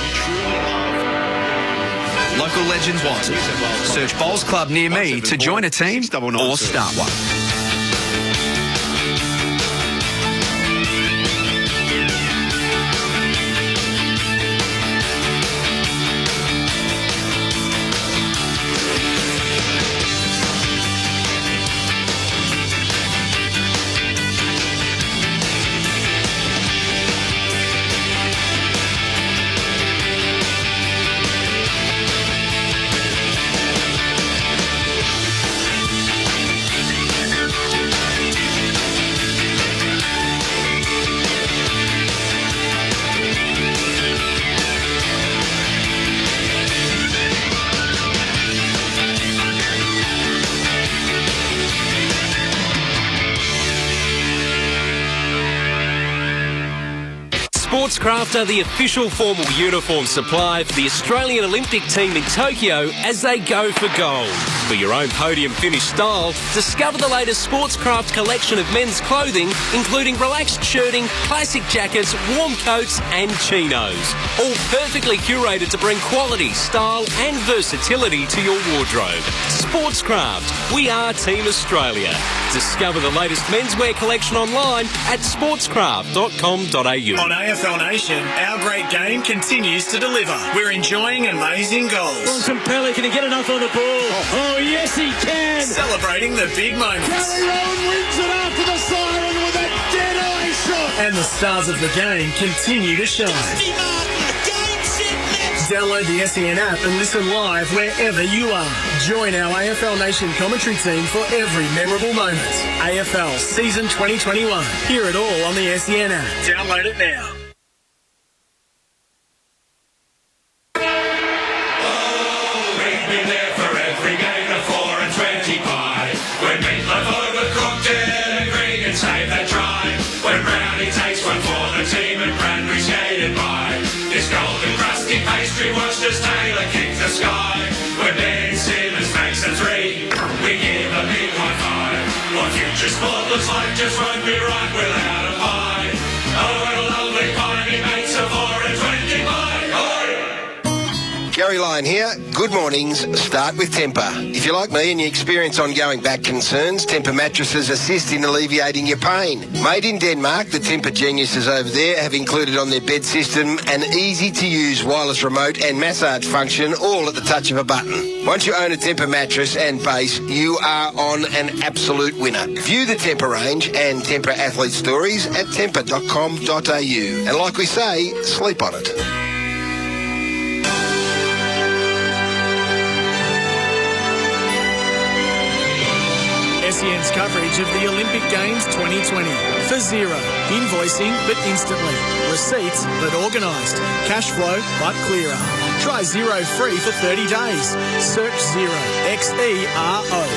Local legends wanted. Search Bowls Club near me to join a team or start one. Sportscraft are the official formal uniform supply for the Australian Olympic team in Tokyo as they go for gold. For your own podium finish style, discover the latest Sportscraft collection of men's clothing, including relaxed shirting, classic jackets, warm coats and chinos. All perfectly curated to bring quality, style and versatility to your wardrobe. Sportscraft, we are Team Australia. Discover the latest menswear collection online at sportscraft.com.au. On AFL Nation, our great game continues to deliver. We're enjoying amazing goals. Bontempelli, can he get enough on the ball? Oh, yes, he can. Celebrating the big moments. Gary Rowan wins it after the siren with a dead eye shot. And the stars of the game continue to shine. Download the SEN app and listen live wherever you are. Join our AFL Nation commentary team for every memorable moment. AFL Season 2021. Hear it all on the SEN app. Download it now. We've been there for every game of 4 and 25. When Bradbury skated by. This golden crusty pastry watched as Taylor kicked the sky. When Ben Simmons makes a three, we give a big high five. What future sport looks like just won't be right without a pie. Oh, what a lovely pie, he makes a 4 and 20 pie. Oh! Gary Lyon here. Good mornings. Start with Tempur. If you're like me and you experience ongoing back concerns, Tempur mattresses assist in alleviating your pain. Made in Denmark, the Tempur geniuses over there have included on their bed system an easy-to-use wireless remote and massage function, all at the touch of a button. Once you own a Tempur mattress and base, you are on an absolute winner. View the Tempur range and Tempur athlete stories at tempur.com.au. And like we say, sleep on it. SEN's coverage of the Olympic Games 2020. For zero. Invoicing but instantly. Receipts but organised. Cash flow but clearer. Try Zero free for 30 days. Search Zero. XERO.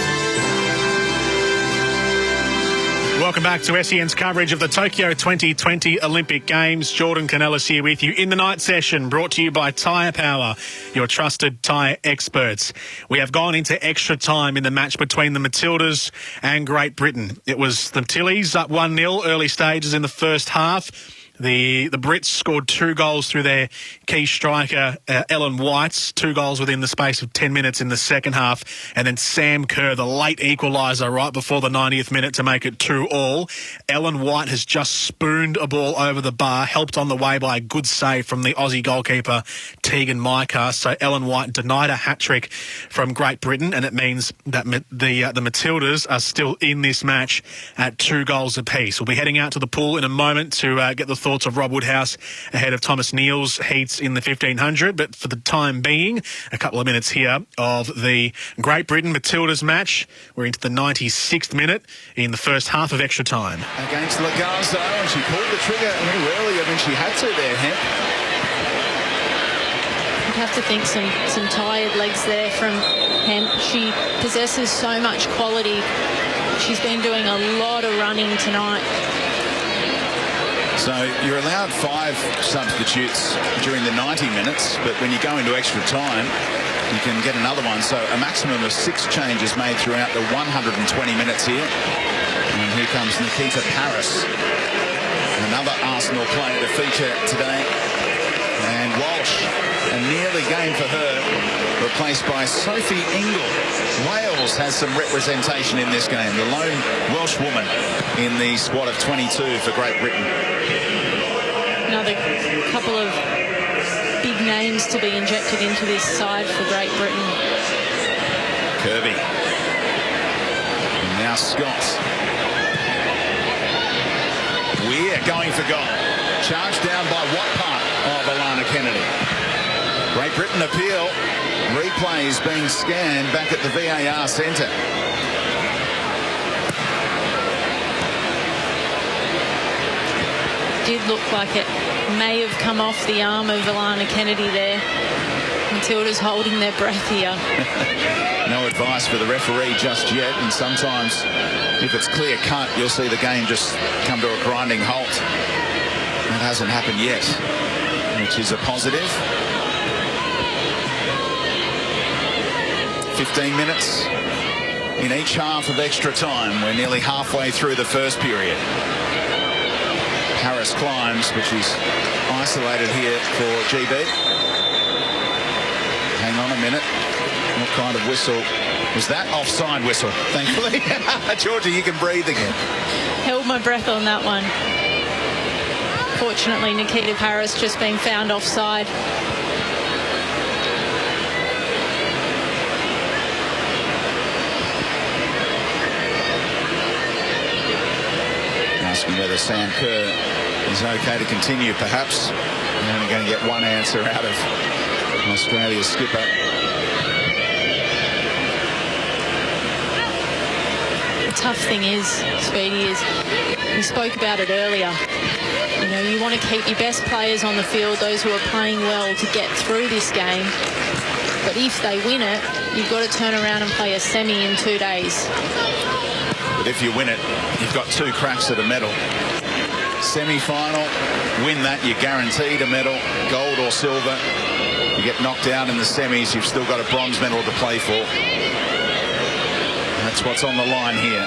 Welcome back to SEN's coverage of the Tokyo 2020 Olympic Games. Jordan Canellis here with you in the night session, brought to you by Tyre Power, your trusted tyre experts. We have gone into extra time in the match between the Matildas and Great Britain. It was the Tillies up 1-0 early stages in the first half. The Brits scored 2 goals through their key striker, Ellen White, 2 goals within the space of 10 minutes in the second half. And then Sam Kerr, the late equaliser right before the 90th minute to make it 2-2. Ellen White has just spooned a ball over the bar, helped on the way by a good save from the Aussie goalkeeper, Tegan Maika. So Ellen White denied a hat-trick from Great Britain, and it means that the Matildas are still in this match at 2 goals apiece. We'll be heading out to the pool in a moment to get the thoughts of Rob Woodhouse ahead of Thomas Neal's heats in the 1500. But for the time being, a couple of minutes here of the Great Britain Matildas match. We're into the 96th minute in the first half of extra time. Against Lagazzo, and she pulled the trigger a little earlier than she had to there, Hemp. You'd have to think some tired legs there from Hemp. She possesses so much quality. She's been doing a lot of running tonight. So you're allowed 5 substitutes during the 90 minutes, but when you go into extra time, you can get another one. So a maximum of 6 changes made throughout the 120 minutes here. And here comes Nikita Paris, another Arsenal player to feature today. And Walsh, a nearly game for her, replaced by Sophie Ingle. Wales has some representation in this game. The lone Welsh woman in the squad of 22 for Great Britain. Another couple of big names to be injected into this side for Great Britain. Kirby. And now Scott. Weir going for goal. Charged down by what part of Alana Kennedy? Great Britain appeal. Replays being scanned back at the VAR centre. Did look like it may have come off the arm of Alana Kennedy there. Matilda's holding their breath here. No advice for the referee just yet, and sometimes if it's clear cut you'll see the game just come to a grinding halt. That hasn't happened yet, which is a positive. 15 minutes in each half of extra time. We're nearly halfway through the first period. Harris climbs, but she's isolated here for GB. Hang on a minute. What kind of whistle was that? Offside whistle, thankfully. Georgia, you can breathe again. Held my breath on that one. Fortunately, Nikita Paris just being found offside. Asking whether Sam Kerr is okay to continue, perhaps. We're only going to get one answer out of Australia's skipper. The tough thing is, Speedy, is we spoke about it earlier. You know, you want to keep your best players on the field, those who are playing well, to get through this game. But if they win it, you've got to turn around and play a semi in 2 days. But if you win it, you've got 2 cracks at a medal. Semi-final win that, you're guaranteed a medal, gold or silver. You get knocked out in the semis, you've still got a bronze medal to play for. That's what's on the line here.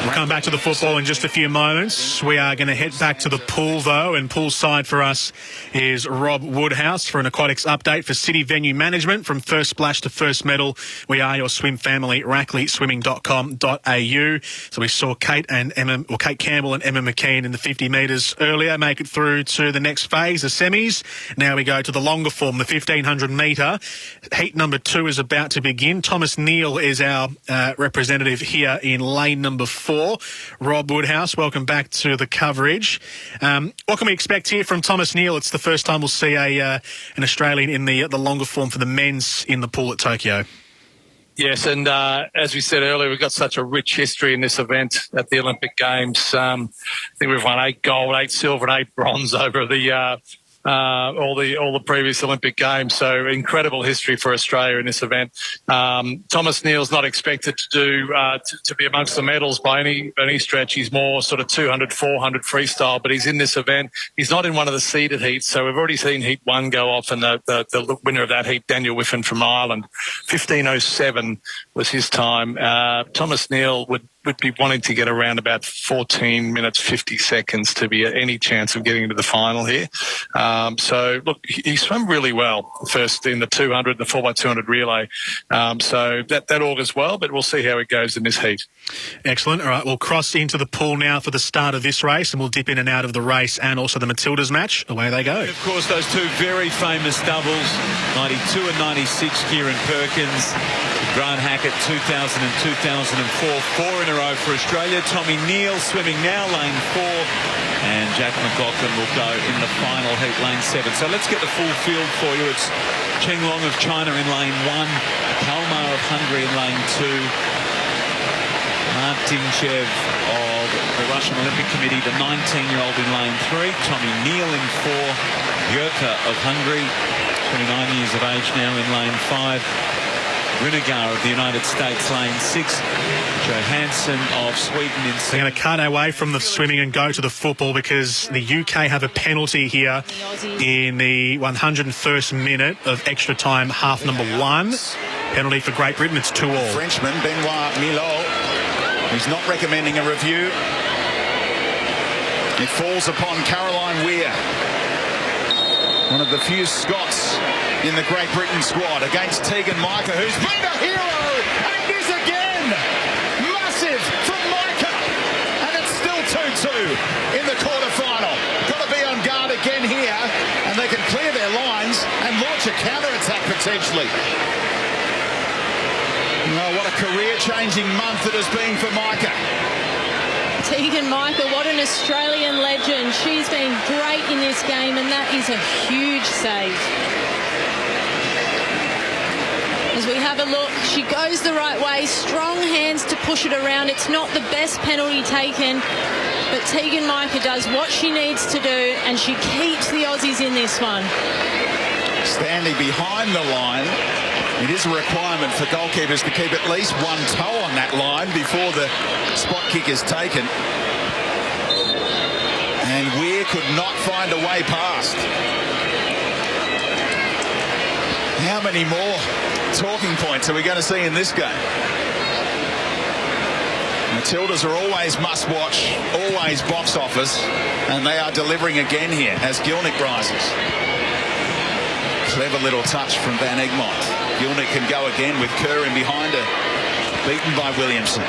We'll come back to the football in just a few moments. We are going to head back to the pool, though, and poolside for us is Rob Woodhouse for an aquatics update for City Venue Management. From first splash to first medal, we are your swim family, rackley.swimming.com.au. So we saw Kate Campbell and Emma McKean in the 50 metres earlier make it through to the next phase, the semis. Now we go to the longer form, the 1500 metre. Heat number 2 is about to begin. Thomas Neal is our representative here in lane number 4. Rob Woodhouse, welcome back to the coverage. What can we expect here from Thomas Neal? It's the first time we'll see an Australian in the longer form for the men's in the pool at Tokyo. Yes, and as we said earlier, we've got such a rich history in this event at the Olympic Games. I think we've won 8 gold, 8 silver and 8 bronze over the all the previous Olympic Games. So incredible history for Australia in this event. Thomas Neal's not expected to be amongst the medals by any stretch. He's more sort of 200, 400 freestyle, but he's in this event. He's not in one of the seeded heats. So we've already seen heat 1 go off, and the winner of that heat, Daniel Whiffen from Ireland, 15:07 was his time. Thomas Neal would be wanting to get around about 14 minutes, 50 seconds to be any chance of getting into the final here. So, look, he swam really well first in the 200, the 4x200 relay. So that augurs well, but we'll see how it goes in this heat. Excellent. All right, we'll cross into the pool now for the start of this race, and we'll dip in and out of the race and also the Matildas match. Away they go. Of course, those two very famous doubles, 92 and 96, Kieran Perkins, Grant Hackett, 2000 and 2004, 4 in a row for Australia. Tommy Neal swimming now, lane 4, and Jack McLaughlin will go in the final heat, lane 7. So let's get the full field for you. It's Cheng Long of China in lane 1, Kalmar of Hungary in lane 2, Martinchev of the Russian Olympic Committee, the 19-year-old in lane 3, Tommy Neal in 4, Jurka of Hungary, 29 years of age now in lane 5, Runegar of the United States, lane 6, Johansson of Sweden in 7. We're going to cut away from the swimming and go to the football because the UK have a penalty here in the 101st minute of extra time, half number 1. Penalty for Great Britain, it's 2-all. Frenchman Benoit Milot, he's not recommending a review. It falls upon Caroline Weir, one of the few Scots in the Great Britain squad, against Tegan Micah, who's been a hero and is again. Massive from Micah, and it's still 2-2 in the quarter-final. Got to be on guard again here, and they can clear their lines and launch a counter-attack potentially. Oh, what a career-changing month it has been for Micah. Tegan Micah, what an Australian legend. She's been great in this game, and that is a huge save. As we have a look, she goes the right way, strong hands to push it around. It's not the best penalty taken, but Tegan Micah does what she needs to do, and she keeps the Aussies in this one. Standing behind the line, it is a requirement for goalkeepers to keep at least one toe on that line before the spot kick is taken. And Weir could not find a way past. How many more talking points are we going to see in this game? Matildas are always must-watch, always box office, and they are delivering again here as Gilnick rises. Clever little touch from Van Egmond. Gilnick can go again with Kerr in behind her, beaten by Williamson.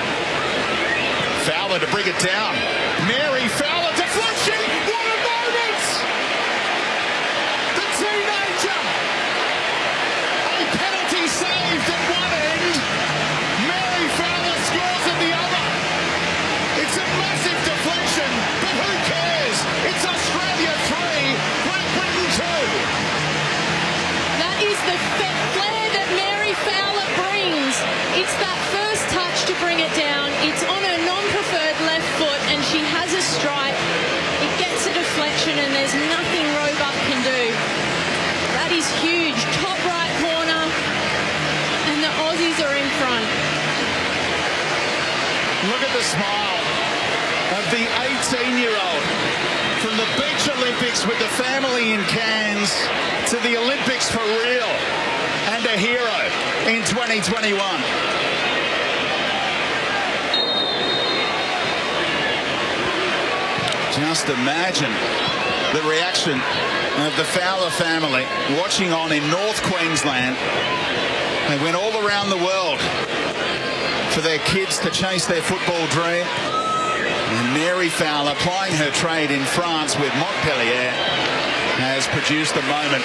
Fowler to bring it down. Mary Fowler, deflection! What a moment! The teenager! A penalty saved at one end. Mary Fowler scores at the other. It's a massive deflection, but who cares? It's Australia 3, Great Britain 2. That is the flair that Mary Fowler brings. It's that first touch to bring it down. It's on her non-preferred left foot, and she has a strike. It gets a deflection, and there's nothing Roebuck can do. That is huge. Top right corner, and the Aussies are in front. Look at the smile of the 18-year-old from from the Beach Olympics with the family in Cairns to the Olympics for real, and a hero in 2021. Just imagine the reaction of the Fowler family watching on in North Queensland. They went all around the world for their kids to chase their football dream. And Mary Fowler, plying her trade in France with Montpellier, has produced a moment.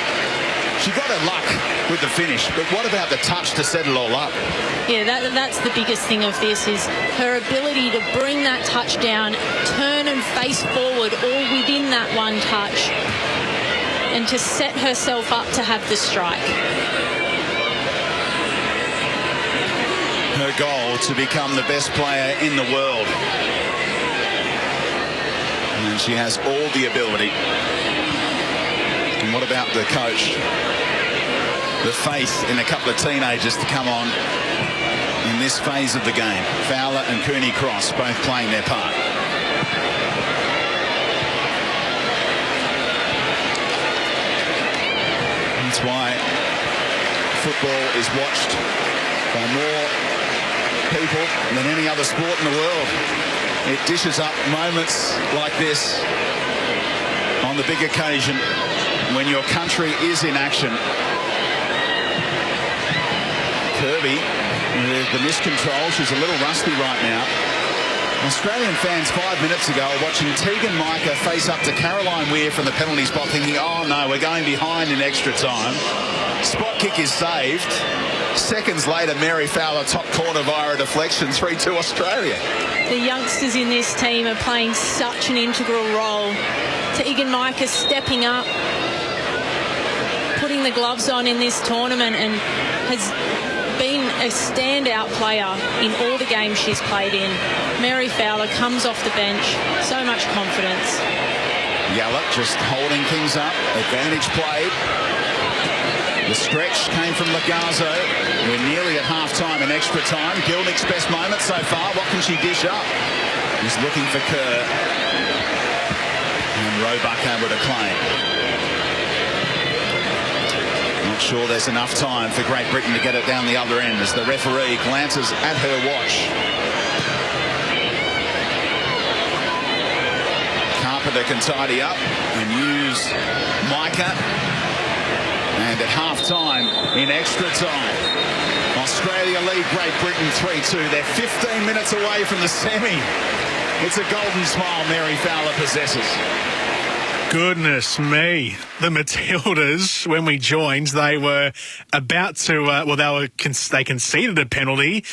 She got her luck with the finish, but what about the touch to set it all up? Yeah, that's the biggest thing of this, is her ability to bring that touchdown, turn and face forward all within that one touch, and to set herself up to have the strike. Her goal to become the best player in the world. And she has all the ability. And what about the coach? The faith in a couple of teenagers to come on in this phase of the game. Fowler and Cooney Cross both playing their part. That's why football is watched by more people than any other sport in the world. It dishes up moments like this on the big occasion when your country is in action. Kirby with the miscontrol. She's a little rusty right now. Australian fans 5 minutes ago watching Tegan Micah face up to Caroline Weir from the penalty spot, thinking, oh no, we're going behind in extra time. Spot kick is saved. Seconds later, Mary Fowler top corner via a deflection, 3-2 Australia. The youngsters in this team are playing such an integral role. Tegan Micah stepping up, putting the gloves on in this tournament, and has been a standout player in all the games she's played in. Mary Fowler comes off the bench, so much confidence. Yallop just holding things up, advantage played. The stretch came from Lagazo. We're nearly at half-time and extra time. Gilnick's best moment so far. What can she dish up? He's looking for Kerr. And Roebuck able to claim. Not sure there's enough time for Great Britain to get it down the other end as the referee glances at her watch. Carpenter can tidy up and use Micah. And at half-time, in extra time, Australia lead Great Britain 3-2. They're 15 minutes away from the semi. It's a golden smile Mary Fowler possesses. Goodness me. The Matildas, when we joined, they were about to, they conceded a penalty.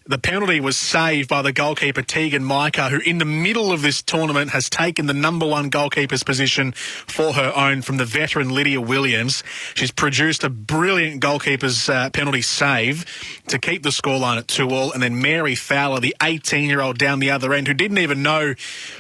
The penalty was saved by the goalkeeper, Tegan Micah, who in the middle of this tournament has taken the #1 goalkeeper's position for her own from the veteran Lydia Williams. She's produced a brilliant goalkeeper's penalty save to keep the scoreline at 2-2. And then Mary Fowler, the 18-year-old down the other end, who didn't even know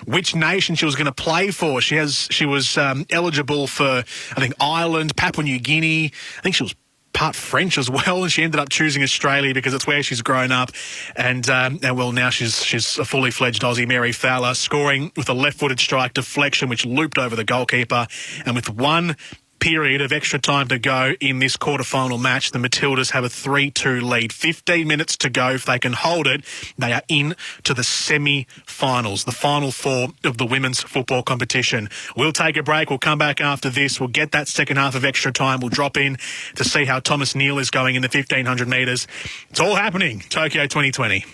which nation she was going to play for. She was eligible for, I think, Ireland, Papua New Guinea. I think she was part French as well, and she ended up choosing Australia because it's where she's grown up. And now she's a fully fledged Aussie. Mary Fowler scoring with a left-footed strike deflection which looped over the goalkeeper, and with one period of extra time to go in this quarterfinal match, the Matildas have a 3-2 lead. 15 minutes to go. If they can hold it, they are in to the semi-finals, the final four of the women's football competition. We'll take a break. We'll come back after this. We'll get that second half of extra time. We'll drop in to see how Thomas Neal is going in the 1,500 metres. It's all happening. Tokyo 2020.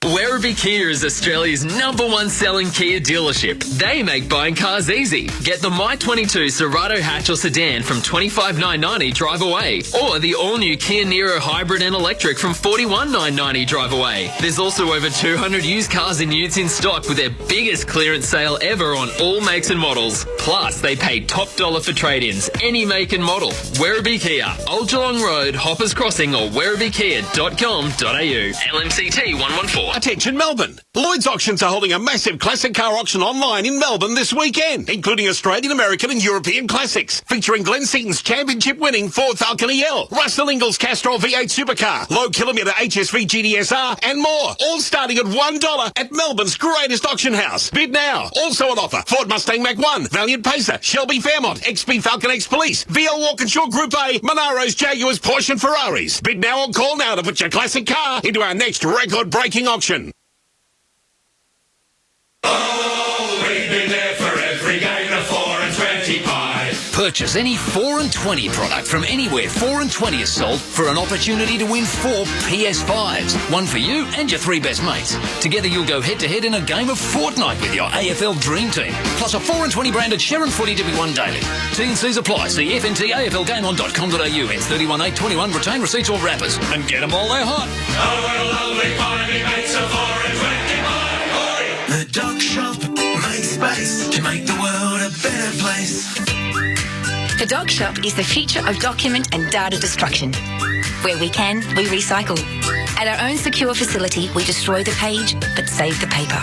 Werribee Kia is Australia's #1 selling Kia dealership. They make buying cars easy. Get the My22 Cerato hatch or sedan from $25,990 drive away, or the all-new Kia Niro hybrid and electric from $41,990 drive away. There's also over 200 used cars and utes in stock with their biggest clearance sale ever on all makes and models. Plus, they pay top dollar for trade-ins, any make and model. Werribee Kia, Old Geelong Road, Hoppers Crossing, or werribeekia.com.au. LMCT 114. 4. Attention Melbourne. Lloyd's Auctions are holding a massive classic car auction online in Melbourne this weekend, including Australian, American and European classics, featuring Glenn Seaton's championship-winning Ford Falcon EL, Russell Ingall's Castrol V8 supercar, low-kilometre HSV GTSR and more, all starting at $1 at Melbourne's greatest auction house. Bid now. Also on offer, Ford Mustang Mach-1, Valiant Pacer, Shelby Fairmont, XP Falcon X Police, VL Walkinshaw Group A, Monaros, Jaguars, Porsche and Ferraris. Bid now or call now to put your classic car into our next record-breaking auction. Oh, we've been there for every game of 4 and 20 pie. Purchase any 4 and 20 product from anywhere 4 and 20 is sold for an opportunity to win 4 PS5s. One for you and your 3 best mates. Together you'll go head-to-head in a game of Fortnite with your AFL Dream Team. Plus a 4 and 20 branded Sharon Footy to be won daily. T&Cs apply. See fntaflgameon.com.au. It's 31/8/21. Retain receipts or wrappers. And get them while they're hot. Oh, what a lovely pie, me mates of 4 and 20 pie. Oi! The Doc Shop makes space to make the world a better place. The Dog Shop is the future of document and data destruction. Where we can, we recycle. At our own secure facility, we destroy the page, but save the paper.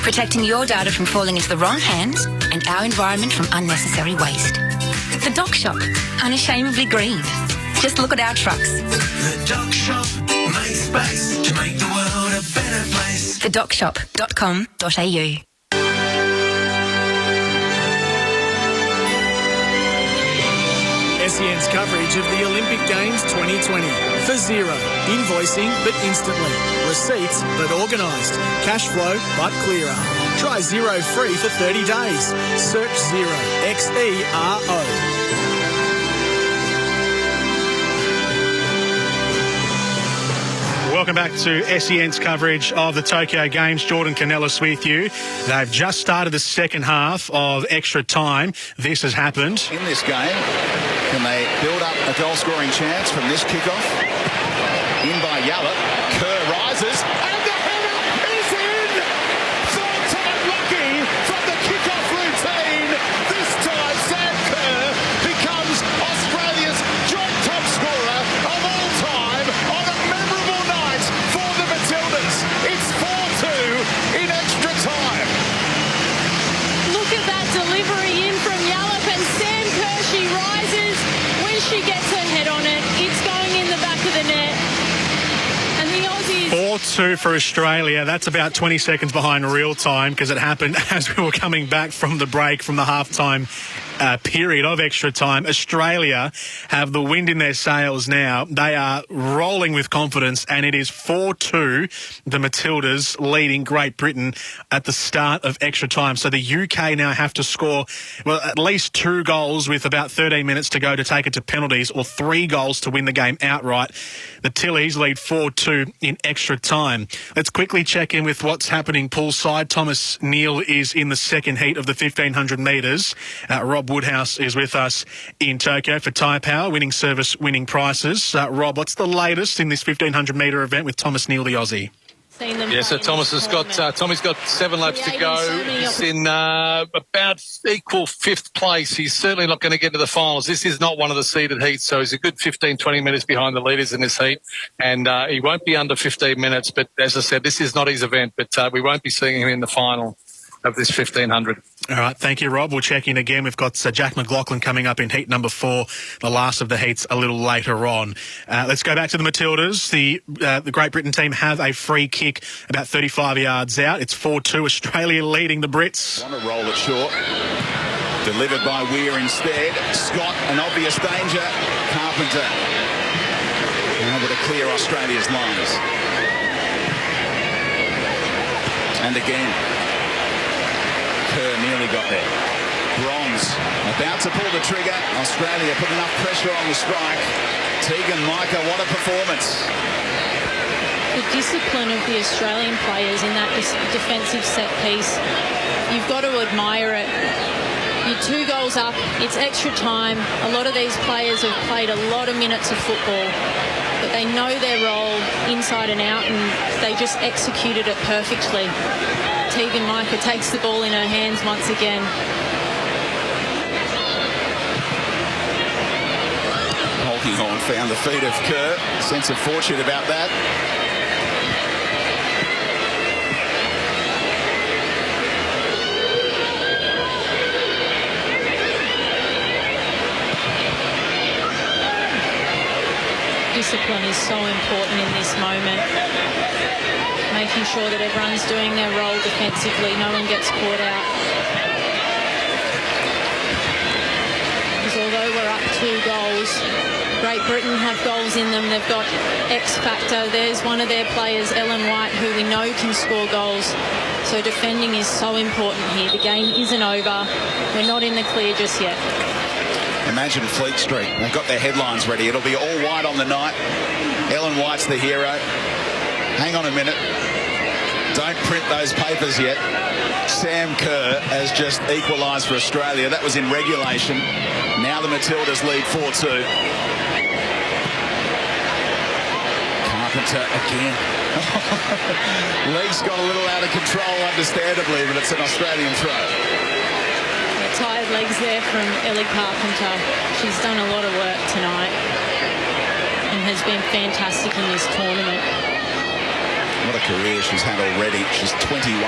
Protecting your data from falling into the wrong hands and our environment from unnecessary waste. The Dog Shop, unashamedly green. Just look at our trucks. The Doc Shop makes space to make the world a better place. thedogshop.com.au. SEN's coverage of the Olympic Games 2020. For zero. Invoicing but instantly. Receipts but organised. Cash flow but clearer. Try Zero free for 30 days. Search Zero. XERO. Welcome back to SEN's coverage of the Tokyo Games. Jordan Canellis with you. They've just started the second half of extra time. This has happened. In this game, can they build up a goal-scoring chance from this kickoff? In by Yallop. Kerr rises, and the header is in! Third time lucky from the kickoff routine. This time, Sam Kerr becomes Australia's joint top scorer of all time on a memorable night for the Matildas. It's 4-2 in extra time. Look at that delivery in from Yallop, and Sam Kerr, she rises. When she gets her head on it, it's going in the back of the net. And the Aussies... 4-2 for Australia. That's about 20 seconds behind real time because it happened as we were coming back from the break from the halftime period of extra time. Australia have the wind in their sails now. They are rolling with confidence, and it is 4-2, the Matildas leading Great Britain at the start of extra time. So the UK now have to score, well, at least 2 goals with about 13 minutes to go to take it to penalties, or 3 goals to win the game outright. The Tillies lead 4-2 in extra time. Let's quickly check in with what's happening poolside. Thomas Neal is in the second heat of the 1,500 metres. Rob Woodhouse is with us in Tokyo for Tyre Power, winning service, winning prices. Rob, what's the latest in this 1,500 metre event with Thomas Neal, the Aussie? Yeah, so Tommy's got 7 laps to go. He's in about equal 5th place. He's certainly not going to get to the finals. This is not one of the seeded heats, so he's a good 15, 20 minutes behind the leaders in this heat, and he won't be under 15 minutes. But as I said, this is not his event, but we won't be seeing him in the final of this 1,500. All right, thank you, Rob. We'll check in again. We've got Jack McLaughlin coming up in heat number 4, the last of the heats a little later on. Let's go back to the Matildas. The Great Britain team have a free kick about 35 yards out. It's 4-2, Australia leading the Brits. Want to roll it short. Delivered by Weir instead. Scott, an obvious danger. Carpenter able to clear Australia's lines. And again, Kerr nearly got there. Bronze about to pull the trigger. Australia put enough pressure on the strike. Tegan Micah, what a performance. The discipline of the Australian players in that defensive set piece, you've got to admire it. You're 2 goals up, it's extra time. A lot of these players have played a lot of minutes of football, but they know their role inside and out, and they just executed it perfectly. Tegan Micah takes the ball in her hands once again. Polkinghorn found the feet of Kerr. Sense of fortune about that. discipline is so important in this moment. Making sure that everyone's doing their role defensively, no one gets caught out. Because although we're up 2 goals, Great Britain have goals in them. They've got X factor. There's one of their players, Ellen White, who we know can score goals. So defending is so important here. The game isn't over. We're not in the clear just yet. Imagine Fleet Street. They've got their headlines ready. It'll be all white on the night. Ellen White's the hero. Hang on a minute. Don't print those papers yet. Sam Kerr has just equalised for Australia. That was in regulation. Now the Matildas lead 4-2. Carpenter again. Legs got a little out of control, understandably, but it's an Australian throw. Tired legs there from Ellie Carpenter. She's done a lot of work tonight and has been fantastic in this tournament. What a career she's had already. She's 21.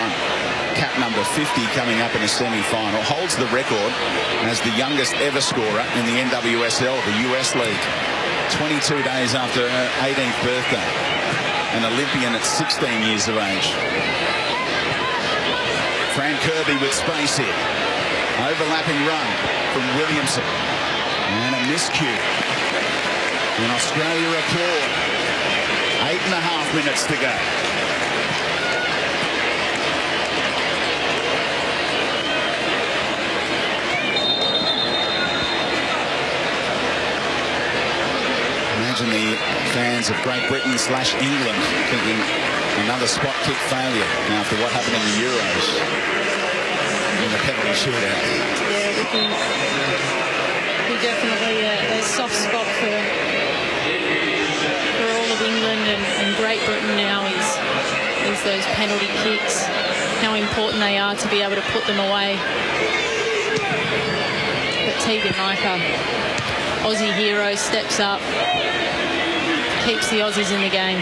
Cap number 50 coming up in a semi-final. Holds the record as the youngest ever scorer in the NWSL, the US League. 22 days after her 18th birthday. An Olympian at 16 years of age. Fran Kirby with space here. Overlapping run from Williamson. And a miscue. And Australia applaud. 8.5 minutes to go. Imagine the fans of Great Britain / England thinking another spot kick failure now after what happened in the Euros. In the penalty shootout. Yeah, we definitely a soft spot for all of England and Great Britain now is those penalty kicks. How important they are to be able to put them away. But Tegan Micah, Aussie hero, steps up, keeps the Aussies in the game.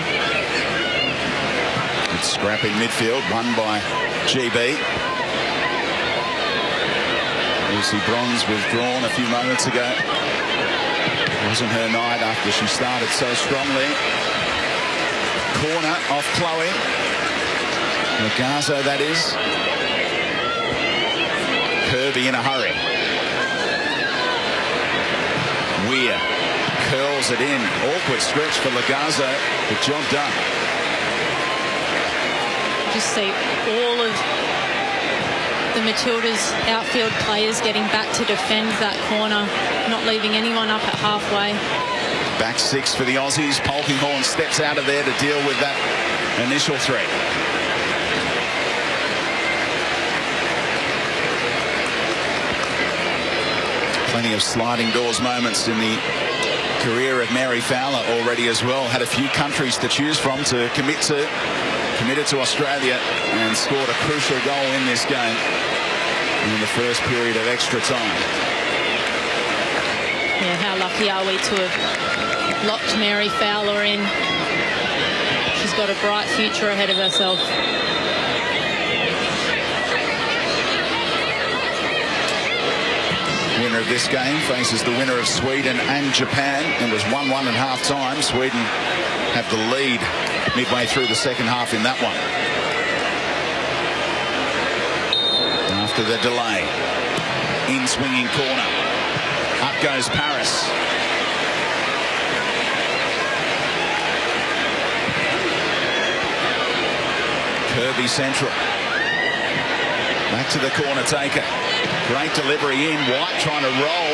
Good scrap in midfield, won by GB. Lucy Bronze withdrawn a few moments ago. It wasn't her night after she started so strongly. Corner off Chloe. Lagazo, that is. Kirby in a hurry. Weir curls it in. Awkward stretch for Lagazo, but job done. Just see all of the Matildas outfield players getting back to defend that corner, not leaving anyone up at halfway. Back 6 for the Aussies. Polkinghorne steps out of there to deal with that initial threat. Plenty of sliding doors moments in the career of Mary Fowler already as well. Had a few countries to choose from to commit to. Committed to Australia and scored a crucial goal in this game in the first period of extra time. Yeah, how lucky are we to have locked Mary Fowler in. She's got a bright future ahead of herself. Winner of this game faces the winner of Sweden and Japan. It was 1-1 at half-time. Sweden have the lead midway through the second half in that one. After the delay, in swinging corner. Up goes Paris. Kirby central. Back to the corner taker. Great delivery in. White trying to roll.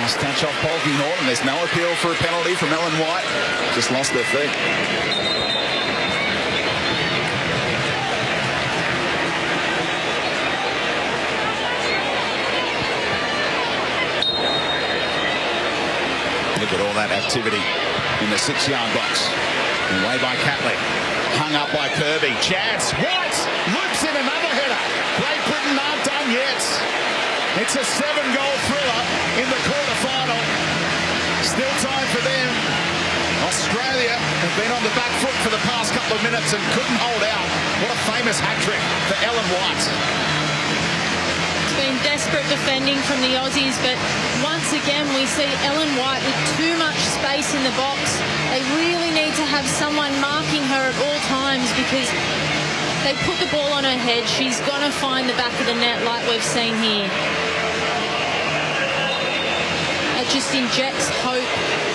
Last touch off Polkinghorne, and there's no appeal for a penalty from Ellen White. Just lost their feet. Look at all that activity in the 6-yard box. Away by Catlett. Hung up by Kirby. Chance. White loops in another header. Great Britain aren't done yet. It's a 7-goal thriller in the quarter-final. Still time for them. Australia have been on the back foot for the past couple of minutes and couldn't hold out. What a famous hat-trick for Ellen White. It's been desperate defending from the Aussies, but once again we see Ellen White with too much space in the box. They really need to have someone marking her at all times because they put the ball on her head. She's going to find the back of the net like we've seen here. It just injects hope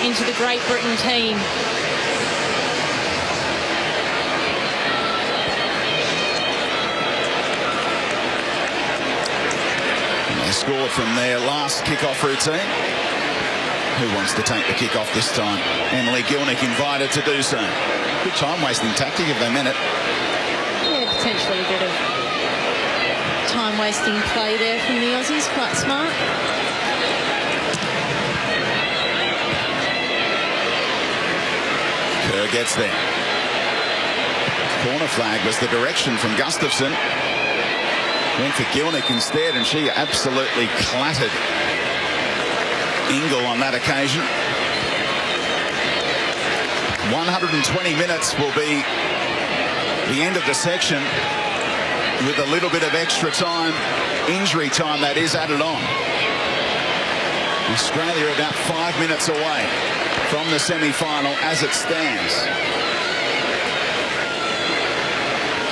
into the Great Britain team. They scored from their last kick-off routine. Who wants to take the kick-off this time? Emily Gilnick invited to do so. Good time-wasting tactic if they meant it. Yeah, potentially a bit of time-wasting play there from the Aussies. Quite smart. Kerr gets there. Corner flag was the direction from Gustafsson. Went for Gilnick instead, and she absolutely clattered Ingle on that occasion. 120 minutes will be the end of the section with a little bit of extra time, injury time that is added on. Australia about 5 minutes away from the semi-final as it stands.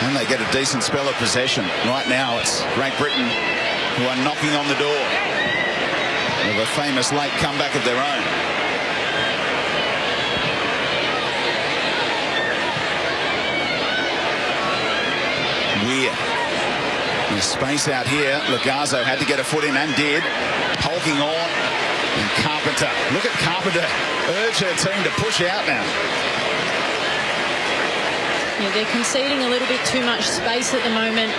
And they get a decent spell of possession. Right now it's Great Britain who are knocking on the door of a famous late comeback of their own. Weir. There's space out here. Lugazzo had to get a foot in and did. Hulking on. And Carpenter. Look at Carpenter urge her team to push out now. Yeah, they're conceding a little bit too much space at the moment.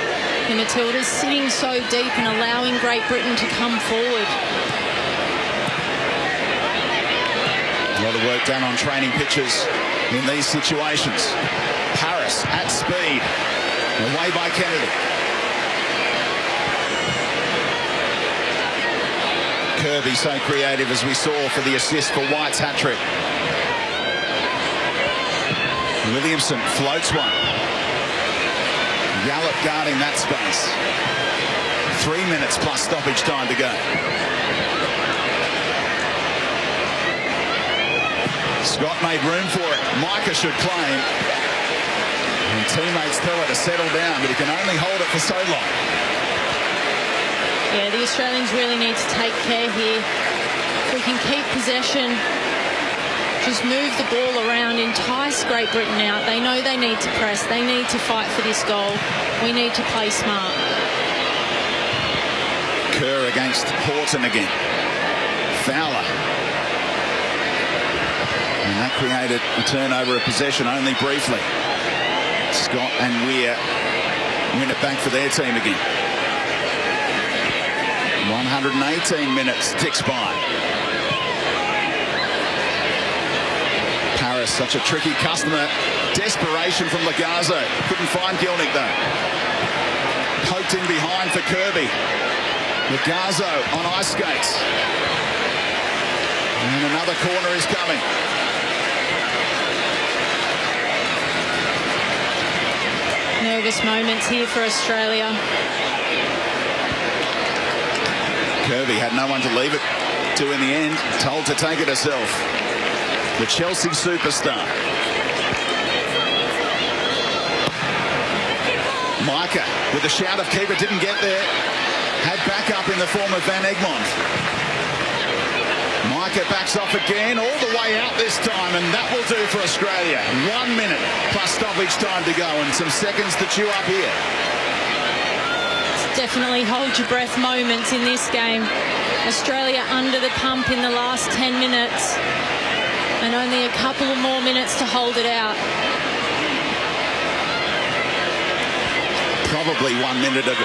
The Matildas sitting so deep and allowing Great Britain to come forward. A lot of work done on training pitches in these situations. Paris at speed. Away by Kennedy. Kirby so creative as we saw for the assist for White's hat-trick. Williamson floats one. Gallop guarding that space. 3 minutes plus stoppage time to go. Scott made room for it. Micah should claim. And teammates tell her to settle down, but he can only hold it for so long. Yeah, the Australians really need to take care here. If we can keep possession, just move the ball around, entice Great Britain out. They know they need to press. They need to fight for this goal. We need to play smart. Kerr against Horton again. Fowler. And that created a turnover of possession only briefly. Scott and Weir win it back for their team again. 118 minutes ticks by. Paris, such a tricky customer. Desperation from Lugazzo. Couldn't find Gilnick though. Poked in behind for Kirby. Lugazzo on ice skates. And another corner is coming. Nervous moments here for Australia. Kirby had no one to leave it to in the end. Told to take it herself. The Chelsea superstar. Micah with a shout of keeper, didn't get there. Had backup in the form of Van Egmond. Micah backs off again, all the way out this time, and that will do for Australia. 1 minute plus stoppage time to go and some seconds to chew up here. Definitely hold your breath moments in this game. Australia under the pump in the last 10 minutes and only a couple of more minutes to hold it out. Probably 1 minute of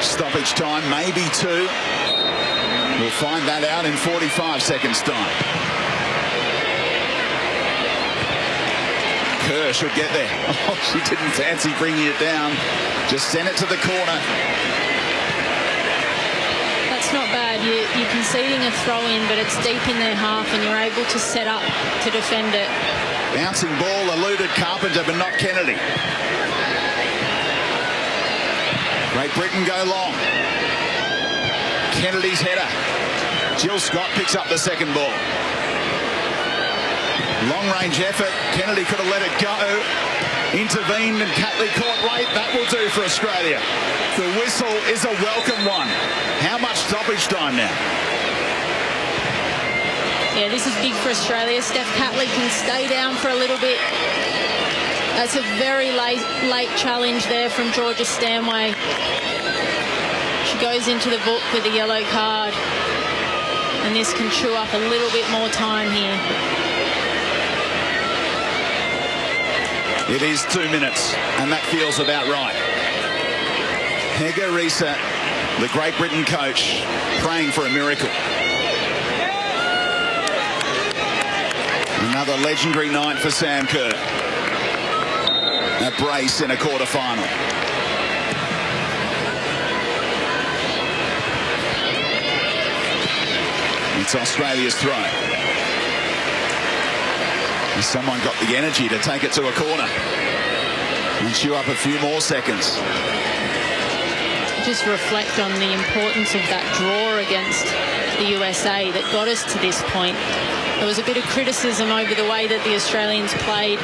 stoppage time, maybe two. We'll find that out in 45 seconds time. Kerr should get there. Oh, she didn't fancy bringing it down. Just send it to the corner. That's not bad. You're conceding a throw-in, but it's deep in their half and you're able to set up to defend it. Bouncing ball eluded Carpenter, but not Kennedy. Great Britain go long. Kennedy's header. Jill Scott picks up the second ball. Long-range effort. Kennedy could have let it go. Intervened and Catley caught late. That will do for Australia. The whistle is a welcome one. How much stoppage time now? Yeah, this is big for Australia. Steph Catley can stay down for a little bit. That's a very late challenge there from Georgia Stanway. She goes into the book with a yellow card. And this can chew up a little bit more time here. It is 2 minutes, and that feels about right. Hege Risa, the Great Britain coach, praying for a miracle. Another legendary night for Sam Kerr. A brace in a quarter-final. It's Australia's throw. And someone got the energy to take it to a corner and chew up a few more seconds. Just reflect on the importance of that draw against the USA that got us to this point. There was a bit of criticism over the way that the Australians played,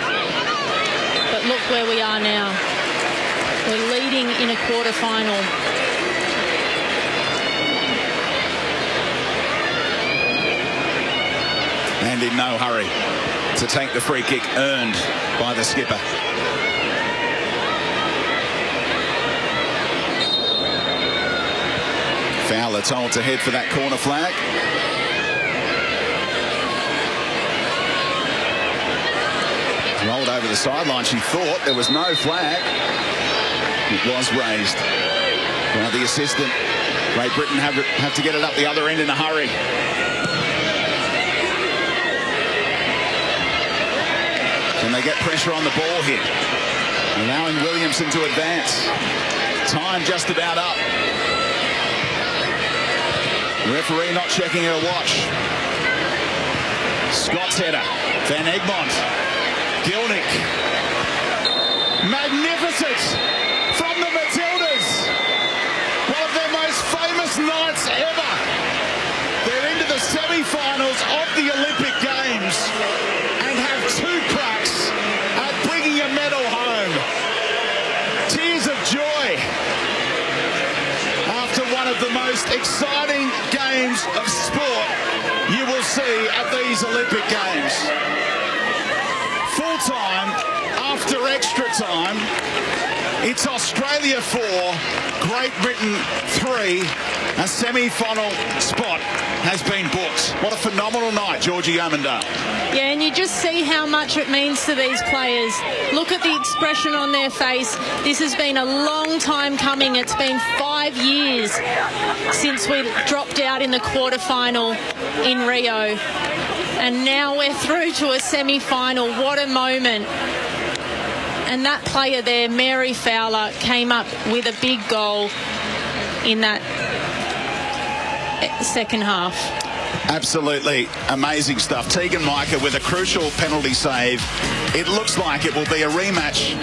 but look where we are now. We're leading in a quarter-final. And in no hurry to take the free kick earned by the skipper. Fowler told to head for that corner flag. Rolled over the sideline. She thought there was no flag. It was raised by the assistant. Great Britain have to get it up the other end in a hurry. And they get pressure on the ball here, allowing Williamson to advance. Time just about up. Referee not checking her watch. Scott's header. Van Egmond. Gilnick. Magnificent from the Matildas. One of their most famous nights ever. They're into the semi-finals of the Olympic Games and have two cracks at bringing a medal home. Tears of joy after one of the most exciting games of sport you will see at these Olympic Games. Full time, after extra time, it's Australia 4, Great Britain 3. A semi-final spot has been booked. What a phenomenal night, Georgie Armandale. Yeah, and you just see how much it means to these players. Look at the expression on their face. This has been a long time coming. It's been 5 years since we dropped out in the quarterfinal in Rio. And now we're through to a semi-final. What a moment. And that player there, Mary Fowler, came up with a big goal in that second half. Absolutely amazing stuff. Tegan Micah with a crucial penalty save. It looks like it will be a rematch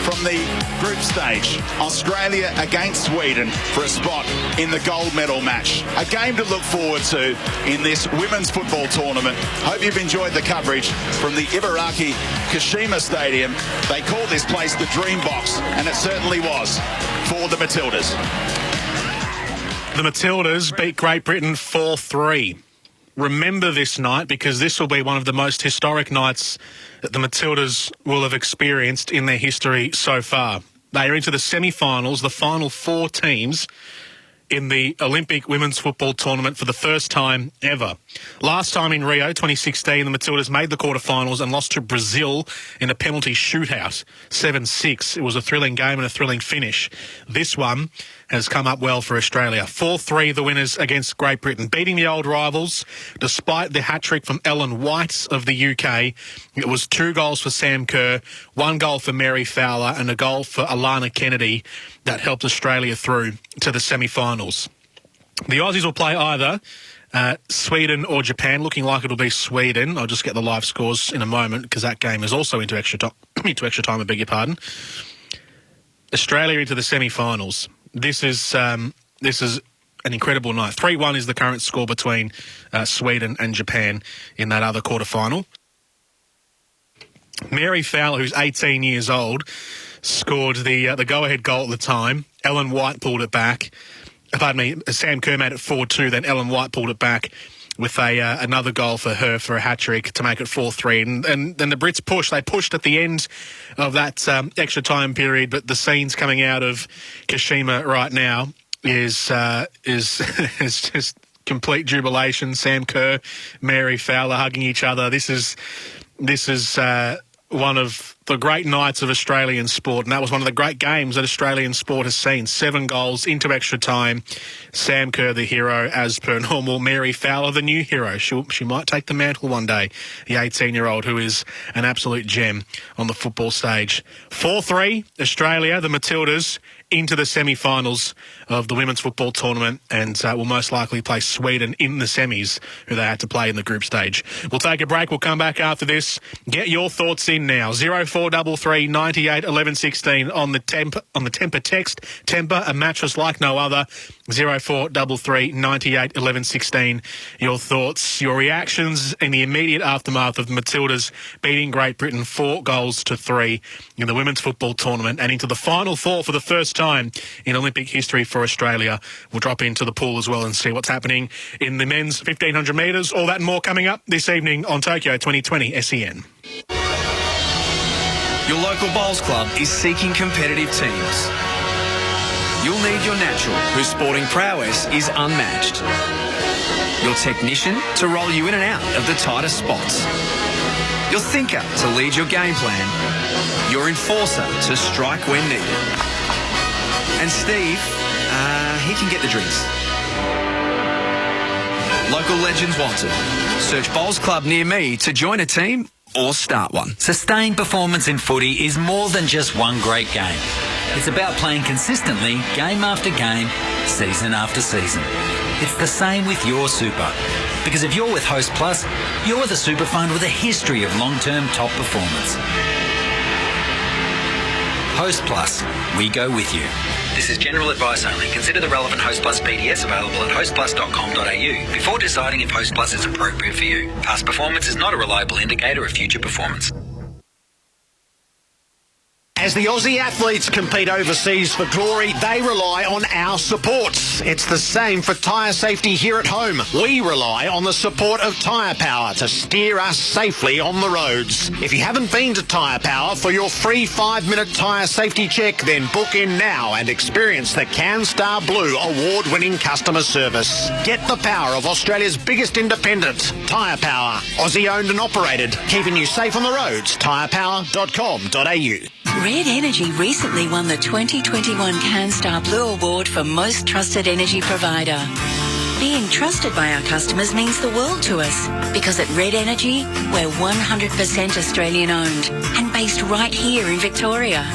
from the group stage. Australia against Sweden for a spot in the gold medal match. A game to look forward to in this women's football tournament. Hope you've enjoyed the coverage from the Ibaraki Kashima Stadium. They call this place the Dream Box, and it certainly was for the Matildas. The Matildas beat Great Britain 4-3. Remember this night, because this will be one of the most historic nights that the Matildas will have experienced in their history so far. They are into the semi-finals, the final 4 teams in the Olympic women's football tournament for the first time ever. Last time in Rio, 2016, the Matildas made the quarterfinals and lost to Brazil in a penalty shootout, 7-6. It was a thrilling game and a thrilling finish. This one has come up well for Australia. 4-3 the winners against Great Britain, beating the old rivals despite the hat-trick from Ellen White of the UK. It was 2 goals for Sam Kerr, 1 goal for Mary Fowler and a goal for Alana Kennedy that helped Australia through to the semi-finals. The Aussies will play either Sweden or Japan, looking like it'll be Sweden. I'll just get the live scores in a moment because that game is also into extra time, I beg your pardon. Australia into the semi-finals. This is an incredible night. 3-1 is the current score between Sweden and Japan in that other quarterfinal. Mary Fowler, who's 18 years old, scored the go-ahead goal at the time. Ellen White pulled it back. Pardon me, Sam Kerr made it 4-2, then Ellen White pulled it back with another goal for her for a hat-trick to make it 4-3. And then the Brits pushed. They pushed at the end of that extra time period, but the scenes coming out of Kashima right now is just complete jubilation. Sam Kerr, Mary Fowler hugging each other. This is one of the great nights of Australian sport, and that was one of the great games that Australian sport has seen. 7 goals into extra time. Sam Kerr, the hero, as per normal. Mary Fowler, the new hero. She might take the mantle one day, the 18-year-old who is an absolute gem on the football stage. 4-3, Australia, the Matildas, into the semi-finals of the women's football tournament, and will most likely play Sweden in the semis, who they had to play in the group stage. We'll take a break. We'll come back after this. Get your thoughts in now. 0433 98 11 16 on the Temper text. Temper, a mattress like no other. 0433 98 11 16. Your thoughts, your reactions in the immediate aftermath of the Matildas beating Great Britain 4-3 in the women's football tournament and into the final four for the first time in Olympic history for Australia. We'll drop into the pool as well and see what's happening in the men's 1500 metres. All that and more coming up this evening on Tokyo 2020 SEN. Your local bowls club is seeking competitive teams. You'll need your natural, whose sporting prowess is unmatched. Your technician to roll you in and out of the tightest spots. Your thinker to lead your game plan. Your enforcer to strike when needed. And Steve, he can get the drinks. Local legends wanted. Search Bowls Club near me to join a team or start one. Sustained performance in footy is more than just one great game. It's about playing consistently, game after game, season after season. It's the same with your super. Because if you're with Host Plus, you're with a super fund with a history of long-term top performance. Host Plus, we go with you. This is general advice only. Consider the relevant Host Plus PDS available at hostplus.com.au before deciding if Host Plus is appropriate for you. Past performance is not a reliable indicator of future performance. As the Aussie athletes compete overseas for glory, they rely on our supports. It's the same for tyre safety here at home. We rely on the support of Tyre Power to steer us safely on the roads. If you haven't been to Tyre Power for your free 5-minute tyre safety check, then book in now and experience the CanStar Blue award-winning customer service. Get the power of Australia's biggest independent, Tyre Power. Aussie-owned and operated, keeping you safe on the roads. tyrepower.com.au. Red Energy recently won the 2021 CanStar Blue Award for Most Trusted Energy Provider. Being trusted by our customers means the world to us, because at Red Energy, we're 100% Australian owned and based right here in Victoria.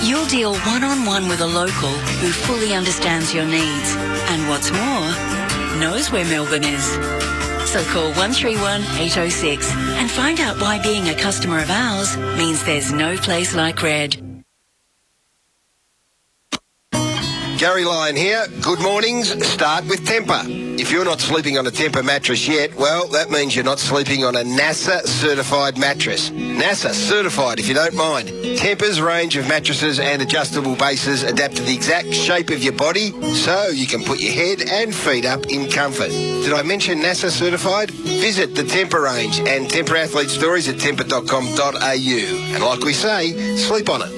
You'll deal one-on-one with a local who fully understands your needs and, what's more, knows where Melbourne is. So call 131 806 and find out why being a customer of ours means there's no place like Red. Gary Lyon here. Good mornings. Start with Temper. If you're not sleeping on a Temper mattress yet, well, that means you're not sleeping on a NASA-certified mattress. NASA-certified, if you don't mind. Temper's range of mattresses and adjustable bases adapt to the exact shape of your body, so you can put your head and feet up in comfort. Did I mention NASA-certified? Visit the Temper range and Temper athlete stories at temper.com.au. And like we say, sleep on it.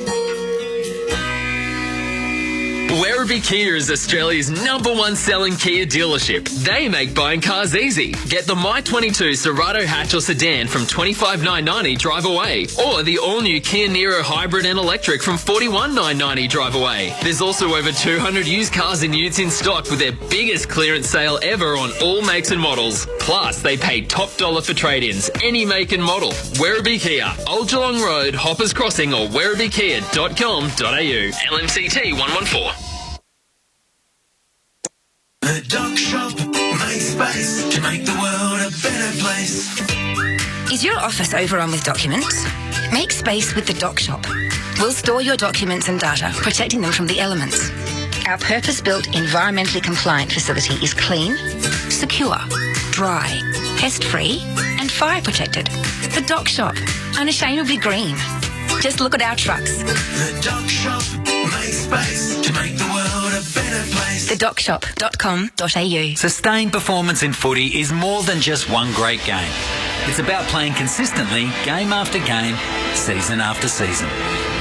Werribee Kia is Australia's #1 selling Kia dealership. They make buying cars easy. Get the My22 Cerato hatch or sedan from $25,990 drive away, or the all-new Kia Niro hybrid and electric from $41,990 drive away. There's also over 200 used cars and utes in stock with their biggest clearance sale ever on all makes and models. Plus, they pay top dollar for trade-ins, any make and model. Werribee Kia, Old Geelong Road, Hoppers Crossing, or werribeekia.com.au. LMCT 114. The Doc Shop makes space to make the world a better place. Is your office overrun with documents? Make space with the Doc Shop. We'll store your documents and data, protecting them from the elements. Our purpose-built, environmentally compliant facility is clean, secure, dry, pest-free and fire protected. The Dock Shop, unashamedly green. Just look at our trucks. The Dock Shop makes space to make the world a better place. thedockshop.com.au. Sustained performance in footy is more than just one great game. It's about playing consistently, game after game, season after season.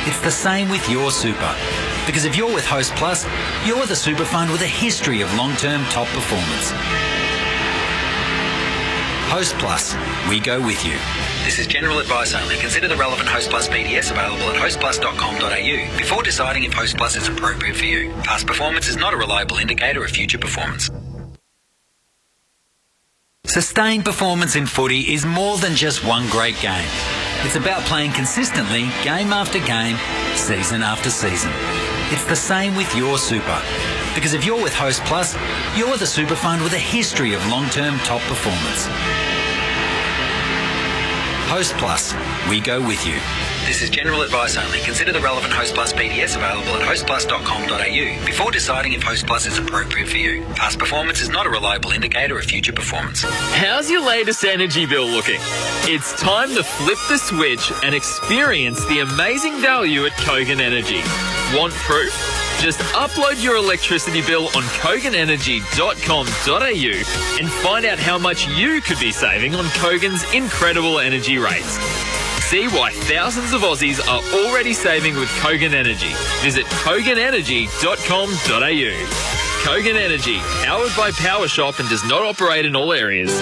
It's the same with your super. Because if you're with Host Plus, you're the super fund with a history of long-term top performance. Host Plus, we go with you. This is general advice only. Consider the relevant Host Plus BDS available at hostplus.com.au before deciding if Host Plus is appropriate for you. Past performance is not a reliable indicator of future performance. Sustained performance in footy is more than just one great game. It's about playing consistently, game after game, season after season. It's the same with your super. Because if you're with Host Plus, you're the super fund with a history of long-term top performance. Host Plus, we go with you. This is general advice only. Consider the relevant Host Plus BDS available at hostplus.com.au before deciding if Host Plus is appropriate for you. Past performance is not a reliable indicator of future performance. How's your latest energy bill looking? It's time to flip the switch and experience the amazing value at Kogan Energy. Want proof? Just upload your electricity bill on koganenergy.com.au and find out how much you could be saving on Kogan's incredible energy rates. See why thousands of Aussies are already saving with Kogan Energy. Visit koganenergy.com.au. Kogan Energy, powered by Power Shop and does not operate in all areas.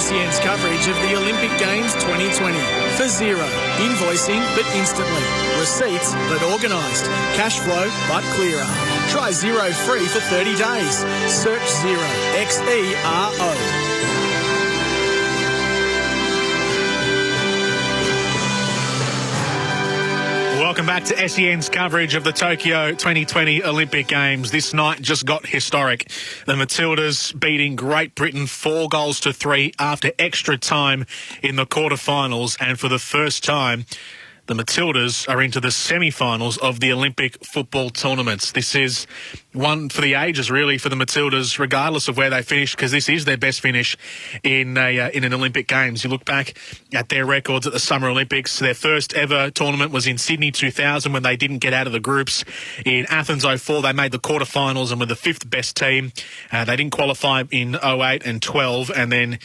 SEN's coverage of the Olympic Games 2020. For Xero. Invoicing but instantly. Receipts but organised. Cash flow but clearer. Try Xero free for 30 days. Search Xero. Xero. Welcome back to SEN's coverage of the Tokyo 2020 Olympic Games. This night just got historic. The Matildas beating Great Britain 4-3 after extra time in the quarterfinals, and for the first time, the Matildas are into the semi-finals of the Olympic football tournaments. This is one for the ages, really, for the Matildas, regardless of where they finish, because this is their best finish in an Olympic Games. You look back at their records at the Summer Olympics. Their first ever tournament was in Sydney 2000 when they didn't get out of the groups. In Athens 04, they made the quarterfinals and were the fifth best team. They didn't qualify in 08 and 12, and then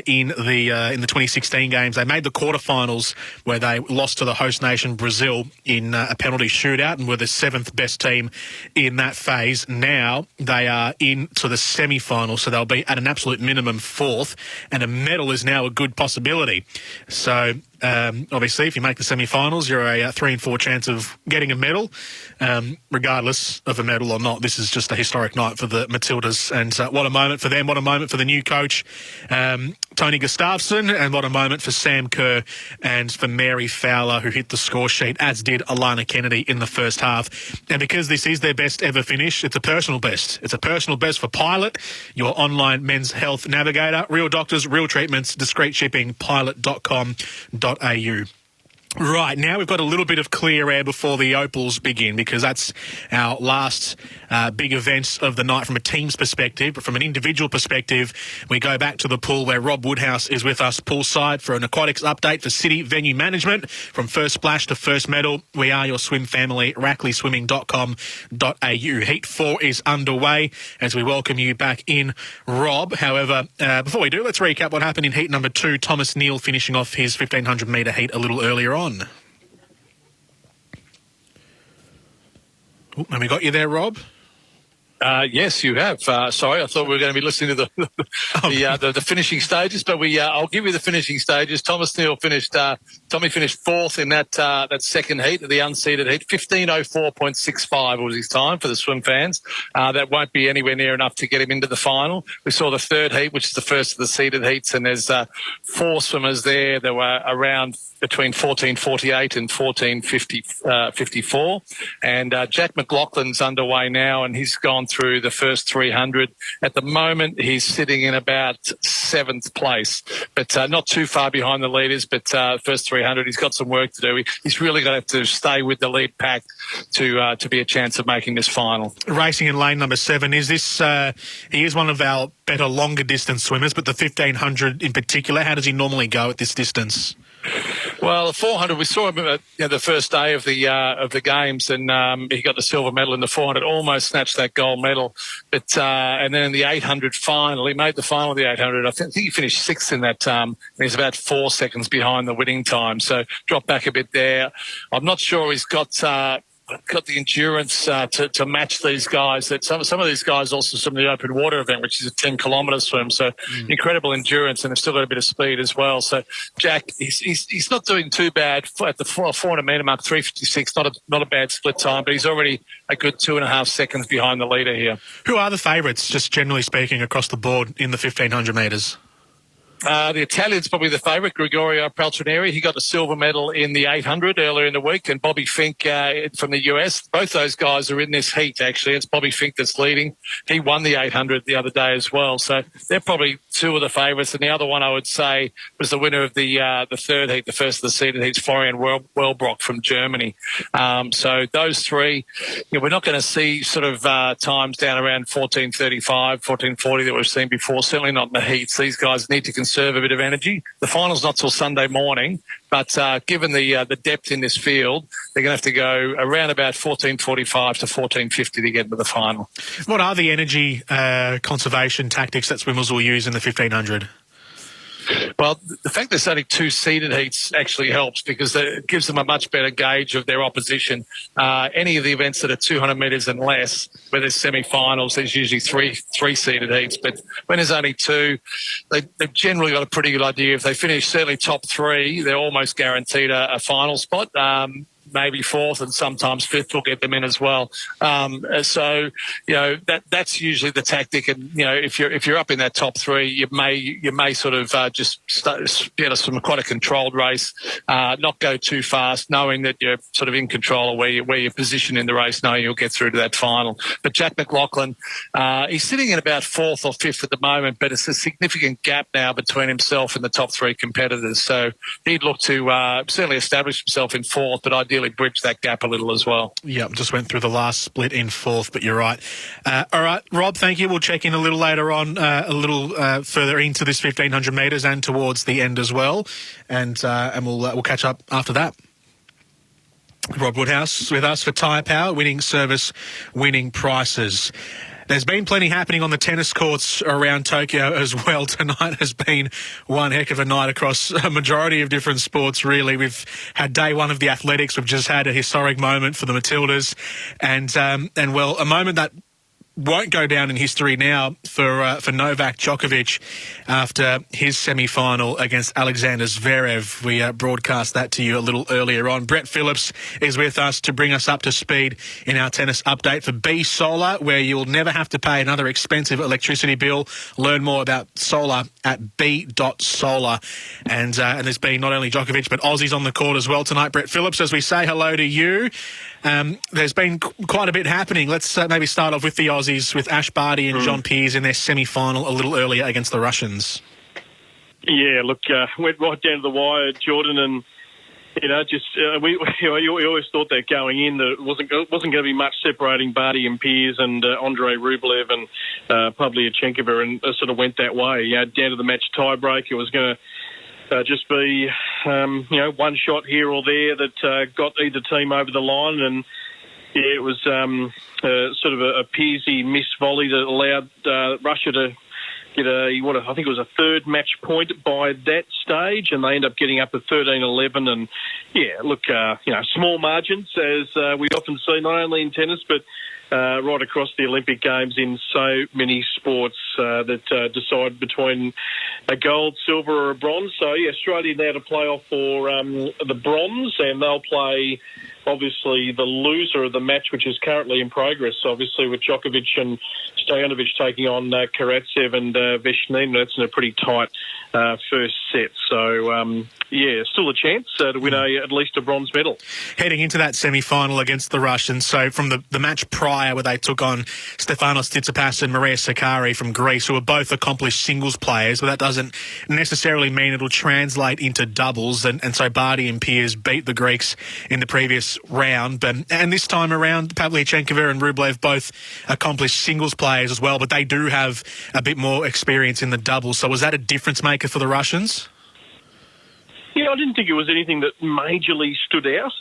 in the 2016 games, they made the quarterfinals where they lost to the host nation Brazil in a penalty shootout and were the seventh best team in that phase. Now they are into the semi-final, so they'll be at an absolute minimum fourth, and a medal is now a good possibility. So obviously, if you make the semi-finals, you're a 3 in 4 chance of getting a medal. Regardless of a medal or not, this is just a historic night for the Matildas, and what a moment for them, what a moment for the new coach, Tony Gustafsson, and what a moment for Sam Kerr and for Mary Fowler, who hit the score sheet, as did Alana Kennedy in the first half. And because this is their best ever finish, it's a personal best. It's a personal best for Pilot, your online men's health navigator. Real doctors, real treatments, discreet shipping, pilot.com.au. Right, now we've got a little bit of clear air before the Opals begin, because that's our last big event of the night from a team's perspective. But from an individual perspective, we go back to the pool where Rob Woodhouse is with us poolside for an aquatics update for City Venue Management. From first splash to first medal, we are your swim family, rackleyswimming.com.au. Heat 4 is underway as we welcome you back in, Rob. However, before we do, let's recap what happened in heat number 2. Thomas Neal finishing off his 1,500 metre heat a little earlier on. Oh, and we got you there, Rob? Yes, you have. Sorry, I thought we were going to be listening to the finishing stages, but I'll give you the finishing stages. Tommy finished fourth in that second heat, the unseeded heat. 15:04.65 was his time for the swim fans. That won't be anywhere near enough to get him into the final. We saw the third heat, which is the first of the seeded heats, and there's 4 swimmers there. There were around between 14:48 and 14:54. And Jack McLaughlin's underway now, and he's gone through the first 300. At the moment, he's sitting in about 7th place, but not too far behind the leaders. But first 300, he's got some work to do. He's really going to have to stay with the lead pack to be a chance of making this final. Racing in lane number 7, is this? He is one of our better longer distance swimmers, but the 1500 in particular, how does he normally go at this distance? Well, the 400, we saw him at the first day of the games, and he got the silver medal in the 400, almost snatched that gold medal. But and then in the 800 final, he made the final of the 800. I think he finished 6th in that. He's about 4 seconds behind the winning time, so dropped back a bit there. I'm not sure he's got the endurance to match these guys. That some of these guys also from the open water event, which is a 10-kilometre swim, so incredible endurance, and they've still got a bit of speed as well. So Jack, he's not doing too bad at the 400 metre mark, 3:56, not a bad split time, but he's already a good 2.5 seconds behind the leader here. Who are the favourites, just generally speaking, across the board in the 1500 metres? The Italian's probably the favourite, Gregorio Paltrinieri. He got the silver medal in the 800 earlier in the week, and Bobby Fink from the US. Both those guys are in this heat, actually. It's Bobby Fink that's leading. He won the 800 the other day as well. So they're probably two of the favourites. And the other one I would say was the winner of the third heat, the first of the seeded heats, Florian Wellbrock from Germany. So those three, we're not going to see sort of times down around 14:35, 14:40 that we've seen before, certainly not in the heats. These guys need to conserve a bit of energy. The final's not till Sunday morning, but given the depth in this field, they're going to have to go around about 14:45 to 14:50 to get into the final. What are the energy conservation tactics that swimmers will use in the 1500? Well, the fact there's only 2 seeded heats actually helps because it gives them a much better gauge of their opposition. Any of the events that are 200 metres and less, where there's semi-finals, there's usually three seeded heats. But when there's only 2, they've generally got a pretty good idea. If they finish certainly top 3, they're almost guaranteed a final spot. Maybe 4th, and sometimes 5th will get them in as well. So that's usually the tactic. And if you're up in that top 3, you may sort of just get us from quite a controlled race, not go too fast, knowing that you're sort of in control of where you're positioned in the race, knowing you'll get through to that final. But Jack McLaughlin, he's sitting in about 4th or 5th at the moment, but it's a significant gap now between himself and the top 3 competitors. So he'd look to certainly establish himself in 4th, but ideally bridge that gap a little as well. Yep, just went through the last split in 4th, but you're right. All right, Rob, thank you. We'll check in a little later on, a little further into this 1500 metres and towards the end as well, and we'll catch up after that. Rob Woodhouse with us for Tyre Power, winning service, winning prices. There's been plenty happening on the tennis courts around Tokyo as well. Tonight has been one heck of a night across a majority of different sports, really. We've had day 1 of the athletics. We've just had a historic moment for the Matildas. And a moment that won't go down in history now for Novak Djokovic after his semi-final against Alexander Zverev. We broadcast that to you a little earlier on. Brett Phillips is with us to bring us up to speed in our tennis update for B Solar, where you'll never have to pay another expensive electricity bill. Learn more about solar at b.solar. And there's been not only Djokovic but Aussies on the court as well tonight. Brett Phillips, as we say hello to you. There's been quite a bit happening. Let's maybe start off with the Aussies, with Ash Barty and John Peers in their semi-final a little earlier against the Russians. Yeah, look, went right down to the wire, Jordan, and we always thought that going in that it wasn't going to be much separating Barty and Peers and Andrei Rublev and Pavlyuchenkova, and it sort of went that way. Down to the match tiebreak, it was going to just be, one shot here or there that got either team over the line. And it was sort of a Pearsy miss volley that allowed Russia to get I think it was a 3rd match point by that stage, and they end up getting up at 13-11. And small margins, as we often see, not only in tennis but right across the Olympic Games in so many sports that decide between a gold, silver or a bronze. So, Australia now to play off for the bronze, and they'll play obviously the loser of the match, which is currently in progress, obviously with Djokovic and Stojanovic taking on Karatsev and Veshnina. That's in a pretty tight first set. So, still a chance to win at least a bronze medal. Heading into that semi-final against the Russians, so from the match prior where they took on Stefanos Tsitsipas and Maria Sakkari from Greece, who are both accomplished singles players, but that doesn't necessarily mean it'll translate into doubles, and so Barty and Piers beat the Greeks in the previous round, and this time around Pavlyuchenkova and Rublev both accomplished singles players as well, but they do have a bit more experience in the doubles. So was that a difference maker for the Russians? Yeah, I didn't think it was anything that majorly stood out.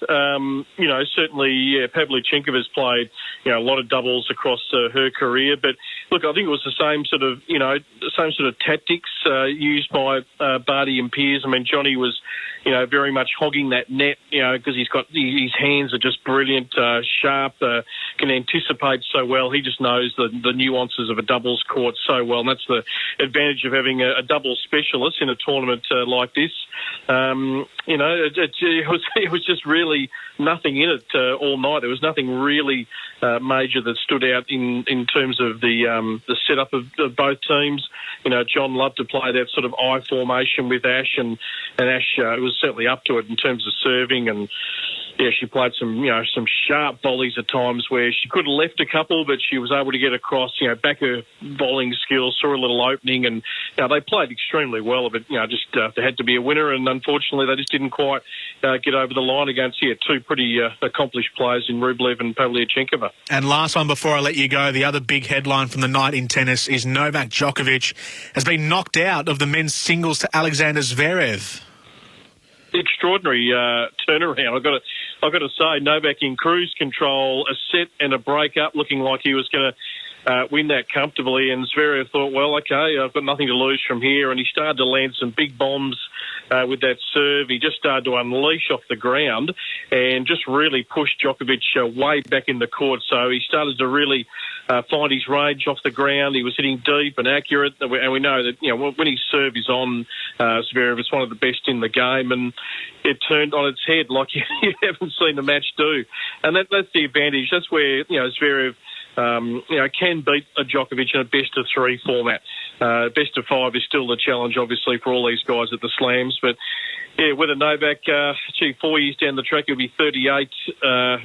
Certainly, Pavlyuchenkova's played, a lot of doubles across her career. But look, I think it was the same sort of tactics used by Barty and Piers. I mean, Johnny was, very much hogging that net, because his hands are just brilliant, sharp, can anticipate so well. He just knows the nuances of a doubles court so well, and that's the advantage of having a doubles specialist in a tournament like this. It was just really nothing in it all night. There was nothing really major that stood out in terms of the setup of both teams. John loved to play that sort of I formation with Ash, and Ash was certainly up to it in terms of serving, and she played some sharp volleys at times where she could have left a couple, but she was able to get across, back her bowling skills, saw a little opening, and they played extremely well. But there had to be a winner, and unfortunately they just didn't quite get over the line against two pretty accomplished players in Rublev and Pavlyuchenkova. And last one before I let you go, the other big headline from the night in tennis is Novak Djokovic has been knocked out of the men's singles to Alexander Zverev. Extraordinary turnaround. I've got to say, Novak in cruise control, a set and a break up, looking like he was going to win that comfortably. And Zverev thought, well, okay, I've got nothing to lose from here. And he started to land some big bombs with that serve. He just started to unleash off the ground and just really pushed Djokovic way back in the court. So he started to really find his range off the ground. He was hitting deep and accurate. And we know that, when his serve is on, Zverev is one of the best in the game. And it turned on its head like you haven't seen the match do. And that's the advantage. That's where, Zverev can beat a Djokovic in a best-of-3 format. Best-of-5 is still the challenge, obviously, for all these guys at the Slams. But, whether Novak, 4 years down the track, he'll be 38,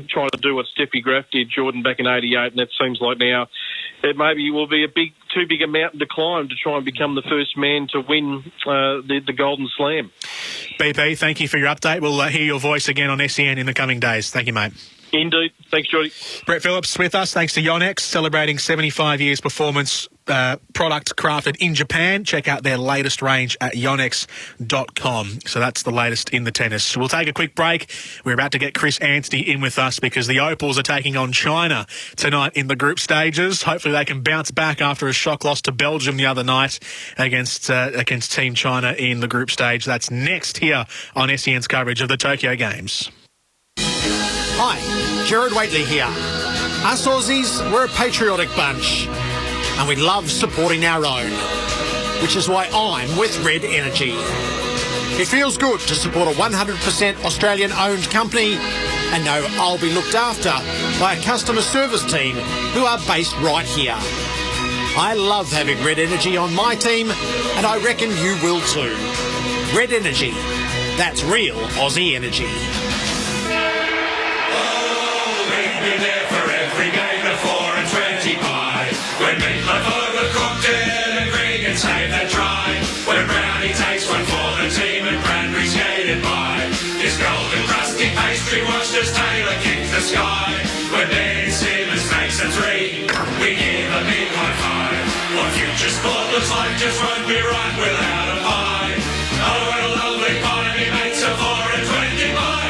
trying to do what Steffi Graf did, Jordan, back in 88, and it seems like now it maybe will be too big a mountain to climb to try and become the first man to win the Golden Slam. BP, thank you for your update. We'll hear your voice again on SEN in the coming days. Thank you, mate. Indeed. Thanks, Jody. Brett Phillips with us. Thanks to Yonex, celebrating 75 years performance product crafted in Japan. Check out their latest range at yonex.com. So that's the latest in the tennis. We'll take a quick break. We're about to get Chris Anstey in with us because the Opals are taking on China tonight in the group stages. Hopefully they can bounce back after a shock loss to Belgium the other night against Team China in the group stage. That's next here on SEN's coverage of the Tokyo Games. Hi, Gerard Waitley here. Us Aussies, we're a patriotic bunch and we love supporting our own, which is why I'm with Red Energy. It feels good to support a 100% Australian-owned company and know I'll be looked after by a customer service team who are based right here. I love having Red Energy on my team and I reckon you will too. Red Energy, that's real Aussie energy. Be there for every game of 4 and 20 pie. When meatloaf overcooked it and Gregan saved that try. When Brownie takes one for the team and Bradbury skated by. This golden crusty pastry watched as Taylor kicked the sky. When Ben Simmons makes a 3, we give a big high five. What future sport looks like just won't be right without a pie. Oh, what a lovely pie, he makes a 4 and 20 pie.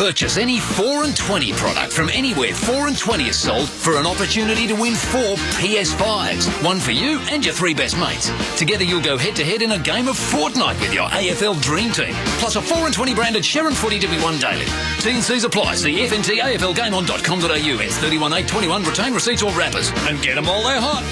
Oh, Purchase any 4 and 20 product from anywhere 4 and 20 is sold for an opportunity to win 4 PS5s. One for you and your 3 best mates. Together you'll go head-to-head in a game of Fortnite with your AFL Dream Team. Plus a 4 and 20 branded Sharon Footy to be won daily. T&Cs apply. See FNTAFLGameOn.com.au. It's 31/8/21. Retain receipts or wrappers. And get them while they're hot.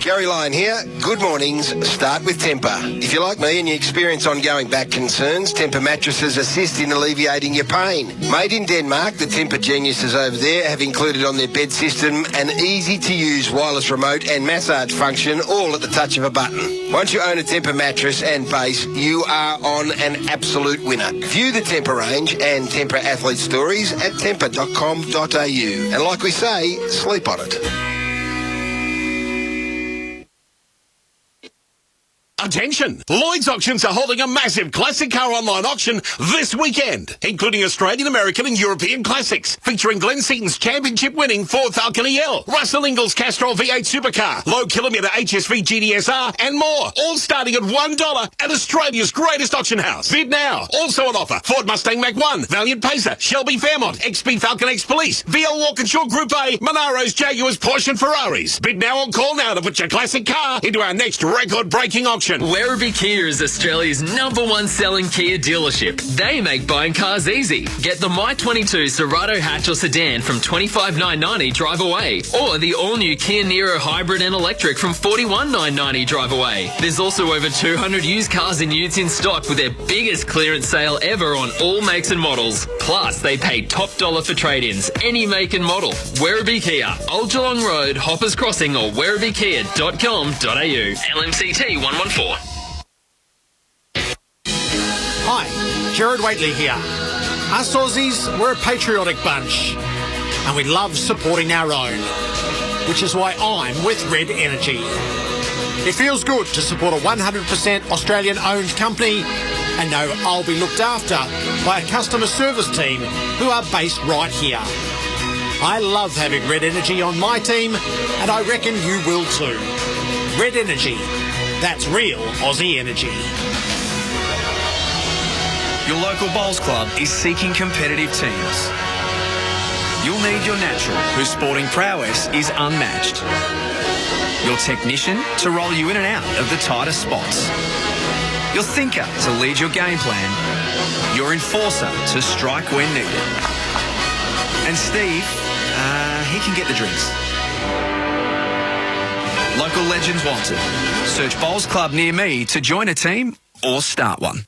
Gary Lyon here. Good mornings. Start with Tempur. If you're like me and you experience ongoing back concerns, Tempur mattresses assist in alleviating your pain. Made in Denmark, the Tempur geniuses over there have included on their bed system an easy-to-use wireless remote and massage function, all at the touch of a button. Once you own a Tempur mattress and base, you are on an absolute winner. View the Tempur range and Tempur athlete stories at tempur.com.au. And like we say, sleep on it. Attention! Lloyd's Auctions are holding a massive classic car online auction this weekend, including Australian, American and European classics, featuring Glenn Seaton's championship-winning Ford Falcon EL, Russell Ingall's Castrol V8 supercar, low-kilometre HSV GDSR and more, all starting at $1 at Australia's greatest auction house. Bid now. Also on offer, Ford Mustang Mach-1, Valiant Pacer, Shelby Fairmont, XP Falcon X Police, VL Walkinshaw Group A, Monaros, Jaguars, Porsche and Ferraris. Bid now or call now to put your classic car into our next record-breaking auction. Werribee Kia is Australia's #1 selling Kia dealership. They make buying cars easy. Get the My22 Cerato hatch or sedan from $25,990 drive away, or the all-new Kia Niro hybrid and electric from $41,990 drive away. There's also over 200 used cars and utes in stock with their biggest clearance sale ever on all makes and models. Plus, they pay top dollar for trade-ins, any make and model. Werribee Kia, Old Geelong Road, Hoppers Crossing or werribeekia.com.au. LMCT 114. Hi, Gerard Waitley here. Us Aussies, we're a patriotic bunch and we love supporting our own, which is why I'm with Red Energy. It feels good to support a 100% Australian-owned company and know I'll be looked after by a customer service team who are based right here. I love having Red Energy on my team and I reckon you will too. Red Energy, that's real Aussie energy. Your local bowls club is seeking competitive teams. You'll need your natural, whose sporting prowess is unmatched. Your technician to roll you in and out of the tightest spots. Your thinker to lead your game plan. Your enforcer to strike when needed. And Steve, he can get the drinks. Local legends wanted. Search Bowls Club near me to join a team or start one.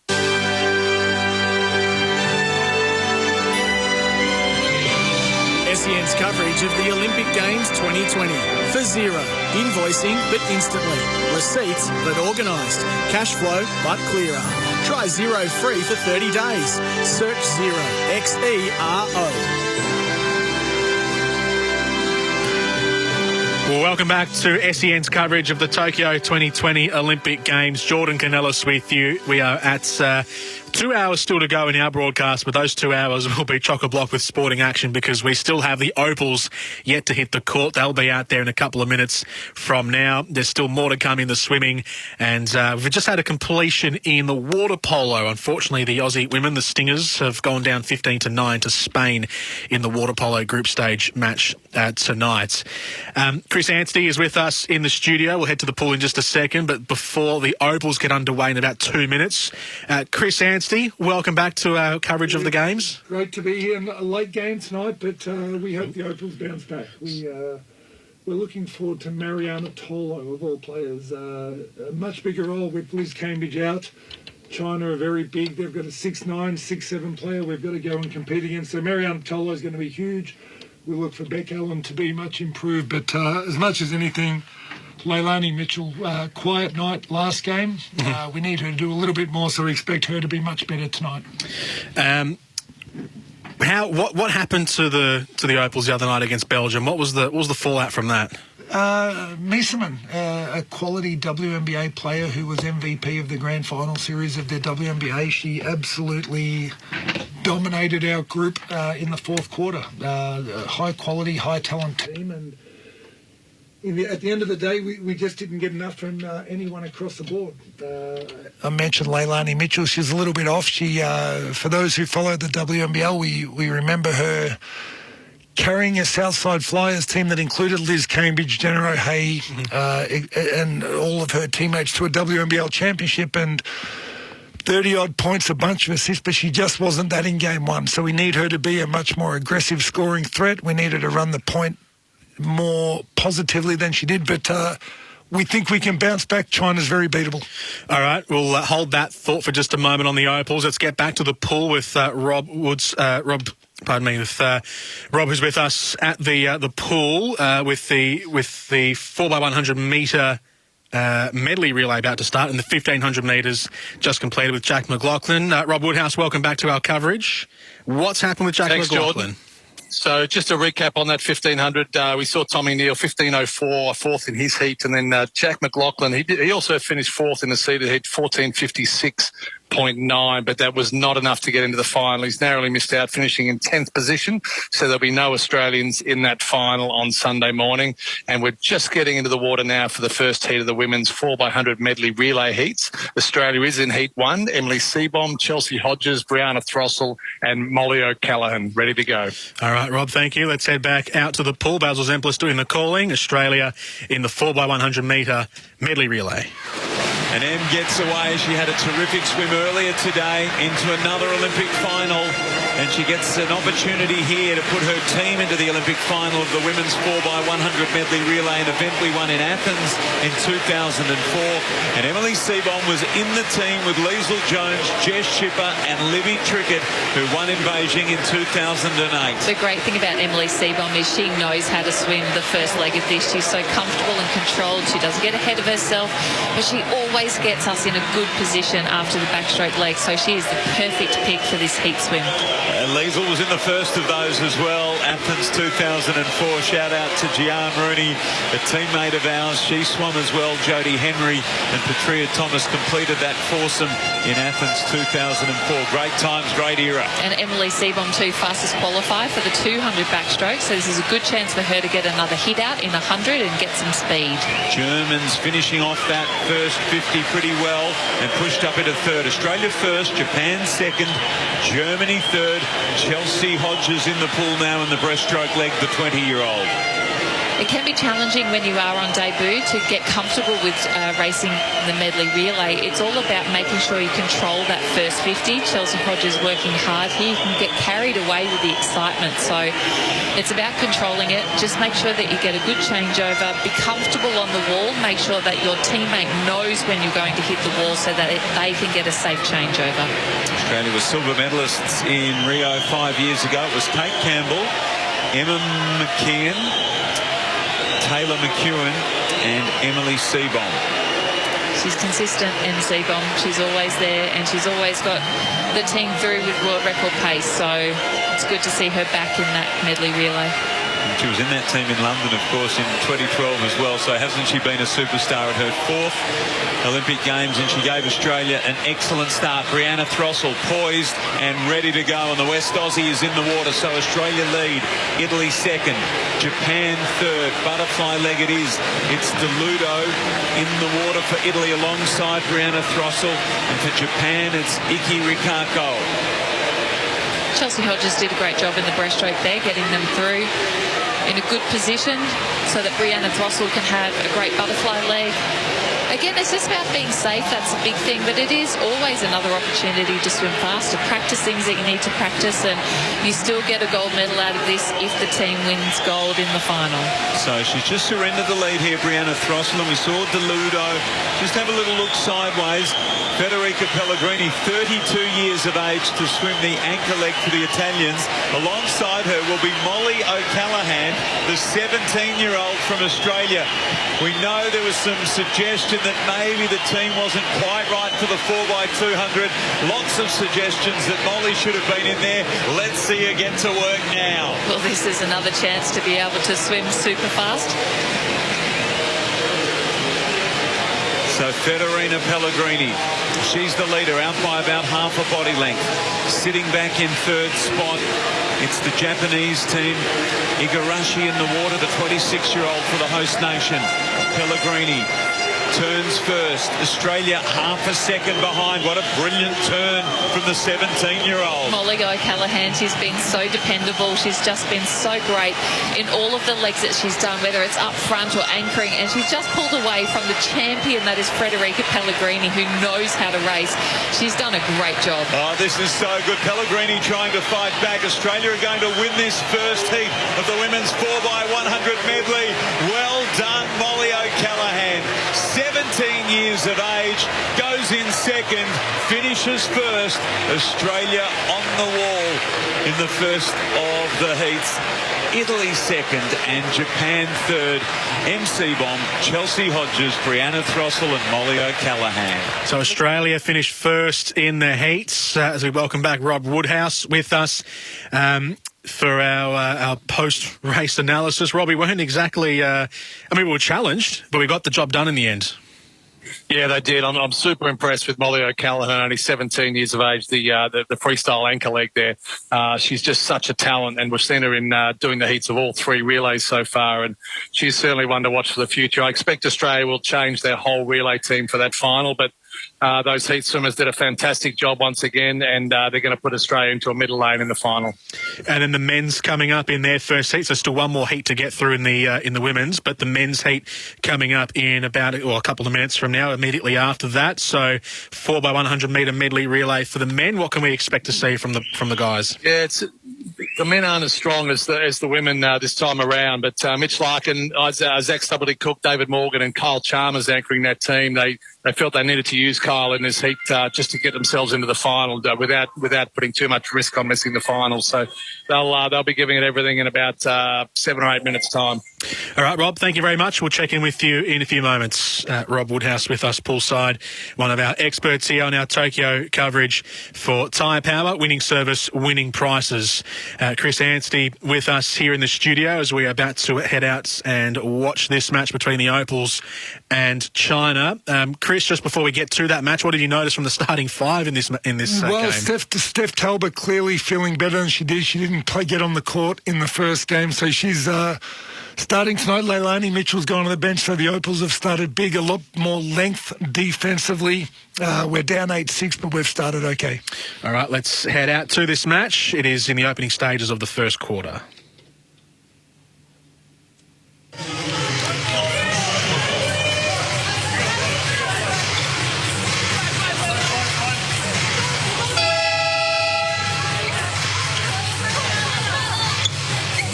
SEN's coverage of the Olympic Games 2020. For Xero. Invoicing but instantly. Receipts but organised. Cash flow but clearer. Try Xero free for 30 days. Search Xero. Xero. Well, welcome back to SEN's coverage of the Tokyo 2020 Olympic Games. Jordan Canellis with you. We are at 2 hours still to go in our broadcast, but those 2 hours will be chock-a-block with sporting action because we still have the Opals yet to hit the court. They'll be out there in a couple of minutes from now. There's still more to come in the swimming, and we've just had a completion in the water polo. Unfortunately, the Aussie women, the Stingers, have gone down 15-9 to Spain in the water polo group stage match tonight. Chris Anstey is with us in the studio. We'll head to the pool in just a second, but before the Opals get underway in about 2 minutes, Chris Anstey, welcome back to our coverage of the games. Great to be here in a late game tonight, but we hope the Opals bounce back. We're looking forward to Mariana Tolo, of all players. A much bigger role with Liz Cambridge out. China are very big. They've got a 6'9", 6'7" player we've got to go and compete against. So Mariana Tolo is going to be huge. We look for Beck Allen to be much improved, but as much as anything, Leilani Mitchell, quiet night last game. We need her to do a little bit more, so we expect her to be much better tonight. What happened to the Opals the other night against Belgium? What was the fallout from that? Miesemann, a quality WNBA player who was MVP of the grand final series of their WNBA. She absolutely dominated our group in the fourth quarter. A high quality, high talent team, and at the end of the day, we just didn't get enough from anyone across the board. I mentioned Leilani Mitchell. She's a little bit off. She, for those who follow the WNBL, we remember her carrying a Southside Flyers team that included Liz Cambridge, Jenna O'Hay, and all of her teammates to a WNBL championship and 30-odd points, a bunch of assists, but she just wasn't that in game one. So we need her to be a much more aggressive scoring threat. We need her to run the point more positively than she did, but we think we can bounce back. China's very beatable. All right, we'll hold that thought for just a moment on the Opals. Let's get back to the pool with Rob Woods. Rob, who's with us at the pool with the 4x100 metre medley relay about to start, and the 1500 metres just completed with Jack McLaughlin. Rob Woodhouse, welcome back to our coverage. What's happened with Jack McLaughlin? Jordan. So just a recap on that 1500, we saw Tommy Neal 1504, fourth in his heat, and then Jack McLaughlin, he also finished fourth in the seeded heat, 1456.9, but that was not enough to get into the final. He's narrowly missed out, finishing in 10th position, so there'll be no Australians in that final on Sunday morning. And we're just getting into the water now for the first heat of the women's 4x100 medley relay heats. Australia is in heat one. Emily Seebohm, Chelsea Hodges, Brianna Throssell and Molly O'Callaghan ready to go. All right, Rob, thank you. Let's head back out to the pool. Basil Zemplis doing the calling. Australia in the 4x100 metre medley relay. And Em gets away. She had a terrific swim earlier today into another Olympic final. And she gets an opportunity here to put her team into the Olympic final of the women's 4x100 medley relay, an event we won in Athens in 2004. And Emily Seebohm was in the team with Liesl Jones, Jess Schipper and Libby Trickett, who won in Beijing in 2008. The great thing about Emily Seebohm is she knows how to swim the first leg of this. She's so comfortable and controlled. She doesn't get ahead of herself, but she always gets us in a good position after the backstroke leg. So she is the perfect pick for this heat swim. Liesl was in the first of those as well, Athens 2004. Shout out to Gian Rooney, a teammate of ours. She swam as well. Jodie Henry and Petria Thomas completed that foursome in Athens 2004. Great times, great era. And Emily Seebohm too, fastest qualifier for the 200 backstroke. So this is a good chance for her to get another hit out in 100 and get some speed. Germans finishing off that first 50 pretty well and pushed up into third. Australia first, Japan second, Germany third. Chelsea Hodges in the pool now in the breaststroke leg, the 20-year-old. It can be challenging when you are on debut to get comfortable with racing the medley relay. It's all about making sure you control that first 50. Chelsea Hodges working hard here. You can get carried away with the excitement. So it's about controlling it. Just make sure that you get a good changeover. Be comfortable on the wall. Make sure that your teammate knows when you're going to hit the wall so that they can get a safe changeover. Australia was silver medalists in Rio 5 years ago. It was Kate Campbell, Emma McKeon, Taylor McEwen and Emily Seebohm. She's consistent, Em Seebohm. She's always there and she's always got the team through with world record pace. So it's good to see her back in that medley relay. She was in that team in London, of course, in 2012 as well. So hasn't she been a superstar at her fourth Olympic Games? And she gave Australia an excellent start. Brianna Throssell poised and ready to go. And the West Aussie is in the water. So Australia lead, Italy second, Japan third. Butterfly leg it is. It's DeLudo in the water for Italy alongside Brianna Throssell. And for Japan, it's Iki Rikako. Chelsea Hodges did a great job in the breaststroke there, getting them through in a good position so that Brianna Throssell can have a great butterfly leg. Again, it's just about being safe. That's a big thing, but it is always another opportunity to swim fast, to practice things that you need to practice, and you still get a gold medal out of this if the team wins gold in the final. So she's just surrendered the lead here, Brianna Throssell, and we saw DeLudo just have a little look sideways. Federica Pellegrini, 32 years of age, to swim the anchor leg for the Italians. Alongside her will be Molly O'Callaghan, the 17-year-old from Australia. We know there was some suggestion that maybe the team wasn't quite right for the 4x200. Lots of suggestions that Molly should have been in there. Let's see her get to work now. Well, this is another chance to be able to swim super fast. So Federica Pellegrini, she's the leader, out by about half a body length. Sitting back in third spot, it's the Japanese team. Igarashi in the water, the 26-year-old for the host nation. Pellegrini turns first. Australia half a second behind. What a brilliant turn from the 17-year-old. Molly O'Callaghan, she's been so dependable. She's just been so great in all of the legs that she's done, whether it's up front or anchoring, and she's just pulled away from the champion that is Federica Pellegrini, who knows how to race. She's done a great job. Oh, this is so good. Pellegrini trying to fight back. Australia are going to win this first heat of the women's 4x100 medley. Well done, Molly O'Callaghan. 17 years of age, goes in second, finishes first. Australia on the wall in the first of the heats. Italy second and Japan third. MC Bomb, Chelsea Hodges, Brianna Throssell and Molly O'Callaghan. So Australia finished first in the heats as we welcome back Rob Woodhouse with us for our post-race analysis. Rob, we weren't exactly, we were challenged, but we got the job done in the end. Yeah, they did. I'm super impressed with Molly O'Callaghan, only 17 years of age, the freestyle anchor leg there. She's just such a talent, and we've seen her in doing the heats of all three relays so far, and she's certainly one to watch for the future. I expect Australia will change their whole relay team for that final, but those heat swimmers did a fantastic job once again, and they're going to put Australia into a middle lane in the final. And then the men's coming up in their first heat. So still one more heat to get through in the women's, but the men's heat coming up in about a couple of minutes from now, immediately after that. So 4x100 metre medley relay for the men. What can we expect to see from the guys? Yeah, the men aren't as strong as the women this time around, but Mitch Larkin, Zach Stubblety-Cook, David Morgan and Kyle Chalmers anchoring that team. They felt they needed to use Kyle in this heat just to get themselves into the final without putting too much risk on missing the final. So they'll be giving it everything in about 7 or 8 minutes' time. All right, Rob, thank you very much. We'll check in with you in a few moments. Rob Woodhouse with us poolside, one of our experts here on our Tokyo coverage for Tyre Power, winning service, winning prices. Chris Anstey with us here in the studio as we are about to head out and watch this match between the Opals and China. Chris, just before we get to that match, what did you notice from the starting five in this game? Steph Talbot clearly feeling better than she did. She didn't get on the court in the first game, so she's starting tonight. Leilani Mitchell's gone on the bench, so the Opals have started big, a lot more length defensively. We're down 8-6, but we've started okay. All right, let's head out to this match. It is in the opening stages of the first quarter.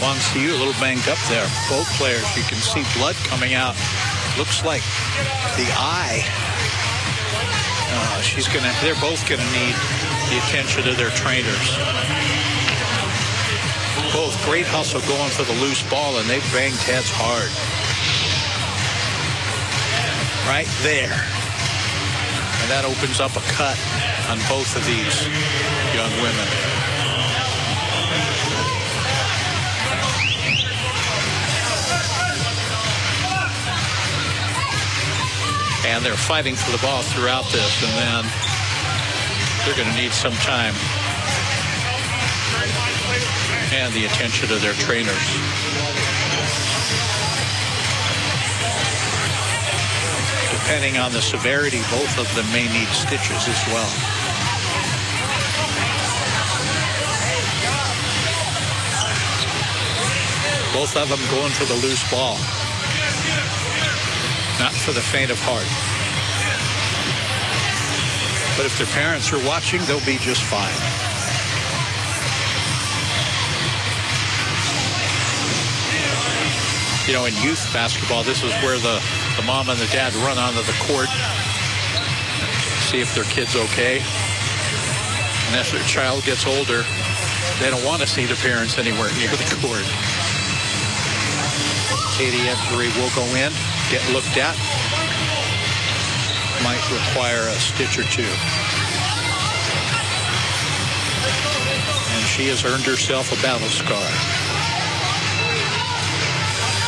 Wang Xiu a little banged up there. Both players, you can see blood coming out. Looks like the eye. They're both gonna need the attention of their trainers. Both great hustle going for the loose ball, and they've banged heads hard. Right there. And that opens up a cut on both of these young women. And they're fighting for the ball throughout this, and then they're going to need some time and the attention of their trainers. Depending on the severity, both of them may need stitches as well. Both of them going for the loose ball. Not for the faint of heart. But if their parents are watching, they'll be just fine. You know, in youth basketball, this is where the mom and the dad run onto the court, see if their kid's okay. And as their child gets older, they don't want to see the parents anywhere near the court. Katie Embry will go in, get looked at. Might require a stitch or two. And she has earned herself a battle scar.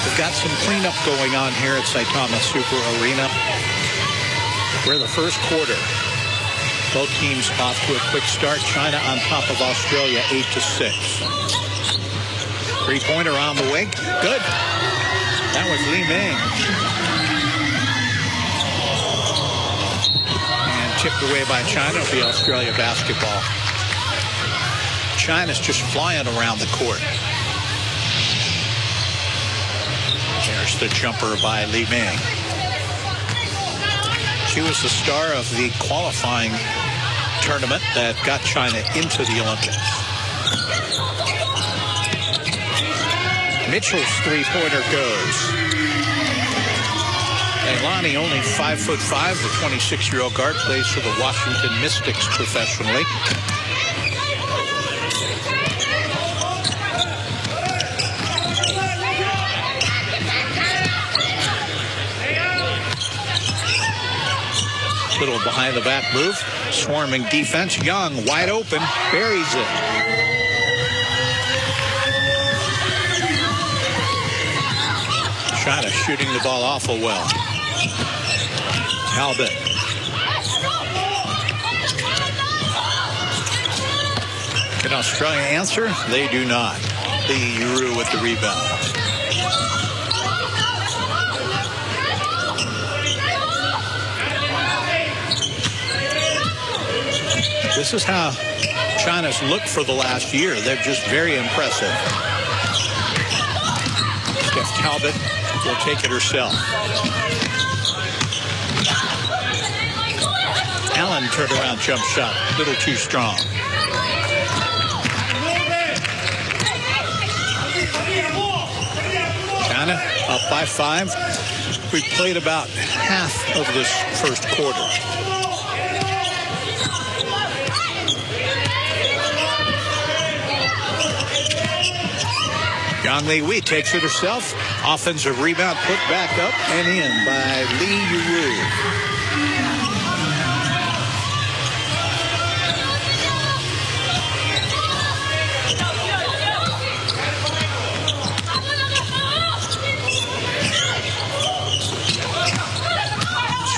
We've got some cleanup going on here at Saitama Super Arena. We're the first quarter. Both teams off to a quick start. China on top of Australia 8-6. Three-pointer on the way. Good. That was Li Ming. And tipped away by China. It'll be Australia basketball. China's just flying around the court. There's the jumper by Li Ming. She was the star of the qualifying tournament that got China into the Olympics. Mitchell's three-pointer goes. Leilani, only 5'5", the 26-year-old guard, plays for the Washington Mystics professionally. Little behind the back move. Swarming defense. Young wide open. Buries it. China shooting the ball awful well. Talbot. Can Australia answer? They do not. Lee Yuru with the rebound. This is how China's looked for the last year. They're just very impressive. Steph Talbot will take it herself. Allen turned around jump shot. A little too strong. China up by 5. We played about half of this first quarter. Yang Li Wei takes it herself. Offensive rebound put back up and in by Li Yuru.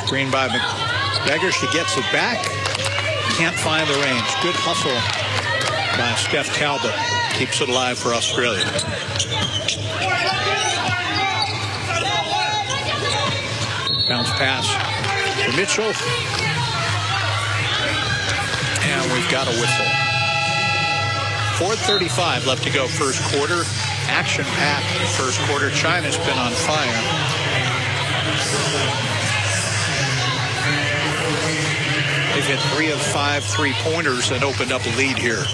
Screen by McGregor. She gets it back. Can't find the range. Good hustle by Steph Talbot. Keeps it alive for Australia. Bounce pass to Mitchell. And we've got a whistle. 4:35 left to go first quarter. Action-packed first quarter. China's been on fire. They've hit 3 of 5 three-pointers and opened up a lead here.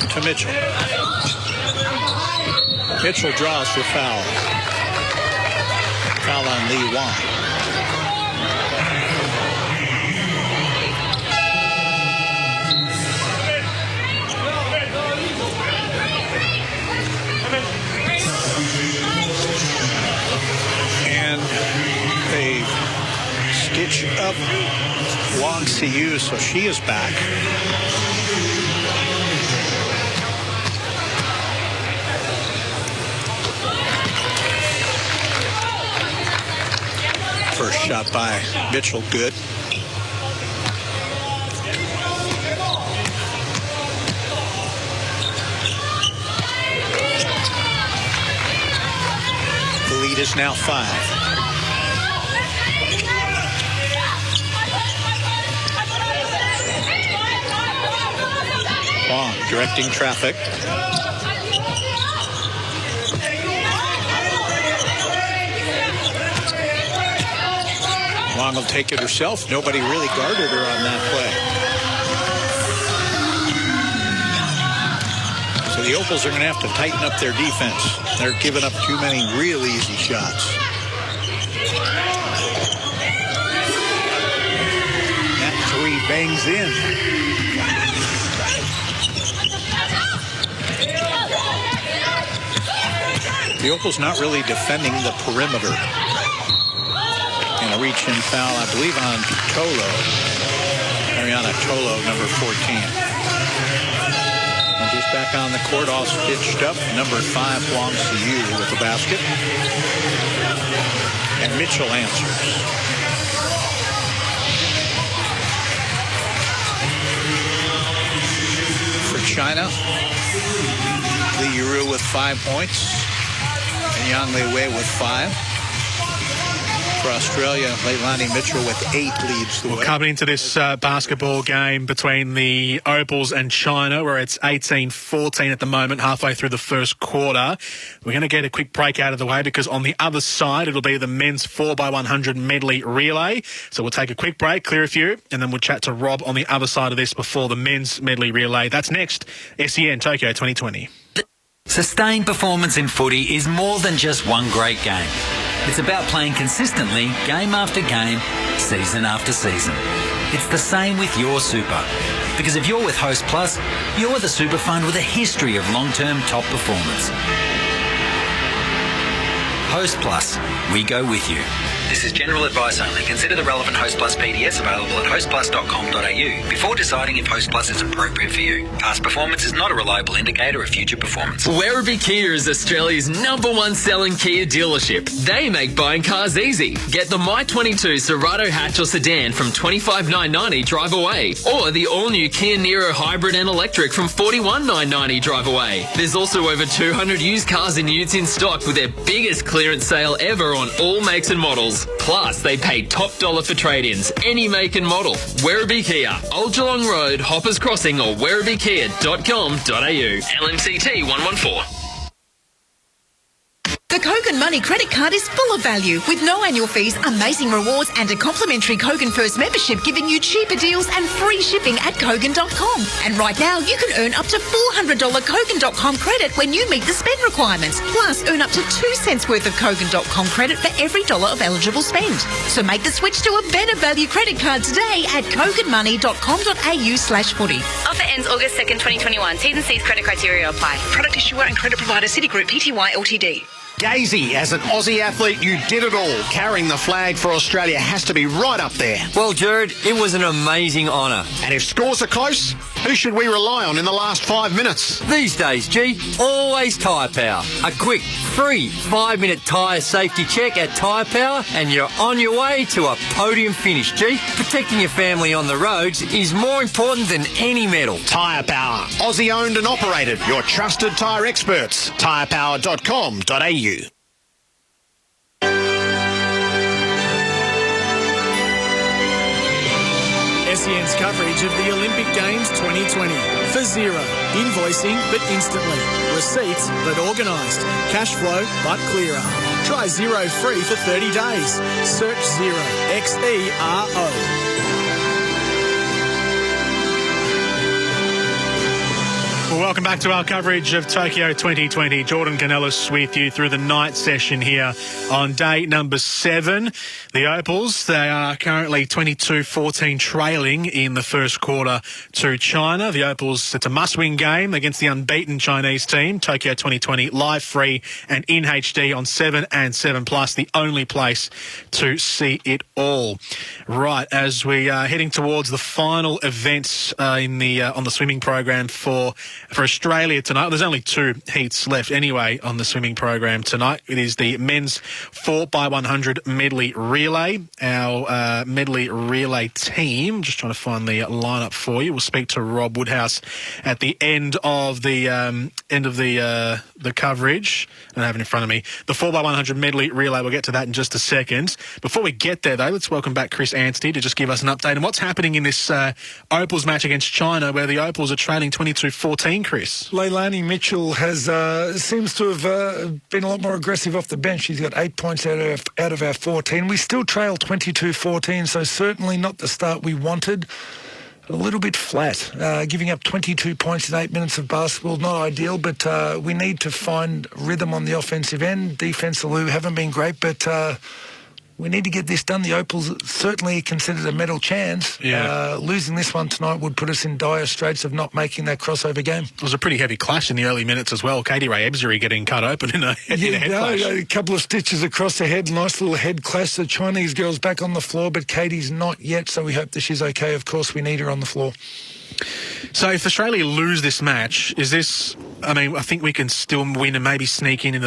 To Mitchell. Mitchell draws the foul. Foul on Li Wang. And a stitch up Wang Siyu, so she is back. First shot by Mitchell, good. The lead is now 5. Wang directing traffic. Wang will take it herself. Nobody really guarded her on that play. So the Opals are going to have to tighten up their defense. They're giving up too many real easy shots. That 3 bangs in. The Opals not really defending the perimeter. And a reach-in foul, I believe, on Tolo. Mariana Tolo, number 14. And just back on the court, all stitched up. Number 5 belongs to you with the basket. And Mitchell answers. For China, Li Yuru with 5 points. And Yang Li Wei with 5. For Australia, Leilani Mitchell with 8 leads the way. We're coming into this basketball game between the Opals and China, where it's 18-14 at the moment, halfway through the first quarter. We're going to get a quick break out of the way because on the other side, it'll be the men's 4x100 medley relay. So we'll take a quick break, clear a few, and then we'll chat to Rob on the other side of this before the men's medley relay. That's next, SEN Tokyo 2020. Sustained performance in footy is more than just one great game. It's about playing consistently, game after game, season after season. It's the same with your super. Because if you're with Host Plus, you're the super fund with a history of long-term top performance. Host Plus, we go with you. This is general advice only. Consider the relevant Host Plus PDS available at hostplus.com.au before deciding if Host Plus is appropriate for you. Past performance is not a reliable indicator of future performance. Werribee Kia is Australia's #1 selling Kia dealership. They make buying cars easy. Get the My22 Cerato hatch or sedan from $25,990 drive away, or the all-new Kia Niro hybrid and electric from $41,990 drive away. There's also over 200 used cars and utes in stock with their biggest clearance sale ever on all makes and models. Plus, they pay top dollar for trade-ins, any make and model. Werribee Kia, Old Geelong Road, Hoppers Crossing or werribeekia.com.au. LMCT 114. The Kogan Money credit card is full of value with no annual fees, amazing rewards and a complimentary Kogan First membership giving you cheaper deals and free shipping at Kogan.com. And right now you can earn up to $400 Kogan.com credit when you meet the spend requirements. Plus earn up to 2 cents worth of Kogan.com credit for every dollar of eligible spend. So make the switch to a better value credit card today at koganmoney.com.au/footy. Offer ends August 2nd, 2021. T's and C's credit criteria apply. Product issuer and credit provider Citigroup Pty Ltd. Gazy, as an Aussie athlete, you did it all. Carrying the flag for Australia has to be right up there. Well, Jared, it was an amazing honour. And if scores are close, who should we rely on in the last 5 minutes? These days, G, always Tyre Power. A quick, free 5-minute tyre safety check at Tyre Power and you're on your way to a podium finish, G. Protecting your family on the roads is more important than any medal. Tyre Power, Aussie owned and operated. Your trusted tyre experts. tyrepower.com.au. SEN's coverage of the Olympic Games 2020. For Xero, invoicing but instantly. Receipts but organised. Cash flow but clearer. Try Xero free for 30 days. Search Xero. Xero. Well, welcome back to our coverage of Tokyo 2020. Jordan Canellis with you through the night session here on day number 7. The Opals, they are currently 22-14 trailing in the first quarter to China. The Opals, it's a must-win game against the unbeaten Chinese team. Tokyo 2020 live, free and in HD on 7 and 7+, the only place to see it all. Right, as we are heading towards the final events on the swimming program for Australia tonight. There's only 2 heats left anyway on the swimming program tonight. It is the men's 4x100 medley relay. Our medley relay team, just trying to find the lineup for you. We'll speak to Rob Woodhouse at the end of the coverage. I don't have it in front of me. The 4x100 medley relay, we'll get to that in just a second. Before we get there, though, let's welcome back Chris Anstey to just give us an update on what's happening in this Opals match against China, where the Opals are trailing 22-14, Chris. Leilani Mitchell seems to have been a lot more aggressive off the bench. She's got 8 points out of our 14. We still trail 22-14, so certainly not the start we wanted. A little bit flat. Giving up 22 points in 8 minutes of basketball, not ideal, but we need to find rhythm on the offensive end. Defense, Lou haven't been great, but we need to get this done. The Opal's certainly considered a medal chance. Yeah. Losing this one tonight would put us in dire straits of not making that crossover game. It was a pretty heavy clash in the early minutes as well. Katie Ray Ebsary getting cut open in a head clash. A couple of stitches across the head, nice little head clash. The Chinese girl's back on the floor, but Katie's not yet, so we hope that she's okay. Of course, we need her on the floor. So if Australia lose this match, is this... I mean, I think we can still win and maybe sneak in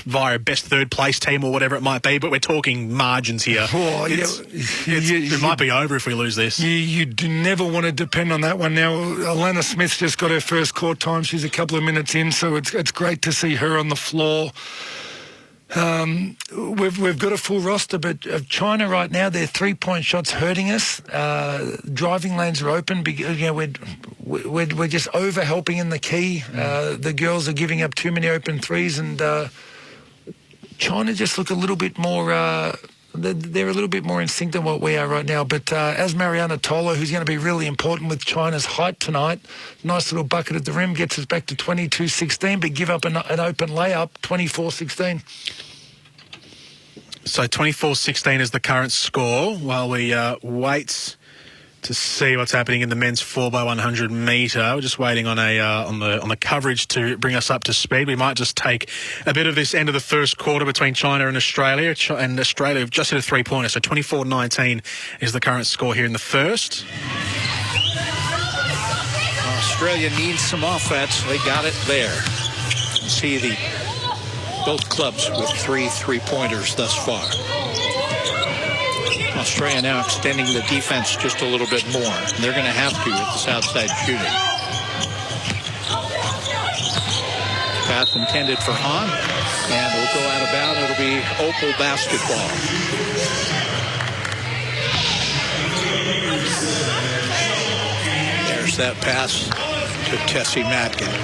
via a best third place team or whatever it might be, but we're talking margins here. It might be over if we lose this. You do never want to depend on that one. Now, Alana Smith's just got her first court time. She's a couple of minutes in, so it's great to see her on the floor. We've got a full roster, but of China right now, their 3-point shots hurting us. Driving lanes are open. We're just over helping in the key. The girls are giving up too many open threes, and China just look a little bit more. They're a little bit more in sync than what we are right now. But as Mariana Tolo, who's going to be really important with China's height tonight, nice little bucket at the rim, gets us back to 22-16, but give up an open layup, 24-16. So 24-16 is the current score while we wait to see what's happening in the men's 4x100 metre. We're just waiting on the coverage to bring us up to speed. We might just take a bit of this end of the first quarter between China and Australia. And Australia have just hit a 3-pointer, so 24-19 is the current score here in the first. Australia needs some offense. They got it there. You see both clubs with 3-pointers thus far. Australia now extending the defense just a little bit more. They're going to have to with this outside shooting. Pass intended for Han, and it'll go out of bounds. It'll be Opal basketball. There's that pass to Tessie Matkin.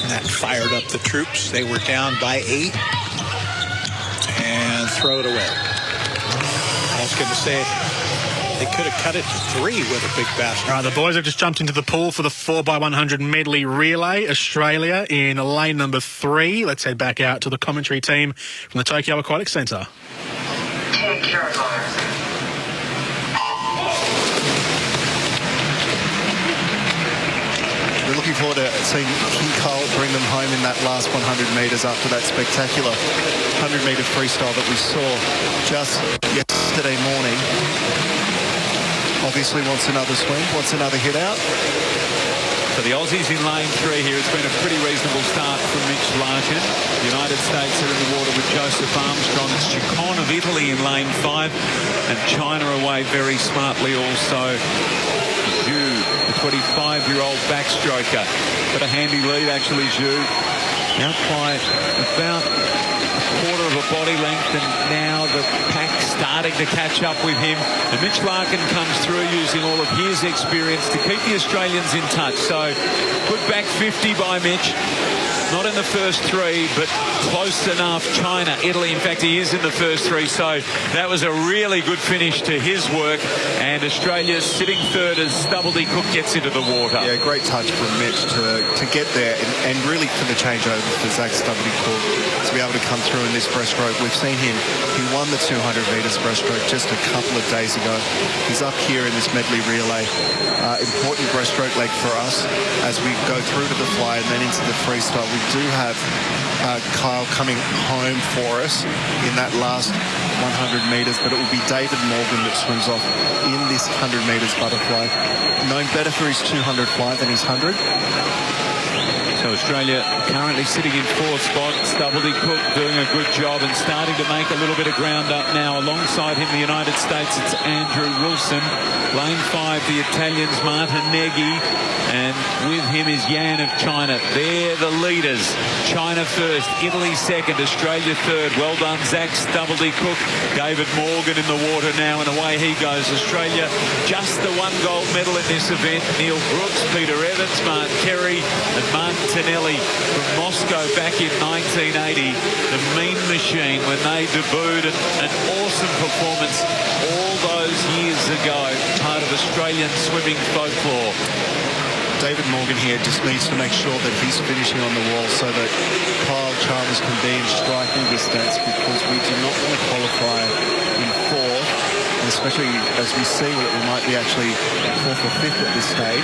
That fired up the troops. They were down by 8 and throw it away. I was going to say they could have cut it to 3 with a big basket. All right, the boys have just jumped into the pool for the 4x100 medley relay. Australia in lane number 3. Let's head back out to the commentary team from the Tokyo Aquatic Centre. We're looking forward to seeing King Carl bring them home in that last 100 metres after that spectacular 100-metre freestyle that we saw just yesterday morning. Obviously wants another swing, wants another hit out. For the Aussies in lane 3 here, it's been a pretty reasonable start from Mitch Larkin. The United States are in the water with Joseph Armstrong. It's Chacon of Italy in lane 5, and China away very smartly also. The 25-year-old backstroker. Got a handy lead, actually, Zhu. Out by about a quarter of a body length, and now the pack starting to catch up with him. And Mitch Larkin comes through using all of his experience to keep the Australians in touch. So, good back 50 by Mitch. Not in the first 3, but close enough. China, Italy, in fact, he is in the first 3. So that was a really good finish to his work. And Australia sitting third as Stubblety Cook gets into the water. Yeah, great touch from Mitch to get there and really for the changeover for Zach Stubblety Cook to be able to come through in this breaststroke. We've seen him. He won the 200 metres breaststroke just a couple of days ago. He's up here in this medley relay. Important breaststroke leg for us as we go through to the fly and then into the freestyle. We do have Kyle coming home for us in that last 100 metres, but it will be David Morgan that swims off in this 100 metres butterfly. Known better for his 200 fly than his 100. So Australia currently sitting in 4th spot. Stubblety Cook doing a good job and starting to make a little bit of ground up now. Alongside him, the United States, it's Andrew Wilson. Lane 5, the Italians, Martin Neghi. And with him is Yan of China. They're the leaders. China first, Italy second, Australia third. Well done, Zach Stubblety Cook. David Morgan in the water now, and away he goes. Australia just the 1 gold medal in this event. Neil Brooks, Peter Evans, Mark Kerry and Martin Tinelli from Moscow back in 1980. The Mean Machine when they debuted. An awesome performance all those years ago. Part of Australian swimming folklore. David Morgan here just needs to make sure that he's finishing on the wall so that Kyle Chalmers can be in striking distance, because we do not want to qualify in fourth, and especially as we see that we might be actually fourth or fifth at this stage.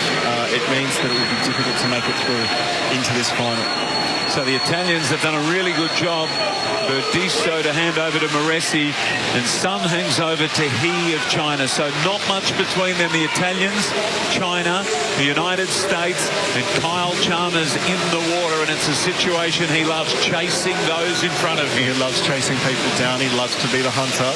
It means that it will be difficult to make it through into this final. So the Italians have done a really good job. Berdisto to hand over to Moressi, and Sun hangs over to He of China. So not much between them. The Italians, China, the United States, and Kyle Chalmers in the water, and it's a situation he loves, chasing those in front of him. He loves chasing people down. He loves to be the hunter.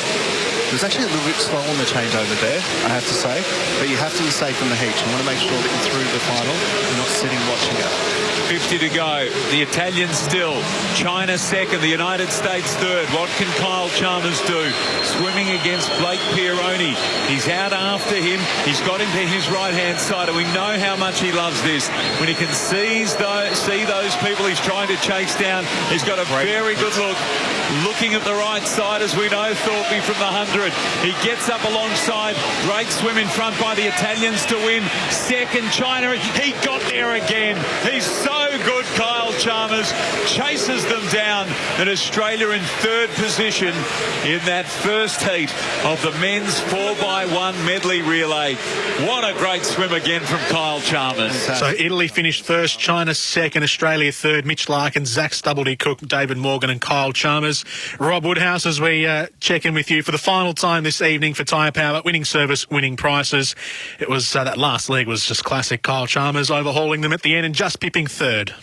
It was actually a little bit slow on the changeover there, I have to say, but you have to be safe in the heat. You want to make sure that you're through the final. You're not sitting watching it. 50 to go. The Italians still. China second. The United States third. What can Kyle Chalmers do? Swimming against Blake Pieroni. He's out after him. He's got him to his right-hand side, and we know how much he loves this. When he can see those people he's trying to chase down, he's got a very good look. Looking at the right side, as we know, Thorpe from the 100. He gets up alongside. Great swim in front by the Italians to win. Second, China. He got there again. He's so good, Kyle Chalmers. Chases them down. And Australia in third position in that first heat of the men's 4x1 medley relay. What a great swim again from Kyle Chalmers. So Italy finished first, China second, Australia third. Mitch Larkin, Zach Stubblety-Cook, David Morgan and Kyle Chalmers. Rob Woodhouse, as we check in with you for the final time this evening for Tyre Power, winning service, winning prices. It was that last leg was just classic. Kyle Chalmers overhauling them at the end and just pipping third.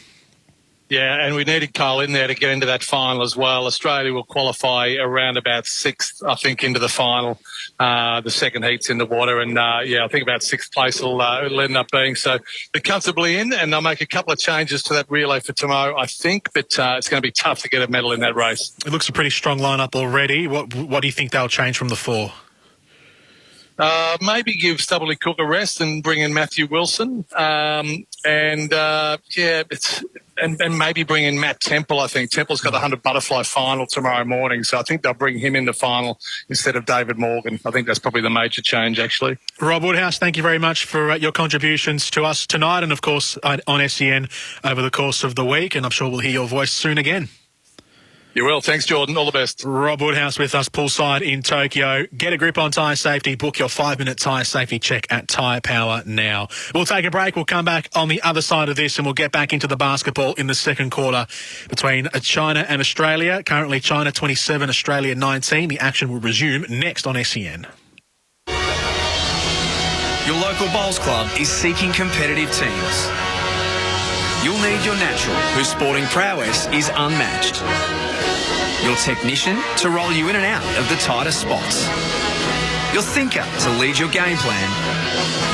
Yeah, and we needed Kyle in there to get into that final as well. Australia will qualify around about sixth, I think, into the final. The second heat's in the water, and I think about sixth place it'll end up being. So they're comfortably in, and they'll make a couple of changes to that relay for tomorrow, I think, but it's going to be tough to get a medal in that race. It looks a pretty strong lineup already. What do you think they'll change from the four? Maybe give Stubblety-Cook a rest and bring in Matthew Wilson, and maybe bring in Matt Temple. I think Temple's got the 100 butterfly final tomorrow morning, so I think they'll bring him in the final instead of David Morgan. I think that's probably the major change, actually. Rob Woodhouse, thank you very much for your contributions to us tonight, and of course on SEN over the course of the week, and I'm sure we'll hear your voice soon again. You will. Thanks, Jordan. All the best. Rob Woodhouse with us poolside in Tokyo. Get a grip on tyre safety. Book your 5-minute tyre safety check at Tyre Power now. We'll take a break. We'll come back on the other side of this and we'll get back into the basketball in the second quarter between China and Australia. Currently China 27, Australia 19. The action will resume next on SEN. Your local bowls club is seeking competitive teams. You'll need your natural, whose sporting prowess is unmatched. Your technician to roll you in and out of the tightest spots. Your thinker to lead your game plan.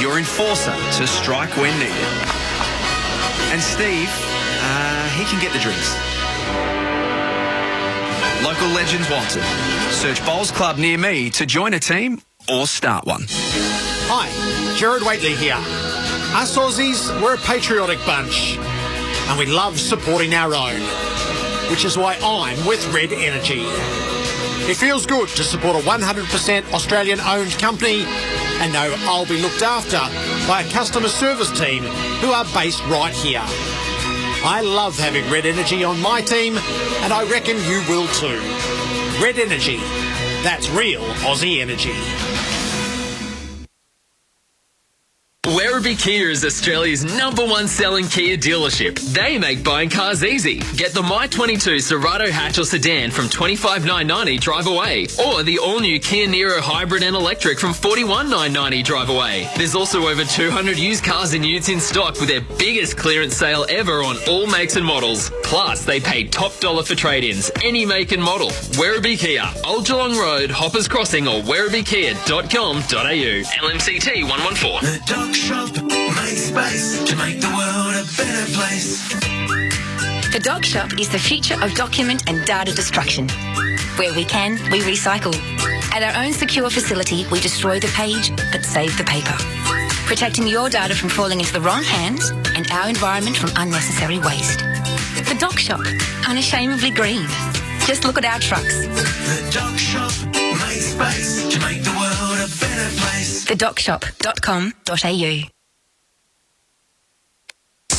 Your enforcer to strike when needed. And Steve, he can get the drinks. Local legends wanted. Search Bowls Club near me to join a team or start one. Hi, Jared Waitley here. Us Aussies, we're a patriotic bunch and we love supporting our own, which is why I'm with Red Energy. It feels good to support a 100% Australian-owned company and know I'll be looked after by a customer service team who are based right here. I love having Red Energy on my team and I reckon you will too. Red Energy, that's real Aussie energy. Werribee Kia is Australia's #1 selling Kia dealership. They make buying cars easy. Get the My22 Serato hatch or sedan from $25,990 drive away, or the all-new Kia Niro hybrid and electric from $41,990 drive away. There's also over 200 used cars and utes in stock with their biggest clearance sale ever on all makes and models. Plus, they pay top dollar for trade-ins, any make and model. Werribee Kia, Old Geelong Road, Hoppers Crossing or werribeekia.com.au. LMCT 114. The Dog Shop, make space to make the world a better place. The Dog Shop is the future of document and data destruction. Where we can, we recycle. At our own secure facility, we destroy the page, but save the paper. Protecting your data from falling into the wrong hands and our environment from unnecessary waste. The Dog Shop, unashamedly green. Just look at our trucks. The Dog Shop, make space to make the world a better place. TheDogShop.com.au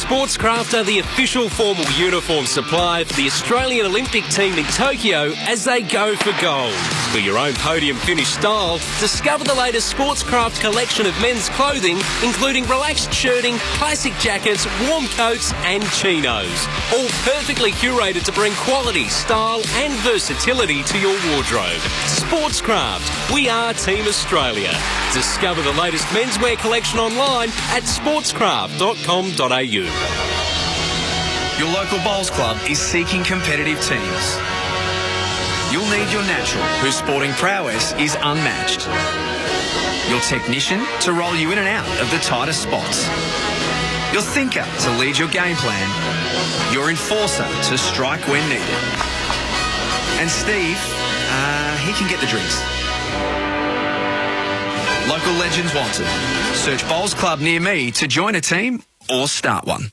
Sportscraft are the official formal uniform supplier for the Australian Olympic team in Tokyo as they go for gold. For your own podium finish style, discover the latest Sportscraft collection of men's clothing, including relaxed shirting, classic jackets, warm coats and chinos. All perfectly curated to bring quality, style and versatility to your wardrobe. Sportscraft. We are Team Australia. Discover the latest menswear collection online at sportscraft.com.au. Your local bowls club is seeking competitive teams. You'll need your natural, whose sporting prowess is unmatched. Your technician to roll you in and out of the tightest spots. Your thinker to lead your game plan. Your enforcer to strike when needed. And Steve, he can get the drinks. Local legends wanted. Search Bowls Club near me to join a team or start one.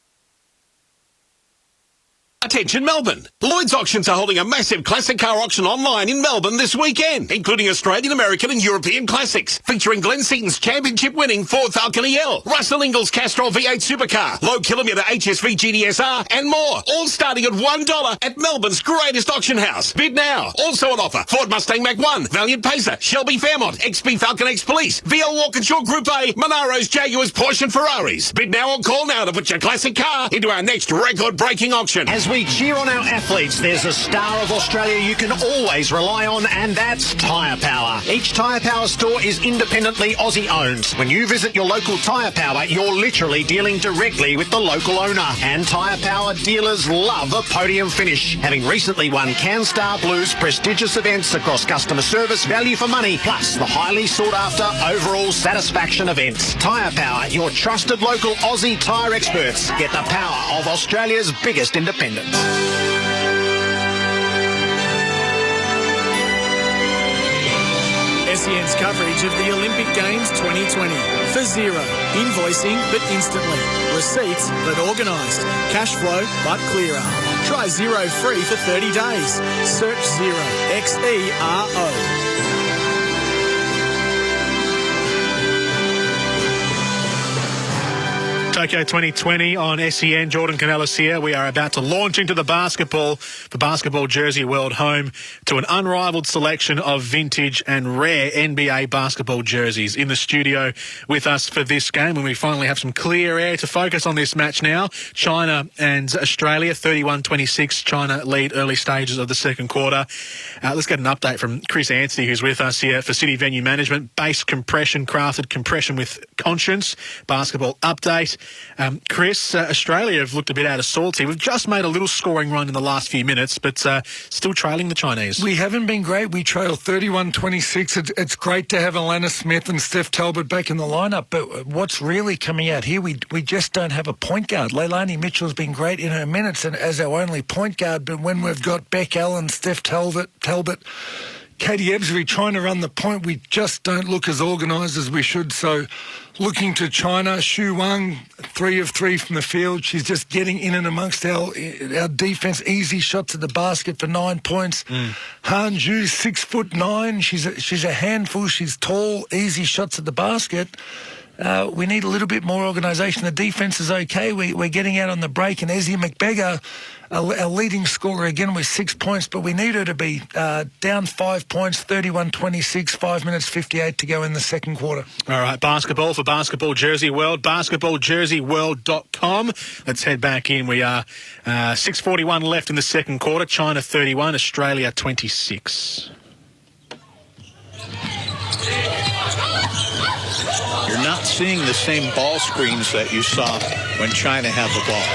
Attention Melbourne! Lloyd's Auctions are holding a massive classic car auction online in Melbourne this weekend, including Australian, American and European classics, featuring Glenn Seaton's championship-winning Ford Falcon EL, Russell Ingall's Castrol V8 supercar, low-kilometre HSV GTSR and more, all starting at $1 at Melbourne's greatest auction house. Bid now. Also on offer, Ford Mustang Mach-1, Valiant Pacer, Shelby Fairmont, XP Falcon X Police, VL Walkinshaw Group A, Monaros, Jaguars, Porsche and Ferraris. Bid now or call now to put your classic car into our next record-breaking auction. As we cheer on our athletes, there's a star of Australia you can always rely on, and that's Tyre Power. Each Tyre Power store is independently Aussie owned. When you visit your local Tyre Power, you're literally dealing directly with the local owner. And Tyre Power dealers love a podium finish, having recently won CanStar Blues prestigious events across customer service, value for money, plus the highly sought after overall satisfaction events. Tyre Power, your trusted local Aussie tyre experts. Get the power of Australia's biggest independent. SEN's coverage of the Olympic Games 2020. For Xero. Invoicing but instantly. Receipts but organised. Cash flow but clearer. Try Xero free for 30 days. Search Xero. Xero. Tokyo 2020 on SEN. Jordan Canellis here. We are about to launch into the basketball jersey world, home to an unrivaled selection of vintage and rare NBA basketball jerseys. In the studio with us for this game, and we finally have some clear air to focus on this match now. China and Australia, 31-26. China lead early stages of the second quarter. Let's get an update from Chris Anstey, who's with us here for City Venue Management. Base compression, crafted compression with conscience. Basketball update. Chris, Australia have looked a bit out of sorts here. We've just made a little scoring run in the last few minutes, but still trailing the Chinese. We haven't been great. We trail 31-26. It's great to have Alana Smith and Steph Talbot back in the lineup, but what's really coming out here, we just don't have a point guard. Leilani Mitchell's been great in her minutes and as our only point guard, but when we've got Beck Allen, Steph Talbot, Katie Ebsbury trying to run the point, we just don't look as organised as we should. So looking to China, Xu Wang, 3 of 3 from the field. She's just getting in and amongst our defence. Easy shots at the basket for 9 points. Han Zhu, 6'9". She's a handful. She's tall. Easy shots at the basket. We need a little bit more organisation. The defence is okay. We're getting out on the break, and Ezzy McBeggar, our leading scorer again with 6 points, but we need her to be down 5 points, 31-26, 5 minutes 58 to go in the second quarter. All right, basketball for Basketball Jersey World, basketballjerseyworld.com. Let's head back in. We are 6:41 left in the second quarter. China 31, Australia 26. You're not seeing the same ball screens that you saw when China had the ball.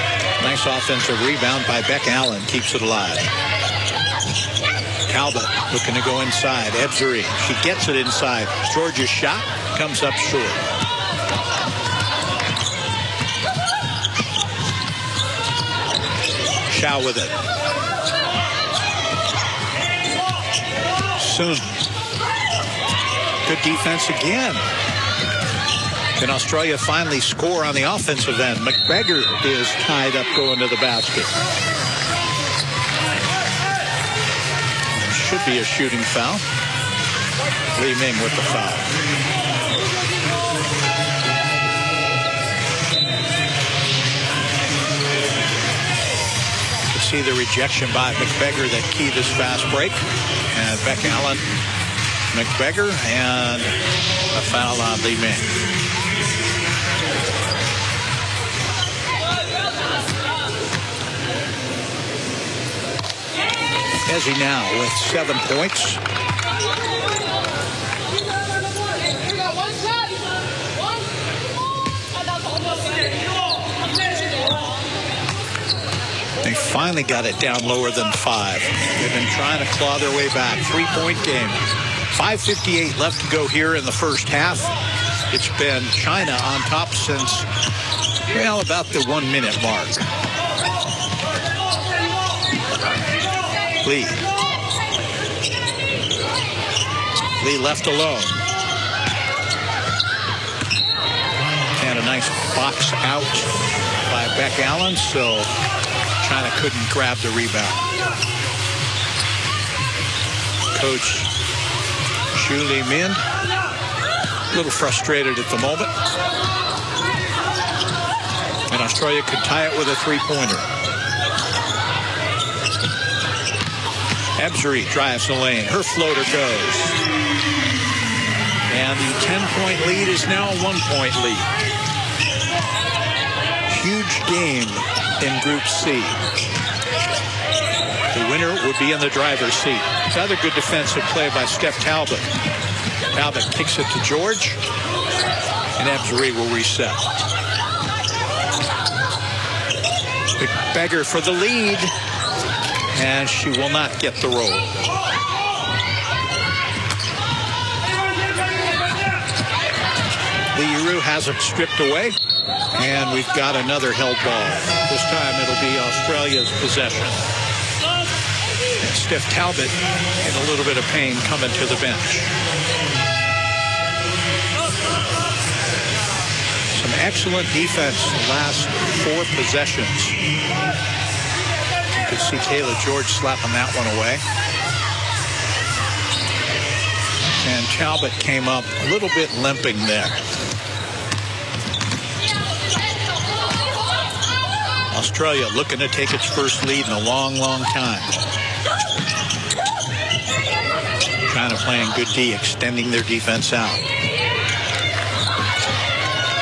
Nice offensive rebound by Beck Allen, keeps it alive. Talbot looking to go inside. Ebsbury, she gets it inside. Georgia's shot comes up short. Shaw with it. Soon. Good defense again. Can Australia finally score on the offensive end? McBeggar is tied up going to the basket. Should be a shooting foul. Lee Ming with the foul. see the rejection by McBeggar that keyed this fast break. And Beck Allen, McBeggar, and a foul on Lee Ming. Ezzy now with 7 points. They finally got it down lower than 5. They've been trying to claw their way back. 3-point game. 5:58 left to go here in the first half. It's been China on top since, well, about the 1-minute mark. Lee left alone. And a nice box out by Beck Allen, so China couldn't grab the rebound. Coach Xu Li Min, a little frustrated at the moment. And Australia could tie it with a 3-pointer. Ebsary drives the lane. Her floater goes. And the 10-point lead is now a 1-point lead. Huge game in Group C. The winner would be in the driver's seat. Another good defensive play by Steph Talbot. Talbot kicks it to George. And Ebsary will reset. McBeggar for the lead. And she will not get the roll. Lee Yuru has it stripped away. And we've got another held ball. This time it'll be Australia's possession. And Steph Talbot in a little bit of pain coming to the bench. Some excellent defense the last 4 possessions. You could see Kayla George slapping that one away. And Talbot came up a little bit limping there. Australia looking to take its first lead in a long, long time. China playing good D, extending their defense out.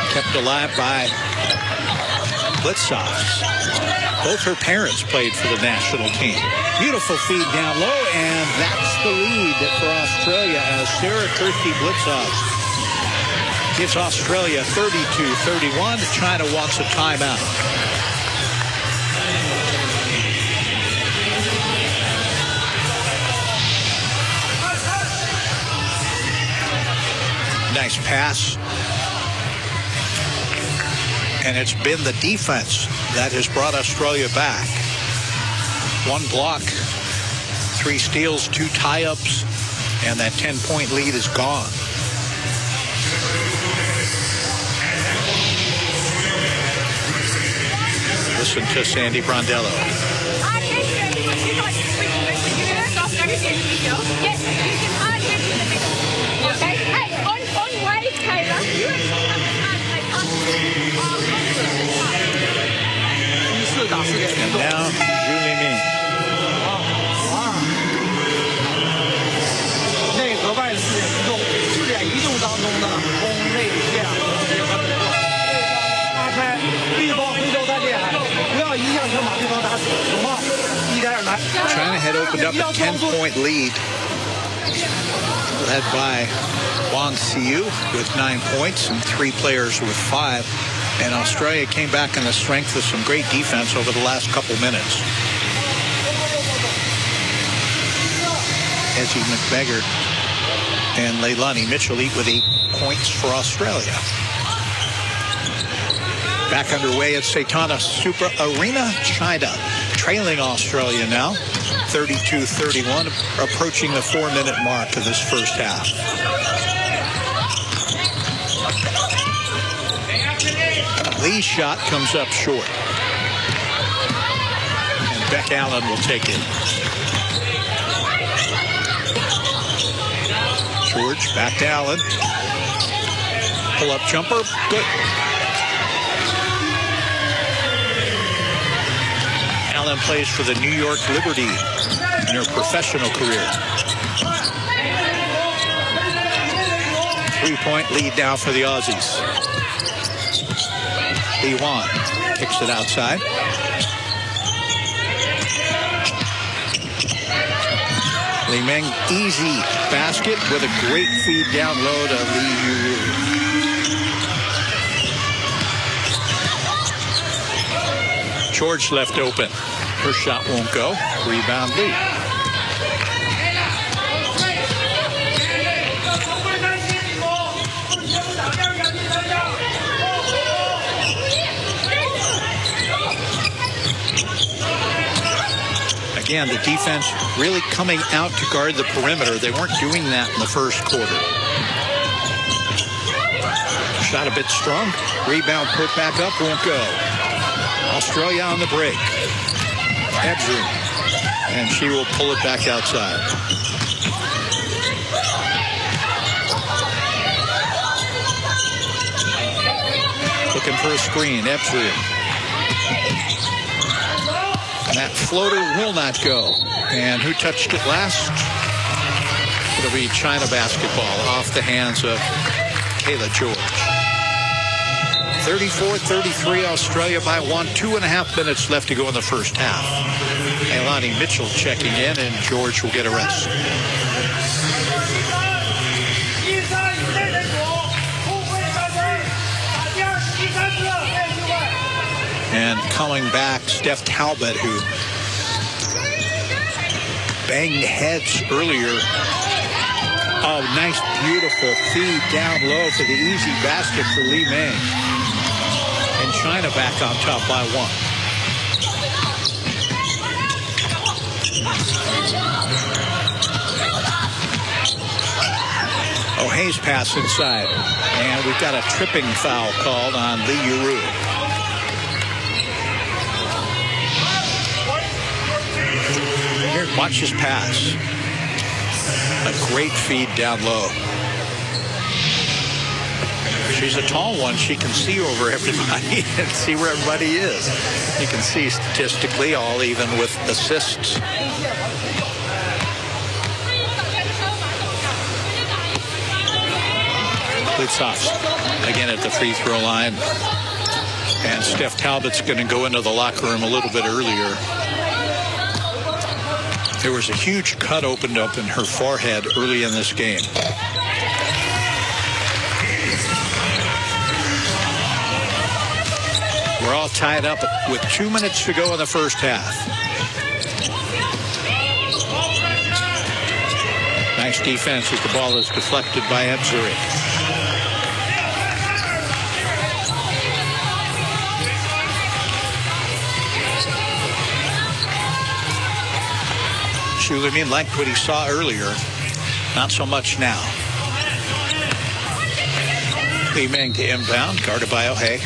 Kept alive by Blitzhoff. Both her parents played for the national team. Beautiful feed down low, and that's the lead for Australia as Sarah Kirsty Blitzhoff gives Australia 32-31. China wants a timeout. Nice pass. And it's been the defense that has brought Australia back. 1 block, 3 steals, 2 tie-ups, and that 10-point lead is gone. Listen to Sandy Brondello. And now, Julie Ming. 内核外四移动，4点移动当中的攻内线拉开，对方回头再厉害，不要一下就把对方打死，懂吗？一点点来。China had opened up a 10-point lead, led by Wang Xiu with 9 points and 3 players with 5. And Australia came back on the strength of some great defense over the last couple minutes. Ezzy McBeggar and Leilani Mitchell each with 8 points for Australia. Back underway at Saitana Super Arena, China trailing Australia now, 32-31, approaching the 4-minute mark of this first half. Lee's shot comes up short. And Beck Allen will take it. George back to Allen. Pull-up jumper. Good. then plays for the New York Liberty in her professional career. 3-point lead now for the Aussies. Li Wan kicks it outside. Li Meng, easy basket with a great feed down low to Li Yuru. George left open. Her shot won't go. Rebound Lee. Again, the defense really coming out to guard the perimeter. They weren't doing that in the first quarter. Shot a bit strong. Rebound put back up, won't go. Australia on the break. Ebser, and she will pull it back outside. Looking for a screen. Ebser. That floater will not go. And who touched it last? It'll be China basketball off the hands of Kayla George. 34-33, Australia by 1. 2.5 minutes left to go in the first half. Elani Mitchell checking in, and George will get a rest. And coming back, Steph Talbot, who banged heads earlier. Oh, nice, beautiful feed down low for the easy basket for Li Meng. And China back on top by 1. Oh, Hayes pass inside. And we've got a tripping foul called on Li Yuru. Here, watch his pass. A great feed down low. She's a tall one. She can see over everybody and see where everybody is. You can see statistically, all even with assists. Blitzhoff again at the free throw line. And Steph Talbot's going to go into the locker room a little bit earlier. There was a huge cut opened up in her forehead early in this game. We're all tied up with 2 minutes to go in the first half. Nice defense as the ball is deflected by Ebser. Shulamine liked what he saw earlier. Not so much now. Li Meng to inbound, guarded by O'Hay.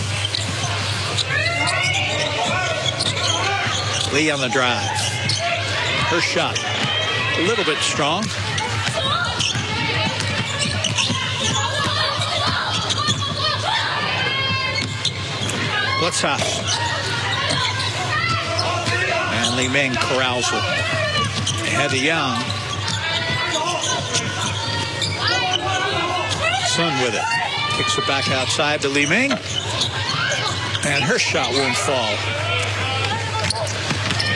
Lee on the drive. Her shot a little bit strong. Blitzhoff. And Li Meng corrals it. Ahead of Young. Sun with it. Kicks it back outside to Li Meng. And her shot won't fall.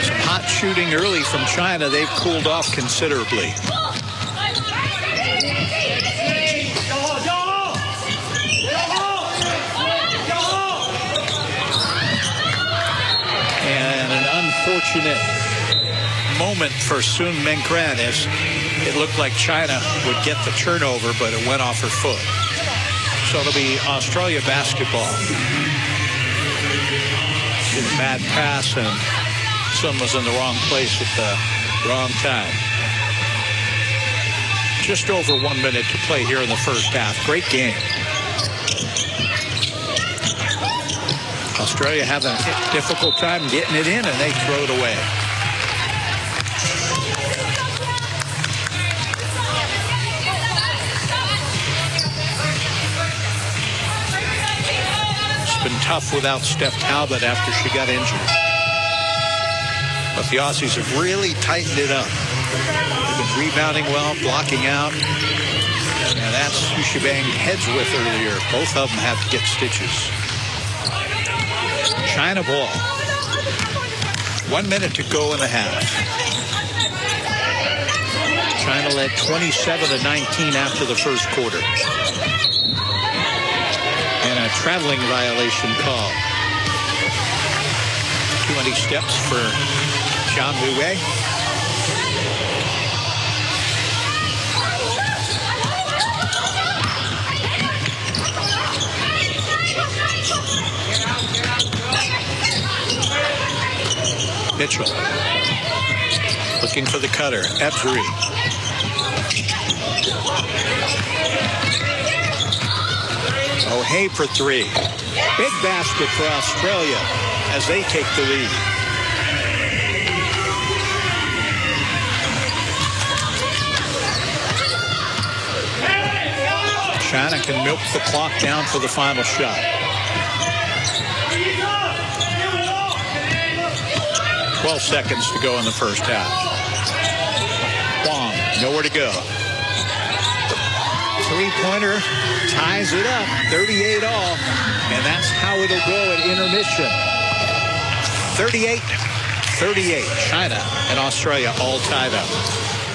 Some hot shooting early from China. They've cooled off considerably. And an unfortunate moment for Sun Mengkran as it looked like China would get the turnover, but it went off her foot. So it'll be Australia basketball. A bad pass, and Sun was in the wrong place at the wrong time. Just over 1 minute to play here in the first half. Great game. Australia having a difficult time getting it in, and they throw it away. It's been tough without Steph Talbot after she got injured. But the Aussies have really tightened it up. They've been rebounding well, blocking out. And that's who she banged heads with earlier. Both of them have to get stitches. China ball. 1 minute to go in the half. China led 27-19 after the first quarter. And a traveling violation call. 20 steps for Zhang Wei. Mitchell looking for the cutter. Ebsbury. O'Hay for three. Big basket for Australia as they take the lead. China can milk the clock down for the final shot. 12 seconds to go in the first half. Huang, nowhere to go. Three-pointer ties it up, 38 all, and that's how it'll go at intermission. 38-38, China and Australia all tied up.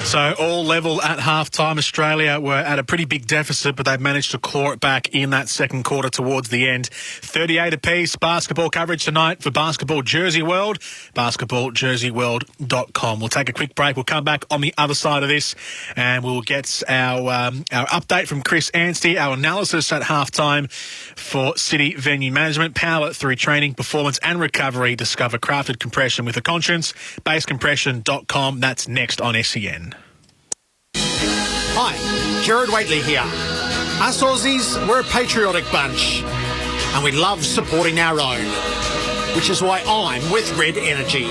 So all level at halftime. Australia were at a pretty big deficit, but they've managed to claw it back in that second quarter towards the end. 38 apiece. Basketball coverage tonight for Basketball Jersey World. BasketballJerseyWorld.com. We'll take a quick break. We'll come back on the other side of this, and we'll get our update from Chris Anstey, our analysis at halftime for City Venue Management. Power through training, performance and recovery. Discover crafted compression with a conscience. Basecompression.com. That's next on SEN. Hi, Jared Waitley here. Us Aussies, we're a patriotic bunch and we love supporting our own, which is why I'm with Red Energy.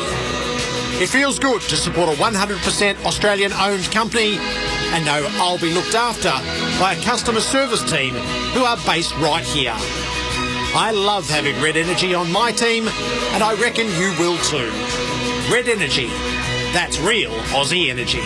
It feels good to support a 100% Australian-owned company and know I'll be looked after by a customer service team who are based right here. I love having Red Energy on my team and I reckon you will too. Red Energy, that's real Aussie energy.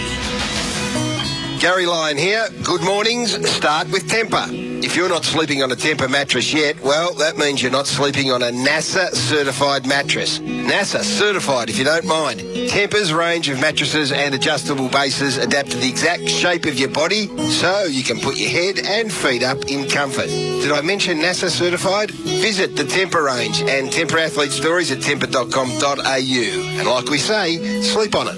Gary Lyon here. Good mornings. Start with Tempur. If you're not sleeping on a Tempur mattress yet, well, that means you're not sleeping on a NASA-certified mattress. NASA-certified, if you don't mind. Tempur's range of mattresses and adjustable bases adapt to the exact shape of your body, so you can put your head and feet up in comfort. Did I mention NASA-certified? Visit the Tempur range and Tempur Athlete Stories at tempur.com.au. And like we say, sleep on it.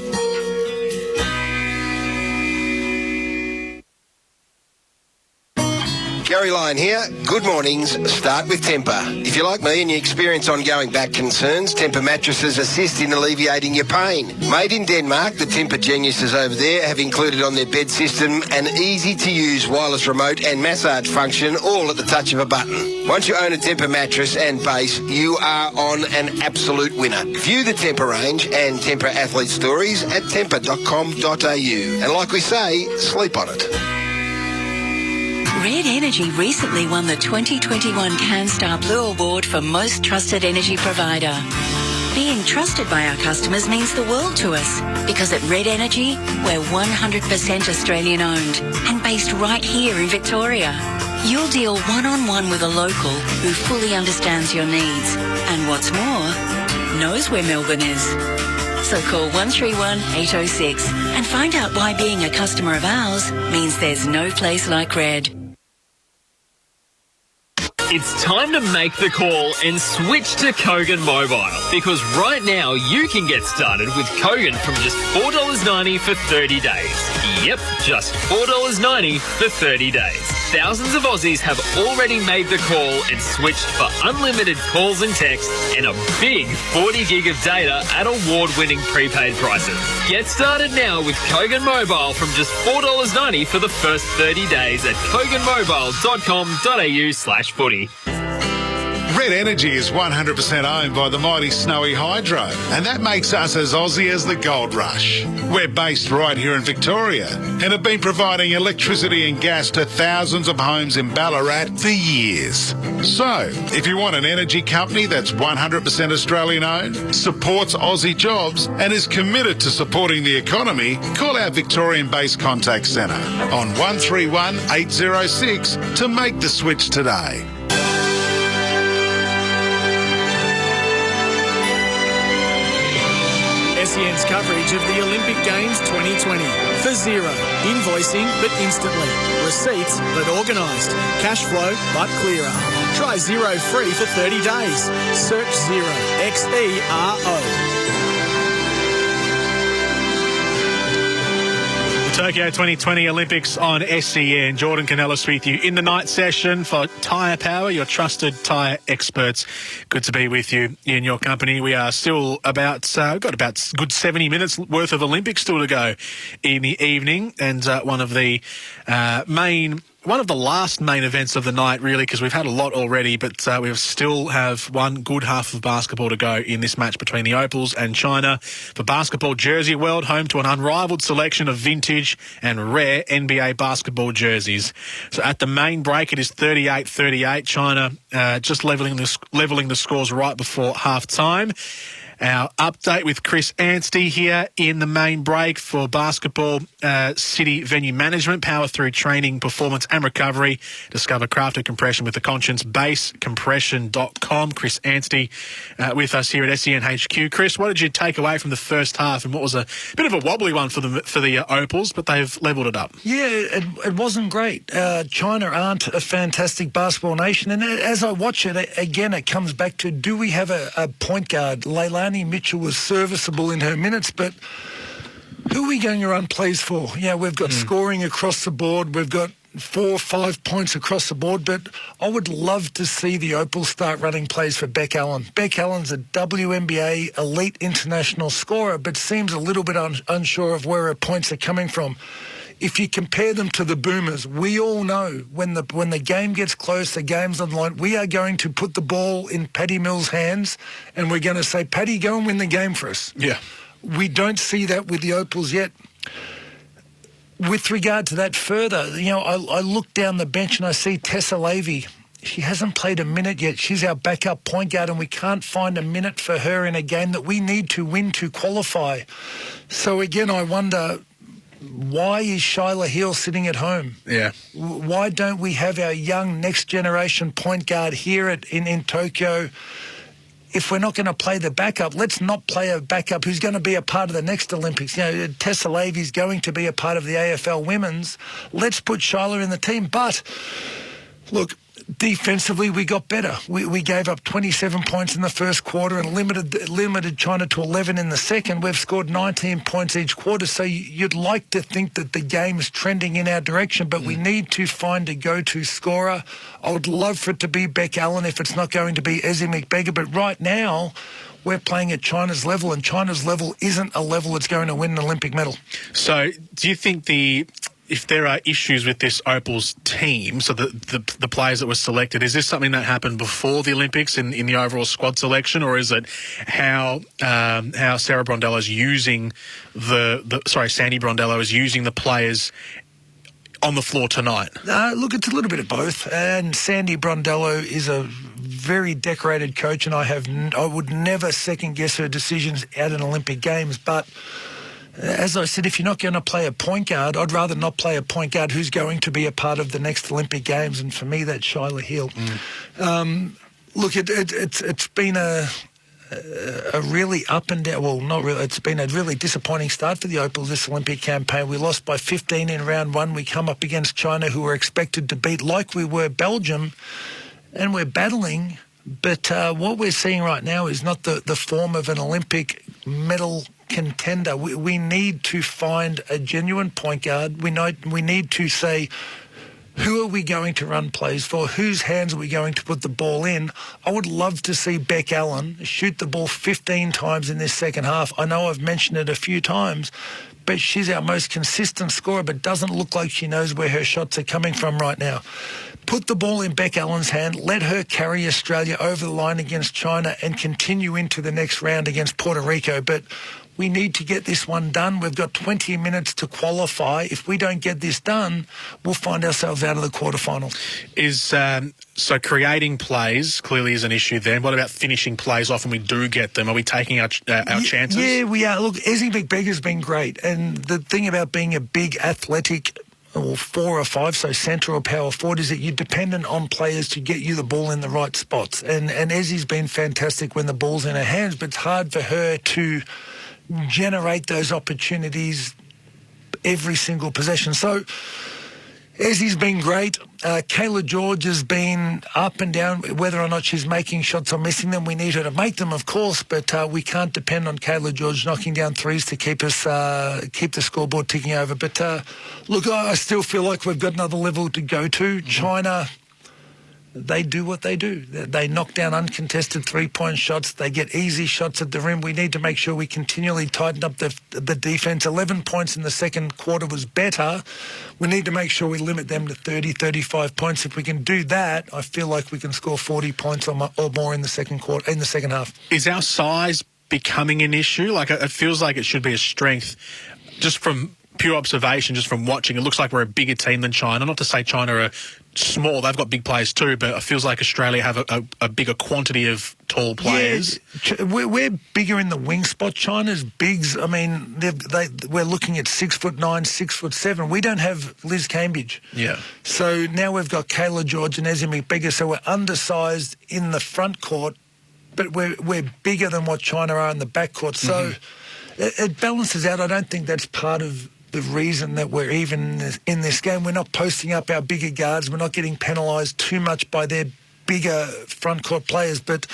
Gary Lyon here. Good mornings. Start with Tempur. If you're like me and you experience ongoing back concerns, Tempur mattresses assist in alleviating your pain. Made in Denmark, the Tempur geniuses over there have included on their bed system an easy-to-use wireless remote and massage function, all at the touch of a button. Once you own a Tempur mattress and base, you are on an absolute winner. View the Tempur range and Tempur Athlete Stories at tempur.com.au. And like we say, sleep on it. Red Energy recently won the 2021 CanStar Blue Award for Most Trusted Energy Provider. Being trusted by our customers means the world to us, because at Red Energy, we're 100% Australian owned and based right here in Victoria. You'll deal one-on-one with a local who fully understands your needs and, what's more, knows where Melbourne is. So call 131 806 and find out why being a customer of ours means there's no place like Red. It's time to make the call and switch to Kogan Mobile, because right now you can get started with Kogan from just $4.90 for 30 days. Yep, just $4.90 for 30 days. Thousands of Aussies have already made the call and switched for unlimited calls and texts and a big 40 gig of data at award-winning prepaid prices. Get started now with Kogan Mobile from just $4.90 for the first 30 days at koganmobile.com.au/footy. Red Energy is 100% owned by the mighty Snowy Hydro, and that makes us as Aussie as the gold rush. We're based right here in Victoria and have been providing electricity and gas to thousands of homes in Ballarat for years. So, if you want an energy company that's 100% Australian owned, supports Aussie jobs and is committed to supporting the economy, call our Victorian-based contact centre on 131 806 to make the switch today. SEN's coverage of the Olympic Games 2020. For Xero. Invoicing but instantly. Receipts but organised. Cash flow but clearer. Try Xero free for 30 days. Search Xero. Xero. Tokyo 2020 Olympics on SEN. Jordan Canellis with you in the night session for Tyre Power, your trusted tyre experts. Good to be with you in your company. We are still we've got about good 70 minutes worth of Olympics still to go in the evening, and one of the last main events of the night, really, because we've had a lot already, but we still have one good half of basketball to go in this match between the Opals and China. For Basketball Jersey World, home to an unrivaled selection of vintage and rare NBA basketball jerseys. So at the main break, it is 38-38. China just levelling the scores right before half-time. Our update with Chris Anstey here in the main break for Basketball City Venue Management, power through training, performance and recovery. Discover crafted compression with the conscience, basecompression.com. Chris Anstey with us here at SEN HQ. Chris, what did you take away from the first half, and what was a bit of a wobbly one for the Opals, but they've levelled it up? Yeah, it wasn't great. China aren't a fantastic basketball nation, and as I watch it, again, it comes back to, do we have a point guard? Leilani Mitchell was serviceable in her minutes, but who are we going to run plays for? Yeah, we've got scoring across the board. We've got 4 or 5 points across the board, but I would love to see the Opals start running plays for Beck Allen. Beck Allen's a WNBA elite international scorer, but seems a little bit unsure of where her points are coming from. If you compare them to the Boomers, we all know when the game gets close, the game's on the line, we are going to put the ball in Paddy Mills' hands and we're going to say, Paddy, go and win the game for us. Yeah. We don't see that with the Opals yet. With regard to that further, I look down the bench and I see Tessa Lavey. She hasn't played a minute yet. She's our backup point guard, and we can't find a minute for her in a game that we need to win to qualify. So again, I wonder, why is Shyla Hill sitting at home? Yeah. Why don't we have our young next generation point guard here in Tokyo? If we're not going to play the backup, let's not play a backup who's going to be a part of the next Olympics. Tessa Lavey's going to be a part of the AFL Women's. Let's put Shyla in the team. But look, defensively, we got better. We gave up 27 points in the first quarter and limited China to 11 in the second. We've scored 19 points each quarter, so you'd like to think that the game is trending in our direction, but we need to find a go-to scorer. I would love for it to be Beck Allen if it's not going to be Ezzy McBeggar, but right now we're playing at China's level, and China's level isn't a level that's going to win an Olympic medal. So do you think if there are issues with this Opals team, so the players that were selected, is this something that happened before the Olympics in the overall squad selection, or is it how Sarah Brondello is using Sandy Brondello is using the players on the floor tonight? Look, it's a little bit of both. And Sandy Brondello is a very decorated coach, and I would never second guess her decisions at an Olympic Games, but as I said, if you're not going to play a point guard, I'd rather not play a point guard who's going to be a part of the next Olympic Games, and for me, that's Shyla Hill. Look, it's been a really up and down. Well, not really. It's been a really disappointing start for the Opals this Olympic campaign. We lost by 15 in round one. We come up against China, who were expected to beat, like we were Belgium, and we're battling. But what we're seeing right now is not the form of an Olympic medal contender. We need to find a genuine point guard. We need to say, who are we going to run plays for? Whose hands are we going to put the ball in? I would love to see Beck Allen shoot the ball 15 times in this second half. I know I've mentioned it a few times, but she's our most consistent scorer, but doesn't look like she knows where her shots are coming from right now. Put the ball in Beck Allen's hand, let her carry Australia over the line against China and continue into the next round against Puerto Rico. But we need to get this one done. We've got 20 minutes to qualify. If we don't get this done, we'll find ourselves out of the quarterfinals. So creating plays clearly is an issue then. What about finishing plays off when we do get them? Are we taking our chances? Yeah, we are. Look, Ezzy McBeggar's been great. And the thing about being a big athletic or 4 or 5, so centre or power forward, is that you're dependent on players to get you the ball in the right spots. And Ezzy's been fantastic when the ball's in her hands, but it's hard for her to generate those opportunities every single possession. So Ezzy's been great. Kayla George has been up and down. Whether or not she's making shots or missing them, we need her to make them, of course, but we can't depend on Kayla George knocking down threes to keep us keep the scoreboard ticking over. But look, I still feel like we've got another level to go to. China, they do what they do. They knock down uncontested three-point shots. They get easy shots at the rim. We need to make sure we continually tighten up the defense. 11 points in the second quarter was better. We need to make sure we limit them to 30, 35 points. If we can do that, I feel like we can score 40 points or more in the second quarter, in the second half. Is our size becoming an issue? Like, it feels like it should be a strength just from pure observation, just from watching. It looks like we're a bigger team than China. Not to say China are small, they've got big players too, but it feels like Australia have a bigger quantity of tall players. Yeah, we're bigger in the wing spot. China's bigs, I mean, we're looking at 6'9", 6'7". We don't have Liz Cambridge. Yeah. So now we've got Kayla George and Ezzy McBeggar, so we're undersized in the front court, but we're bigger than what China are in the back court. So it balances out. I don't think that's part of the reason that we're even in this game. We're not posting up our bigger guards. We're not getting penalised too much by their bigger front court players, but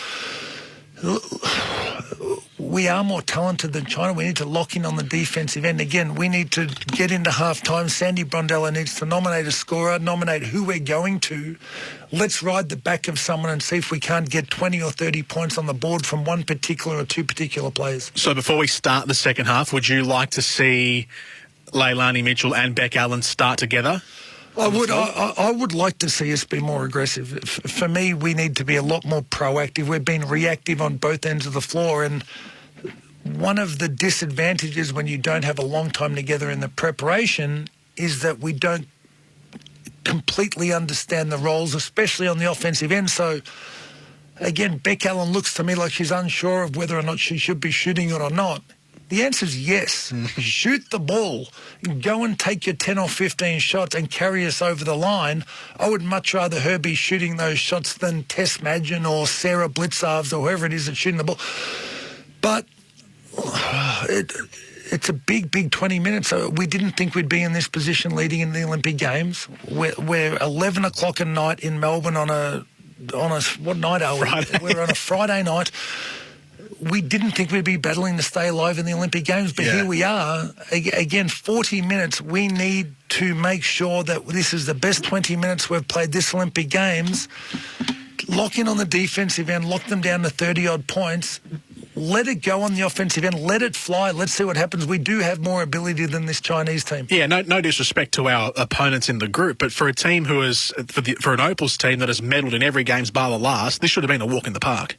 we are more talented than China. We need to lock in on the defensive end. Again, we need to get into half-time. Sandy Brondella needs to nominate a scorer, nominate who we're going to. Let's ride the back of someone and see if we can't get 20 or 30 points on the board from one particular or two particular players. So before we start the second half, would you like to see Leilani Mitchell and Beck Allen start together? I would like to see us be more aggressive. For me, we need to be a lot more proactive. We've been reactive on both ends of the floor, and one of the disadvantages when you don't have a long time together in the preparation is that we don't completely understand the roles, especially on the offensive end. So again, Beck Allen looks to me like she's unsure of whether or not she should be shooting it or not. The answer is yes. Shoot the ball. Go and take your 10 or 15 shots and carry us over the line. I would much rather her be shooting those shots than Tess Madgen or Sarah Blitzarves or whoever it is that's shooting the ball. But it's a big 20 minutes. So we didn't think we'd be in this position leading into the Olympic Games. We're 11 o'clock at night in Melbourne on a what night are we? Friday. We're on a Friday night. We didn't think we'd be battling to stay alive in the Olympic Games, but here we are. Again, 40 minutes. We need to make sure that this is the best 20 minutes we've played this Olympic Games. Lock in on the defensive end, lock them down to 30-odd points. Let it go on the offensive end. Let it fly. Let's see what happens. We do have more ability than this Chinese team. Yeah, no disrespect to our opponents in the group, but for a team who is, for an Opals team that has medalled in every games bar the last, this should have been a walk in the park.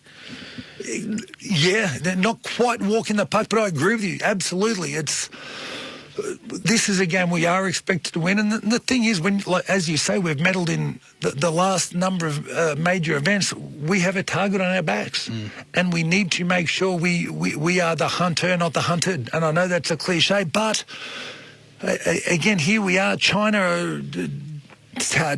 Yeah, they're not quite walking the park, but I agree with you. Absolutely. This is a game we are expected to win. And the thing is, when, like, as you say, we've medalled in the last number of major events, we have a target on our backs. And we need to make sure we are the hunter, not the hunted. And I know that's a cliche, but again, here we are. China are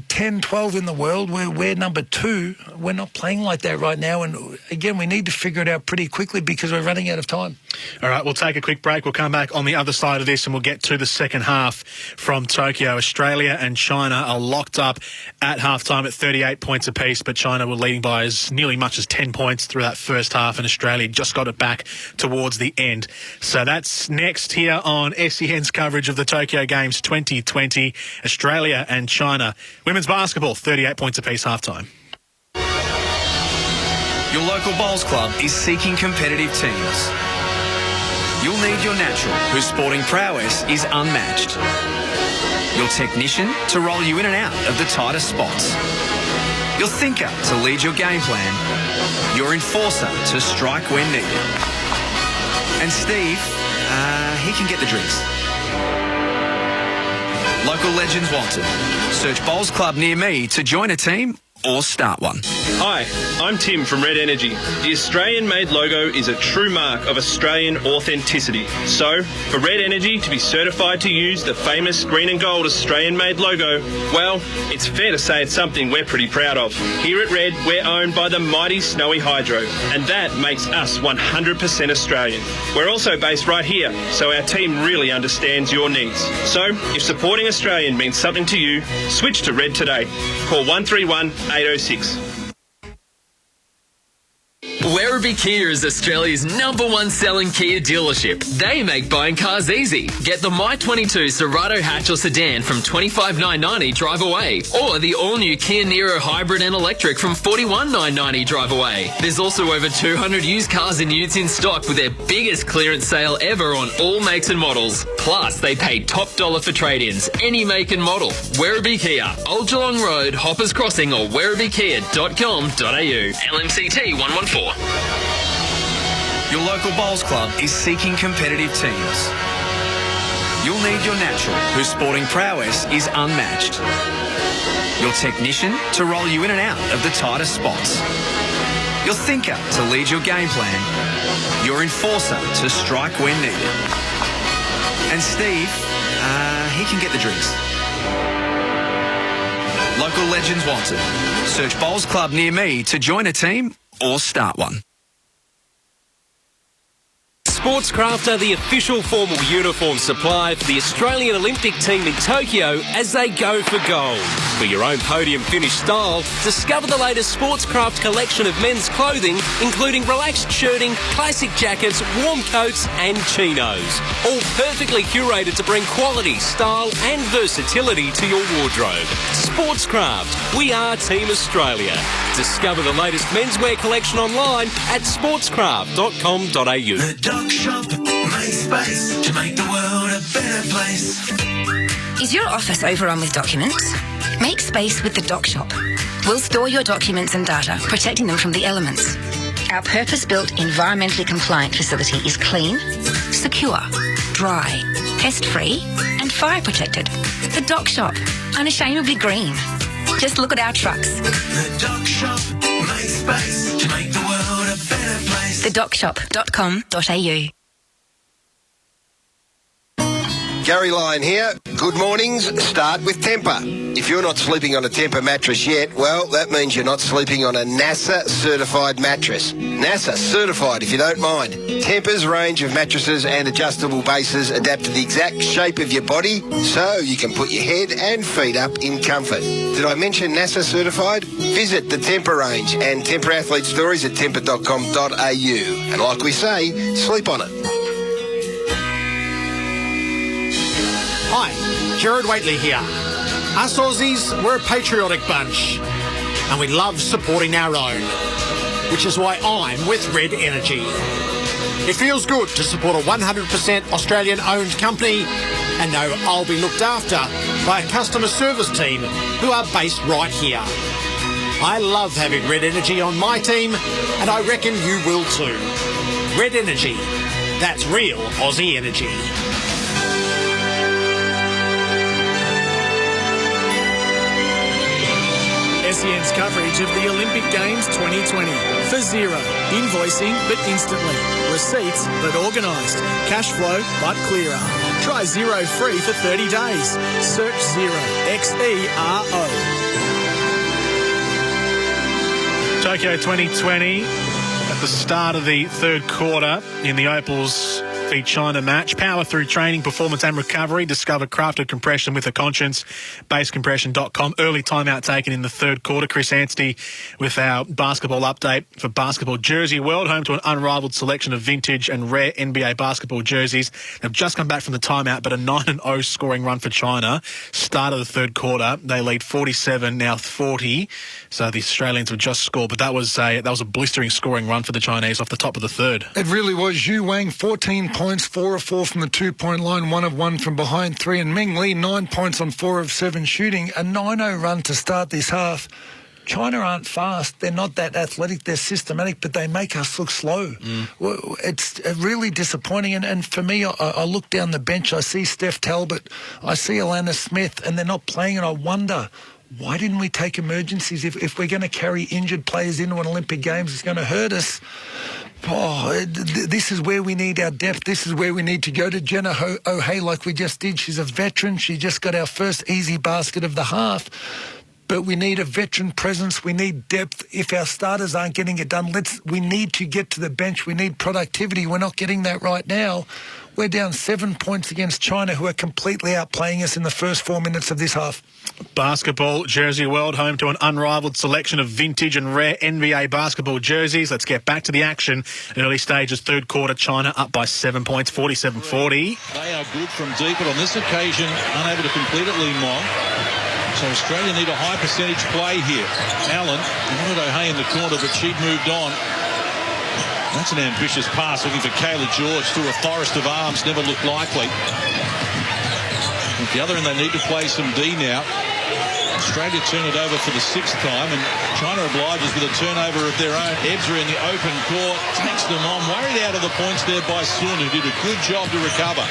10, 12 in the world. We're number 2. We're not playing like that right now. And again, we need to figure it out pretty quickly because we're running out of time. All right, we'll take a quick break. We'll come back on the other side of this and we'll get to the second half from Tokyo. Australia and China are locked up at halftime at 38 points apiece, but China were leading by as nearly much as 10 points through that first half, and Australia just got it back towards the end. So that's next here on SEN's coverage of the Tokyo Games 2020. Australia and China. Women's basketball, 38 points apiece halftime. Your local bowls club is seeking competitive teams. You'll need your natural, whose sporting prowess is unmatched. Your technician to roll you in and out of the tightest spots. Your thinker to lead your game plan. Your enforcer to strike when needed. And Steve, he can get the drinks. Local legends wanted. Search Bowls Club near me to join a team or start one. Hi, I'm Tim from Red Energy. The Australian-made logo is a true mark of Australian authenticity. So, for Red Energy to be certified to use the famous green and gold Australian-made logo, well, it's fair to say it's something we're pretty proud of. Here at Red, we're owned by the mighty Snowy Hydro, and that makes us 100% Australian. We're also based right here, so our team really understands your needs. So, if supporting Australian means something to you, switch to Red today. Call 131-806. Werribee Kia is Australia's #1 selling Kia dealership. They make buying cars easy. Get the My22 Cerato hatch or sedan from $25,990 drive away, or the all-new Kia Niro hybrid and electric from $41,990 drive away. There's also over 200 used cars and utes in stock with their biggest clearance sale ever on all makes and models. Plus, they pay top dollar for trade-ins, any make and model. Werribee Kia, Old Geelong Road, Hoppers Crossing, or werribeekia.com.au. LMCT 114. Your local bowls club is seeking competitive teams. You'll need your natural, whose sporting prowess is unmatched. Your technician to roll you in and out of the tightest spots. Your thinker to lead your game plan. Your enforcer to strike when needed. And Steve, he can get the drinks. Local legends wanted. Search Bowls Club near me to join a team or start one. Sportscraft are the official formal uniform supply for the Australian Olympic team in Tokyo as they go for gold. For your own podium finish style, discover the latest Sportscraft collection of men's clothing, including relaxed shirting, classic jackets, warm coats and chinos. All perfectly curated to bring quality, style and versatility to your wardrobe. Sportscraft, we are Team Australia. Discover the latest menswear collection online at sportscraft.com.au. The Doc Shop makes space to make the world a better place. Is your office overrun with documents? Make space with the Doc Shop. We'll store your documents and data, protecting them from the elements. Our purpose-built, environmentally compliant facility is clean, secure, dry, pest-free and fire-protected. The Doc Shop, unashamedly green. Just look at our trucks. The Doc Shop makes space to make the world a better place. thedocshop.com.au. Gary Lyon here. Good mornings. Start with Temper. If you're not sleeping on a Temper mattress yet, well, that means you're not sleeping on a NASA-certified mattress. NASA-certified, if you don't mind. Temper's range of mattresses and adjustable bases adapt to the exact shape of your body, so you can put your head and feet up in comfort. Did I mention NASA-certified? Visit the Temper range and Temper athlete stories at temper.com.au. And like we say, sleep on it. Hi, Gerard Waitley here. Us Aussies, we're a patriotic bunch and we love supporting our own, which is why I'm with Red Energy. It feels good to support a 100% Australian-owned company and know I'll be looked after by a customer service team who are based right here. I love having Red Energy on my team and I reckon you will too. Red Energy, that's real Aussie energy. SEN's coverage of the Olympic Games 2020. For zero. Invoicing but instantly. Receipts but organised. Cash flow but clearer. Try Zero free for 30 days. Search Xero. Xero. Tokyo 2020 at the start of the third quarter in the Opals v China match. Power through training, performance and recovery. Discover crafted compression with a conscience. Basecompression.com. Early timeout taken in the third quarter. Chris Anstey with our basketball update for Basketball Jersey World. Home to an unrivaled selection of vintage and rare NBA basketball jerseys. They've just come back from the timeout, but a 9-0 scoring run for China. Start of the third quarter. They lead 47, now 40. So the Australians have just scored, but that was a blistering scoring run for the Chinese off the top of the third. It really was. Yu Wang, 14 points, 4 of 4 from the 2-point line, 1 of 1 from behind, 3 and Ming Lee, 9 points on 4 of 7 shooting, a 9-0 run to start this half. China aren't fast. They're not that athletic. They're systematic, but they make us look slow. Well, it's really disappointing. And for me, I look down the bench. I see Steph Talbot. I see Alana Smith, and they're not playing. And I wonder, why didn't we take emergencies? If we're going to carry injured players into an Olympic Games, it's going to hurt us. This is where we need our depth. This is where we need to go to Jenna O'Hay like we just did. She's a veteran. She just got our first easy basket of the half. But we need a veteran presence. We need depth. If our starters aren't getting it done, we need to get to the bench. We need productivity. We're not getting that right now. We're down 7 points against China, who are completely outplaying us in the first 4 minutes of this half. Basketball Jersey World, home to an unrivaled selection of vintage and rare NBA basketball jerseys. Let's get back to the action. Early stages, third quarter, China up by 7 points, 47-40. They are good from deep, but on this occasion, unable to complete it, Lee Mong. So Australia need a high percentage play here. Allen wanted O'Hay in the corner, but she'd moved on. That's an ambitious pass, looking for Kayla George through a forest of arms, never looked likely. At the other end, they need to play some D now. Australia turn it over for the 6th time, and China obliges with a turnover of their own. Ebser in the open court, takes them on, worried out of the points there by Sun, who did a good job to recover.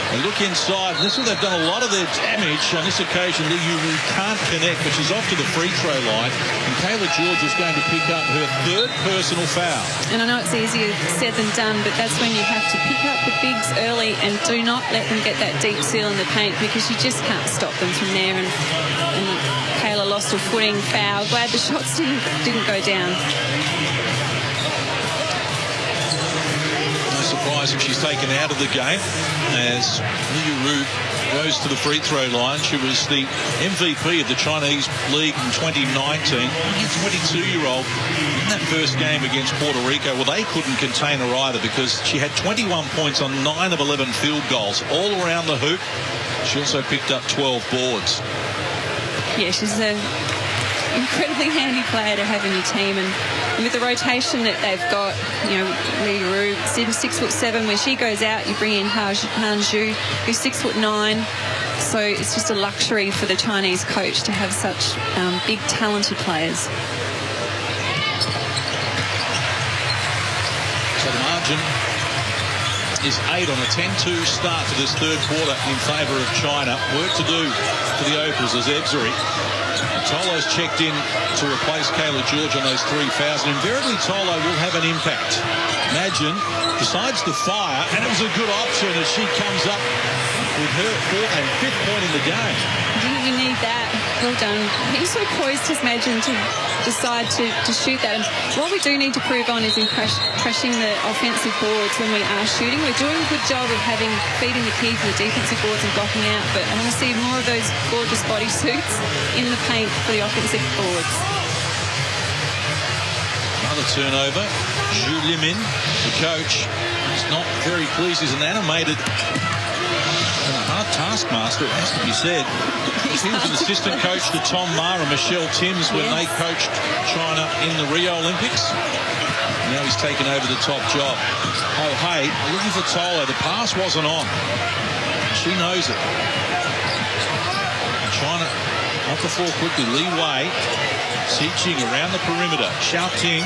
They look inside, and this is where they've done a lot of their damage. On this occasion, Lee Yuru can't connect, but she's off to the free throw line, and Kayla George is going to pick up her 3rd personal foul. And I know it's easier said than done, but that's when you have to pick up the bigs early and do not let them get that deep seal in the paint, because you just can't stop them from there. And Kayla lost her footing, foul. Glad the shots didn't go down. Surprise if she's taken out of the game, as Liu goes to the free throw line. She was the MVP of the Chinese League in 2019. A 22-year-old in that first game against Puerto Rico. Well, they couldn't contain her either, because she had 21 points on 9 of 11 field goals all around the hoop. She also picked up 12 boards. Yeah, she's an incredibly handy player to have in your team, and with the rotation that they've got, you know, Li Ru, 6'7", when she goes out, you bring in Han Zhu, who's 6'9". So it's just a luxury for the Chinese coach to have such big, talented players. So the margin is 8 on a 10-2 start to this third quarter in favour of China. Work to do for the Opals as Ebseri. Tolo's checked in to replace Kayla George on those 3 fouls, and invariably Tolo will have an impact. Imagine, decides to fire, and it was a good option as she comes up with her 4th and 5th point in the game. Didn't you need that? Well done. He's so poised, his Imagine, to decide to shoot that. And what we do need to prove on is in crashing the offensive boards when we are shooting. We're doing a good job of feeding the key to the defensive boards and blocking out, but I want to see more of those gorgeous bodysuits in the paint for the offensive boards. Another turnover. Zhu Limin, the coach, is not very pleased. He's an animated and a hard taskmaster, it has to be said. He was an assistant coach to Tom Ma and Michelle Timms when they coached China in the Rio Olympics. Now he's taken over the top job. Oh, hey, looking for Tolo. The pass wasn't on. She knows it. And China off the floor quickly. Li Wei, Xi Jing around the perimeter. Xiao Ting,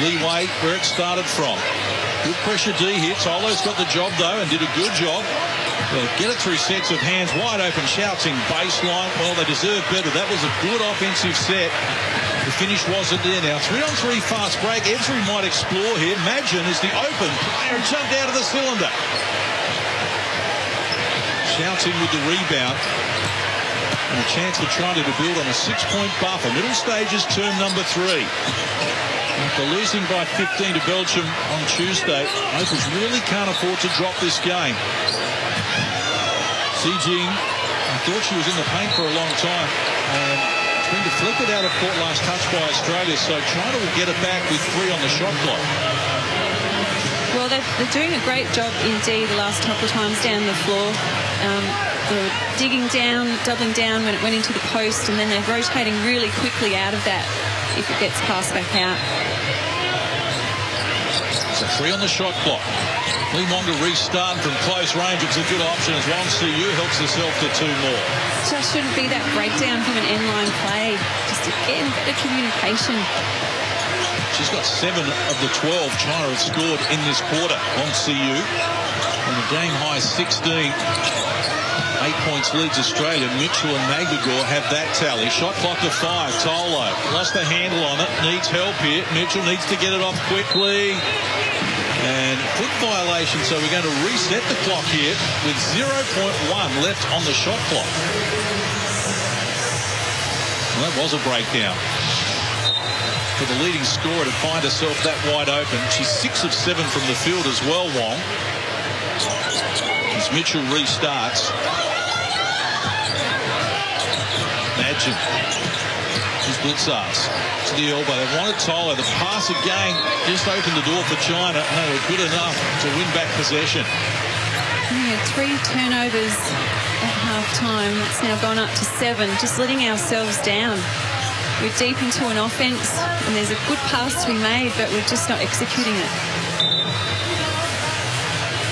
Li Wei, where it started from. Good pressure D here. Tolo's got the job, though, and did a good job. They'll get it through sets of hands, wide open, shouting baseline. Well, they deserve better. That was a good offensive set. The finish wasn't there now. 3-on-3 fast break. Ebseri might explore here. Imagine is the open player, jumped out of the cylinder. Shouting with the rebound. And a chance for China to build on a 6-point buffer. Middle stages, term number 3. After losing by 15 to Belgium on Tuesday, Opals really can't afford to drop this game. Xi Jing, I thought she was in the paint for a long time, and it's been deflected out of court last touch by Australia, so China will get it back with 3 on the shot clock. Well, they're doing a great job indeed the last couple of times down the floor. They're digging down, doubling down when it went into the post, and then they're rotating really quickly out of that if it gets passed back out. There's a 3 on the shot clock. Limonga restarting from close range. It's a good option as CU helps herself to 2 more. Just shouldn't be that breakdown from an end-line play. Just again, better communication. She's got 7 of the 12 China have scored in this quarter on CU. And the game high 16. 8 points leads Australia. Mitchell and Magdagor have that tally. Shot clock to 5. Tolo lost the handle on it. Needs help here. Mitchell needs to get it off quickly. And foot violation, so we're going to reset the clock here with 0.1 left on the shot clock. Well, that was a breakdown for the leading scorer to find herself that wide open. She's 6 of 7 from the field as well, Wong. As Mitchell restarts. Imagine. Here's Blitzars to the elbow. They wanted Tyler. The pass again just opened the door for China, and they were good enough to win back possession. We had 3 turnovers at half-time. That's now gone up to 7. Just letting ourselves down. We're deep into an offense, and there's a good pass to be made, but we're just not executing it.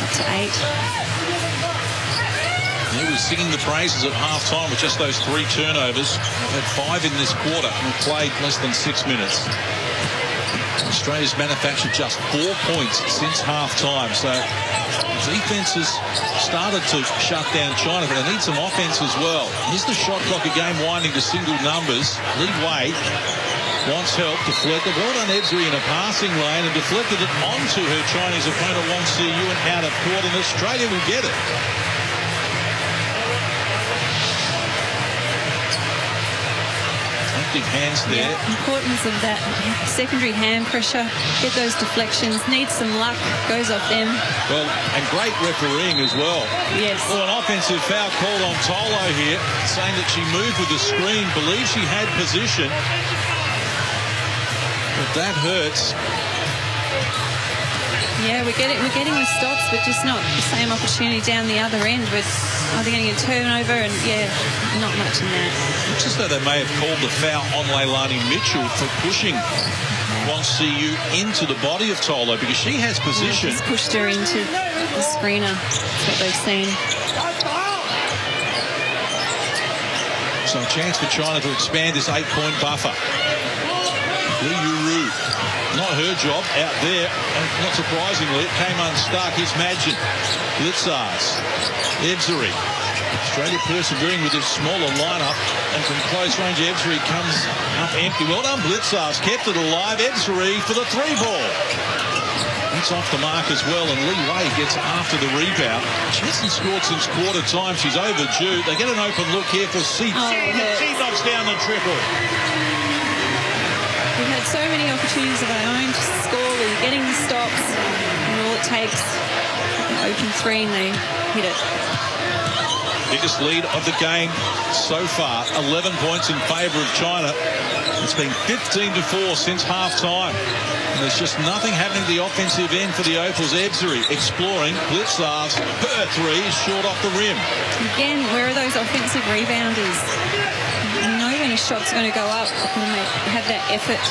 Up to 8. He was singing the praises at half-time with just those 3 turnovers. We've had 5 in this quarter and we've played less than 6 minutes. Australia's manufactured just 4 points since half-time. So the defense has started to shut down China, but they need some offense as well. Here's the shot clock again winding to single numbers. Lee Wei wants help, deflected. Well done, Ebsary in a passing lane and deflected it onto her Chinese opponent, CU, and out of court, and Australia will get it. Active hands there. Yeah, importance of that secondary hand pressure. Get those deflections. Need some luck. Goes off them. Well, and great refereeing as well. Yes. Well, an offensive foul called on Tolo here, saying that she moved with the screen, believes she had position. But that hurts. Yeah, we're getting the stops, but just not the same opportunity down the other end. We're either getting a turnover, and yeah, not much in that. Looks as though they may have called the foul on Leilani Mitchell for pushing CU into the body of Tolo because she has position. Just pushed her into the screener. That's what they've seen. So a chance for China to expand this 8-point buffer. Liu Ru, not her job out there, and not surprisingly, it came unstuck. Here's Madgen, Blitzars, Ebsary. Australia persevering with this smaller lineup, and from close range, Ebsary comes up empty. Well done, Blitzars, kept it alive. Ebsary for the 3-ball. It's off the mark as well, and Lee Wei gets after the rebound. She hasn't scored since quarter time. She's overdue. They get an open look here for C. She knocks down the triple. We've had so many opportunities of our own to score. We're getting the stops, and all it takes an open 3, and they hit it. Biggest lead of the game so far, 11 points in favour of China. It's been 15-4 since half-time. And there's just nothing happening at the offensive end for the Opals. Ebsary exploring. Blitzars, her 3 is short off the rim. Again, where are those offensive rebounders? You know when a shot's going to go up, when they have that effort.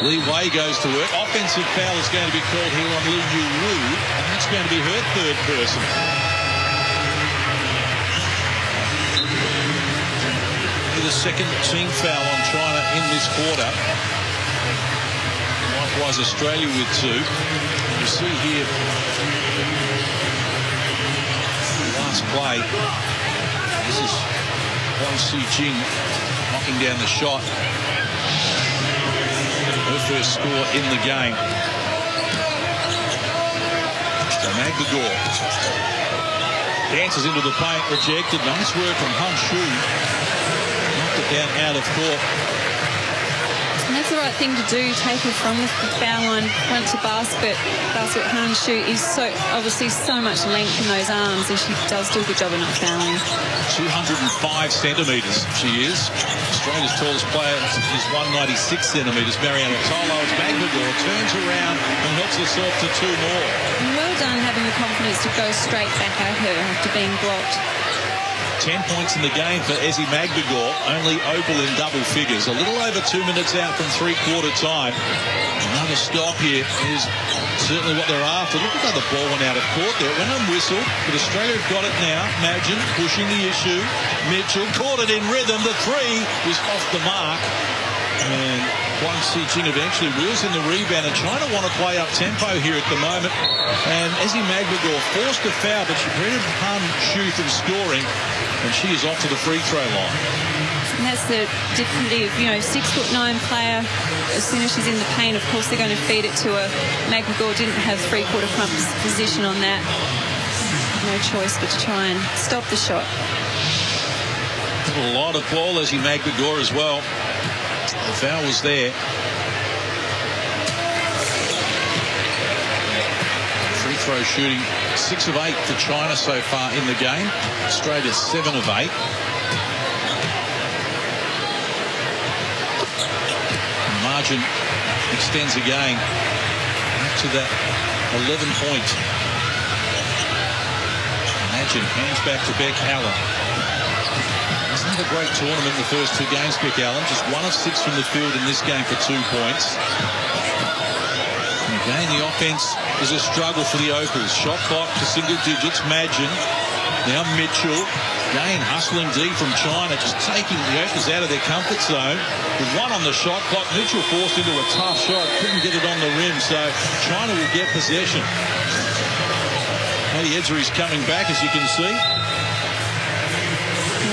Lee Wei goes to work. Offensive foul is going to be called here on Liu Ru, and that's going to be her 3rd person. The second team foul on China in this quarter. Likewise, Australia with 2. You see here the last play. This is Wang Xijing knocking down the shot. Her first score in the game. So Magdagor dances into the paint, rejected. Nice work from Han Shu. Down out of court. And that's the right thing to do. Take her from the foul line, front to basket. Han Shu is obviously so much length in those arms, and she does do a good job of not fouling. 205 centimetres she is. Australia's tallest player is 196 centimetres. Mariana Tolo. Magdagor turns around and helps herself to 2 more. And well done having the confidence to go straight back at her after being blocked. 10 points in the game for Ezzy Magbegor. Only Opal in double figures. A little over 2 minutes out from three-quarter time. Another stop here is certainly what they're after. Look at how the ball went out of court there. It went unwhistled, but Australia have got it now. Imagine pushing the issue. Mitchell caught it in rhythm. The three was off the mark. And Huang Xijing eventually reels in the rebound, and China want to play up tempo here at the moment. And Ezzy Magbegor forced a foul, but she prevented Han Shu from scoring, and she is off to the free throw line. And that's the difficulty of, 6'9" player. As soon as she's in the paint, of course, they're going to feed it to her. Magbegor didn't have three-quarter front position on that. No choice but to try and stop the shot. A lot of ball, Ezzy Magbegor as well. The foul was there. Free throw shooting 6 of 8 for China so far in the game. Australia 7 of 8. The margin extends again up to that 11-point. Imagine hands back to Beck Allen. Hasn't had a great tournament in the first 2 games, Beck Allen. Just 1 of 6 from the field in this game for 2 points. And again, the offense is a struggle for the Opals. Shot clock to single digits. Magin. Now Mitchell. Again, hustling deep from China, just taking the Opals out of their comfort zone. With 1 on the shot clock, Mitchell forced into a tough shot. Couldn't get it on the rim, so China will get possession. Eddie Edzeri's coming back, as you can see.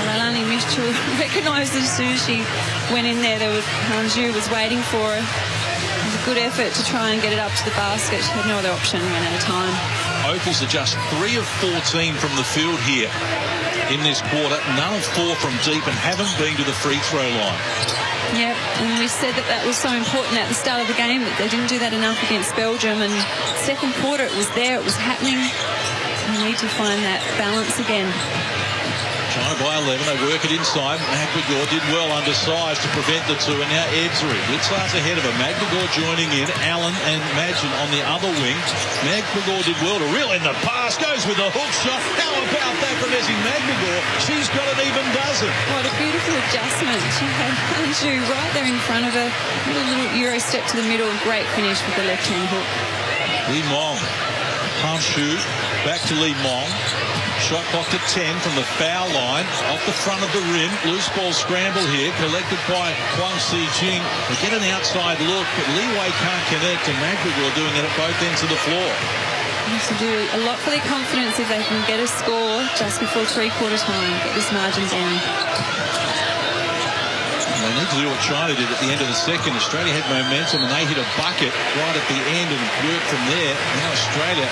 Leilani Mitchell recognised as soon as she went in there, Han Shu was waiting for her. It was a good effort to try and get it up to the basket. She had no other option, ran out of time. Opals are just 3 of 14 from the field here in this quarter. None of 4 from deep, and haven't been to the free throw line. Yep, and we said that was so important at the start of the game, that they didn't do that enough against Belgium. And second quarter, it was there, it was happening. We need to find that balance again. China by 11, they work it inside. Magbegor did well undersized to prevent the 2, and now Edzeri. Blitzar's ahead of her. Magbegor joining in. Allen and Magin on the other wing. Magbegor did well to reel in the pass. Goes with a hook shot. How about that from Ezzy Magbegor? She's got an even dozen. What a beautiful adjustment. She had Han Shu right there in front of her. Little Euro step to the middle. Great finish with the left-hand hook. Li Mong. Han Shu. Back to Li Mong. Shot clock to 10 from the foul line. Off the front of the rim. Loose ball scramble here. Collected by Huang Xijing. They get an outside look, but Li Wei can't connect, and Magbegor doing it at both ends of the floor. They have to do a lot for their confidence if they can get a score just before three-quarter time. Get this margin down. They need to do what China did at the end of the second. Australia had momentum, and they hit a bucket right at the end and worked from there. Now Australia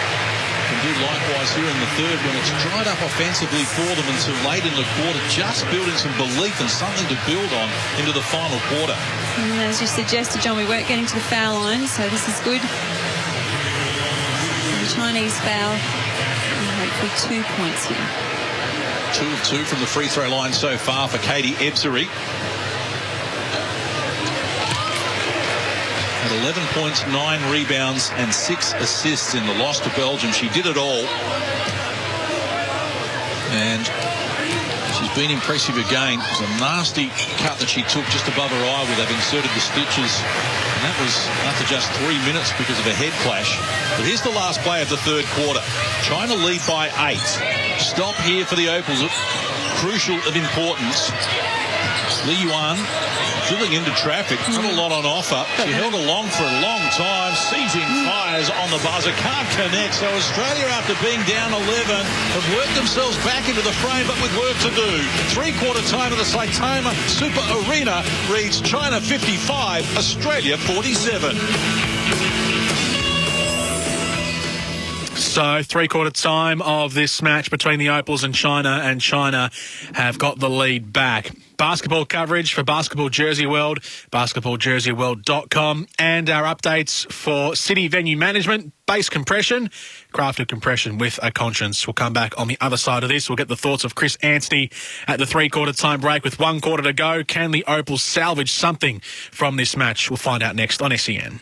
can do likewise here in the third, when it's dried up offensively for them until late in the quarter, just building some belief and something to build on into the final quarter. And as you suggested, John, we weren't getting to the foul line, so this is good. The Chinese foul, and hopefully 2 points here. 2 of 2 from the free throw line so far for Katie Edzeri. At 11 points, 9 rebounds and 6 assists in the loss to Belgium. She did it all. And she's been impressive again. It was a nasty cut that she took just above her eye where they've inserted the stitches. And that was after just 3 minutes because of a head clash. But here's the last play of the third quarter. China lead by 8. Stop here for the Opals. Crucial of importance. Li Yuan drilling into traffic, not a lot on offer. She held along for a long time. Xijing fires on the buzzer, can't connect. So Australia, after being down 11, have worked themselves back into the frame, but with work to do. Three-quarter time of the Saitama Super Arena reads China 55, Australia 47. So, three-quarter time of this match between the Opals and China have got the lead back. Basketball coverage for Basketball Jersey World, basketballjerseyworld.com, and our updates for city venue management, base compression, crafted compression with a conscience. We'll come back on the other side of this. We'll get the thoughts of Chris Anstey at the three-quarter time break with 1 quarter to go. Can the Opals salvage something from this match? We'll find out next on SEN.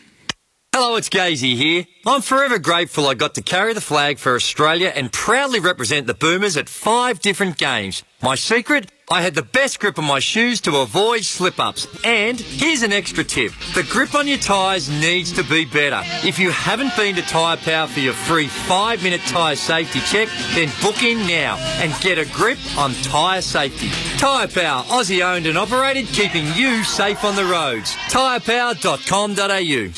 Hello, it's Gazy here. I'm forever grateful I got to carry the flag for Australia and proudly represent the Boomers at 5 different games. My secret? I had the best grip on my shoes to avoid slip-ups. And here's an extra tip. The grip on your tyres needs to be better. If you haven't been to Tyre Power for your free 5-minute tyre safety check, then book in now and get a grip on tyre safety. Tyre Power, Aussie owned and operated, keeping you safe on the roads. tyrepower.com.au.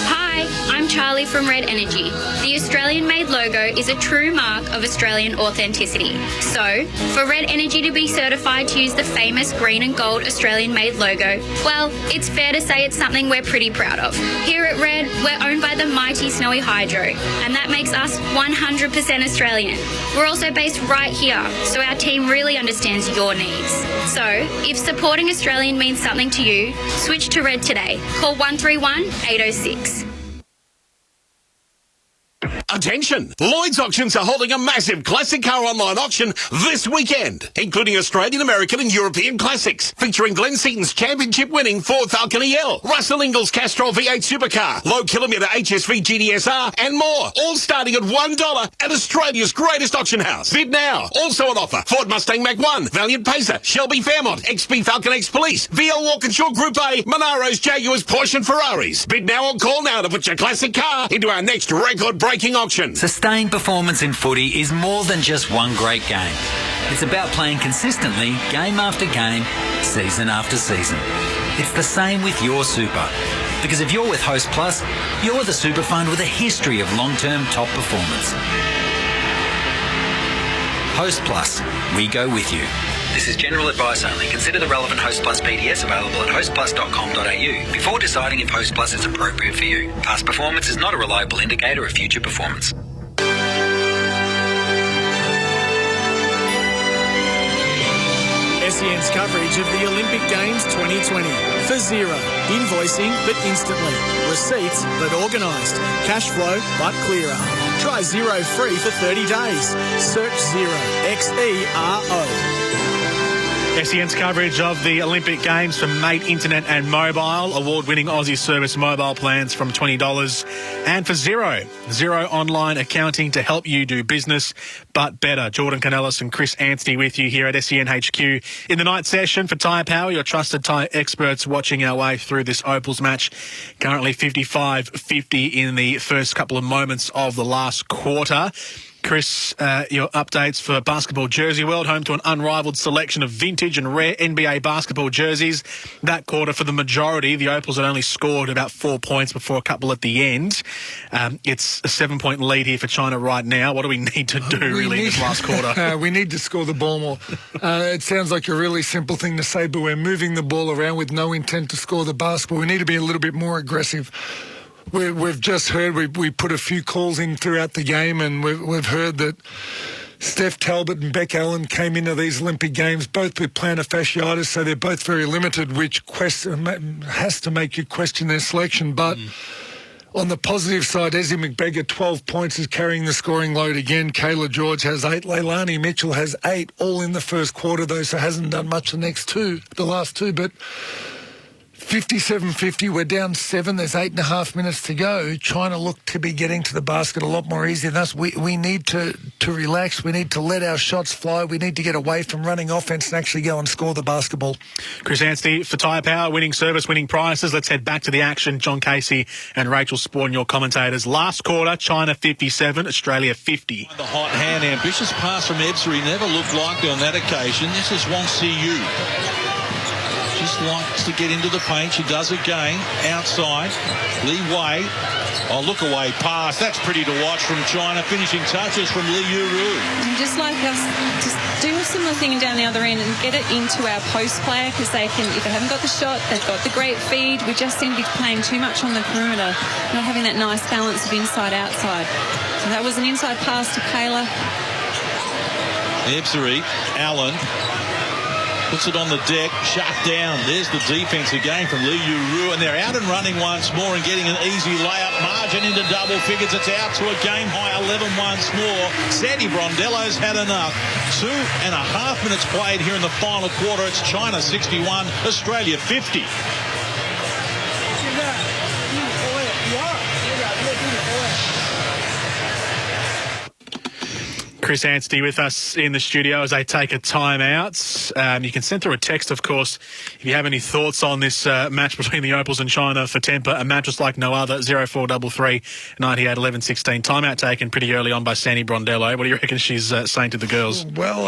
Hi, I'm Charlie from Red Energy. The Australian-made logo is a true mark of Australian authenticity. So, for Red Energy to be certified to use the famous green and gold Australian-made logo, well, it's fair to say it's something we're pretty proud of. Here at Red, we're owned by the mighty Snowy Hydro, and that makes us 100% Australian. We're also based right here, so our team really understands your needs. So, if supporting Australian means something to you, switch to Red today. Call 131 806. Attention! Lloyd's Auctions are holding a massive classic car online auction this weekend, including Australian, American and European classics, featuring Glenn Seaton's championship-winning Ford Falcon EL, Russell Ingall's Castrol V8 supercar, low-kilometre HSV GDSR and more, all starting at $1 at Australia's greatest auction house. Bid now. Also on offer, Ford Mustang Mach-1, Valiant Pacer, Shelby Fairmont, XP Falcon X Police, VL Walkinshaw Group A, Monaros, Jaguars, Porsche and Ferraris. Bid now or call now to put your classic car into our next record-breaking auction. Sustained performance in footy is more than just one great game. It's about playing consistently, game after game, season after season. It's the same with your super. Because if you're with Host Plus, you're the super fund with a history of long-term top performance. Host Plus, we go with you. This is general advice only. Consider the relevant Host Plus PDS available at hostplus.com.au before deciding if Host Plus is appropriate for you. Past performance is not a reliable indicator of future performance. SEN's coverage of the Olympic Games 2020. For Zero. Invoicing but instantly. Receipts but organised. Cash flow but clearer. Try Zero free for 30 days. Search Zero. XERO. SEN's coverage of the Olympic Games from Mate Internet and Mobile, award-winning Aussie service mobile plans from $20. And for Zero online accounting to help you do business, but better. Jordan Canellis and Chris Anstey with you here at SEN HQ in the night session for Tyre Power, your trusted tyre experts watching our way through this Opals match. Currently 55-50 in the first couple of moments of the last quarter. Chris, your updates for Basketball Jersey World, home to an unrivalled selection of vintage and rare NBA basketball jerseys. That quarter, for the majority, the Opals had only scored about 4 points before a couple at the end. It's a 7-point lead here for China right now. What do we need to do in this last quarter? We need to score the ball more. It sounds like a really simple thing to say, but we're moving the ball around with no intent to score the basketball. We need to be a little bit more aggressive. We've just heard, we put a few calls in throughout the game, and we've heard that Steph Talbot and Beck Allen came into these Olympic Games both with plantar fasciitis, so they're both very limited, which has to make you question their selection. But on the positive side, Ezzy McBeggar, 12 points, is carrying the scoring load again. Kayla George has 8. Leilani Mitchell has 8, all in the first quarter, though, so hasn't done much the last two, but 57-50, we're down 7. There's 8.5 minutes to go. China look to be getting to the basket a lot more easy than us. We need to relax. We need to let our shots fly. We need to get away from running offense and actually go and score the basketball. Chris Anstey for Tyre Power, winning service, winning prices. Let's head back to the action. John Casey and Rachel Sporn, your commentators. Last quarter, China 57, Australia 50. The hot hand, ambitious pass from Ebser. He never looked likely on that occasion. This is Wong Si-yu. Just likes to get into the paint. She does again. Outside. Li Wei. Oh, look away pass. That's pretty to watch from China. Finishing touches from Li Yuru. And just like us, just do a similar thing down the other end and get it into our post player, because they can, if they haven't got the shot, they've got the great feed. We just seem to be playing too much on the perimeter, not having that nice balance of inside-outside. So that was an inside pass to Kayla. Ebseri, Allen. Puts it on the deck, shut down. There's the defense again from Li Yuru, and they're out and running once more and getting an easy layup. Margin into double figures. It's out to a game high 11 once more. Sandy Brondello's had enough. 2.5 minutes played here in the final quarter. It's China 61, Australia 50. Chris Anstey with us in the studio as they take a timeout. You can send through a text, of course, if you have any thoughts on this match between the Opals and China for Temper. A match just like no other, 0433 98 11 16. Timeout taken pretty early on by Sandy Brondello. What do you reckon she's saying to the girls? Well,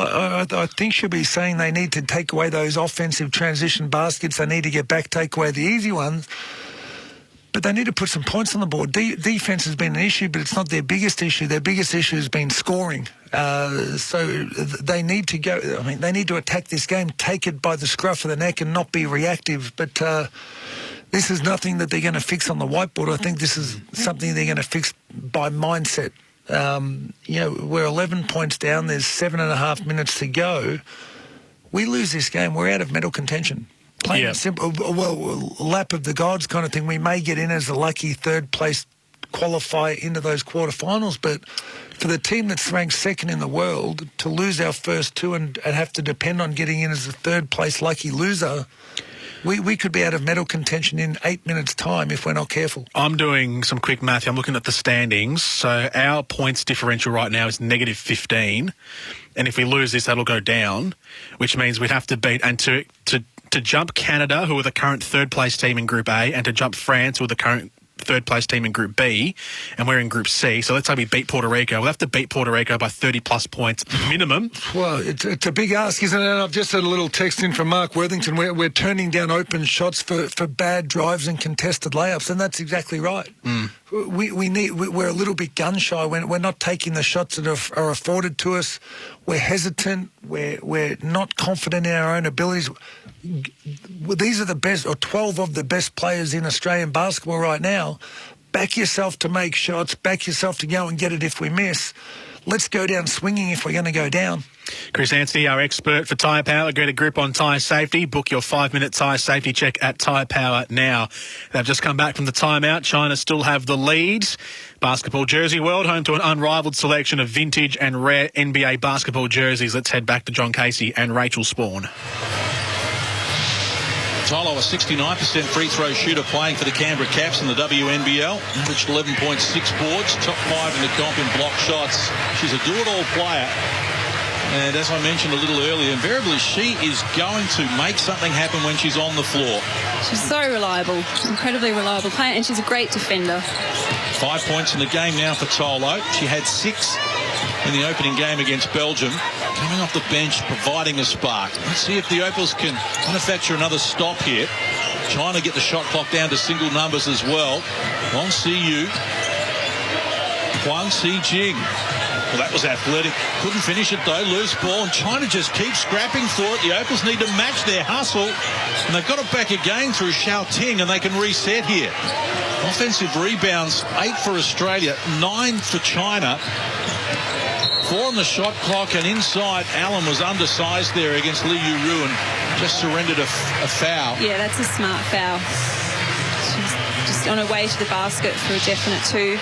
I think she'll be saying they need to take away those offensive transition baskets. They need to get back, take away the easy ones. But they need to put some points on the board. Defence has been an issue, but it's not their biggest issue. Their biggest issue has been scoring. So they need to go. I mean, they need to attack this game, take it by the scruff of the neck, and not be reactive. But this is nothing that they're going to fix on the whiteboard. I think this is something they're going to fix by mindset. We're 11 points down. There's 7.5 minutes to go. We lose this game, we're out of medal contention. Playing a simple, lap of the gods kind of thing. We may get in as a lucky third place qualifier into those quarterfinals, but for the team that's ranked second in the world to lose our first two and have to depend on getting in as a third place lucky loser, we could be out of medal contention in 8 minutes' time if we're not careful. I'm doing some quick math. I'm looking at the standings. So our points differential right now is negative 15. And if we lose this, that'll go down, which means we'd have to beat, and to jump Canada, who are the current third-place team in Group A, and to jump France, who are the current third-place team in Group B, and we're in Group C. So let's say we beat Puerto Rico. We'll have to beat Puerto Rico by 30-plus points minimum. Well, it's a big ask, isn't it? And I've just had a little text in from Mark Worthington. We're turning down open shots for bad drives and contested layups, and that's exactly right. We're a little bit gun-shy. We're not taking the shots that are afforded to us. We're hesitant. We're not confident in our own abilities. These are the best, or 12 of the best players in Australian basketball right now. Back yourself to make shots. Back yourself to go and get it if we miss. Let's go down swinging if we're going to go down. Chris Anstey, our expert for Tyre Power. Get a grip on tyre safety. Book your 5-minute tyre safety check at Tyre Power now. They've just come back from the timeout. China still have the lead. Basketball Jersey World, home to an unrivaled selection of vintage and rare NBA basketball jerseys. Let's head back to John Casey and Rachel Spawn. Tylo, a 69% free throw shooter playing for the Canberra Caps in the WNBL. Averaged 11.6 boards, top 5 in the comp in block shots. She's a do-it-all player. And as I mentioned a little earlier, invariably she is going to make something happen when she's on the floor. She's so reliable, incredibly reliable player, and she's a great defender. 5 points in the game now for Tylo. She had 6 in the opening game against Belgium. Coming off the bench, providing a spark. Let's see if the Opals can manufacture another stop here. Trying to get the shot clock down to single numbers as well. Wang Siyu. Huang Si-Jing. Well, that was athletic. Couldn't finish it, though. Loose ball, and China just keeps scrapping for it. The Opals need to match their hustle, and they've got it back again through Xiao Ting, and they can reset here. Offensive rebounds, 8 for Australia, 9 for China. 4 on the shot clock, and inside, Allen was undersized there against Li Yuru and just surrendered a foul. Yeah, that's a smart foul. She's just on her way to the basket for a definite 2.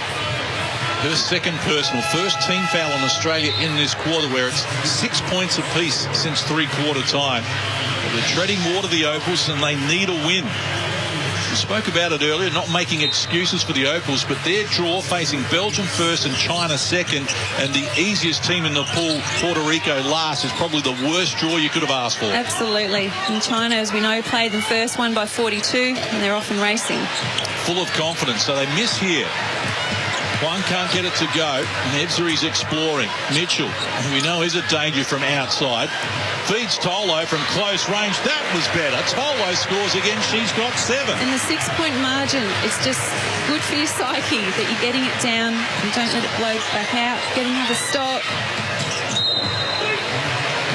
Her second personal, first team foul on Australia in this quarter, where it's 6 points apiece since three-quarter time. But they're treading water, the Opals, and they need a win. We spoke about it earlier, not making excuses for the Opals, but their draw facing Belgium first and China second, and the easiest team in the pool, Puerto Rico, last, is probably the worst draw you could have asked for. Absolutely. And China, as we know, played them first, won by 42, and they're off and racing. Full of confidence, so they miss here. One can't get it to go. Nebsary's exploring. Mitchell, who we know is a danger from outside, feeds Tolo from close range. That was better. Tolo scores again. She's got 7. And the 6-point margin, it's just good for your psyche that you're getting it down and don't let it blow back out. Get another stop.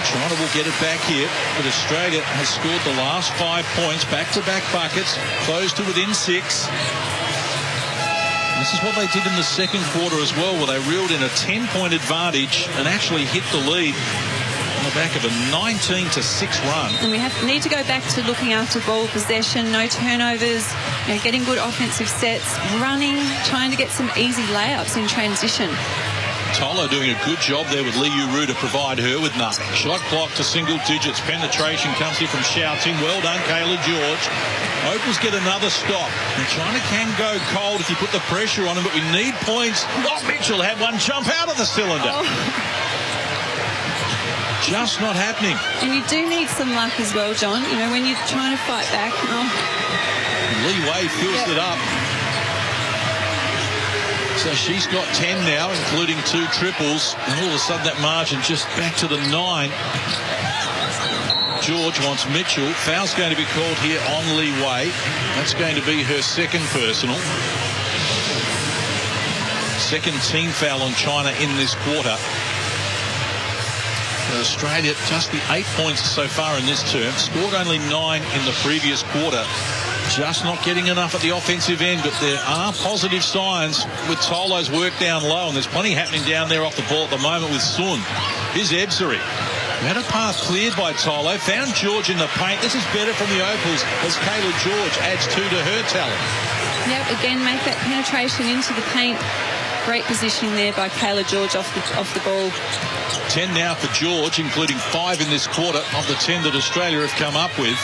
China will get it back here, but Australia has scored the last 5 points. Back-to-back buckets. Close to within 6. This is what they did in the second quarter as well, where they reeled in a 10-point advantage and actually hit the lead on the back of a 19-6 run. And we need to go back to looking after ball possession, no turnovers, getting good offensive sets, running, trying to get some easy layups in transition. Tolo doing a good job there with Li Yuru to provide her with nothing. Shot clock to single digits. Penetration comes here from Xiao Ting. Well done, Kayla George. Opals get another stop. And China can go cold if you put the pressure on them, but we need points. Oh, Mitchell had one jump out of the cylinder. Just not happening. And you do need some luck as well, John. You know, when you're trying to fight back. Lee Wei fills it up. So she's got 10 now, including 2 triples. And all of a sudden that margin just back to the 9. George wants Mitchell. Foul's going to be called here on Lee Wei. That's going to be her second personal. Second team foul on China in this quarter. Australia just the 8 points so far in this term. Scored only 9 in the previous quarter. Just not getting enough at the offensive end, but there are positive signs with Tolo's work down low, and there's plenty happening down there off the ball at the moment with Sun. Here's Ebsary. Had a pass cleared by Tolo. Found George in the paint. This is better from the Opals as Kayla George adds 2 to her talent. Yep, again, make that penetration into the paint. Great positioning there by Kayla George off the ball. 10 now for George, including 5 in this quarter of the 10 that Australia have come up with.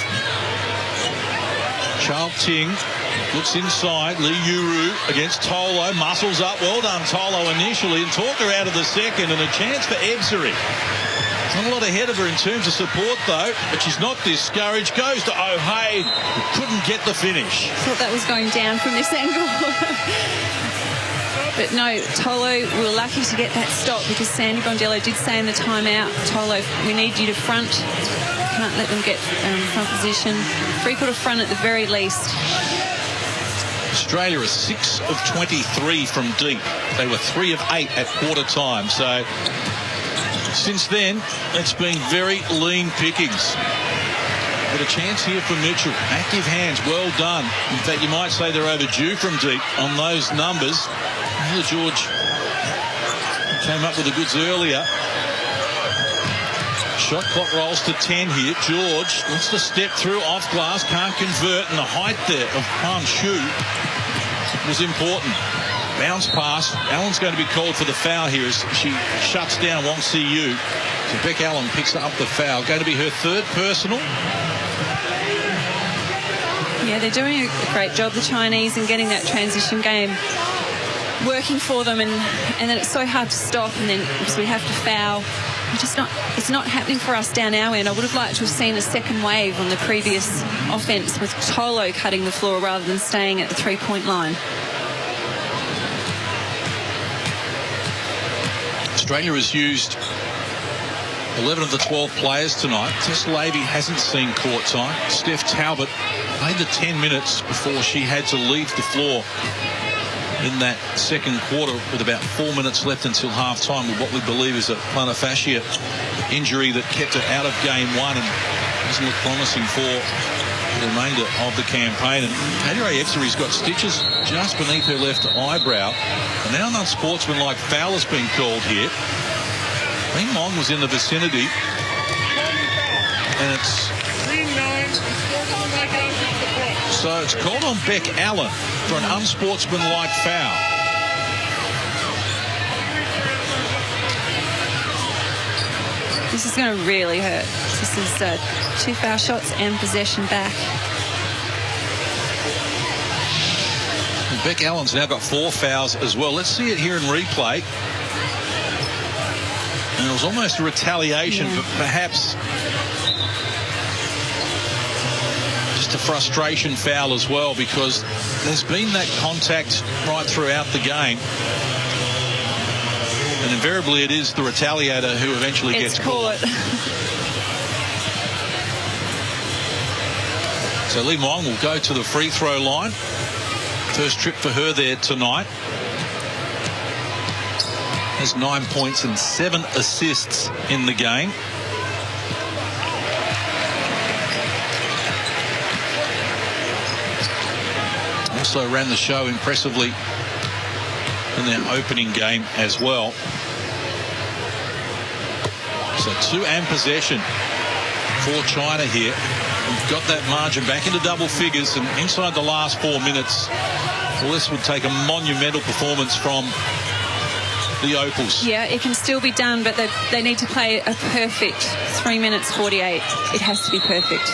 Chao Ting looks inside. Lee Yuru against Tolo. Muscles up. Well done, Tolo, initially. And talk her out of the second. And a chance for Ebsary. Not a lot ahead of her in terms of support, though. But she's not discouraged. Goes to O'Hay. Couldn't get the finish. Thought that was going down from this angle. But no, Tolo, we were lucky to get that stop because Sandy Bondello did say in the timeout, Tolo, we need you to front. Can't let them get front position. 3-quarter front at the very least. Australia are 6 of 23 from deep. They were 3 of 8 at quarter time. So since then, it's been very lean pickings. But a chance here for Mitchell. Active hands, well done. In fact, you might say they're overdue from deep on those numbers. George came up with the goods earlier. Shot clock rolls to 10 here. George wants to step through off glass, can't convert, and the height there of Huang Shu was important. Bounce pass. Allen's going to be called for the foul here as she shuts down Wong Si-yu. So Beck Allen picks up the foul. Going to be her 3rd personal. Yeah, they're doing a great job, the Chinese, in getting that transition game working for them, and then it's so hard to stop, and then because we have to foul. It's not happening for us down our end. I would have liked to have seen a second wave on the previous offence with Tolo cutting the floor rather than staying at the 3-point line. Australia has used 11 of the 12 players tonight. Tess Lavey hasn't seen court time. Steph Talbot played the 10 minutes before she had to leave the floor in that second quarter with about 4 minutes left until half-time with what we believe is a plantar fascia injury that kept her out of game 1 and doesn't look promising for the remainder of the campaign. And Adire Ebsary's got stitches just beneath her left eyebrow. And now an unsportsmanlike foul has been called here. Ling Mong was in the vicinity. And it's... So it's called on Beck Allen for an unsportsmanlike foul. This is going to really hurt. This is 2 foul shots and possession back. And Beck Allen's now got 4 fouls as well. Let's see it here in replay. And it was almost a retaliation, but perhaps a frustration foul as well, because there's been that contact right throughout the game, and invariably it is the retaliator who eventually gets caught. So Lee Mong will go to the free throw line. First trip for her there tonight. Has 9 points and 7 assists in the game. Also ran the show impressively in their opening game as well. So 2 and possession for China here. We've got that margin back into double figures, and inside the last 4 minutes, well, this would take a monumental performance from the Opals. Yeah, it can still be done, but they need to play a perfect 3 minutes 48. It has to be perfect.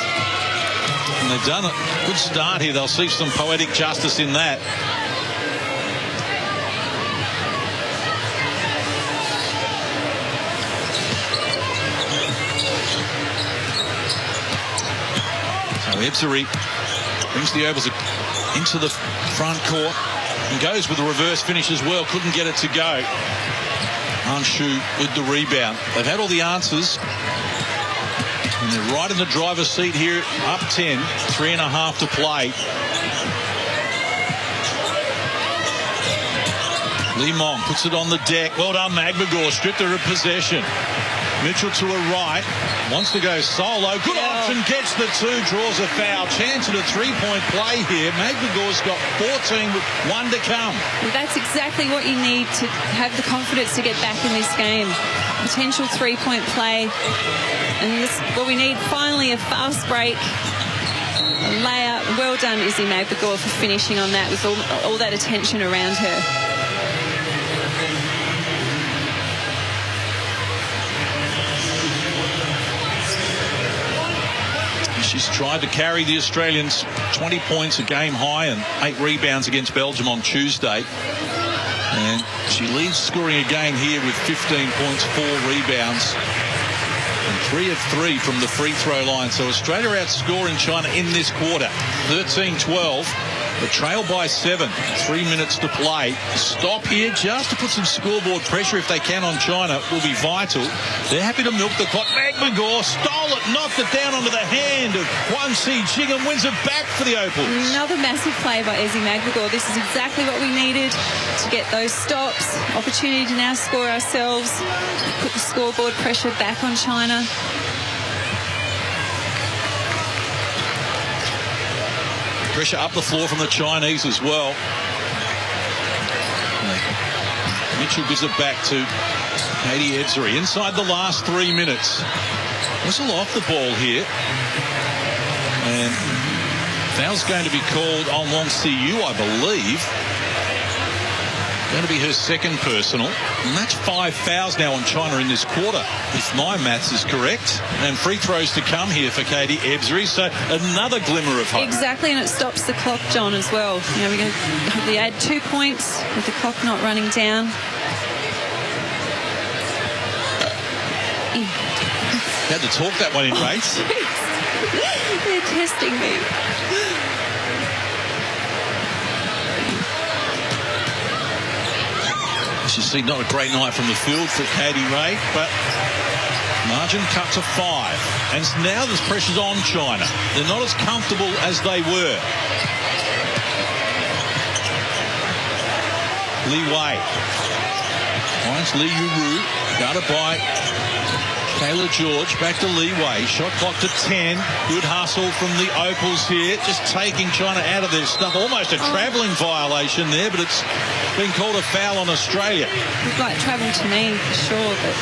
And they've done a good start here. They'll see some poetic justice in that. Ebseri brings the Opals into the front court and goes with the reverse finish as well. Couldn't get it to go. Anshu with the rebound. They've had all the answers. And they're right in the driver's seat here, up 10, 3.5 to play. Lee Mong puts it on the deck. Well done, Magbagor. Stripped her of possession. Mitchell to her right. Wants to go solo. Good option. Gets the two. Draws a foul. Chance at a three-point play here. Magbagor's got 14 with 1 to come. Well, that's exactly what you need to have the confidence to get back in this game. Potential three-point play. And this, what we need, finally, a fast break. A layup. Well done, Izzy Magbagor, for finishing on that with all that attention around her. She's tried to carry the Australians 20 points, a game high, and 8 rebounds against Belgium on Tuesday. And she leads scoring again here with 15 points, 4 rebounds, and 3 of 3 from the free throw line. So Australia outscoring China in this quarter, 13-12. The trail by 7, 3 minutes to play. Stop here just to put some scoreboard pressure if they can on China will be vital. They're happy to milk the clock. Magbagor stole it, knocked it down onto the hand of Huang Si-Jing and wins it back for the Opals. Another massive play by Izzy Magbagor. This is exactly what we needed to get those stops. Opportunity to now score ourselves, put the scoreboard pressure back on China. Pressure up the floor from the Chinese as well. Mitchell gives it back to Katie Ebseri inside the last 3 minutes. Whistle off the ball here. And foul's going to be called on Wong Si-Yu, I believe. Going to be her second personal. And that's 5 fouls now on China in this quarter, if my maths is correct. And free throws to come here for Katie Ebseri. So another glimmer of hope. Exactly, and it stops the clock, John, as well. You know, we're going to hopefully add 2 points with the clock not running down. Had to talk that one in, race. They're testing me. As you see, not a great night from the field for Katie Ray, but margin cut to 5. And now there's pressures on China. They're not as comfortable as they were. Li Wei finds Li Yuru, guarded by Kayla George. Back to Li Wei. Shot clock to 10. Good hustle from the Opals here. Just taking China out of their stuff. Almost a travelling violation there, but it's been called a foul on Australia. Looked like travel to me, for sure, but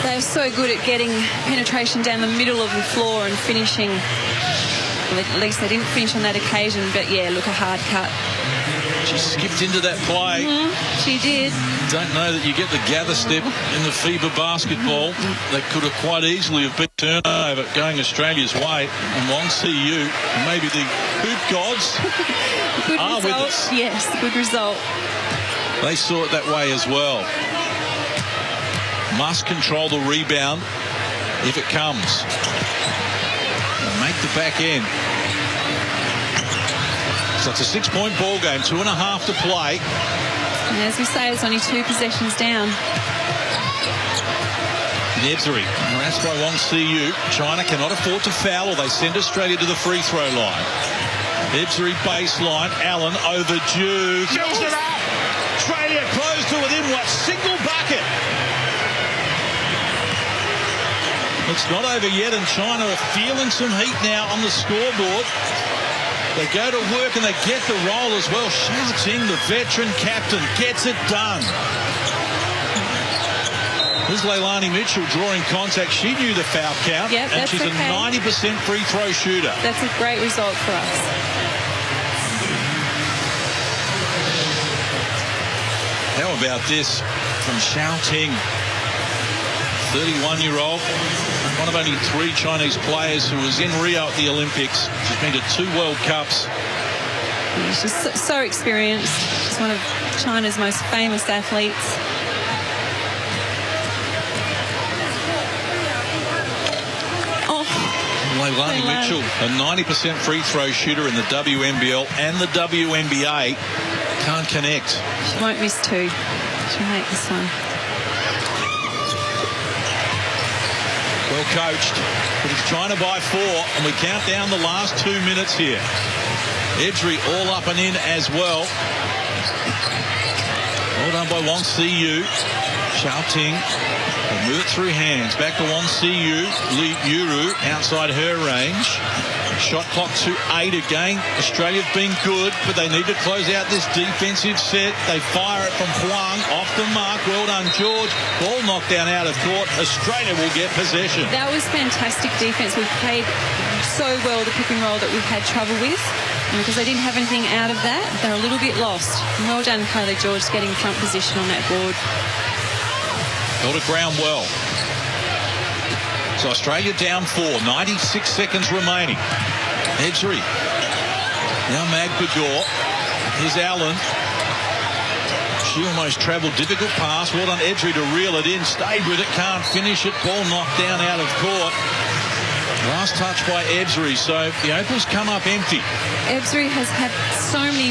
they're so good at getting penetration down the middle of the floor and finishing. Well, at least they didn't finish on that occasion, but yeah, look, a hard cut. She skipped into that play. She did. Don't know that you get the gather step in the FIBA basketball. That could have quite easily have been turned over going Australia's way. And Wong Si-Yu, maybe the hoop gods, Good are with result. us. Yes, good result. They saw it that way as well. Must control the rebound if it comes. And make the back end. So it's a 6-point ball game, 2.5 to play. And as we say, it's only 2 possessions down. Ebseri, harassed by Wong Si-Yu. China cannot afford to foul or they send Australia to the free throw line. Ebseri baseline. Allen overdue. Fills it up. Australia close to within what? Single bucket. It's not over yet, and China are feeling some heat now on the scoreboard. They go to work and they get the roll as well. Xiao Ting, the veteran captain, gets it done. Here's Leilani Mitchell drawing contact. She knew the foul count, and she's a 90% free throw shooter. That's a great result for us. How about this from Xiao Ting, 31-year-old, one of only 3 Chinese players who was in Rio at the Olympics. She's been to 2 World Cups. She's so experienced. She's one of China's most famous athletes. Leilani Mitchell, a 90% free throw shooter in the WNBL and the WNBA, can't connect. She won't miss two. She'll make this one. Well coached, but he's trying to buy 4, and we count down the last 2 minutes here. Edgery all up and in as well. Well done by Wong Si-yu. Xiao Ting. They move it through hands. Back to Wong Si-yu. Li Yuru outside her range. Shot clock to 8 again. Australia's been good, but they need to close out this defensive set. They fire it from Huang off the mark. Well done, George. Ball knocked down out of court. Australia will get possession. That was fantastic defence. We played so well the pick and roll that we've had trouble with. And because they didn't have anything out of that, they're a little bit lost. And well done, Kylie George, getting front position on that board. Held it ground well. So Australia down 4, 96 seconds remaining. Edgery. Now Magbagor. Here's Allen. She almost travelled. Difficult pass. Well done, Edgery, to reel it in. Stayed with it. Can't finish it. Ball knocked down out of court. Last touch by Edgery. So the Opals come up empty. Edgery has had so many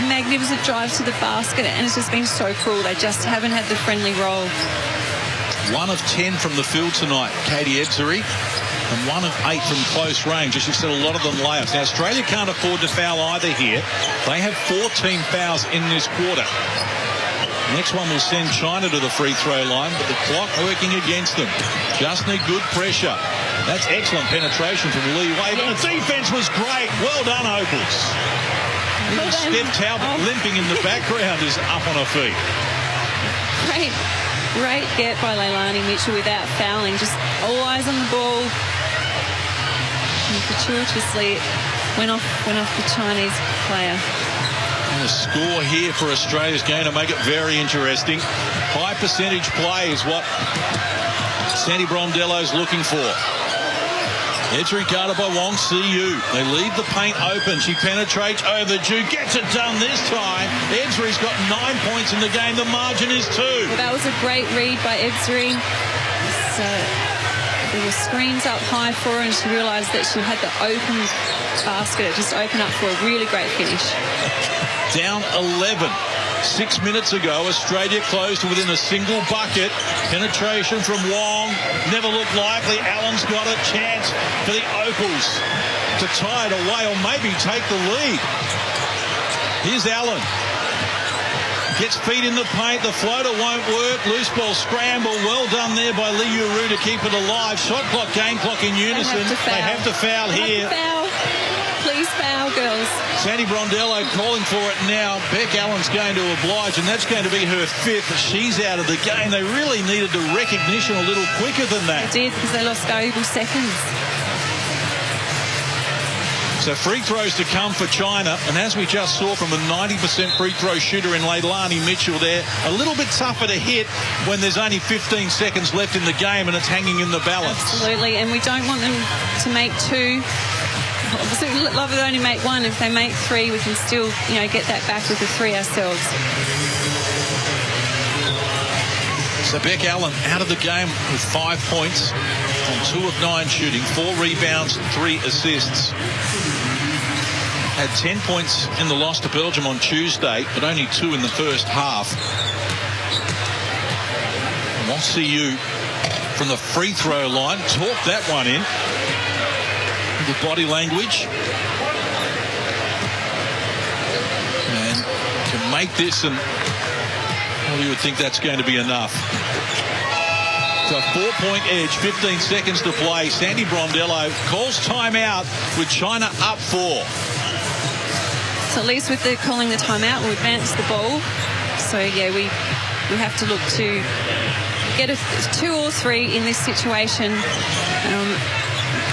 magnificent drives to the basket, and it's just been so cruel. They just haven't had the friendly roll. 1 of 10 from the field tonight, Katie Edgery, and 1 of 8 from close range. As you've said, a lot of them layups. Now, Australia can't afford to foul either here. They have 14 fouls in this quarter. Next one will send China to the free throw line, but the clock working against them. Just need good pressure. That's excellent penetration from Lee Wade. Yes. The defense was great. Well done, Opals. Even Steph Talbot limping in the background is up on her feet. Great get by Leilani Mitchell without fouling. Just all eyes on the ball. And fortuitously went off the Chinese player. And a score here for Australia's going to make it very interesting. High percentage play is what Sandy Brondello's looking for. Edgery guarded by Wong Si-yu. They leave the paint open. She penetrates over Ju. Gets it done this time. Edgery's got 9 points in the game. The margin is 2. Well, that was a great read by Edgery. So there were screens up high for her, and she realised that she had the open basket. It just opened up for a really great finish. Down 11. 6 minutes ago, Australia closed to within a single bucket. Penetration from Wong. Never looked likely. Allen's got a chance for the Opals to tie it away or maybe take the lead. Here's Allen. Gets feet in the paint. The floater won't work. Loose ball scramble. Well done there by Li Yuru to keep it alive. Shot clock, game clock in unison. They have to foul here. Please foul, girls. Sandy Brondello calling for it now. Beck Allen's going to oblige, and that's going to be her 5th. She's out of the game. They really needed the recognition a little quicker than that. They did, because they lost valuable seconds. So free throws to come for China, and as we just saw from a 90% free throw shooter in Leilani Mitchell there, a little bit tougher to hit when there's only 15 seconds left in the game and it's hanging in the balance. Absolutely, and we don't want them to make 2. Obviously, we'd love to only make 1. If they make 3, we can still, get that back with the 3 ourselves. So Beck Allen out of the game with 5 points on 2 of 9 shooting, 4 rebounds, 3 assists. Had 10 points in the loss to Belgium on Tuesday, but only 2 in the first half. Wong Si-yu from the free throw line, talked that one in. With body language. And can make this, and well, you would think that's going to be enough. So 4-point edge, 15 seconds to play. Sandy Brondello calls timeout with China up 4. So at least with the calling the timeout, we'll advance the ball. So yeah, we have to look to get a 2 or 3 in this situation.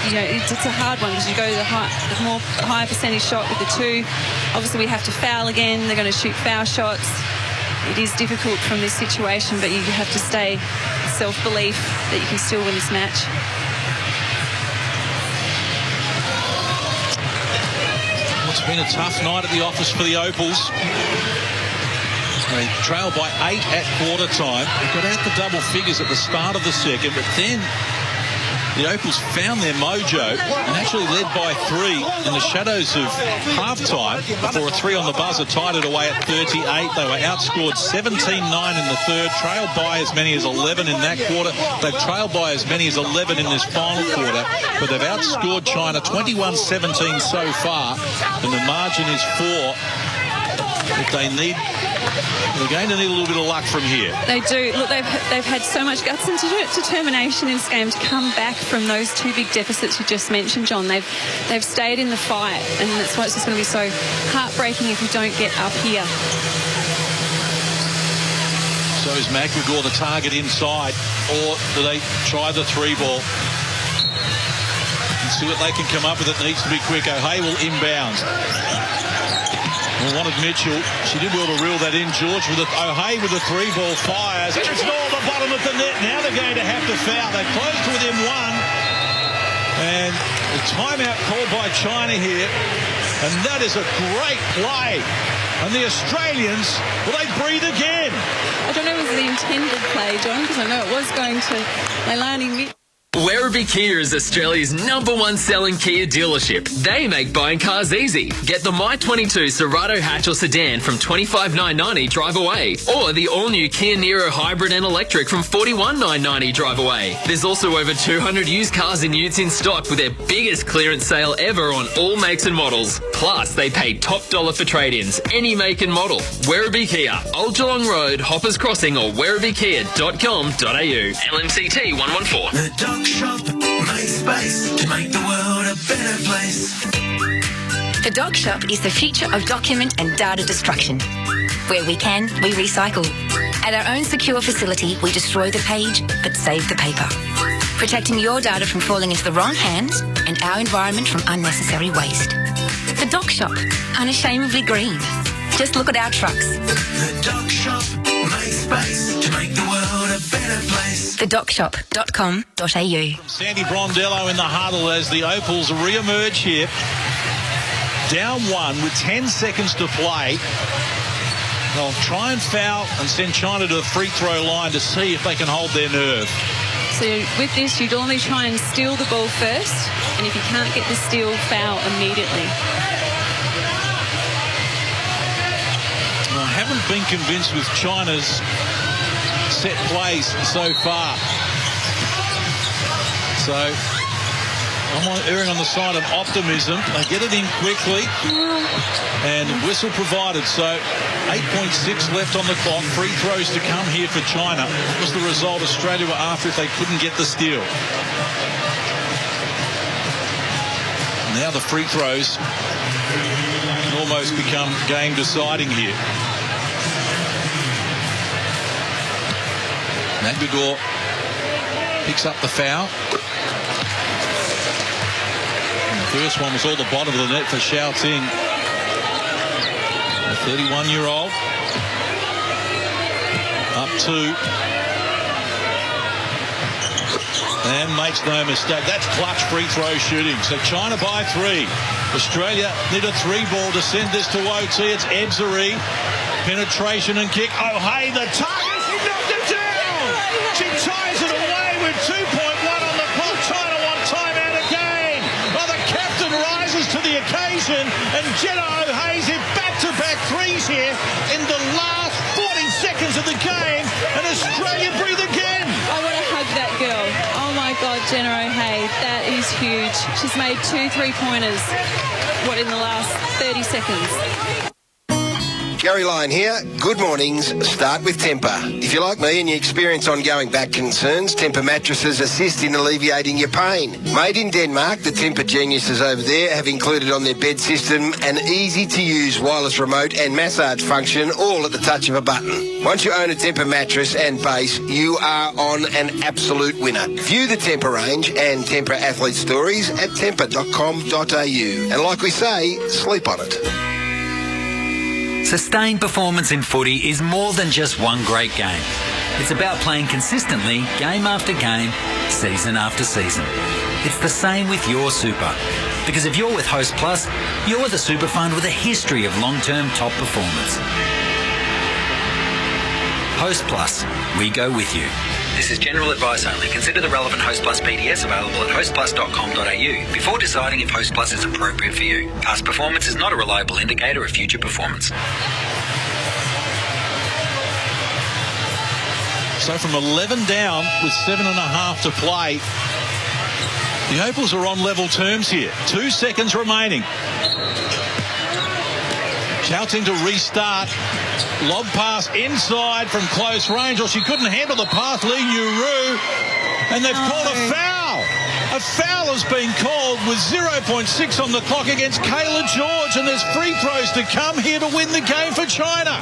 It's a hard one because you go to the higher percentage shot with the 2. Obviously, we have to foul again. They're going to shoot foul shots. It is difficult from this situation, but you have to stay self-belief that you can still win this match. It's been a tough night at the office for the Opals. They trailed by 8 at quarter time. They got out the double figures at the start of the second, but then the Opals found their mojo and actually led by 3 in the shadows of half-time before a 3 on the buzzer tied it away at 38. They were outscored 17-9 in the third, trailed by as many as 11 in that quarter. They've trailed by as many as 11 in this final quarter, but they've outscored China 21-17 so far, and the margin is 4. If they're going to need a little bit of luck from here. They do. Look, they've had so much guts and determination in this game to come back from those 2 big deficits you just mentioned, John. They've stayed in the fight, and that's why it's just going to be so heartbreaking if we don't get up here. So is McGregor the target inside, or do they try the 3 ball and see what they can come up with? It needs to be quick. O'Hay will inbound. Wanted Mitchell. She did well to reel that in. George with O'Hay with a 3 ball fires. And it's all the bottom of the net. Now they're going to have to foul. They closed to within 1. And the timeout called by China here. And that is a great play. And the Australians, will they breathe again? I don't know if it was the intended play, John, because I know it was going to Leilani Mitchell. Werribee Kia is Australia's #1 selling Kia dealership. They make buying cars easy. Get the My22 Cerato hatch or sedan from $25,990 drive away, or the all-new Kia Niro hybrid and electric from $41,990 drive away. There's also over 200 used cars and utes in stock with their biggest clearance sale ever on all makes and models. Plus, they pay top dollar for trade-ins, any make and model. Werribee Kia, Old Geelong Road, Hoppers Crossing, or werribeekia.com.au. LMCT 114. The Doc Shop, make space to make the world a better place. The Doc Shop is the future of document and data destruction. Where we can, we recycle. At our own secure facility, we destroy the page, but save the paper. Protecting your data from falling into the wrong hands and our environment from unnecessary waste. The Doc Shop, unashamedly green. Just look at our trucks. The Doc Shop, make space to make the world a better place. TheDocShop.com.au. Sandy Brondello in the huddle as the Opals re-emerge here. Down 1 with 10 seconds to play. They'll try and foul and send China to the free throw line to see if they can hold their nerve. So with this, you'd only try and steal the ball first, and if you can't get the steal, foul immediately. I haven't been convinced with China's set plays so far. So I'm erring on the side of optimism. They get it in quickly and whistle provided. So 8.6 left on the clock. Free throws to come here for China. What was the result Australia were after if they couldn't get the steal? Now the free throws can almost become game deciding here. McGregor picks up the foul. And the first one was all the bottom of the net for Xiao Ting, the 31-year-old. Up 2. And makes no mistake. That's clutch free throw shooting. So China by 3. Australia need a 3 ball to send this to OT. It's Ebsari. Penetration and kick. O'Hay, the target. She knocked it down. She ties it away with 2.1 on the clock. China want timeout again. Well, the captain rises to the occasion, and Jenna O'Hay's hit back-to-back threes here in the last 40 seconds of the game, and Australia breathe again. I want to hug that girl. Oh my God, Jenna O'Hay, that is huge. She's made 2 3-pointers, in the last 30 seconds. Gary Lyon here. Good mornings. Start with Tempur. If you're like me and you experience ongoing back concerns, Tempur mattresses assist in alleviating your pain. Made in Denmark, the Tempur geniuses over there have included on their bed system an easy-to-use wireless remote and massage function, all at the touch of a button. Once you own a Tempur mattress and base, you are on an absolute winner. View the Tempur range and Tempur athlete stories at tempur.com.au. And like we say, sleep on it. Sustained performance in footy is more than just one great game. It's about playing consistently, game after game, season after season. It's the same with your super. Because if you're with Host Plus, you're the super fund with a history of long-term top performance. Host Plus, we go with you. This is general advice only. Consider the relevant Host Plus PDS available at hostplus.com.au before deciding if Host Plus is appropriate for you. Past performance is not a reliable indicator of future performance. So from 11 down with 7.5 to play, the Opals are on level terms here. 2 seconds remaining. Shouting to restart. Lob pass inside from close range. Or she couldn't handle the pass. Lee Yuru. And they've called a foul. A foul has been called with 0.6 on the clock against Kayla George. And there's free throws to come here to win the game for China.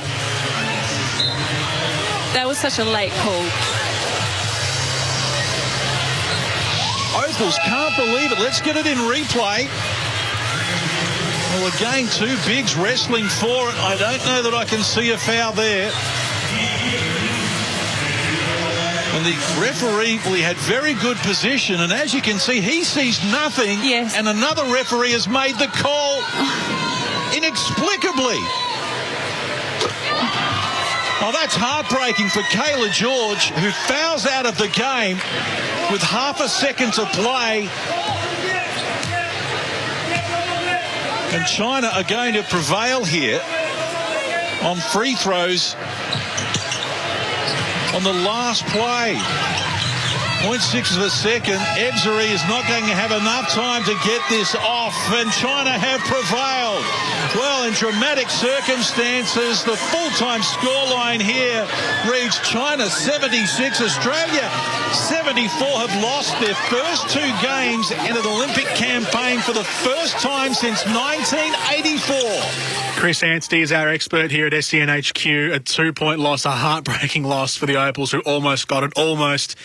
That was such a late call. Opals can't believe it. Let's get it in replay. Well, again, 2 bigs wrestling for it. I don't know that I can see a foul there. And the referee, well, he had very good position. And as you can see, he sees nothing. Yes. And another referee has made the call inexplicably. Oh, that's heartbreaking for Kayla George, who fouls out of the game with half a second to play. And China are going to prevail here on free throws on the last play. 0.6 of a second. Ebzery is not going to have enough time to get this off, and China have prevailed. Well, in dramatic circumstances, the full-time scoreline here reads China 76, Australia 74 have lost their first 2 games in an Olympic campaign for the first time since 1984. Chris Anstey is our expert here at SENHQ. A 2-point loss, a heartbreaking loss for the Opals, who almost got it, almost,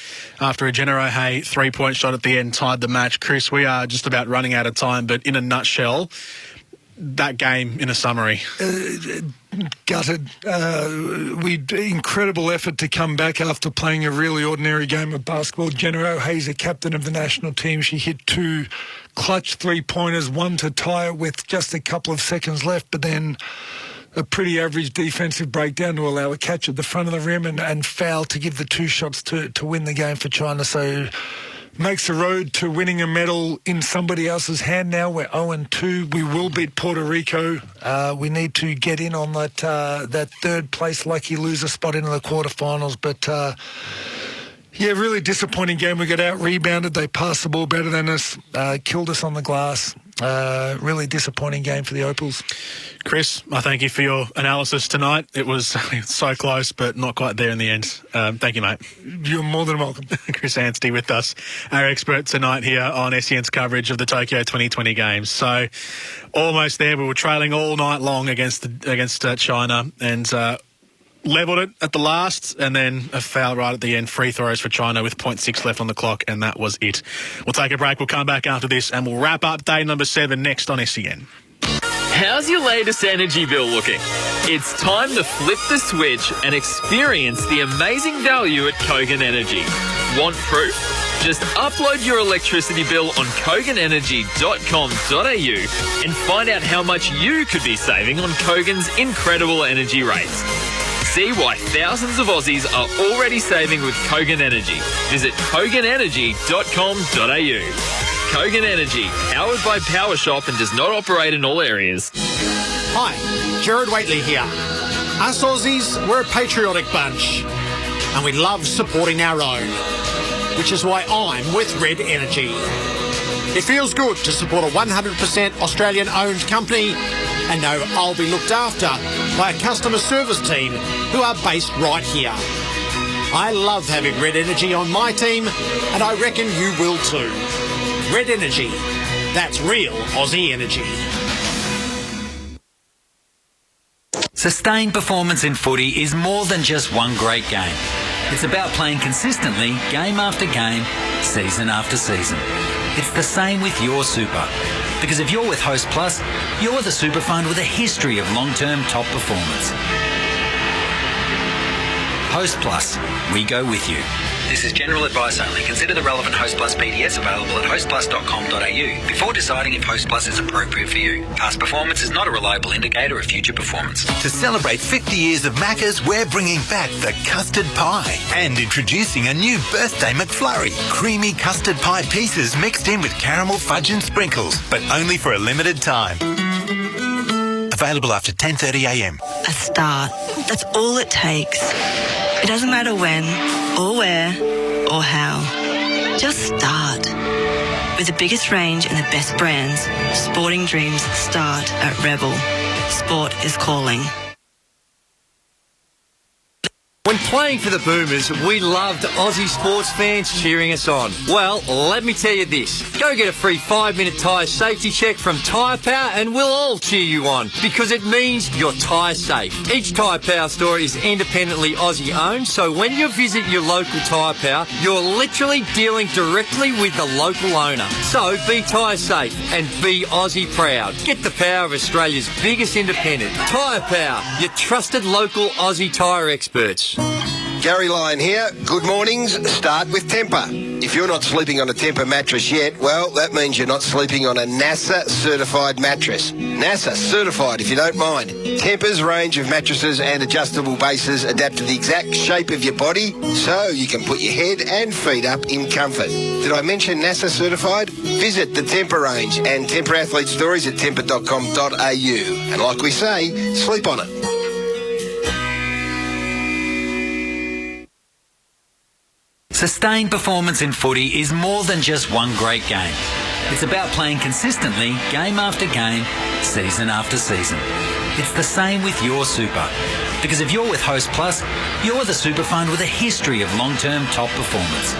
after a Genero Hay 3-point shot at the end tied the match. Chris, we are just about running out of time, but in a nutshell, that game in a summary. Gutted. Incredible effort to come back after playing a really ordinary game of basketball. Genero Hay's a captain of the national team. She hit 2 clutch 3-pointers, 1 to tie it with just a couple of seconds left, but then a pretty average defensive breakdown to allow a catch at the front of the rim and foul to give the 2 shots to win the game for China. So makes the road to winning a medal in somebody else's hand now. We're 0-2. We will beat Puerto Rico. We need to get in on that 3rd place lucky loser spot into the quarterfinals. But yeah, really disappointing game. We got out-rebounded. They passed the ball better than us, killed us on the glass. Really disappointing game for the Opals. Chris, I thank you for your analysis tonight. It was so close, but not quite there in the end. Thank you, mate. You're more than welcome. Chris Anstey with us, our expert tonight here on SEN's coverage of the Tokyo 2020 Games. So almost there. We were trailing all night long against China and levelled it at the last, and then a foul right at the end. Free throws for China with 0.6 left on the clock, and that was it. We'll take a break. We'll come back after this, and we'll wrap up day number 7 next on SEN. How's your latest energy bill looking? It's time to flip the switch and experience the amazing value at Kogan Energy. Want proof? Just upload your electricity bill on koganenergy.com.au and find out how much you could be saving on Kogan's incredible energy rates. See why thousands of Aussies are already saving with Kogan Energy. Visit koganenergy.com.au. Kogan Energy, powered by PowerShop and does not operate in all areas. Hi, Gerard Waitley here. Us Aussies, we're a patriotic bunch and we love supporting our own, which is why I'm with Red Energy. It feels good to support a 100% Australian-owned company and know I'll be looked after by a customer service team who are based right here. I love having Red Energy on my team, and I reckon you will too. Red Energy, that's real Aussie energy. Sustained performance in footy is more than just one great game. It's about playing consistently, game after game, season after season. It's the same with your super. Because if you're with Host Plus, you're the super fund with a history of long-term top performance. Host Plus, we go with you. This is general advice only. Consider the relevant Host Plus PDS available at hostplus.com.au before deciding if Host Plus is appropriate for you. Past performance is not a reliable indicator of future performance. To celebrate 50 years of Macca's, we're bringing back the custard pie and introducing a new birthday McFlurry. Creamy custard pie pieces mixed in with caramel fudge and sprinkles, but only for a limited time. Available after 10:30am. A start. That's all it takes. It doesn't matter when, or where, or how. Just start. With the biggest range and the best brands, sporting dreams start at Rebel. Sport is calling. When playing for the Boomers, we loved Aussie sports fans cheering us on. Well, let me tell you this. Go get a free 5-minute tyre safety check from Tyre Power and we'll all cheer you on because it means you're tyre safe. Each Tyre Power store is independently Aussie owned, so when you visit your local Tyre Power, you're literally dealing directly with the local owner. So be tyre safe and be Aussie proud. Get the power of Australia's biggest independent. Tyre Power, your trusted local Aussie tyre experts. Gary Lyon here. Good mornings. Start with Tempur. If you're not sleeping on a Tempur mattress yet, well, that means you're not sleeping on a NASA certified mattress. NASA certified, if you don't mind. Tempur's range of mattresses and adjustable bases adapt to the exact shape of your body so you can put your head and feet up in comfort. Did I mention NASA certified? Visit the Tempur range and Tempur athlete stories at tempur.com.au. And like we say, sleep on it. Sustained performance in footy is more than just one great game. It's about playing consistently, game after game, season after season. It's the same with your super. Because if you're with Host Plus, you're the super fund with a history of long-term top performance.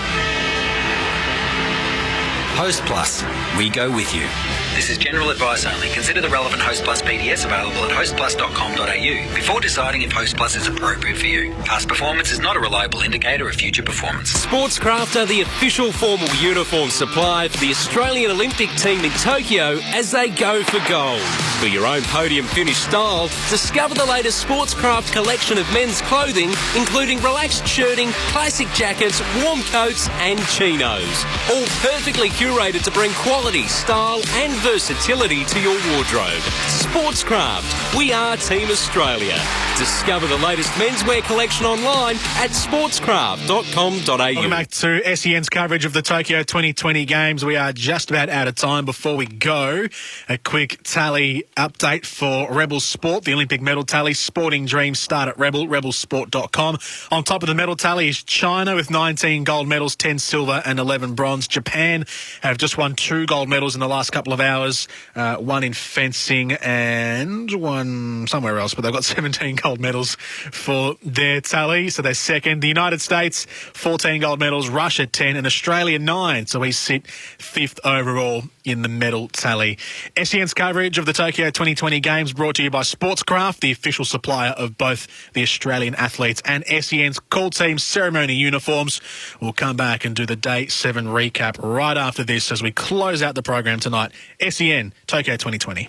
Host Plus, we go with you. This is general advice only. Consider the relevant Host Plus PDS available at hostplus.com.au before deciding if Host Plus is appropriate for you. Past performance is not a reliable indicator of future performance. Sportscraft are the official formal uniform supply for the Australian Olympic team in Tokyo as they go for gold. For your own podium finish style, discover the latest Sportscraft collection of men's clothing, including relaxed shirting, classic jackets, warm coats and chinos. All perfectly curated to bring quality, style and versatility to your wardrobe. Sportscraft. We are Team Australia. Discover the latest menswear collection online at sportscraft.com.au. Welcome back to SEN's coverage of the Tokyo 2020 Games. We are just about out of time. Before we go, a quick tally update for Rebel Sport. The Olympic medal tally. Sporting dreams start at Rebel, rebelsport.com. On top of the medal tally is China with 19 gold medals, 10 silver and 11 bronze. Japan have just won 2 gold medals in the last couple of hours, one in fencing and one somewhere else, but they've got 17 gold medals for their tally, so they're second. The United States, 14 gold medals, Russia 10 and Australia 9, so we sit 5th overall in the medal tally. SEN's coverage of the Tokyo 2020 Games brought to you by Sportscraft, the official supplier of both the Australian athletes and SEN's Call Team ceremony uniforms. We'll come back and do the Day 7 recap right after this as we close out the program tonight. SEN Tokyo 2020.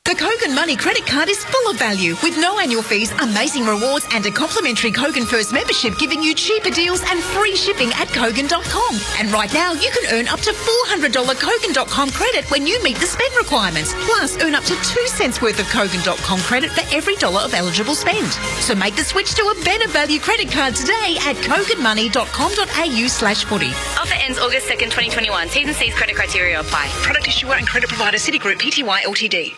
The Kogan Money credit card is full of value with no annual fees, amazing rewards and a complimentary Kogan First membership giving you cheaper deals and free shipping at Kogan.com. And right now you can earn up to $400 Kogan.com credit when you meet the spend requirements. Plus earn up to 2 cents worth of Kogan.com credit for every dollar of eligible spend. So make the switch to a better value credit card today at koganmoney.com.au/footy. Offer ends August 2nd, 2021. T's and C's credit criteria apply. Product issuer and credit provider Citigroup Pty Ltd.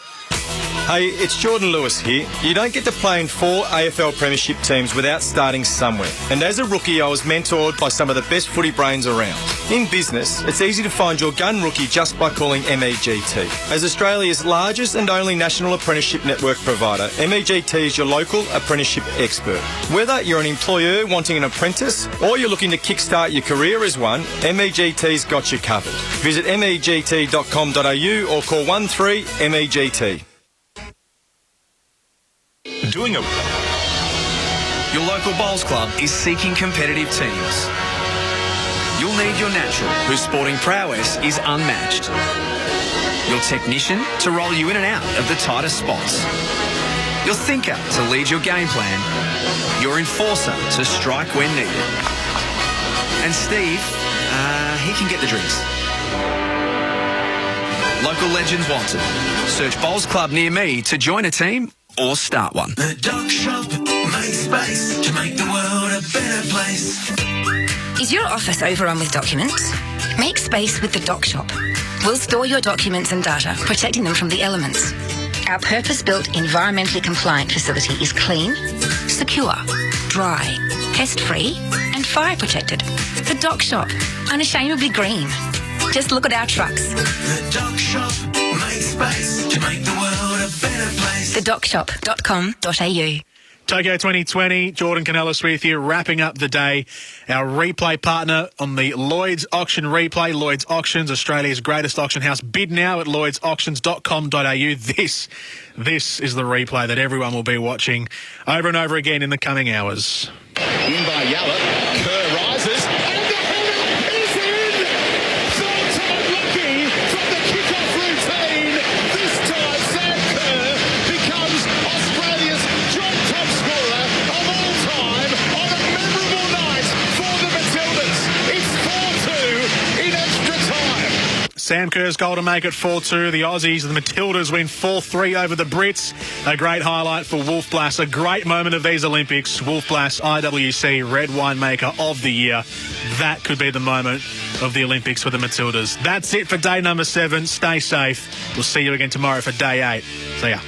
Hey, it's Jordan Lewis here. You don't get to play in 4 AFL premiership teams without starting somewhere. And as a rookie, I was mentored by some of the best footy brains around. In business, it's easy to find your gun rookie just by calling MEGT. As Australia's largest and only national apprenticeship network provider, MEGT is your local apprenticeship expert. Whether you're an employer wanting an apprentice or you're looking to kickstart your career as one, MEGT's got you covered. Visit MEGT.com.au or call 13-MEGT. Doing it. Your local bowls club is seeking competitive teams. You'll need your natural, whose sporting prowess is unmatched. Your technician to roll you in and out of the tightest spots. Your thinker to lead your game plan. Your enforcer to strike when needed. And Steve, he can get the drinks. Local legends wanted. Search Bowls Club near me to join a team or start one. The Doc Shop makes space to make the world a better place. Is your office overrun with documents? Make space with the Doc Shop. We'll store your documents and data, protecting them from the elements. Our purpose-built, environmentally compliant facility is clean, secure, dry, pest-free and fire-protected. The Doc Shop, unashamedly green. Just look at our trucks. The Doc Shop makes space to make the world a better place. thedocshop.com.au. Tokyo 2020, Jordan Canellis with you, wrapping up the day. Our replay partner on the Lloyd's Auction replay. Lloyd's Auctions, Australia's greatest auction house. Bid now at lloydsauctions.com.au. This is the replay that everyone will be watching over and over again in the coming hours. In by Yallop, Kerr rises, and the header is in! Third time lucky from the kick-off routine. This time Sam Kerr becomes Australia's joint top scorer of all time on a memorable night for the Matildas. It's 4-2 in extra time. Sam Kerr's goal to make it 4-2. The Aussies, the Matildas, win 4-3 over the Brits. A great highlight for Wolf Blass. A great moment of these Olympics. Wolf Blass, IWC Red Winemaker of the Year. That could be the moment of the Olympics for the Matildas. That's it for day number 7. Stay safe. We'll see you again tomorrow for day 8. See ya.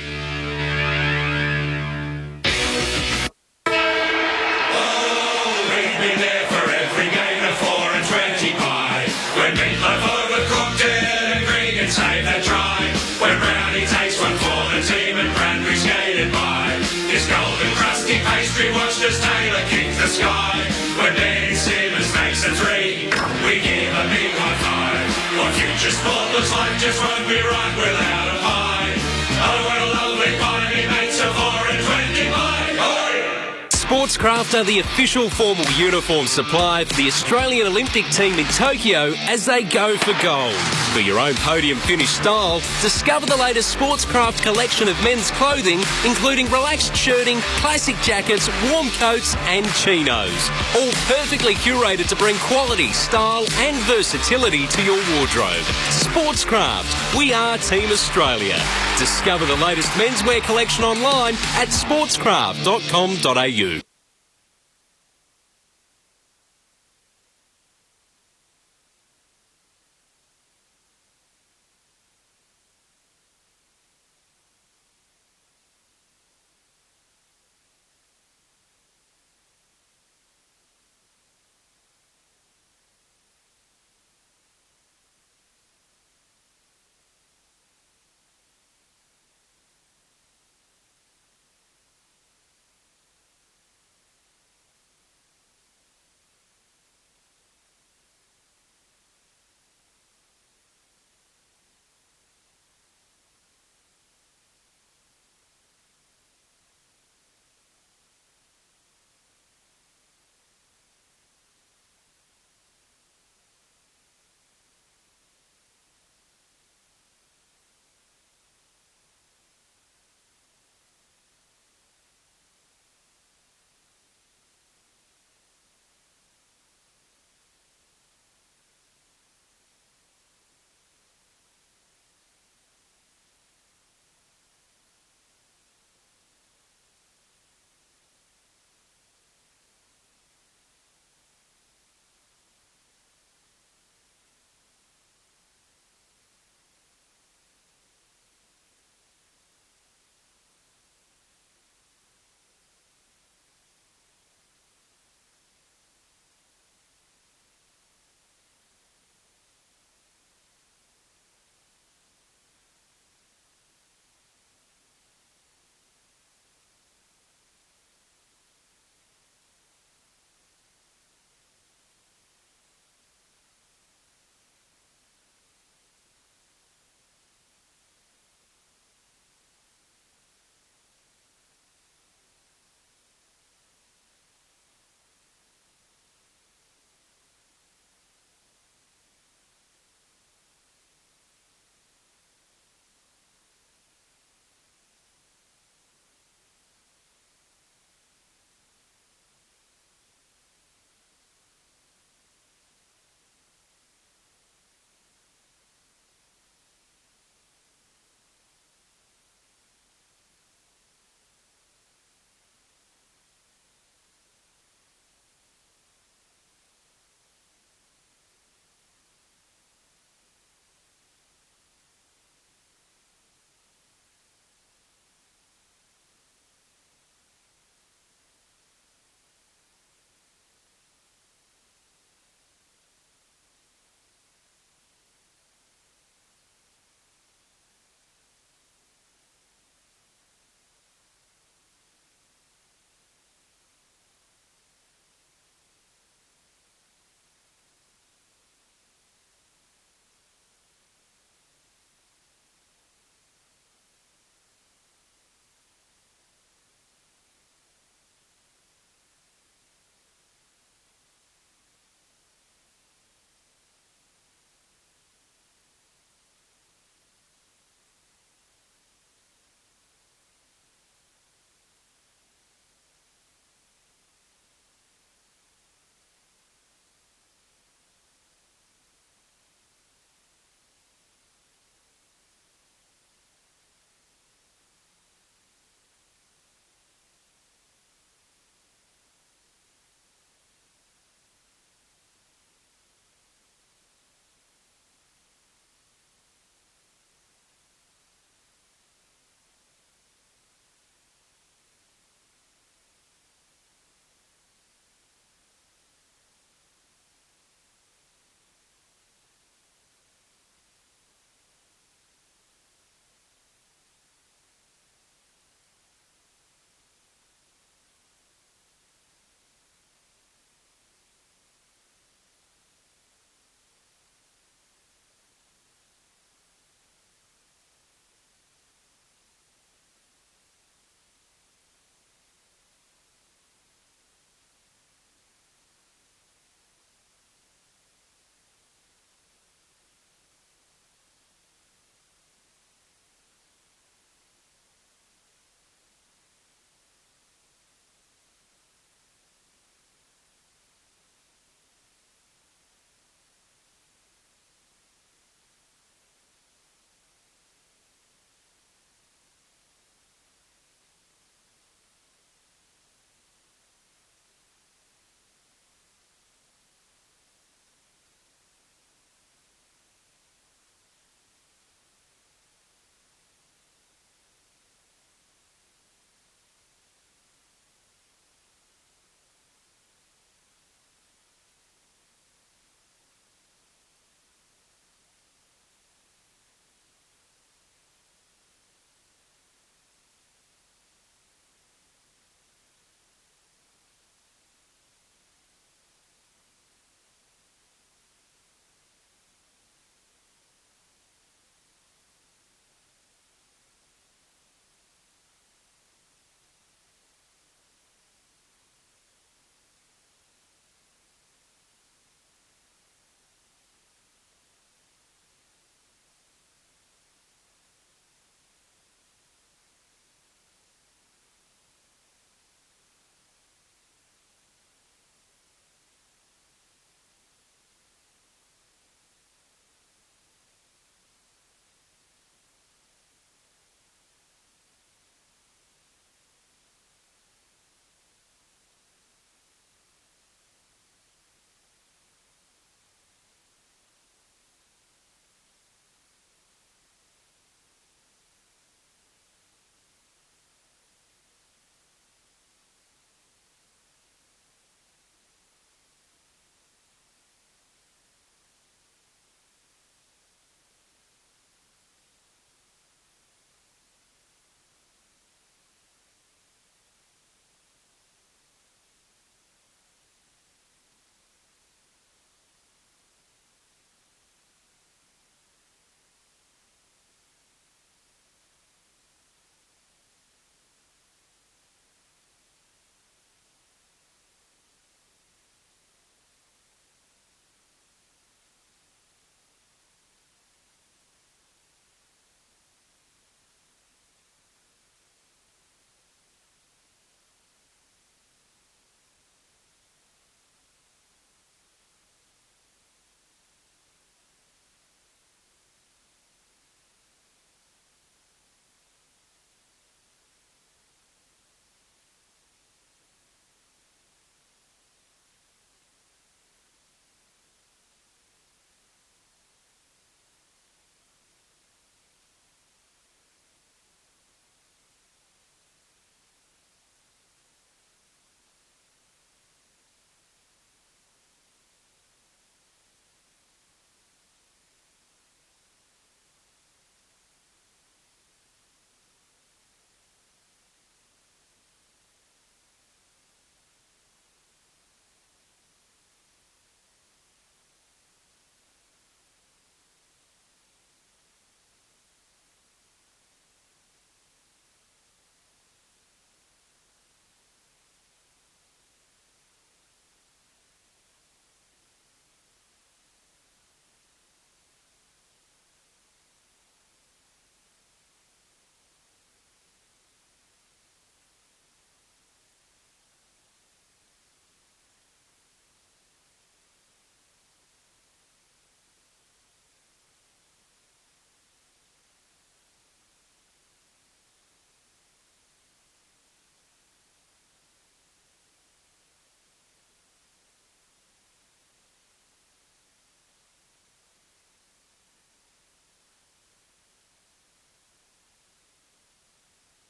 We've been there for every game of 4 and 20 pie. When Meatloaf overcooked it and Gregan saved that try. When Brownie takes one for the team and Bradbury skated by. This golden crusty pastry watched as Taylor kicked the sky. When Ben Simmons makes a 3, we give a big high five. What future sport looks like just won't be right without a pie. Oh, what a lovely pie, he makes a 4 and 20 pie. Oh, yeah. Sportscraft are the official formal uniform supply for the Australian Olympic team in Tokyo as they go for gold. For your own podium finish style, discover the latest Sportscraft collection of men's clothing, including relaxed shirting, classic jackets, warm coats and chinos. All perfectly curated to bring quality, style and versatility to your wardrobe. Sportscraft, we are Team Australia. Discover the latest menswear collection online at sportscraft.com.au.